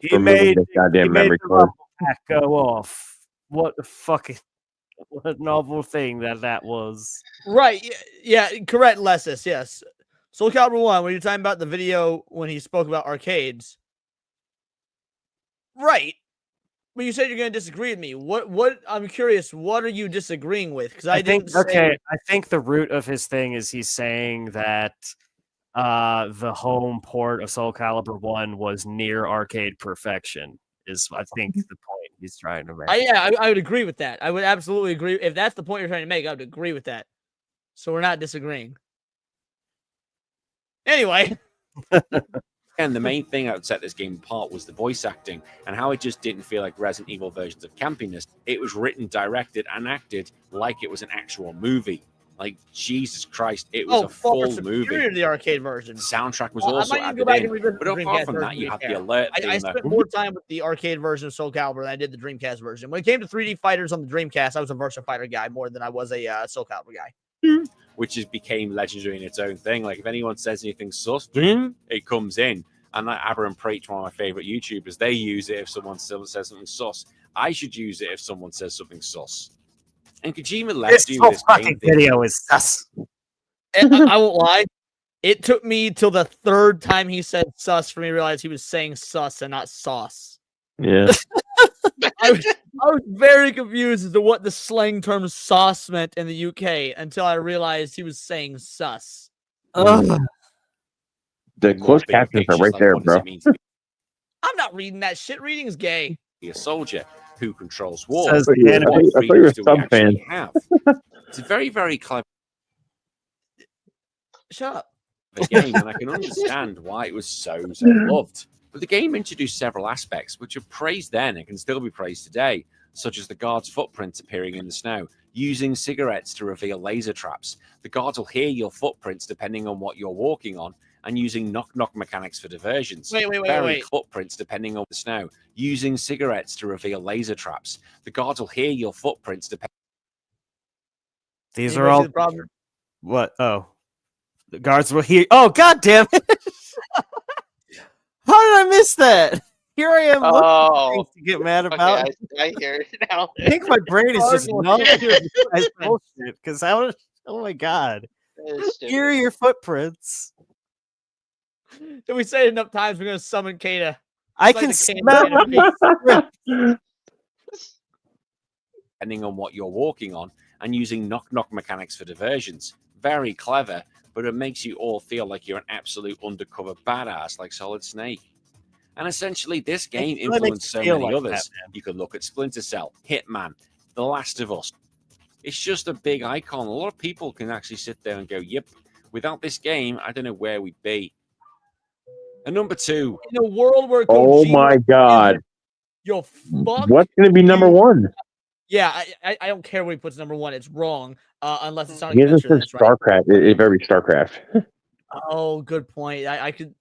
He made the goddamn memory card go off. What the fucking What a novel thing that was. Right. Yeah, correct, Lessus. Yes. Soul Calibur 1, when you're talking about the video when he spoke about arcades. Right. But you said you're going to disagree with me. What I'm curious, what are you disagreeing with? Because I think didn't say... I think the root of his thing is he's saying that the home port of Soul Calibur 1 was near arcade perfection. Is I think the point he's trying to make. I would agree with that. I would absolutely agree. If that's the point you're trying to make, I would agree with that. So we're not disagreeing. Anyway. And the main thing that would set this game apart was the voice acting and how it just didn't feel like Resident Evil versions of campiness. It was written, directed, and acted like it was an actual movie. Like, Jesus Christ, it was a full movie. To the arcade version. The soundtrack was also added in. But apart from that, you had the alert theme. I spent more time with the arcade version of Soul Calibur than I did the Dreamcast version. When it came to 3D fighters on the Dreamcast, I was a Versa Fighter guy more than I was a Soul Calibur guy. Which became legendary in its own thing. Like, if anyone says anything sus, it comes in. And like Aber and Preach, one of my favorite YouTubers, they use it if someone says something sus. I should use it if someone says something sus. And Kojima left you this fucking video is sus. I won't lie. It took me till the third time he said sus for me to realize he was saying sus and not sauce. Yeah. I was very confused as to what the slang term sauce meant in the UK until I realized he was saying sus. The closed captions are right there, bro. I'm not reading that shit. Reading is gay. Be a soldier who controls war. I thought you were a sub fan. It's a very, very clever Shut up. game, and I can understand why it was so loved. But the game introduced several aspects which are praised then and can still be praised today, such as the guards' footprints appearing in the snow, using cigarettes to reveal laser traps. The guards will hear your footprints depending on what you're walking on, and using knock-knock mechanics for diversions. Wait. Footprints depending on the snow, using cigarettes to reveal laser traps. The guards will hear your footprints depending. These are all. What? Oh, the guards will hear. Oh, god damn it! How did I miss that? Here I am looking to get mad about. Okay, I hear it now. I think my brain is just numb to bullshit. Because oh my god, hear your footprints. If we say it enough times, we're gonna summon Kata. I can smell depending on what you're walking on, and using knock-knock mechanics for diversions. Very clever, but it makes you all feel like you're an absolute undercover badass like Solid Snake. And essentially, this game influenced so many others. You could look at Splinter Cell, Hitman, The Last of Us. It's just a big icon. A lot of people can actually sit there and go, yep, without this game, I don't know where we'd be. And number 2. In a world where oh my god. Yo, fuck. What's going to be number 1? Yeah, I don't care what he puts number 1. It's wrong. Unless it's Sonic This Adventure. is StarCraft. It's very StarCraft. Oh, good point. I could.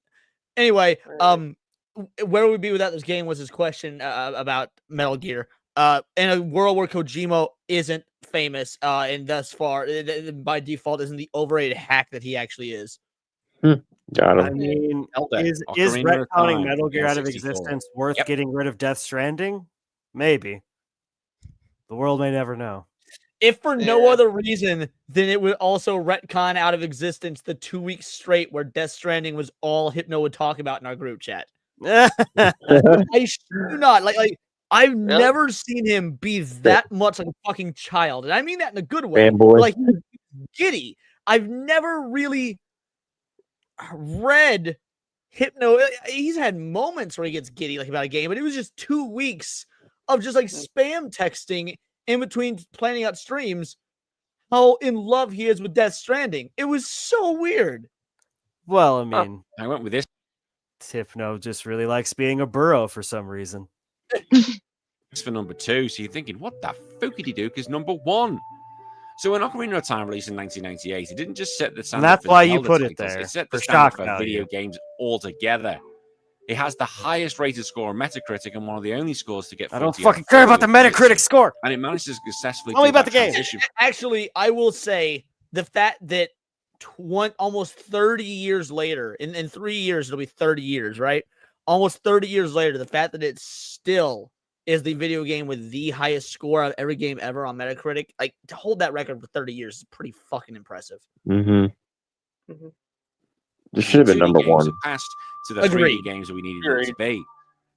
Anyway, where would we be without this game was his question about Metal Gear. In a world where Kojima isn't famous, and thus far, by default, isn't the overrated hack that he actually is. Got him. I mean, is retconning Metal Gear out of existence worth getting rid of Death Stranding? Maybe. The world may never know. If for no other reason, then it would also retcon out of existence the 2 weeks straight where Death Stranding was all Hypno would talk about in our group chat. I do not like I've never seen him be that much like a fucking child, and I mean that in a good way. Fanboy. Like giddy. I've never really read Hypno. He's had moments where he gets giddy like about a game, but it was just 2 weeks of just like spam texting in between planning out streams how in love he is with Death Stranding. It was so weird. Well, I mean, I went with this. Hypno just really likes being a burro for some reason. It's for number 2, so you're thinking, what the fuck did he do? Because number 1. So when Ocarina of Time released in 1998, it didn't just set the standard. And that's for why you Zelda put it titles, there. It set the For standard shock for value. video games altogether. It has the highest rated score on Metacritic and one of the only scores to get. I don't fucking care about the Metacritic score. And it managed to successfully. Tell me do about that the game. transition. Actually, I will say the fact that almost 30 years later, in 3 years, it'll be 30 years, right? Almost 30 years later, the fact that it's still is the video game with the highest score of every game ever on Metacritic. Like, to hold that record for 30 years is pretty fucking impressive. Mm-hmm. Mm-hmm. This should have been 2D number games one. have passed to the Agreed. 3D games that we needed it to be.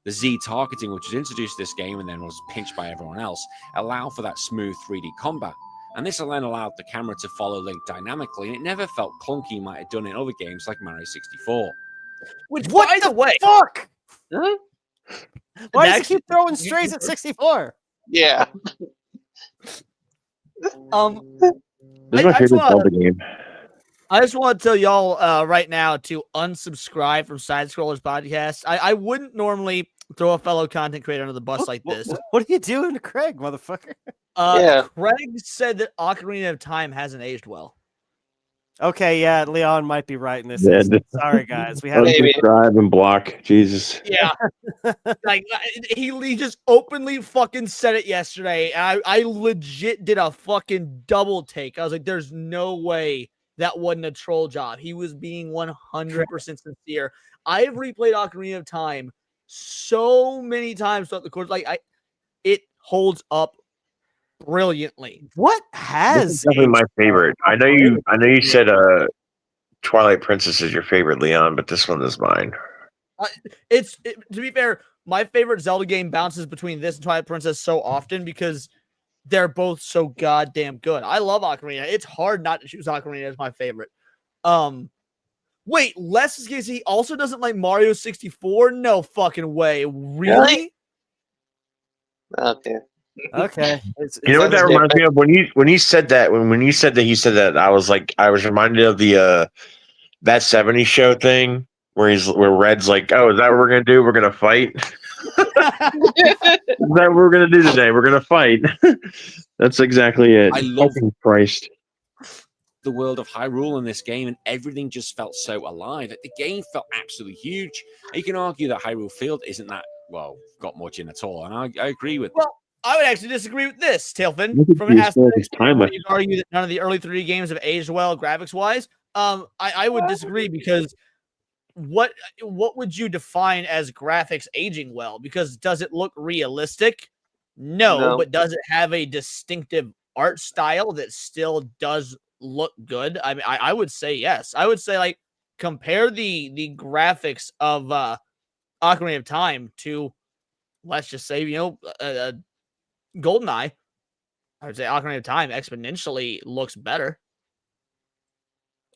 The Z targeting, which was introduced to this game and then was pinched by everyone else, allowed for that smooth 3D combat. And this then allowed the camera to follow Link dynamically, and it never felt clunky. You might have done in other games like Mario 64. Which, What by the way, fuck? Huh? Why does Next- he keep throwing strays at 64? Yeah. This is I my just favorite wanna- Zelda game. I just want to tell y'all right now to unsubscribe from Side Scrollers Podcast. I wouldn't normally throw a fellow content creator under the bus like this. What are you doing to Craig, motherfucker? Yeah. Craig said that Ocarina of Time hasn't aged well. Okay, yeah, Leon might be right in this. Yeah, instance. Sorry, guys. We have unsubscribe and block. Jesus. Yeah. Like, he just openly fucking said it yesterday. And I legit did a fucking double take. I was like, there's no way that wasn't a troll job. He was being 100% sincere. I've replayed Ocarina of Time so many times throughout the course. Like, it holds up brilliantly. What This has is definitely my favorite. I know you said Twilight Princess is your favorite, Leon, but this one is mine. To be fair, my favorite Zelda game bounces between this and Twilight Princess so often because they're both so goddamn good. I love Ocarina. It's hard not to choose Ocarina as my favorite. Wait, Les is he also doesn't like Mario 64? No fucking way. Really? Okay. Okay. You know what that reminds me of? When he said that, when you said that he said that, I was reminded of the that 70s show thing where Red's like, oh, is that what we're gonna do? We're gonna fight. Is that what we're gonna do today? We're gonna fight. That's exactly it. I love Christ. The world of Hyrule in this game, and everything just felt so alive. The game felt absolutely huge. You can argue that Hyrule Field isn't that got much in at all, and I agree with. Well, I would actually disagree with this, Tailfin. Look at From an Piers Morgan's aspect, timeless. you could argue that none of the early 3D games have aged well graphics-wise. I would disagree because what would you define as graphics aging well? Because does it look realistic? No, but does it have a distinctive art style that still does look good? I mean, I would say yes. I would say, like, compare the graphics of Ocarina of Time to, let's just say, GoldenEye. I would say Ocarina of Time exponentially looks better.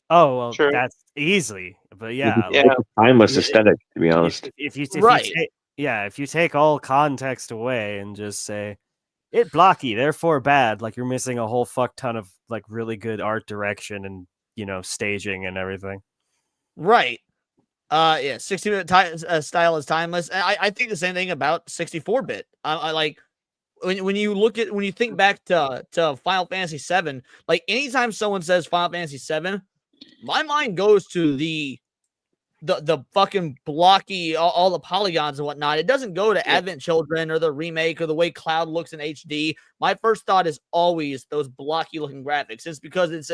Oh, well, True. that's easily. But yeah, It's a timeless aesthetic, to be honest. if you Right. if you take all context away and just say it blocky, therefore bad, like you're missing a whole fuck ton of like really good art direction and staging and everything. Right. 60-bit style is timeless. And I think the same thing about 64-bit. I like when you think back to Final Fantasy VII, like anytime someone says Final Fantasy VII, my mind goes to the fucking blocky, all the polygons and whatnot. It doesn't go to Advent Children or the remake or the way Cloud looks in HD. My first thought is always those blocky looking graphics. It's because it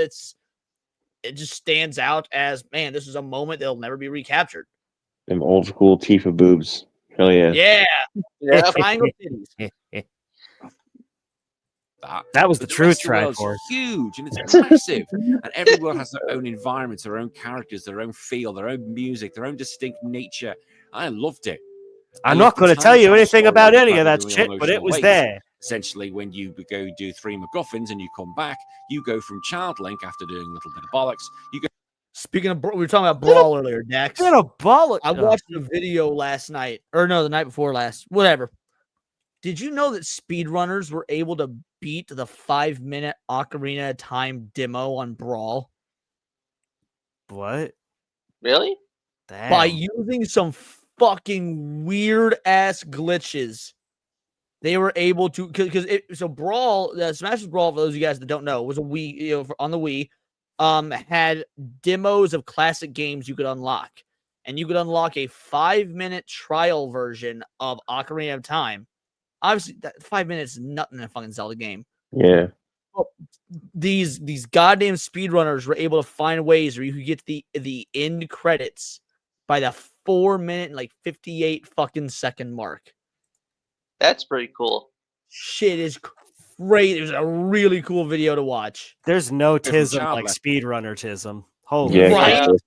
just stands out as, man, this is a moment that'll never be recaptured. Them old school Tifa boobs. Hell yeah. Yeah. Triangle titties. That was the true rest of the world's Triforce. huge and it's massive, and every world has their own environments, their own characters, their own feel, their own music, their own distinct nature. I loved it. I'm not going to tell you anything about any of that shit, but it was there. Essentially, when you go do 3 MacGuffins and you come back, you go from Child Link after doing a little bit of bollocks. You go. Speaking of, we were talking about Brawl earlier, Dax. What a bollock! I watched a video last night, or no, the night before last, whatever. Did you know that speedrunners were able to beat the 5-minute Ocarina of Time demo on Brawl? What? Really? Damn. By using some fucking weird ass glitches. They were able to, so Brawl, Smash Brawl, for those of you guys that don't know, was a Wii, on the Wii, had demos of classic games you could unlock. And you could unlock a 5-minute trial version of Ocarina of Time. Obviously, that 5 minutes is nothing in a fucking Zelda game. Yeah. Well, these goddamn speedrunners were able to find ways where you could get the end credits by the 4-minute and like 58 fucking second mark. That's pretty cool. Shit is great. It was a really cool video to watch. There's no Different tism like childlike. speedrunner tism. Holy Yeah, Right. exactly.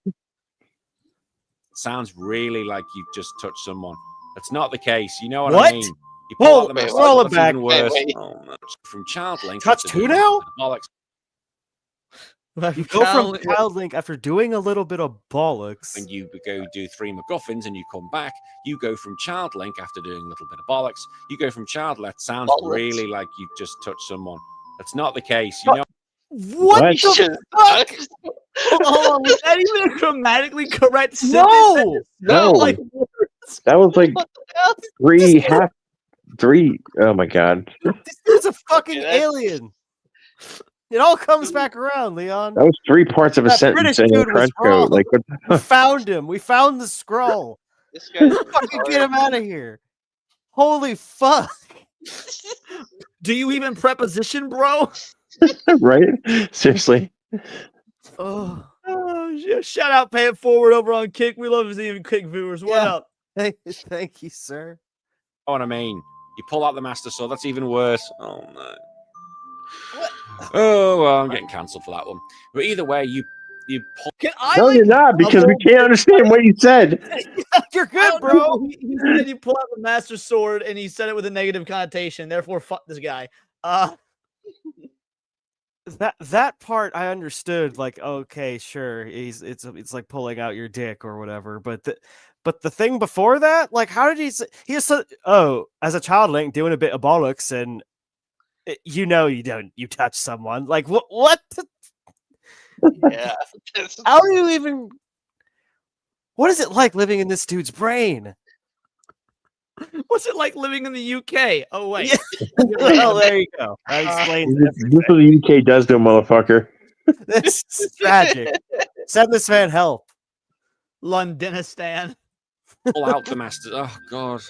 Sounds really like you've just touched someone. That's not the case. You know what What? I mean? You pull Whoa, out the master roll sword, it that's back. even worse. Wait. Oh, no. From child link. Touch after two doing now? bollocks. You go from Child Link after doing a little bit of bollocks. And you go do 3 MacGuffins and you come back. You go from child link after doing a little bit of bollocks. You go from child let. Sounds Bollocks. really like you've just touched someone. That's not the case. You know. What the fuck? Hold on, was that even a grammatically correct sentence? No! No. Like, That was like three. Oh my god. This dude's a fucking alien. It all comes back around, Leon. That was 3 parts of a That sentence British in a dude was trench coat. wrong. Like, what We found him. We found the scroll. This guy's Fucking get him out of here. Holy fuck. do you even preposition, bro? right? Seriously. Oh, shout out, pay it forward over on Kick. We love seeing Kick viewers. What Yeah. up? Thank you, sir. Oh, what I mean. You pull out the master sword. That's even worse. Oh no. Oh well, I'm getting cancelled for that one. But either way, you pull. Can I? No, you're not, because we can't understand what you said. You're I good, don't bro. know. He said you pull out the master sword, and he said it with a negative connotation. Therefore, fuck this guy. That part I understood. Like, okay, sure, it's like pulling out your dick or whatever. But the thing before that, like, how did he just said, oh, as a child Link doing a bit of bollocks, and you touch someone. Like, what? Yeah. How do you even? What is it like living in this dude's brain? What's it like living in the UK? Oh wait. Well, there you go. That explains This is what the UK does to a motherfucker. This is tragic. Send this man help. Londonistan. Pull out the master. Oh god.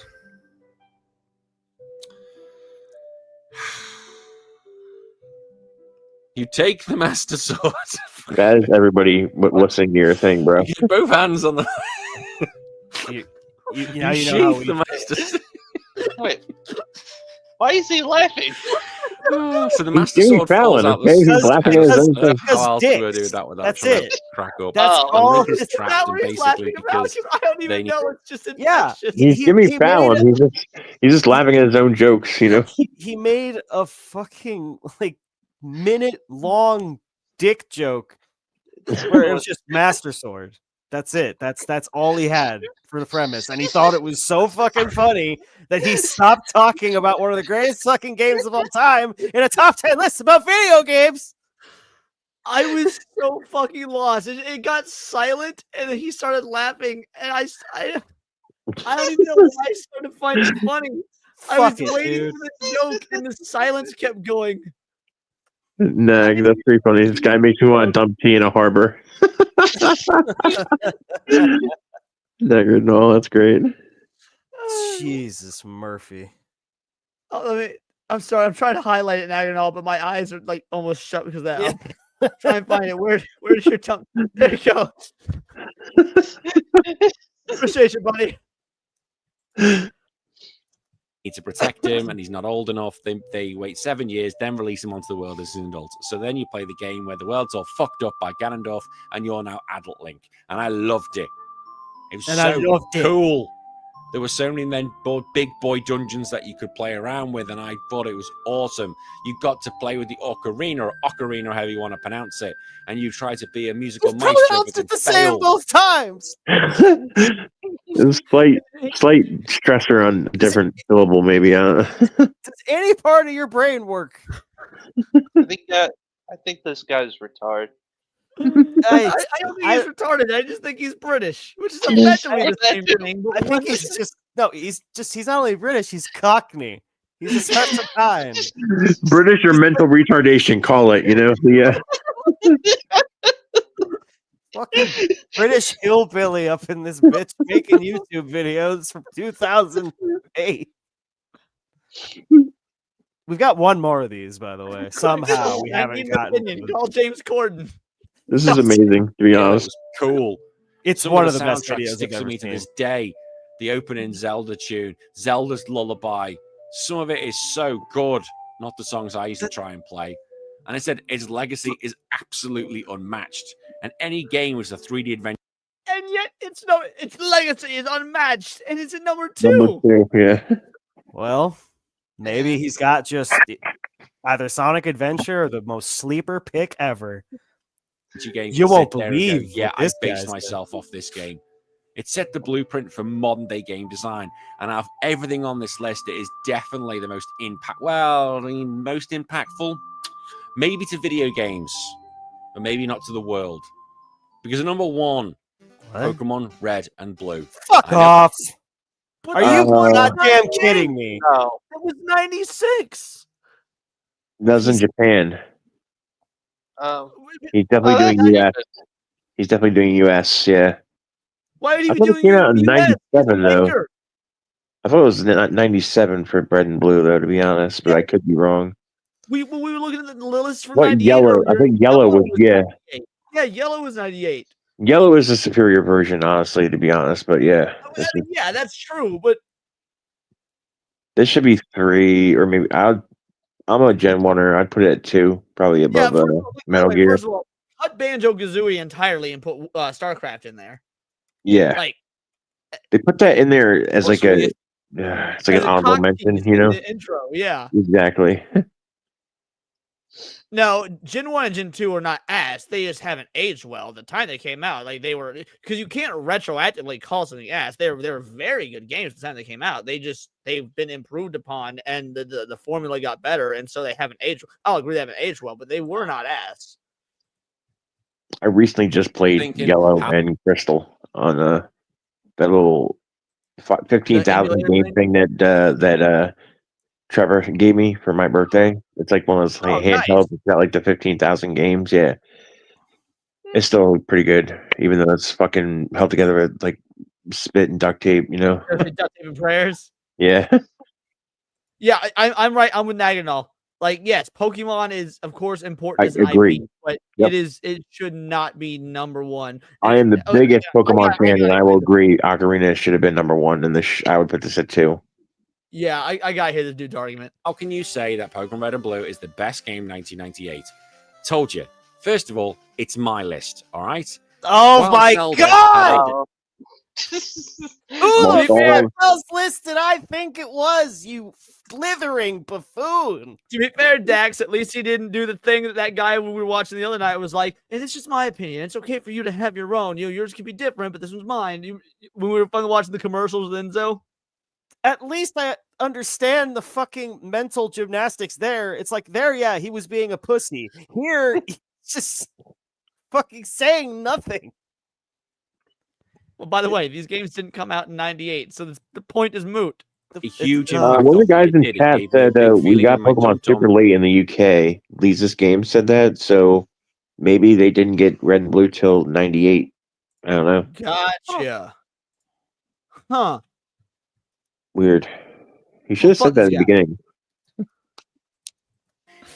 You take the master sword. That is everybody listening to your thing, bro. You get both hands on the. You You know sheath the master. Wait. Why is he laughing? So the master Jimmy sword Fallon, falls out. okay? He's laughing at his own thing. How else do I dicks. do that without That's trying it. to crack up? That's Oh. all. Link is Is that trapped, what and he's basically laughing about? because 'Cause I don't they even need- know. It's just Yeah. infectious. He's He Jimmy made Fallon. He's just laughing at his own jokes, you know. He made a fucking minute long dick joke where it was just master sword. That's it. That's all he had for the premise, and he thought it was so fucking funny that he stopped talking about one of the greatest fucking games of all time in a top 10 list about video games. I was so fucking lost. It got silent, and then he started laughing, and I don't even know why I started finding it funny. I was Fuck it, waiting dude. for the joke, and the silence kept going. Nah, that's pretty funny. This guy makes me want to dump tea in a harbor. No, that's great. Jesus, Murphy. Oh, I'm sorry. I'm trying to highlight it now and all, but my eyes are like almost shut because of that. I'm trying to find it. Where's your tongue? There you go. Appreciate you, buddy. Need to protect him, and he's not old enough. They wait 7 years, then release him onto the world as an adult. So then you play the game where the world's all fucked up by Ganondorf, and you're now adult Link. And I loved it. It was And I so loved it. cool. There were so many then big boy dungeons that you could play around with, and I thought it was awesome. You got to play with the ocarina, or ocarina, or however you want to pronounce it, and you try to be a musical maestro. Pronounced but it the then same fail. both times. There's slight stressor on a different syllable, maybe. I don't know. Does any part of your brain work? I think this guy's retarded. I don't think he's retarded. I just think he's British, which is effectively the same thing. I think he's not only British, he's Cockney. He's a special kind. British or mental retardation, call it. You know, Fucking British hillbilly up in this bitch making YouTube videos from 2008. We've got one more of these, by the way. Somehow we I haven't need an gotten. opinion. Call James Corden. this is amazing, to be honest. Cool. It's Some one of the soundtrack best videos I've sticks ever with me to seen. this day. The opening Zelda tune, Zelda's Lullaby. Some of it is so good, not the songs I used to try and play. And I said his legacy is absolutely unmatched. And any game was a 3D adventure. And yet its legacy is unmatched, and it's at number Number 2. 2, yeah. Well, maybe he's got just either Sonic Adventure or the most sleeper pick ever. Games You that won't sit there and go, believe yeah, what I this based guy's myself off this game. It set the blueprint for modern day game design. And out of everything on this list, it is definitely the most most impactful. Maybe to video games, but maybe not to the world. Because number 1, Pokemon Red and Blue. Fuck off. But Are you that goddamn was kidding me? No. That was 96. That was in Japan. He's definitely doing that's US. He's definitely doing US, yeah. Why would he I be thought it doing came out in US? 97, though. Maker. I thought it was 97 for Red and Blue, though, to be honest, but I could be wrong. We were looking at the list for What 98 yellow? earlier. I think yellow was, yeah. 98. Yeah, yellow was 98. Yellow is the superior version, honestly, to be honest, but yeah. Yeah, that's true, but This should be 3, or maybe I'm a Gen 1er. I'd put it at 2, probably above Metal Gear. First of all, cut Banjo-Kazooie entirely and put StarCraft in there. Yeah. Like, they put that in there as like Also, a, it's like an honorable mention, you in know? the intro, yeah. Exactly. No, Gen 1 and Gen 2 are not ass. They just haven't aged well. The time they came out, like they were, because you can't retroactively call something ass. They were very good games the time they came out. They've been improved upon, and the formula got better, and so they haven't aged. I'll agree they haven't aged well, but they were not ass. I recently just played Yellow and Crystal on that little 15,000 game thing that Trevor gave me for my birthday. It's like one of those handhelds. It's got like the 15,000 games. Yeah, it's still pretty good, even though it's fucking held together with like spit and duct tape. You know, Duct tape and prayers. Yeah. Yeah, I'm right. I'm with Naganal. Like, yes, Pokemon is of course important I as an agree. IP, but Yep. it should not be number 1. I am the biggest Pokemon fan, and I will agree. Ocarina should have been number 1, and I would put this at 2. Yeah, I gotta hear the dude's argument. How can you say that Pokemon Red and Blue is the best game 1998? Told you. First of all, it's my list, all right? Oh While my Zelda god! My Who the God. fuck else list did I think it was? You slithering buffoon! To be fair, Dax, at least he didn't do the thing that guy when we were watching the other night was like, and it's just my opinion. It's okay for you to have your own. Yours can be different, but this one's mine. When we were fucking watching the commercials with Enzo. At least I understand the fucking mental gymnastics there. It's like there, yeah, he was being a pussy. Here, he's just fucking saying nothing. Well, by the way, these games didn't come out in 98, so the point is moot. A huge One of the guys in chat said we got Pokemon super late in the UK. Lisa's Game said that, so maybe they didn't get Red and Blue till 98. I don't know. Gotcha. Huh. Weird. You should have said that at the beginning.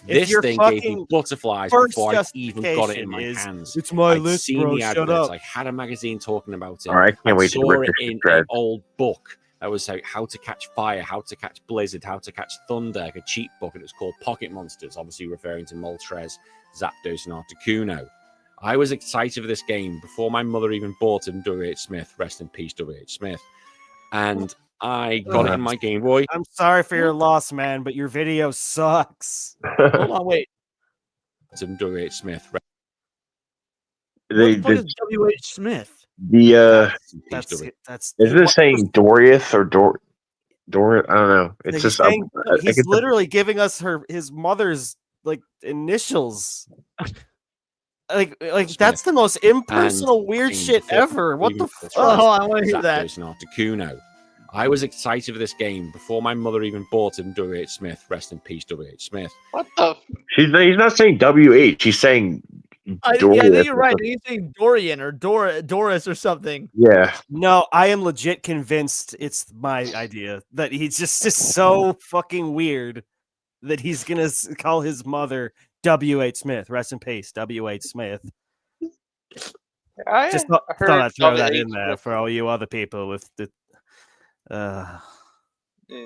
This your thing gave me fucking butterflies first before I even got it in justification my is, hands. "It's my I'd list, seen bro, the shut adverts. up." I had a magazine talking about it. All right, I can't wait to saw rip it this in thread. an old book that was like how to catch fire, how to catch blizzard, how to catch thunder, like a cheap book, and it was called Pocket Monsters, obviously referring to Moltres, Zapdos, and Articuno. I was excited for this game before my mother even bought it. W.H. Smith, rest in peace, W.H. Smith. And I got it in my Game Boy. I'm sorry for your loss, man, but your video sucks. Hold on, wait. W.H. Smith. What the fuck is W.H. Smith? That's is it saying Doriath or Dor? I don't know. It's he's just saying, I think he's it's literally giving us his mother's like initials. Like that's the most impersonal weird shit ever. What the fuck? Oh, I want to hear that. Zapdos and Articuno. I was excited for this game before my mother even bought it. W.H. Smith, rest in peace, W.H. Smith. What the? He's not saying WH. He's saying Yeah, I Doriath think you're or right. something. He's saying Dorian or Doris or something. Yeah. No, I am legit convinced it's my idea that he's just so fucking weird that he's gonna call his mother W.H. Smith. Rest in peace, W.H. Smith. I Just thought heard I'd throw that W.H. in there for all you other people with the.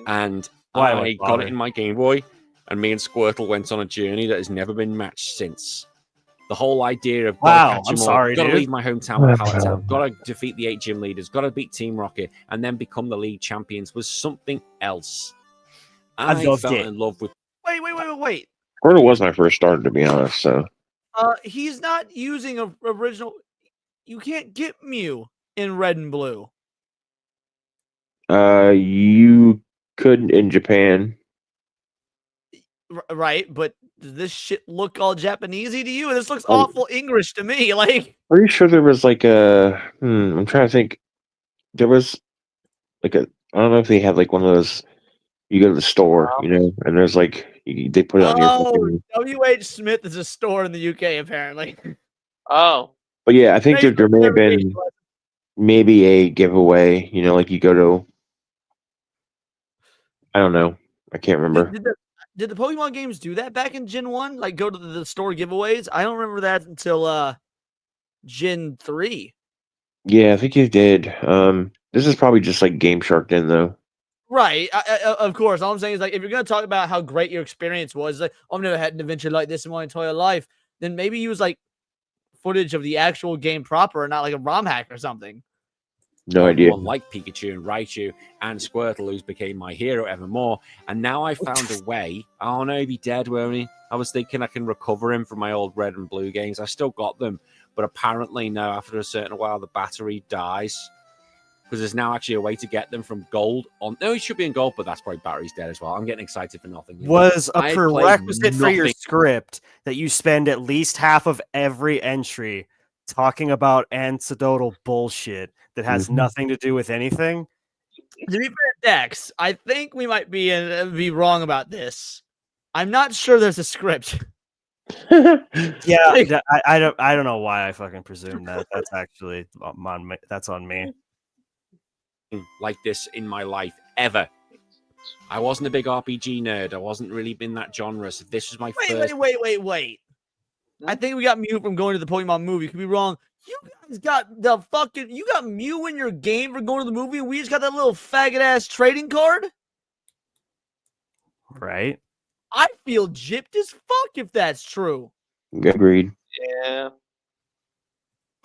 And Why I got it in my Game Boy, and me and Squirtle went on a journey that has never been matched since. The whole idea of Wow, I'm sorry, gotta dude. leave my hometown with Pallet Town, gotta defeat the 8 gym leaders, gotta beat Team Rocket, and then become the league champions was something else. I loved fell it. in love with. Wait. Squirtle was my first starter, to be honest. So He's not using a original. You can't get Mew in red and blue. you could in Japan. Right, but does this shit look all Japanesey to you? This looks awful English to me. Like, Pretty sure there was like a. I'm trying to think. There was like a. I don't know if they had like one of those. You go to the store, and there's like they put it on your. Fucking, W.H. Smith is a store in the UK apparently. Oh. but yeah, I think there may have been maybe a giveaway. Like you go to. I don't know. I can't remember. Did the Pokemon games do that back in Gen 1? Like go to the store giveaways? I don't remember that until Gen 3. Yeah, I think you did. This is probably just like Game Shark then, though. Right. Of course. All I'm saying is, like, if you're going to talk about how great your experience was, like, I've never had an adventure like this in my entire life, then maybe use, like, footage of the actual game proper and not, like, a ROM hack or something. No idea. Like Pikachu and Raichu and Squirtle, who's became my hero evermore. And now I found a way. Oh, no, he'd be dead, won't he? I was thinking I can recover him from my old red and blue games. I still got them. But apparently, no, after a certain while, the battery dies. Because there's now actually a way to get them from gold on. No, he should be in gold, but that's probably battery's dead as well. I'm getting excited for nothing. Was a I prerequisite played for your nothing. script that you spend at least half of every entry talking about anecdotal bullshit that has nothing to do with anything? To be fair, Dex, I think we might be wrong about this. I'm not sure there's a script. Yeah, I don't know why I fucking presume that. That's actually on me. That's on me. Like this in my life ever. I wasn't a big RPG nerd. I wasn't really in that genre. So this was my first. Wait. I think we got Mew from going to the Pokemon movie. Could be wrong. You guys got you got Mew in your game for going to the movie, and we just got that little faggot ass trading card? Right. I feel gypped as fuck if that's true. Agreed. Yeah.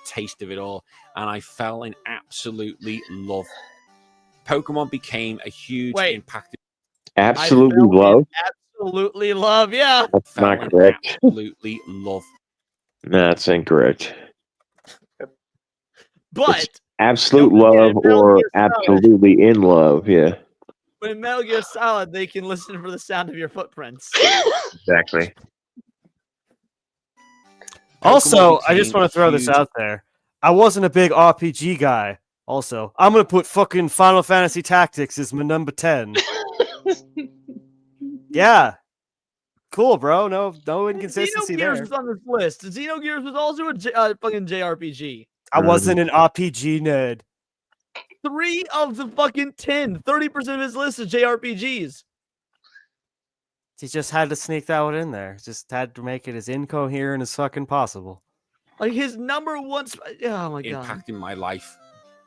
Taste of it all, and I fell in absolutely love. Pokemon became a huge impact. Absolutely love. Absolutely love, yeah. That's not correct. Absolutely love. That's incorrect. But it's absolute love or absolutely in love, yeah. But in Metal Gear Solid, they can listen for the sound of your footprints. Exactly. Also, I just want to throw this out there. I wasn't a big RPG guy. Also, I'm going to put fucking Final Fantasy Tactics as my number 10. Yeah. Cool, bro. No inconsistency there. Xenogears was on this list. Xenogears was also a fucking JRPG. I wasn't an RPG nerd. 3 of the fucking 10. 30% of his list is JRPGs. He just had to sneak that one in there. Just had to make it as incoherent as fucking possible. Like his number one. Oh my god. Impacting my life.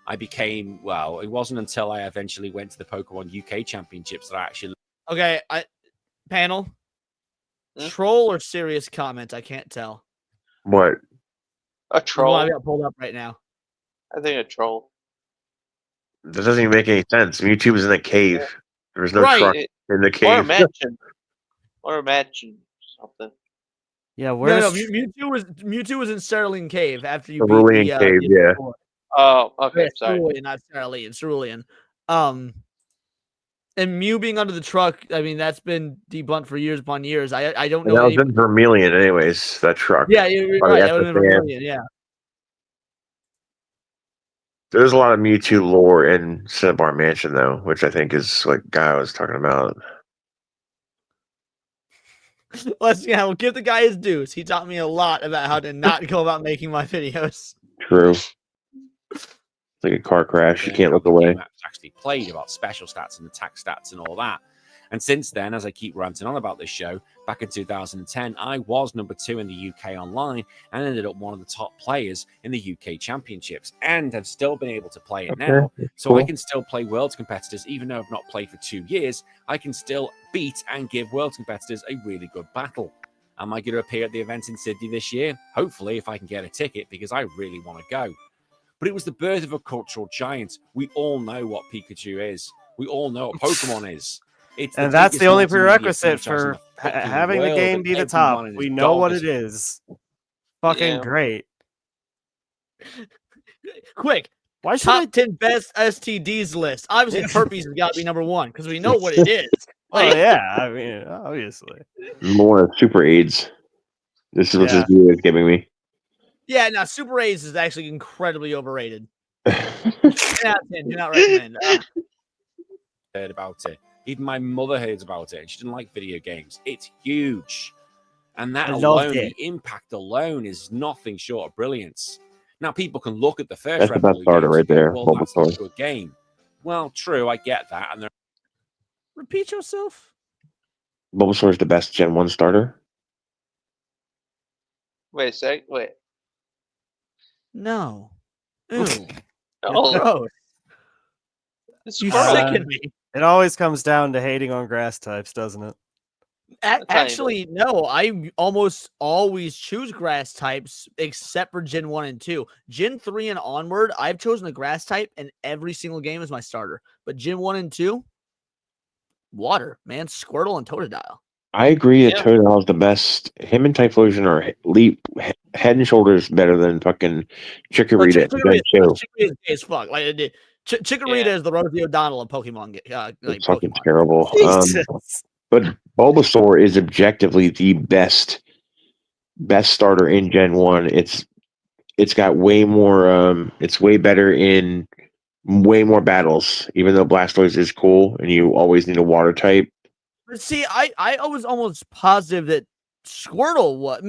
I became, well, it wasn't until I eventually went to the Pokemon UK Championships that I actually. Okay, panel. Troll or serious comment? I can't tell. What? A troll. I got pulled up right now. I think a troll. That doesn't even make any sense. Mewtwo was in a cave. There was no truck in the cave. Or imagine something. Yeah, where's Mewtwo was in Cerulean Cave after you Cerulean Cave, yeah. Oh, okay, yeah, sorry. Cerulean, not Cerulean, Cerulean. And Mew being under the truck, I mean, that's been debunked for years upon years. I don't know. That was in Vermilion, anyways. That truck. Yeah, you're right. That would have been Vermilion, yeah. There's a lot of Mewtwo lore in Cinnabar Mansion, though, which I think is what Guy was talking about. We'll give the guy his dues. He taught me a lot about how to not go about making my videos. True. It's like a car crash. You can't look away. Actually played about special stats and attack stats and all that. And since then, as I keep ranting on about this show, back in 2010, I was number 2 in the UK online and ended up one of the top players in the UK Championships, and have still been able to play it now. So I can still play Worlds competitors, even though I've not played for 2 years. I can still beat and give Worlds competitors a really good battle. Am I going to appear at the event in Sydney this year? Hopefully, if I can get a ticket, because I really want to go. But it was the birth of a cultural giant. We all know what Pikachu is. We all know what Pokemon is. And that's the only prerequisite for having the game be the top. We know what it is. Fucking great. Quick. Why should top 10 best STDs list? Obviously, herpes has got to be number 1 because we know what it is. Oh yeah, I mean, obviously. More Super AIDS. This is what this video is giving me. Yeah, no, Super AIDS is actually incredibly overrated. 10 out of 10, do not recommend. Heard about it. Even my mother heard about it, and she didn't like video games. It's huge. And that alone, the impact alone, is nothing short of brilliance. Now, people can look at the first That's the best starter right there. Well, that's a good game. Well, true, I get that. And repeat yourself. Bulbasaur is the best Gen 1 starter. Wait a sec. Wait. No. Ew. Oh. Gross. You sicken me. It always comes down to hating on grass types, doesn't it? Actually, no. I almost always choose grass types except for Gen 1 and 2. Gen 3 and onward, I've chosen a grass type, and every single game is my starter. But Gen 1 and 2, water, man. Squirtle and Totodile. I agree that Totodile is the best. Him and Typhlosion are head and shoulders better than fucking Chikorita. Chikorita is gay as fuck. Like, Chikorita is the Rosie O'Donnell of Pokemon. It's fucking terrible. But Bulbasaur is objectively the best starter in Gen 1. It's got way more. It's way better in way more battles. Even though Blastoise is cool, and you always need a water type. But see, I was almost positive that Squirtle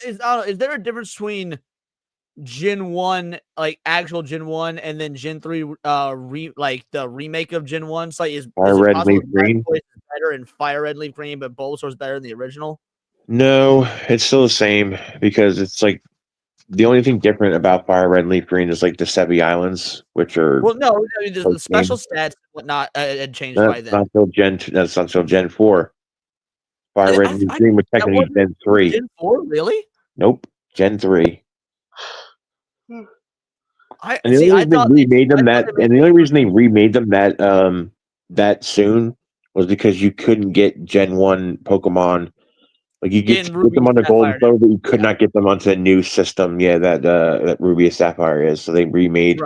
is there a difference between Gen 1, like actual Gen 1, and then Gen 3 like the remake of Gen 1? So like, is Fire it Red possible Leaf Green Blastoise is better in Fire Red Leaf Green, but Bulbasaur's better than the original? No, it's still the same because it's like the only thing different about Fire Red Leaf Green is like the Sevi Islands, which are I mean, the special stats and whatnot had changed by then. Not until that's not until Gen 4. Fire Red Leaf Green was technically Gen 3. Gen 4, really? Nope, Gen 3. The only reason they remade them that soon was because you couldn't get Gen 1 Pokemon. Like you get them on the Golden Flow, but you could not get them onto the new system. Yeah, that Ruby and Sapphire is. So they remade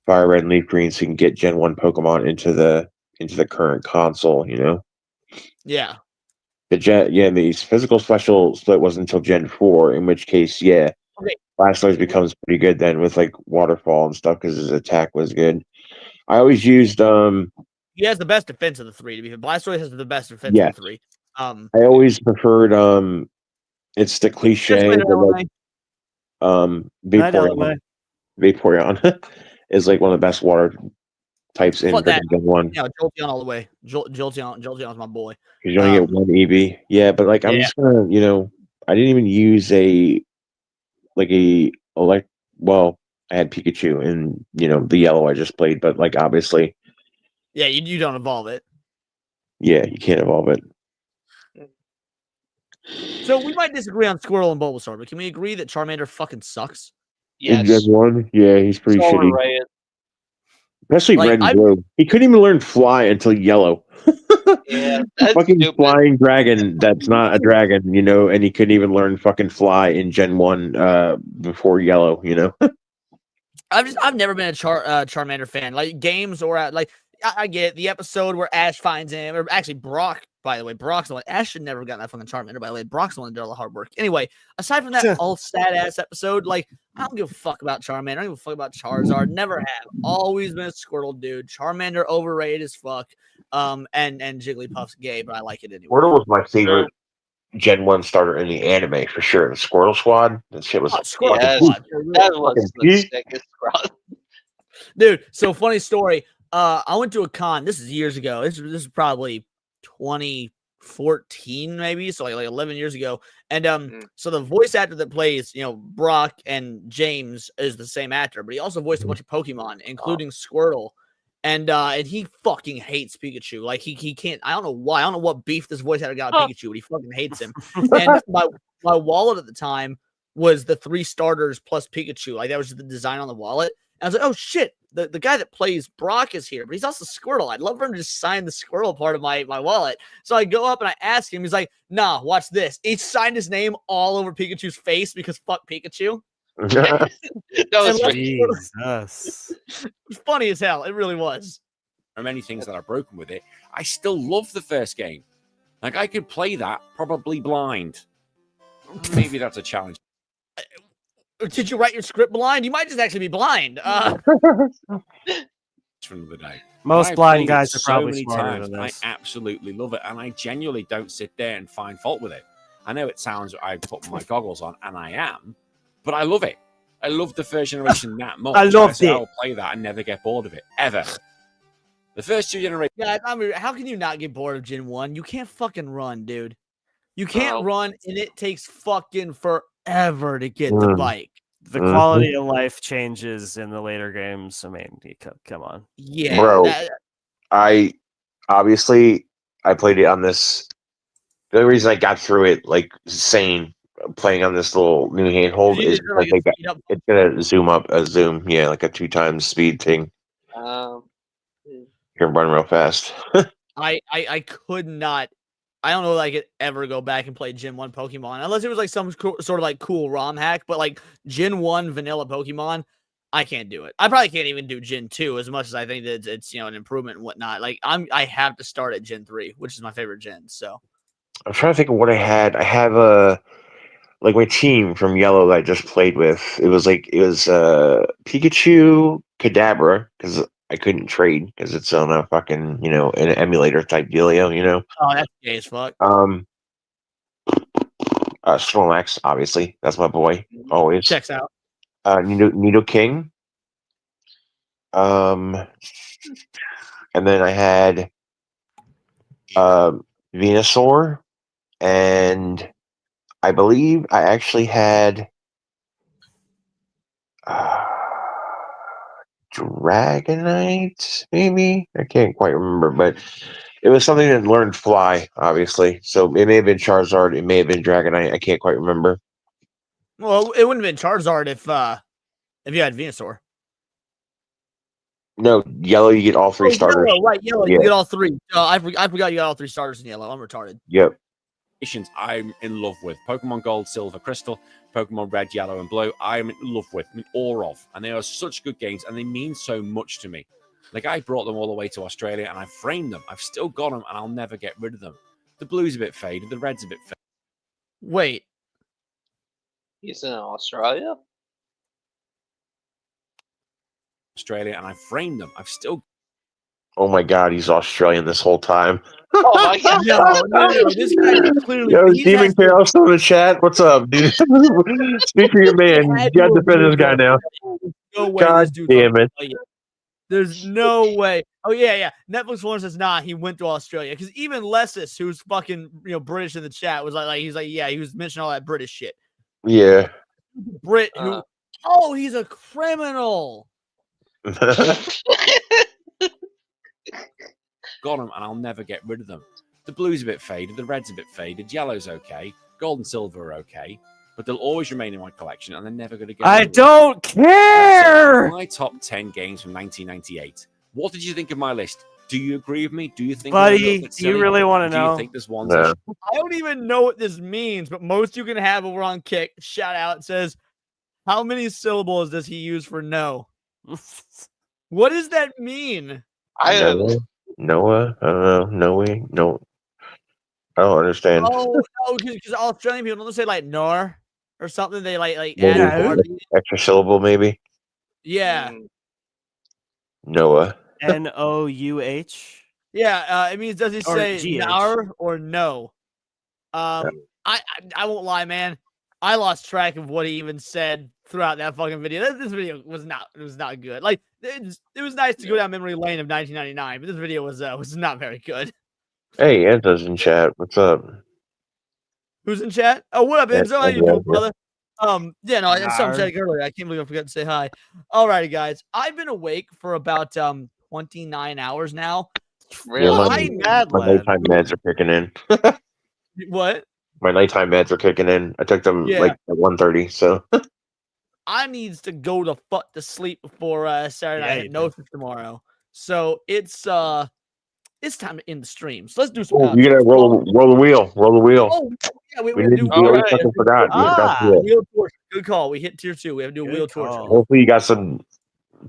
Fire Red and Leaf Green so you can get Gen 1 Pokemon into the current console, you know? Yeah. The physical special split wasn't until Gen 4, in which case, Blastoise becomes pretty good then with like Waterfall and stuff because his attack was good. I always used he has the best defense of the 3. To be fair, Blastoise has the best defense of the 3. I always preferred it's the cliche Vaporeon is like one of the best water types in Gen 1. Yeah, Jolteon all the way. Jolteon's my boy. Because you only get one EV. Yeah, but like I'm just gonna, I didn't even use I had Pikachu and the yellow I just played, but like obviously. Yeah, you don't evolve it. Yeah, you can't evolve it. So we might disagree on Squirtle and Bulbasaur, but can we agree that Charmander fucking sucks? Yes. In Gen 1, yeah, he's pretty shitty. Right. Especially red and blue. He couldn't even learn fly until yellow. Yeah, that's fucking stupid. flying dragon that's not a dragon, and he couldn't even learn fucking fly in Gen 1 before yellow, I've never been a Charmander fan. Like games or I get the episode where Ash finds him, or actually Brock, by the way. Brock's the one. Ash should never have gotten that fucking Charmander, by the way. Brock's the one that did all the hard work. Anyway, aside from that all sad ass episode, like, I don't give a fuck about Charmander. I don't give a fuck about Charizard. Never have. Always been a Squirtle dude. Charmander overrated as fuck. And Jigglypuff's gay, but I like it anyway. Squirtle was my favorite Gen 1 starter in the anime for sure. The Squirtle Squad. That shit was Squirtle Squad. That was the sickest squad. Dude, so funny story. I went to a con. This is years ago. This is probably 2014, maybe, so like 11 years ago. And so the voice actor that plays, Brock and James is the same actor, but he also voiced a bunch of Pokemon, including Squirtle. And he fucking hates Pikachu. Like he can't. I don't know why. I don't know what beef this voice actor got with Pikachu, but he fucking hates him. And my wallet at the time was the 3 starters plus Pikachu. Like that was the design on the wallet. And I was like, oh shit, the guy that plays Brock is here, but he's also Squirtle. I'd love for him to just sign the Squirtle part of my wallet. So I go up and I ask him. He's like, nah, watch this. He signed his name all over Pikachu's face because fuck Pikachu. That was Jesus. It was funny as hell. It really was. There are many things that are broken with it. I still love the first game. Like I could play that probably blind. Maybe that's a challenge. Did you write your script blind? You might just actually be blind. From the day. Most I've blind played guys it are probably many smarter times. than I this. absolutely love it, and I genuinely don't sit there and find fault with it. I know it sounds I put my goggles on, and I am, but I love it. I love the first generation that much. I loved it. I will play that and never get bored of it ever. The first 2 generations. Yeah, I mean, how can you not get bored of Gen 1? You can't fucking run, dude. You can't run, and it takes fucking forever to get the bike. The quality of life changes in the later games. I mean, come on. Yeah, bro. I played it on this. The only reason I got through it like sane, playing on this little new handhold is like it's gonna zoom up a zoom, like a 2 times speed thing. You can run real fast. I could not. I don't know that I could ever go back and play Gen 1 Pokemon unless it was like some sort of like cool ROM hack. But like Gen 1 vanilla Pokemon, I can't do it. I probably can't even do Gen 2 as much as I think that it's an improvement and whatnot. Like I have to start at Gen 3, which is my favorite gen. So I'm trying to think of what I had. I have like my team from Yellow that I just played with. It was Pikachu, Kadabra, because I couldn't trade because it's on a fucking, an emulator type dealio, Oh, that's gay as fuck. Snorlax, obviously. That's my boy. Always. Checks out. Nido King. And then I had Venusaur, and I believe I actually had Dragonite, maybe? I can't quite remember, but it was something that learned Fly, obviously. So it may have been Charizard, it may have been Dragonite. I can't quite remember. Well, it wouldn't have been Charizard if you had Venusaur. No, Yellow, you get all 3 starters. Yellow, right, Yellow, you get all 3. I forgot you got all 3 starters in Yellow. I'm retarded. Yep. I'm in love with Pokemon Gold, Silver, Crystal, Pokemon Red, Yellow, and Blue. I'm in love with all of, and they are such good games, and they mean so much to me. Like I brought them all the way to Australia, and I framed them. I've still got them, and I'll never get rid of them. The blue's a bit faded, the red's a bit faded. Wait, he's in Australia. And I framed them. I've still. Oh my God, he's Australian this whole time. Oh my God! No, this guy is clearly. Yo, Demon Chaos in the chat. What's up, dude? Speak for your man. You got to defend this guy now. No way. God damn it. There's no way. Oh yeah. Netflix one says nah. He went to Australia because even Lessis, who's fucking British in the chat, was like he was mentioning all that British shit. Yeah. Brit who? Oh, he's a criminal. Got them, and I'll never get rid of them. The blue's a bit faded, the red's a bit faded, yellow's okay, gold and silver are okay, but they'll always remain in my collection, and they're never going to go. I don't care. My top 10 games from 1998. What did you think of my list? Do you agree with me? Do you think, buddy? Do you really want to know? Do you think there's one? No. I don't even know what this means, but most you can have over on Kick. Shout out says, how many syllables does he use for no? What does that mean? Noah? I don't know. No way. No. I don't understand. Oh, because Australian people don't say like nor or something. They like add more. Extra syllable, maybe. Yeah. Noah. Nouh. Yeah. It means does he say GH. nar or no? I won't lie, man. I lost track of what he even said throughout that fucking video. This video was not good. Like it was nice to go down memory lane of 1999, but this video was not very good. Hey, Enzo's in chat. What's up? Who's in chat? Oh, what up, Yeah, Enzo? How you yeah, doing, brother? Yeah, no, I saw him Nar. chatting earlier. I can't believe I forgot to say hi. Alrighty, guys. I've been awake for about 29 hours now. Yeah, Really? my nighttime meds are kicking in. What? My nighttime meds are kicking in. I took them Yeah. like at 1:30, so I needs to go to fuck to sleep before Saturday Yeah, night you do. hypnosis tomorrow. So it's time to end the stream. So let's do some oh, you outros. gotta roll the wheel. Roll the wheel. Oh yeah, We we're need gonna do to do it. We wheel, fucking forgot. We forgot to do it. wheel torture. Good call. We hit tier 2. We have to do wheel torture. Hopefully you got some.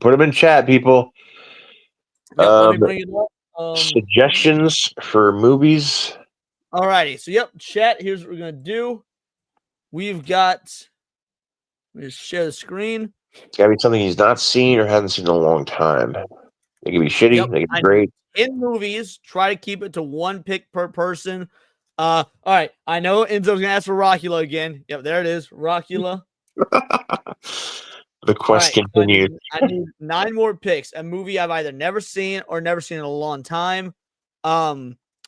Put them in chat, people. Yep, let me bring it up. Suggestions for movies. Alrighty, so yep, chat. Here's what we're gonna do. We've got. Let me just share the screen. It's gotta be something he's not seen or hasn't seen in a long time. They can be shitty. Yep, They can be I know. great. In movies, try to keep it to one pick per person. All right. I know Enzo's gonna ask for Rockula again. Yep, there it is, Rockula. The quest All right, so continues. I need 9 more picks. A movie I've either never seen or never seen in a long time.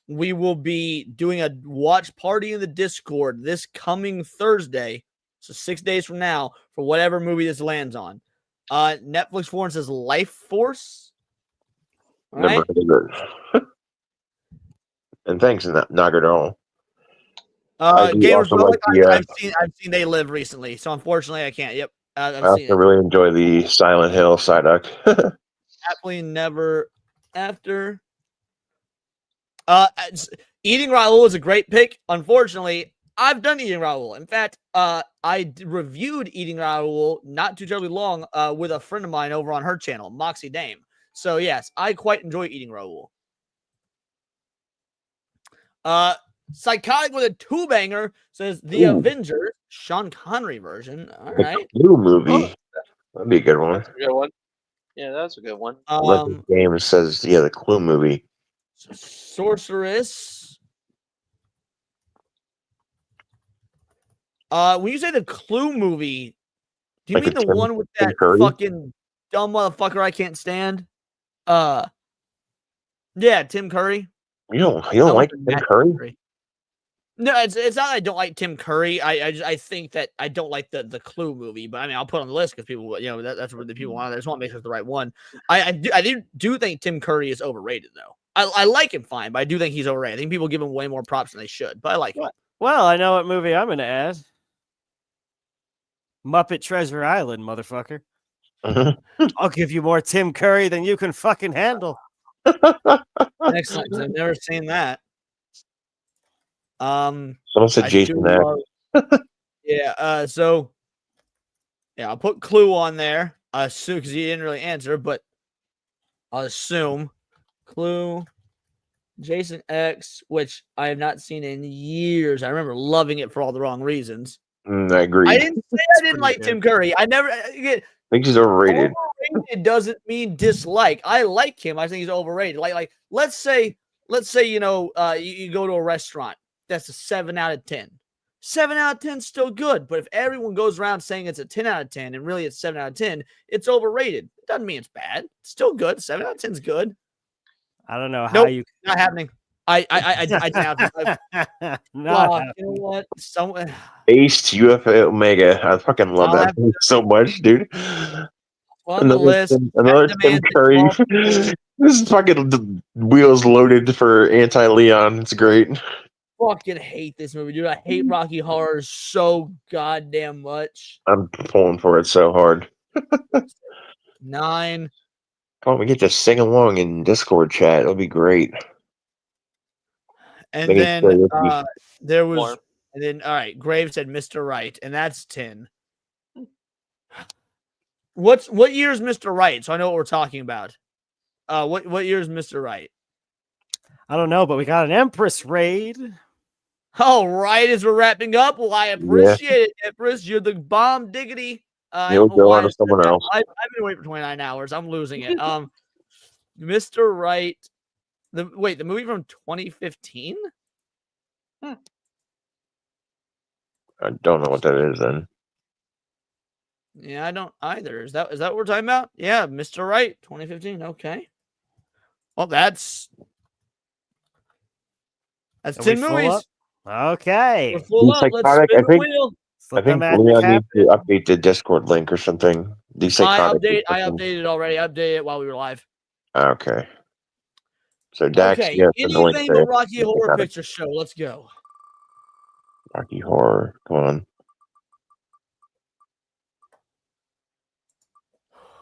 We will be doing a watch party in the Discord this coming Thursday, so 6 days from now, for whatever movie this lands on. Netflix Forum says Life Force. All Never right. heard of it. And thanks, not at all. I do Gamers also like the. I've seen They Live recently, so unfortunately I can't. Yep, I I've also seen it. really enjoy the Silent Hill Psyduck. Happily Never After. Eating Raoul is a great pick. Unfortunately, I've done Eating Raoul. In fact, reviewed Eating Raoul not too terribly long with a friend of mine over on her channel, Moxie Dame. So yes, I quite enjoy Eating Raoul. Psychotic with a 2-banger says The Avengers, Sean Connery version. All right. New movie. That'd be a good one. That's a good one. Yeah, that's a good one. Legend Games says, yeah, the Clue movie. Sorceress. When you say the Clue movie, do you Like mean the the one with Tim that Curry? fucking dumb motherfucker I can't stand? Yeah, Tim Curry. You don't like Tim Curry? No, it's not that I don't like Tim Curry. I think that I don't like the Clue movie, but I mean I'll put it on the list because people, that's what the people want. I just want to make sure it's the right one. I do think Tim Curry is overrated though. I like him fine, but I do think he's overrated. I think people give him way more props than they should, but I like him. Well, I know what movie I'm going to add. Muppet Treasure Island, motherfucker. I'll give you more Tim Curry than you can fucking handle. Excellent. I've never seen that. Someone said I Jason do X. love- yeah. So yeah, I'll put Clue on there. I assume because he didn't really answer, but I'll assume Clue, Jason X, which I have not seen in years. I remember loving it for all the wrong reasons. I agree. I didn't say I didn't like Tim Curry. I never. I think he's overrated. Overrated doesn't mean dislike. I like him. I think he's overrated. Like let's say you go to a restaurant. That's a 7 out of 10. 7 out of 10 is still good, but if everyone goes around saying it's a 10 out of 10 and really it's 7 out of 10, it's overrated. It doesn't mean it's bad. It's still good. 7 out of 10 is good. I don't know how you. Not happening. I Not you know what? Based UFO Omega. I fucking love that movie so much, dude. On the list. Another Tim Curry. This is fucking the wheels loaded for anti-Leon. It's great. Fucking hate this movie, dude. I hate Rocky Horror so goddamn much. I'm pulling for it so hard. 9. Oh, we get to sing along in Discord chat. It'll be great. And then there was, and then all right, Graves said Mr. Right, and that's 10. What year is Mr. Right? So I know what we're talking about. What year is Mr. Right? I don't know, but we got an Empress raid. All right, as we're wrapping up, well, I appreciate it, Empress. You're the bomb diggity. You'll go on to someone else. I've been waiting for 29 hours. I'm losing it. Mr. Right. The movie from 2015? I don't know what that is then. Yeah, I don't either. Is that what we're talking about? Yeah, Mr. Right, 2015. Okay. Well, that's That's Are we 10 full movies. up? Okay. We're full up. Let's Psychotic, spin the wheel. I think Leon needs to update the Discord link or something. The I psychotic. updated already. I updated it while we were live. Okay. So Dax, Okay. yes, and the link Anything there. but Rocky Horror Psychotic. Picture Show. Let's go. Rocky Horror. Come on.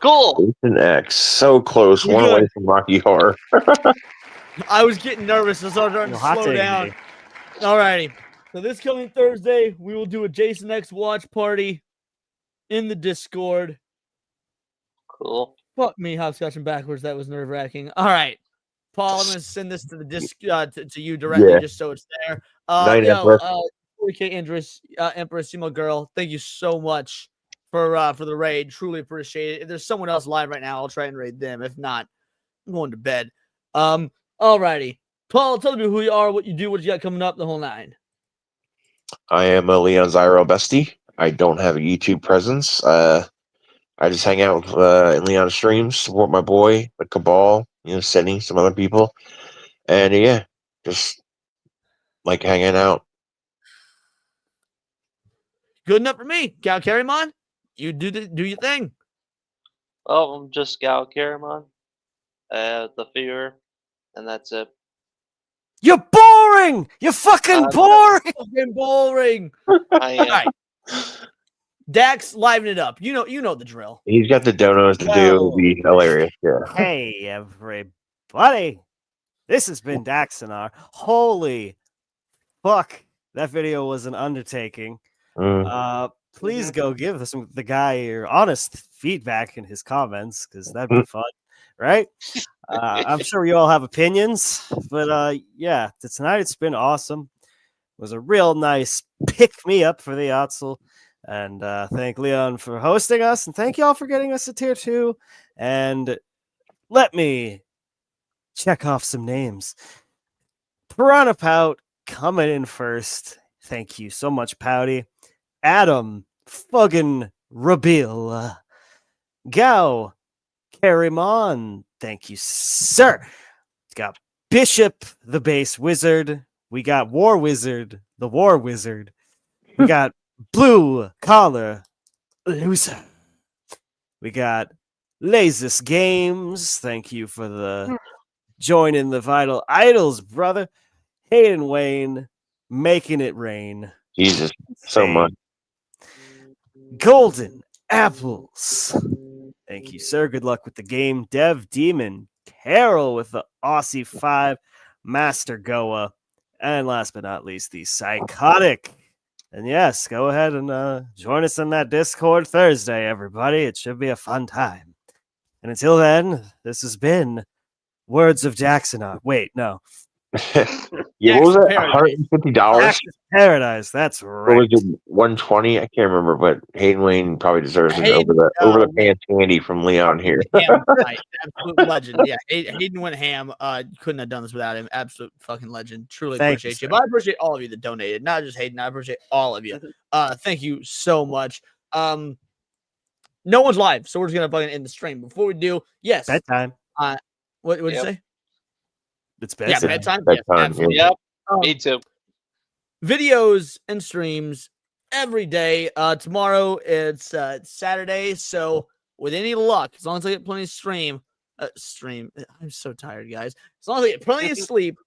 Cool. Jason X. So close. We're One good. away from Rocky Horror. I was getting nervous. I started to Hot slow take, down. Alrighty. So this coming Thursday, we will do a Jason X watch party in the Discord. Cool. Fuck me, hopscotching backwards. That was nerve-wracking. All right. Paul, I'm going to send this to the disc to you directly, Yeah. just so it's there. Night, Yo, Empress. 40K Empress, Simo girl, thank you so much for the raid. Truly appreciate it. If there's someone else live right now, I'll try and raid them. If not, I'm going to bed. Alrighty. Paul, tell me who you are, what you do, what you got coming up, the whole nine. I am a Leon Zyro bestie. I don't have a YouTube presence. I just hang out in Leon streams, support my boy, the Cabal, Sydney, some other people. And yeah, just like hanging out. Good enough for me. Gal Carrymon, you do your thing. Oh, I'm just Gal Caramon, the Fear, and that's it. You're boring. You're fucking boring. Fucking boring. I am. All right. Dax, liven it up. You know the drill. He's got the donos to do. It'll be hilarious. Yeah. Hey, everybody. This has been Daxonar. Holy fuck. That video was an undertaking. Please go give the guy your honest feedback in his comments, because that'd be fun, right? I'm sure you all have opinions, but yeah, tonight it's been awesome. It was a real nice pick-me-up for the Otzel. And thank Leon for hosting us, and thank y'all for getting us a tier 2. And let me check off some names. Piranha Pout coming in first. Thank you so much, Pouty. Adam Fuggin Rabil. Gao Carrymon. Thank you, sir. Got Bishop the Base Wizard. We got War Wizard, the War Wizard. We got Blue Collar Loser. We got Lazus Games. Thank you for the joining the Vital Idols, brother. Hayden Wayne making it rain. Jesus, so much. Golden Apples. Thank you, sir. Good luck with the game. Dev Demon. Carol with the Aussie 5. Master Goa. And last but not least, the Psychotic. And yes, go ahead and join us in that Discord Thursday, everybody. It should be a fun time. And until then, this has been Words of Jackson. Wait, no. Yeah, what was it? $150? Paradise. That's right. What was it? 120? I can't remember, but Hayden Wayne probably deserves it over the pants candy from Leon here. Ham, right. Absolute legend. Yeah, Hayden went ham. Couldn't have done this without him. Absolute fucking legend. Truly appreciate you. But I appreciate all of you that donated. Not just Hayden. I appreciate all of you. Thank you so much. No one's live, so we're just gonna fucking end the stream. Before we do, yes. Bedtime. What did you say? It's bedtime. Yeah, bedtime. Bedtime, Yes, absolutely. Yep. Me too. Videos and streams every day. Tomorrow it's Saturday, so with any luck, as long as I get plenty of stream. I'm so tired, guys. As long as I get plenty of sleep,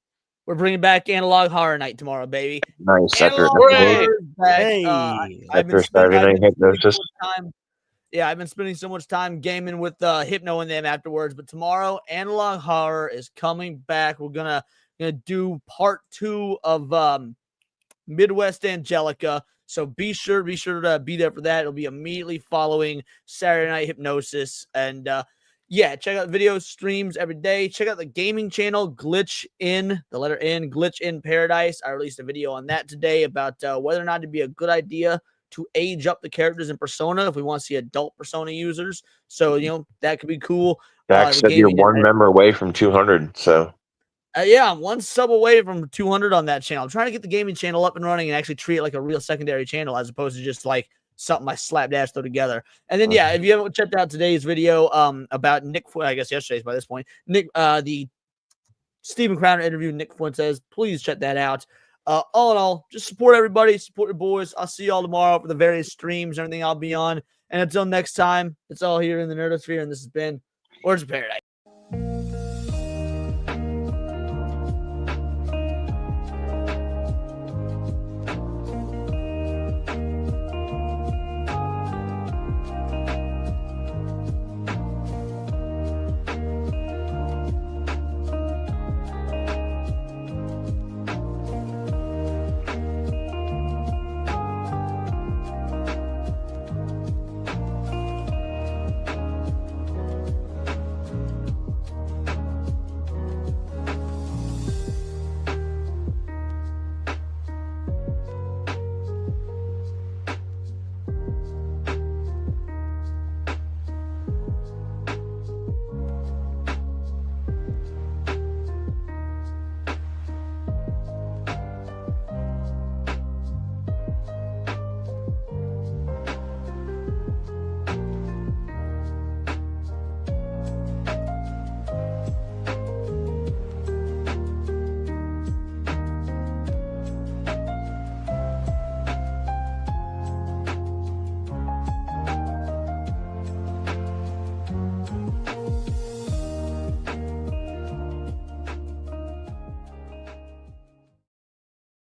we're bringing back Analog Horror Night tomorrow, baby. Nice. Analog After Horror is back. after Saturday Night Hypnosis. I've been spending so much time gaming with Hypno and them afterwards. But tomorrow, Analog Horror is coming back. We're gonna do part 2 of Midwest Angelica. So be sure to be there for that. It'll be immediately following Saturday Night Hypnosis. And yeah, check out videos, streams every day. Check out the gaming channel, Glitch in, the letter N, Glitch in Paradise. I released a video on that today about whether or not it'd be a good idea to age up the characters in Persona if we want to see adult Persona users. So, that could be cool. Dax said you're one member away from 200, so. Yeah, I'm one sub away from 200 on that channel. I'm trying to get the gaming channel up and running and actually treat it like a real secondary channel as opposed to just like something I slapdash throw together. And then, yeah, if you haven't checked out today's video about Nick, I guess yesterday's by this point, Nick, the Steven Crowner interviewed Nick Fuentes. Please check that out. All in all, just support everybody, support your boys. I'll see y'all tomorrow for the various streams and everything I'll be on. And until next time, it's all here in the Nerdosphere, and this has been Words of Paradise.